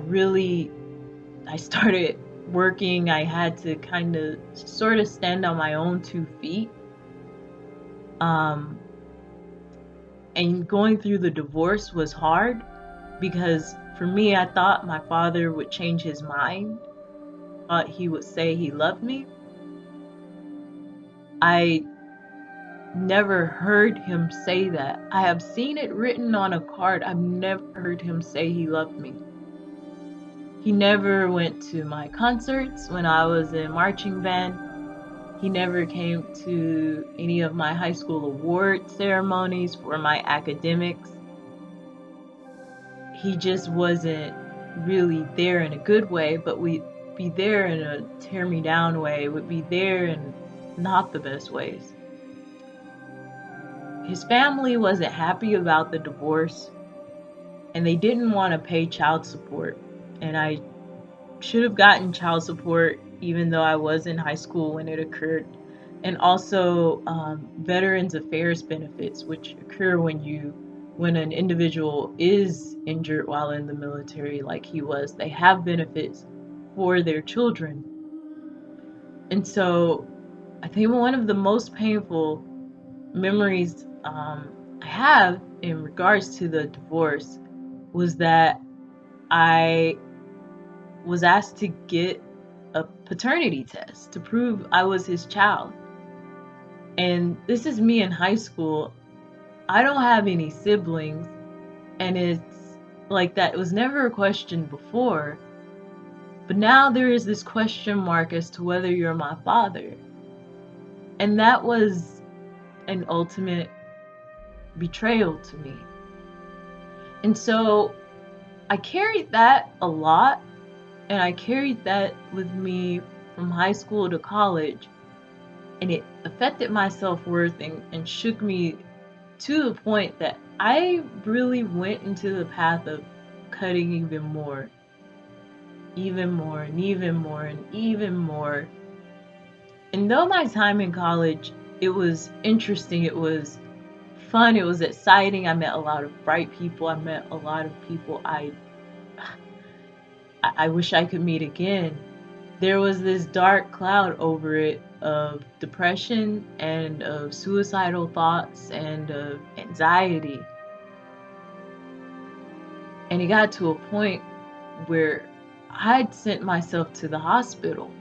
started working. I had to kind of sort of stand on my own 2 feet. And going through the divorce was hard because for me, I thought my father would change his mind. Thought he would say he loved me. I never heard him say that. I have seen it written on a card. I've never heard him say he loved me. He never went to my concerts when I was in marching band. He never came to any of my high school award ceremonies for my academics. He just wasn't really there in a good way, but we'd be there in a tear me down way, would be there in not the best ways. His family wasn't happy about the divorce, and they didn't want to pay child support. And I should have gotten child support even though I was in high school when it occurred. And also Veterans Affairs benefits, which occur when an individual is injured while in the military, like he was. They have benefits for their children. And so I think one of the most painful memories I have in regards to the divorce was that I was asked to get a paternity test to prove I was his child. And this is me in high school. I don't have any siblings, and it's like that. It was never a question before, but now there is this question mark as to whether you're my father. And that was an ultimate betrayal to me. And so I carried that a lot, and I carried that with me from high school to college, and it affected my self-worth and shook me to the point that I really went into the path of cutting even more and even more and even more. And though my time in college, it was interesting, it was fun, it was exciting, I met a lot of bright people, I met a lot of people I wish I could meet again. There was this dark cloud over it of depression and of suicidal thoughts and of anxiety. And it got to a point where I'd sent myself to the hospital.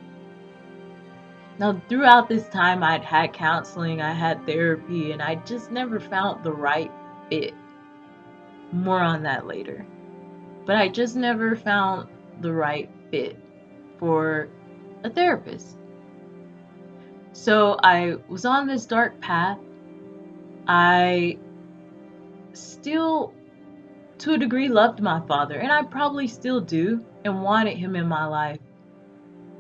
Now, throughout this time, I'd had counseling, I had therapy, and I just never found the right fit. More on that later. But I just never found the right fit for a therapist. So I was on this dark path. I still, to a degree, loved my father, and I probably still do, and wanted him in my life.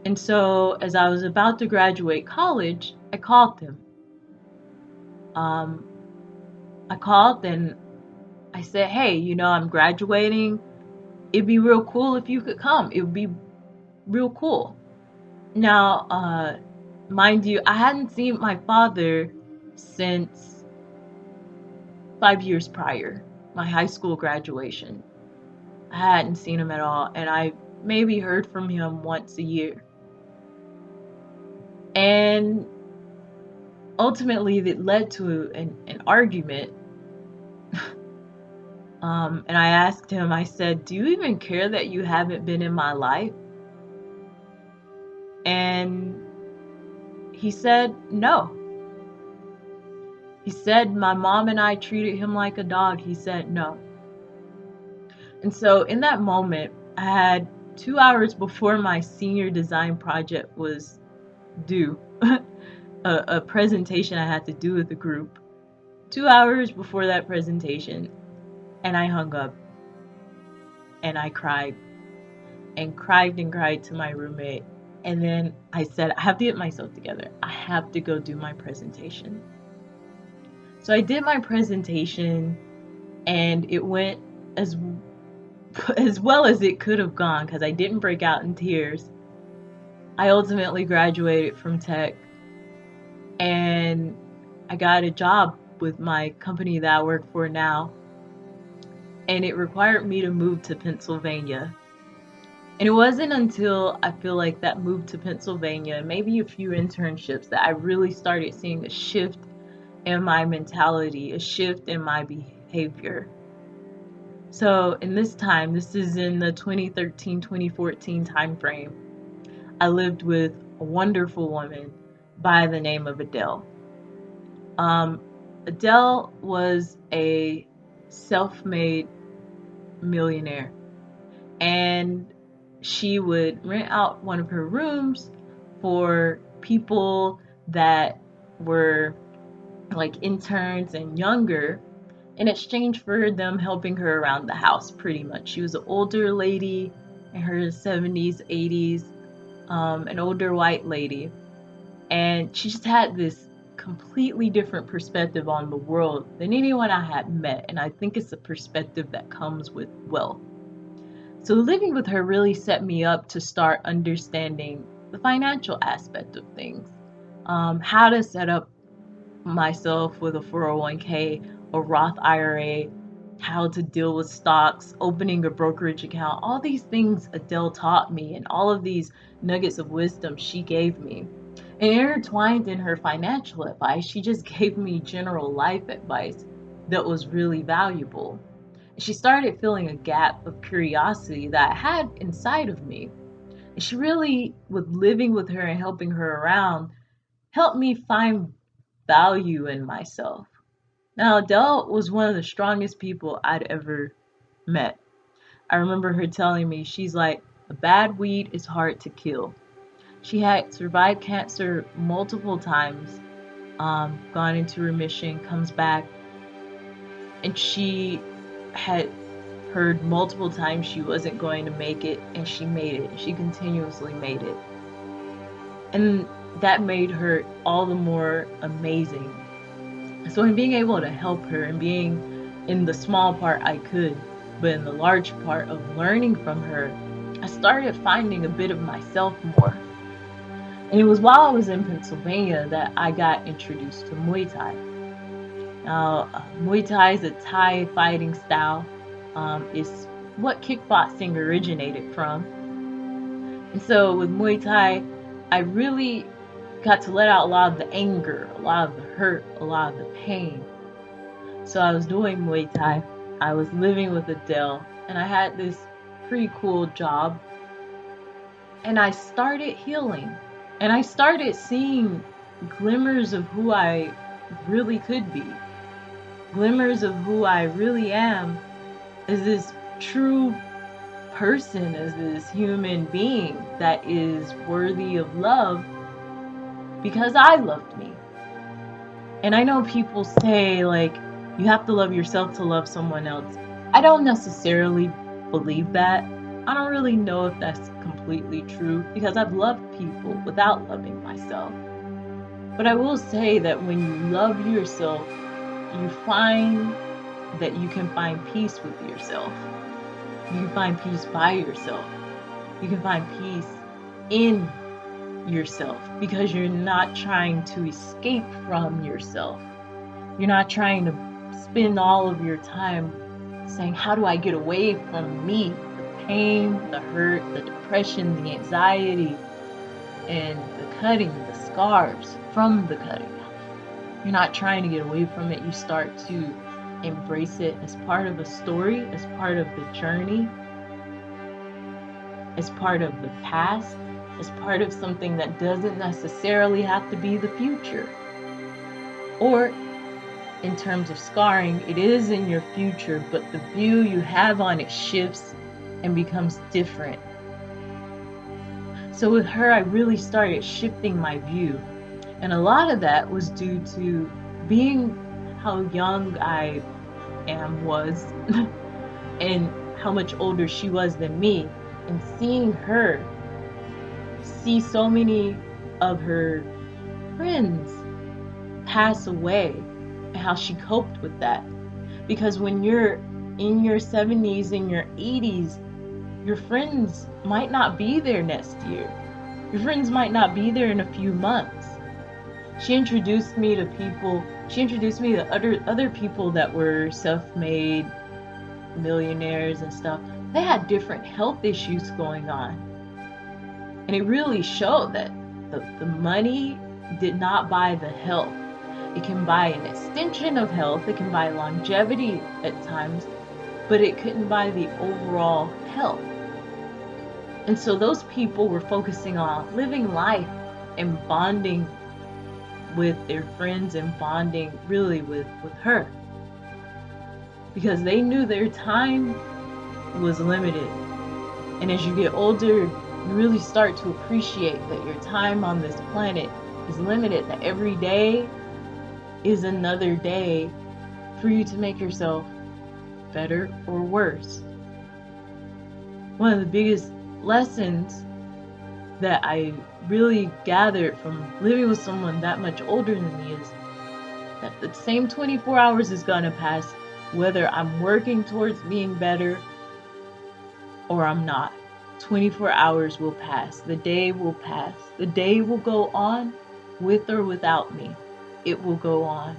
And so as I was about to graduate college, I called him. I called and I said, "Hey, I'm graduating. It'd be real cool if you could come. It would be real cool." Now, mind you, I hadn't seen my father since 5 years prior, my high school graduation. I hadn't seen him at all, and I maybe heard from him once a year. And ultimately, it led to an argument. And I asked him, I said, "Do you even care that you haven't been in my life?" And he said, "No." He said, "My mom and I treated him like a dog." He said, "No." And so in that moment, I had 2 hours before my senior design project was do a presentation I had to do with the group. 2 hours before that presentation, and I hung up, and I cried and cried to my roommate. And then I said, I have to get myself together. I have to go do my presentation. So I did my presentation, and it went as well as it could have gone because I didn't break out in tears. I ultimately graduated from tech, and I got a job with my company that I work for now, and it required me to move to Pennsylvania. And it wasn't until I feel like that move to Pennsylvania, maybe a few internships, that I really started seeing a shift in my mentality, a shift in my behavior. So in this time, this is in the 2013-2014 time frame, I lived with a wonderful woman by the name of Adele. Adele was a self-made millionaire, and she would rent out one of her rooms for people that were like interns and younger in exchange for them helping her around the house pretty much. She was an older lady in her 70s, 80s, an older white lady, and she just had this completely different perspective on the world than anyone I had met, and I think it's a perspective that comes with wealth. So living with her really set me up to start understanding the financial aspect of things, how to set up myself with a 401k, a Roth IRA, how to deal with stocks, opening a brokerage account. All these things Adele taught me, and all of these nuggets of wisdom she gave me. And intertwined in her financial advice, she just gave me general life advice that was really valuable. She started filling a gap of curiosity that I had inside of me. And she really, with living with her and helping her around, helped me find value in myself. Now, Adele was one of the strongest people I'd ever met. I remember her telling me, she's like, a bad weed is hard to kill. She had survived cancer multiple times, gone into remission, comes back, and she had heard multiple times she wasn't going to make it, and she made it. She continuously made it. And that made her all the more amazing. So in being able to help her and being in the small part I could, but in the large part of learning from her, I started finding a bit of myself more. And it was while I was in Pennsylvania that I got introduced to Muay Thai. Now, Muay Thai is a Thai fighting style. It's what kickboxing originated from. And so with Muay Thai, I really got to let out a lot of the anger, a lot of the hurt, a lot of the pain. So I was doing Muay Thai. I was living with Adele, and I had this pretty cool job. And I started healing. And I started seeing glimmers of who I really could be. Glimmers of who I really am as this true person, as this human being that is worthy of love because I loved me. And I know people say, like, you have to love yourself to love someone else. I don't necessarily believe that. I don't really know if that's completely true because I've loved people without loving myself. But I will say that when you love yourself, you find that you can find peace with yourself. You can find peace by yourself. You can find peace in yourself because you're not trying to escape from yourself. You're not trying to spend all of your time saying, how do I get away from me? The pain, the hurt, the depression, the anxiety, and the cutting, the scars from the cutting. You're not trying to get away from it. You start to embrace it as part of a story, as part of the journey, as part of the past, as part of something that doesn't necessarily have to be the future. Or in terms of scarring, it is in your future, but the view you have on it shifts and becomes different. So with her, I really started shifting my view. And a lot of that was due to being how young I was and how much older she was than me, and seeing her see so many of her friends pass away and how she coped with that. Because when you're in your 70s and your 80s, your friends might not be there next year. Your friends might not be there in a few months. She introduced me to other people that were self-made millionaires and stuff. They had different health issues going on. And it really showed that the money did not buy the health. It can buy an extension of health, it can buy longevity at times, but it couldn't buy the overall health. And so those people were focusing on living life and bonding with their friends and bonding really with her. Because they knew their time was limited. And as you get older, you really start to appreciate that your time on this planet is limited, that every day is another day for you to make yourself better or worse. One of the biggest lessons that I really gathered from living with someone that much older than me is that the same 24 hours is gonna pass whether I'm working towards being better or I'm not. 24 hours will pass. The day will pass. The day will go on with or without me. It will go on.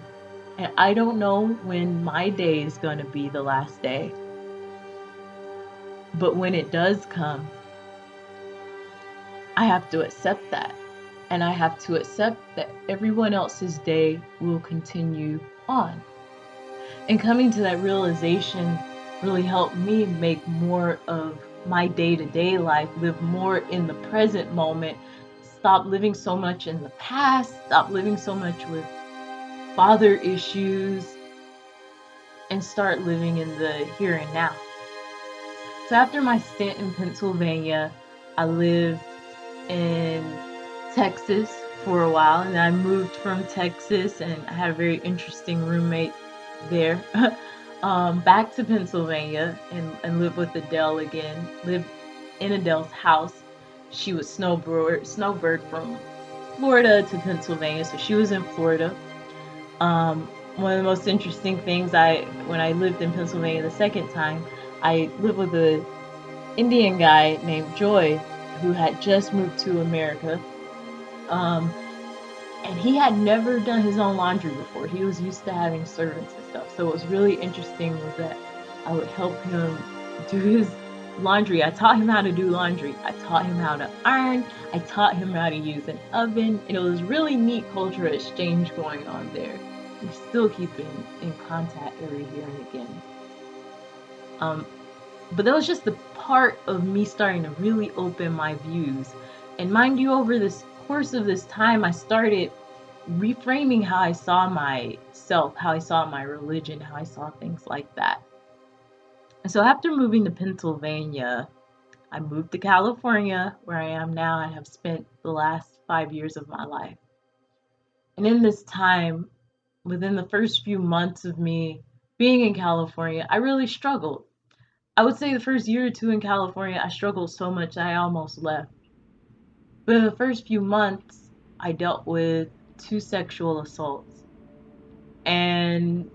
And I don't know when my day is gonna be the last day. But when it does come, I have to accept that. And I have to accept that everyone else's day will continue on. And coming to that realization really helped me make more of my day-to-day life, live more in the present moment, stop living so much in the past, stop living so much with father issues, and start living in the here and now. So after my stint in Pennsylvania, I lived in Texas for a while, and I moved from Texas, and I had a very interesting roommate there. Back to Pennsylvania and lived with Adele again. Lived in Adele's house. She was snowbird from Florida to Pennsylvania, so she was in Florida. One of the most interesting things, when I lived in Pennsylvania the second time, I lived with an Indian guy named Joy who had just moved to America. And he had never done his own laundry before. He was used to having servants and stuff. So what was really interesting was that I would help him do his laundry. I taught him how to do laundry. I taught him how to iron. I taught him how to use an oven. And it was really neat cultural exchange going on there. We still keep in contact every year and again. But that was just the part of me starting to really open my views. And mind you, over this course of this time, I started reframing how I saw myself, how I saw my religion, how I saw things like that. And so after moving to Pennsylvania, I moved to California, where I am now, and have spent the last 5 years of my life. And in this time, within the first few months of me being in California, I really struggled. I would say the first year or two in California, I struggled so much I almost left. But in the first few months, I dealt with 2 sexual assaults. And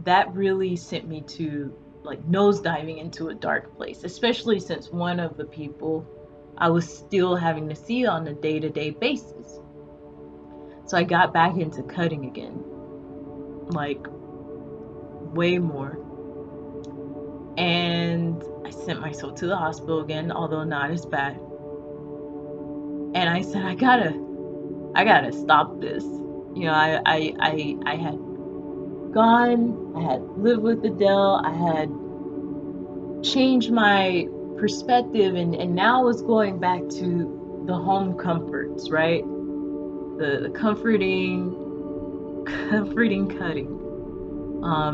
that really sent me to nosediving into a dark place, especially since one of the people I was still having to see on a day-to-day basis. So I got back into cutting again, way more. And I sent myself to the hospital again, although not as bad. And I said, I gotta stop this. I had gone, I had lived with Adele, I had changed my perspective, and now I was going back to the home comforts, right? The comforting cutting.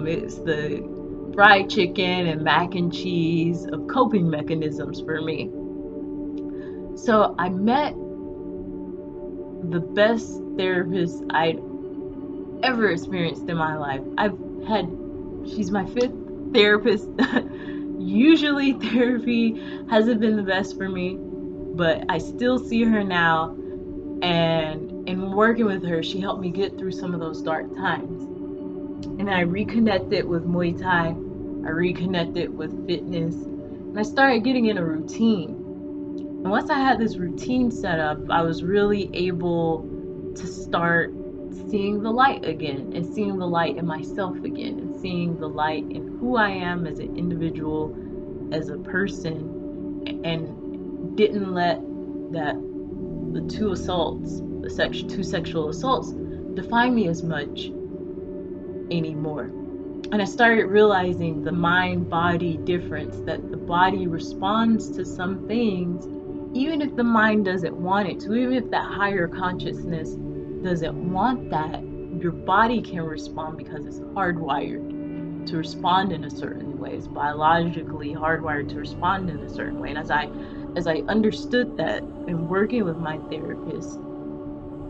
It's the fried chicken and mac and cheese of coping mechanisms for me. So I met the best therapist I'd ever experienced in my life. She's my 5th therapist. Usually therapy hasn't been the best for me, but I still see her now, and in working with her, she helped me get through some of those dark times. And I reconnected with Muay Thai, I reconnected with fitness, and I started getting in a routine. And once I had this routine set up, I was really able to start seeing the light again, and seeing the light in myself again, and seeing the light in who I am as an individual, as a person, and didn't let the 2 assaults, the 2 sexual assaults, define me as much anymore. And I started realizing the mind-body difference, that the body responds to some things even if the mind doesn't want it to, even if that higher consciousness doesn't want that. Your body can respond because it's hardwired to respond in a certain way. It's biologically hardwired to respond in a certain way. And as I understood that and working with my therapist,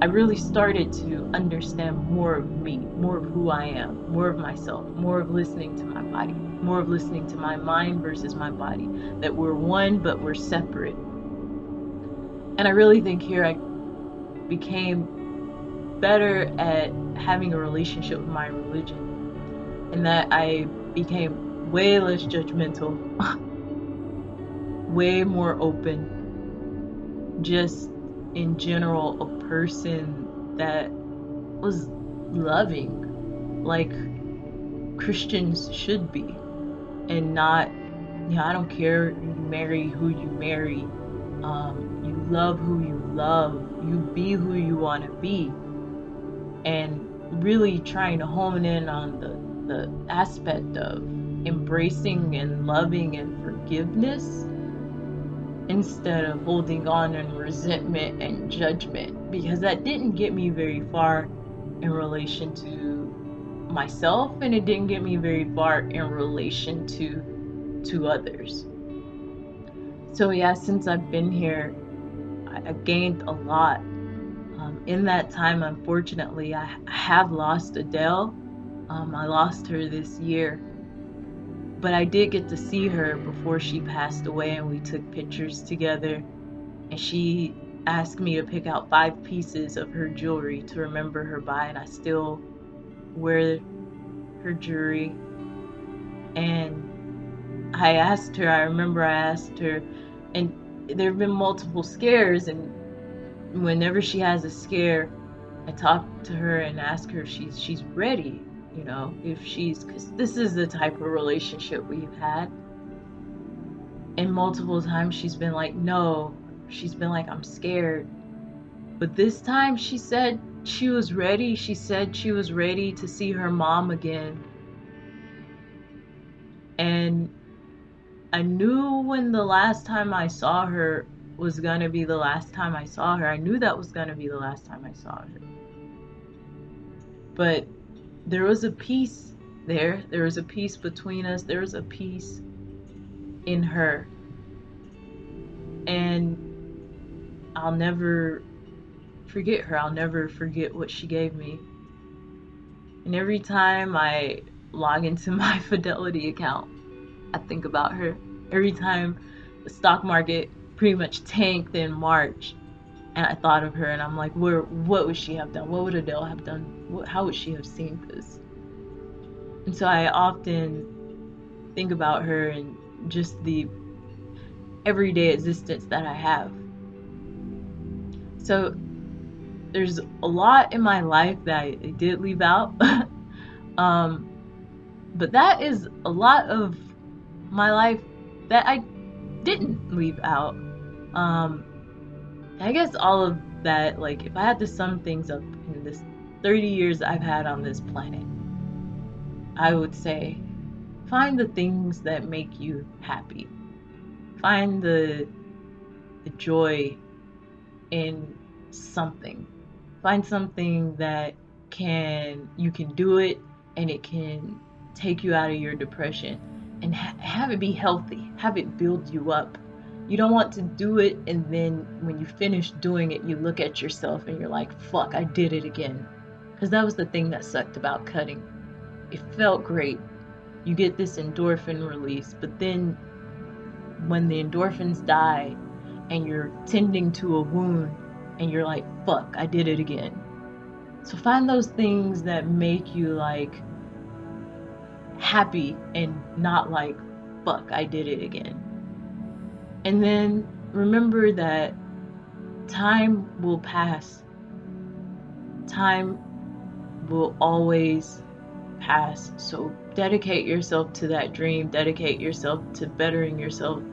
I really started to understand more of me, more of who I am, more of myself, more of listening to my body, more of listening to my mind versus my body, that we're one but we're separate. And I really think here I became better at having a relationship with my religion, and that I became way less judgmental, way more open, just in general a person that was loving, like Christians should be, and not, I don't care, you marry who you marry, you love who you love, you be who you want to be, and really trying to hone in on the aspect of embracing and loving and forgiveness instead of holding on in resentment and judgment, because that didn't get me very far in relation to myself, and it didn't get me very far in relation to others. So yeah, since I've been here, I've gained a lot. In that time, unfortunately, I have lost Adele. I lost her this year, but I did get to see her before she passed away, and we took pictures together, and she asked me to pick out 5 pieces of her jewelry to remember her by, and I still wear her jewelry. And I remember I asked her, and there have been multiple scares, and whenever she has a scare, I talk to her and ask her if she's ready, because this is the type of relationship we've had. And multiple times she's been like, no, she's been like, I'm scared. But this time she said she was ready. She said she was ready to see her mom again. And I knew when the last time I saw her was gonna be the last time I saw her. I knew that was gonna be the last time I saw her. But there was a peace there. There was a peace between us. There was a peace in her. And I'll never forget her. I'll never forget what she gave me. And every time I log into my Fidelity account, I think about her. Every time the stock market pretty much tanked in March, and I thought of her, and I'm like, what would she have done? What would Adele have done? How would she have seen this? And so I often think about her and just the everyday existence that I have. So there's a lot in my life that I did leave out. But that is a lot of my life that I didn't leave out. I guess all of that, like, if I had to sum things up in this 30 years I've had on this planet, I would say, find the things that make you happy. Find the joy in something. Find something that you can do it, and it can take you out of your depression, and have it be healthy. Have it build you up. You don't want to do it, and then when you finish doing it, you look at yourself and you're like, fuck, I did it again. Because that was the thing that sucked about cutting. It felt great. You get this endorphin release, but then when the endorphins die and you're tending to a wound and you're like, fuck, I did it again. So find those things that make you like happy and not like, fuck, I did it again. And then remember that time will pass. Time will always pass. So dedicate yourself to that dream. Dedicate yourself to bettering yourself.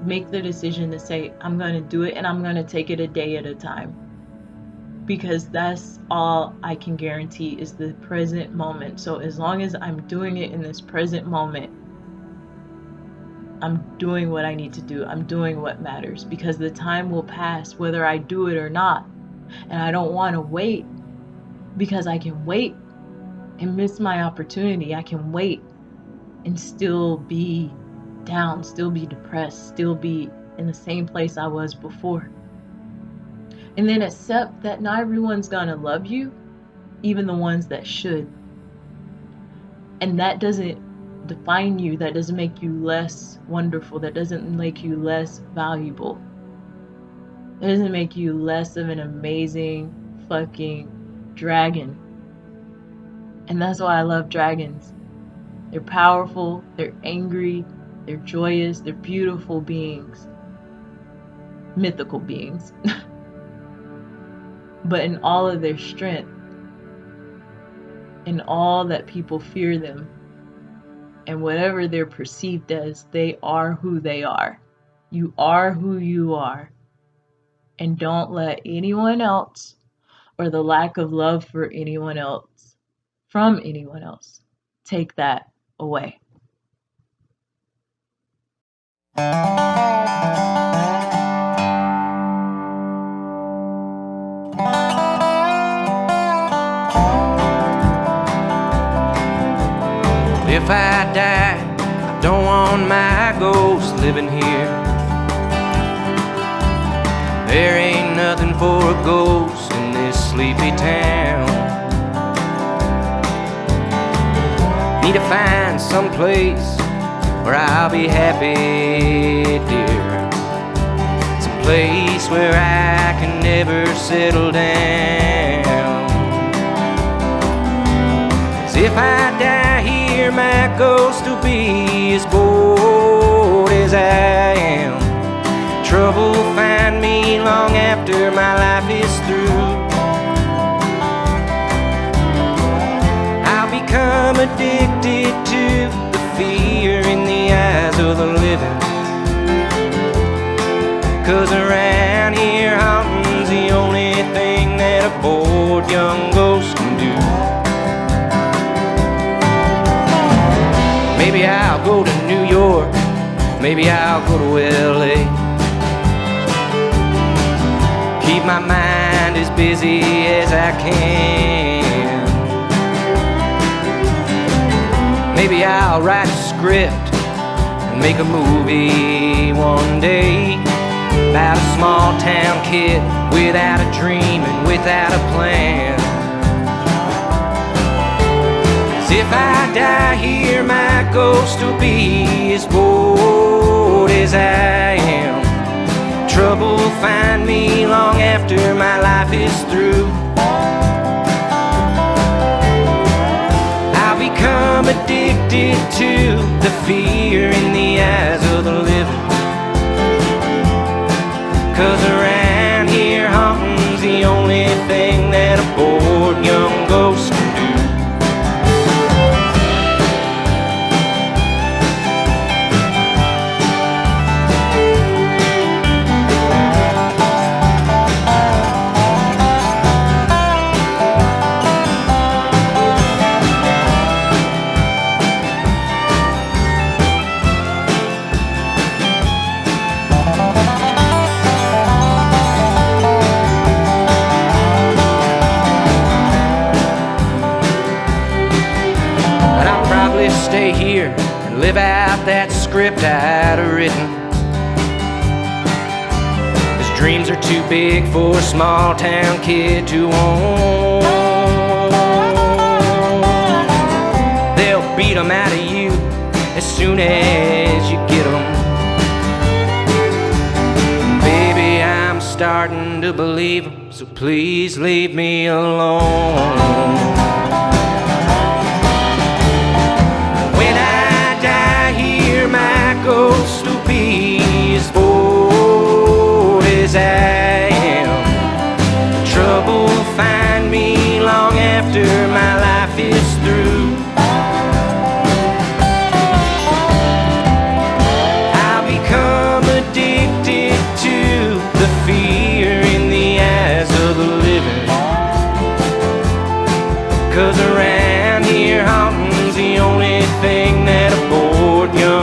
Make the decision to say, I'm going to do it, and I'm going to take it a day at a time. Because that's all I can guarantee is the present moment. So as long as I'm doing it in this present moment, I'm doing what I need to do. I'm doing what matters, because the time will pass whether I do it or not. And I don't want to wait, because I can wait and miss my opportunity. I can wait and still be down, still be depressed, still be in the same place I was before. And then accept that not everyone's gonna love you, even the ones that should. And that doesn't define you. That doesn't make you less wonderful. That doesn't make you less valuable. That doesn't make you less of an amazing fucking dragon. And that's why I love dragons. They're powerful, they're angry, they're joyous, they're beautiful beings. Mythical beings. But in all of their strength, in all that people fear them, and whatever they're perceived as, they are who they are. You are who you are. And don't let anyone else, or the lack of love for anyone else, from anyone else, take that away. If I die, I don't want my ghost living here. There ain't nothing for a ghost in this sleepy town. Need to find some place where I'll be happy, dear. Some place where I can never settle down. 'Cause if I die here, my ghost will be as bored as I am. Trouble will find me long after my life is through. I'll become addicted to the fear in the eyes of the living. 'Cause around here haunting's the only thing that a bored young ghost can do. Maybe I'll go to New York, maybe I'll go to LA. Keep my mind as busy as I can. Maybe I'll write a script and make a movie one day about a small town kid without a dream and without a plan. 'Cause if I die here, my ghost will be as bored as I am. Trouble will find me long after my life is through. I'll become addicted to the fear in the eyes of the living. 'Cause around here haunting's the only thing that a bored young ghost can do. Stay here and live out that script I'd written. Dreams are too big for a small town kid to own. They'll beat them out of you as soon as you get them. Baby, I'm starting to believe them, so please leave me alone. When I die here, my ghost will be as bored as I am. Trouble will find me long after my life is through. I'll become addicted to the fear in the eyes of the living. 'Cause around here haunting's the only thing that a bored young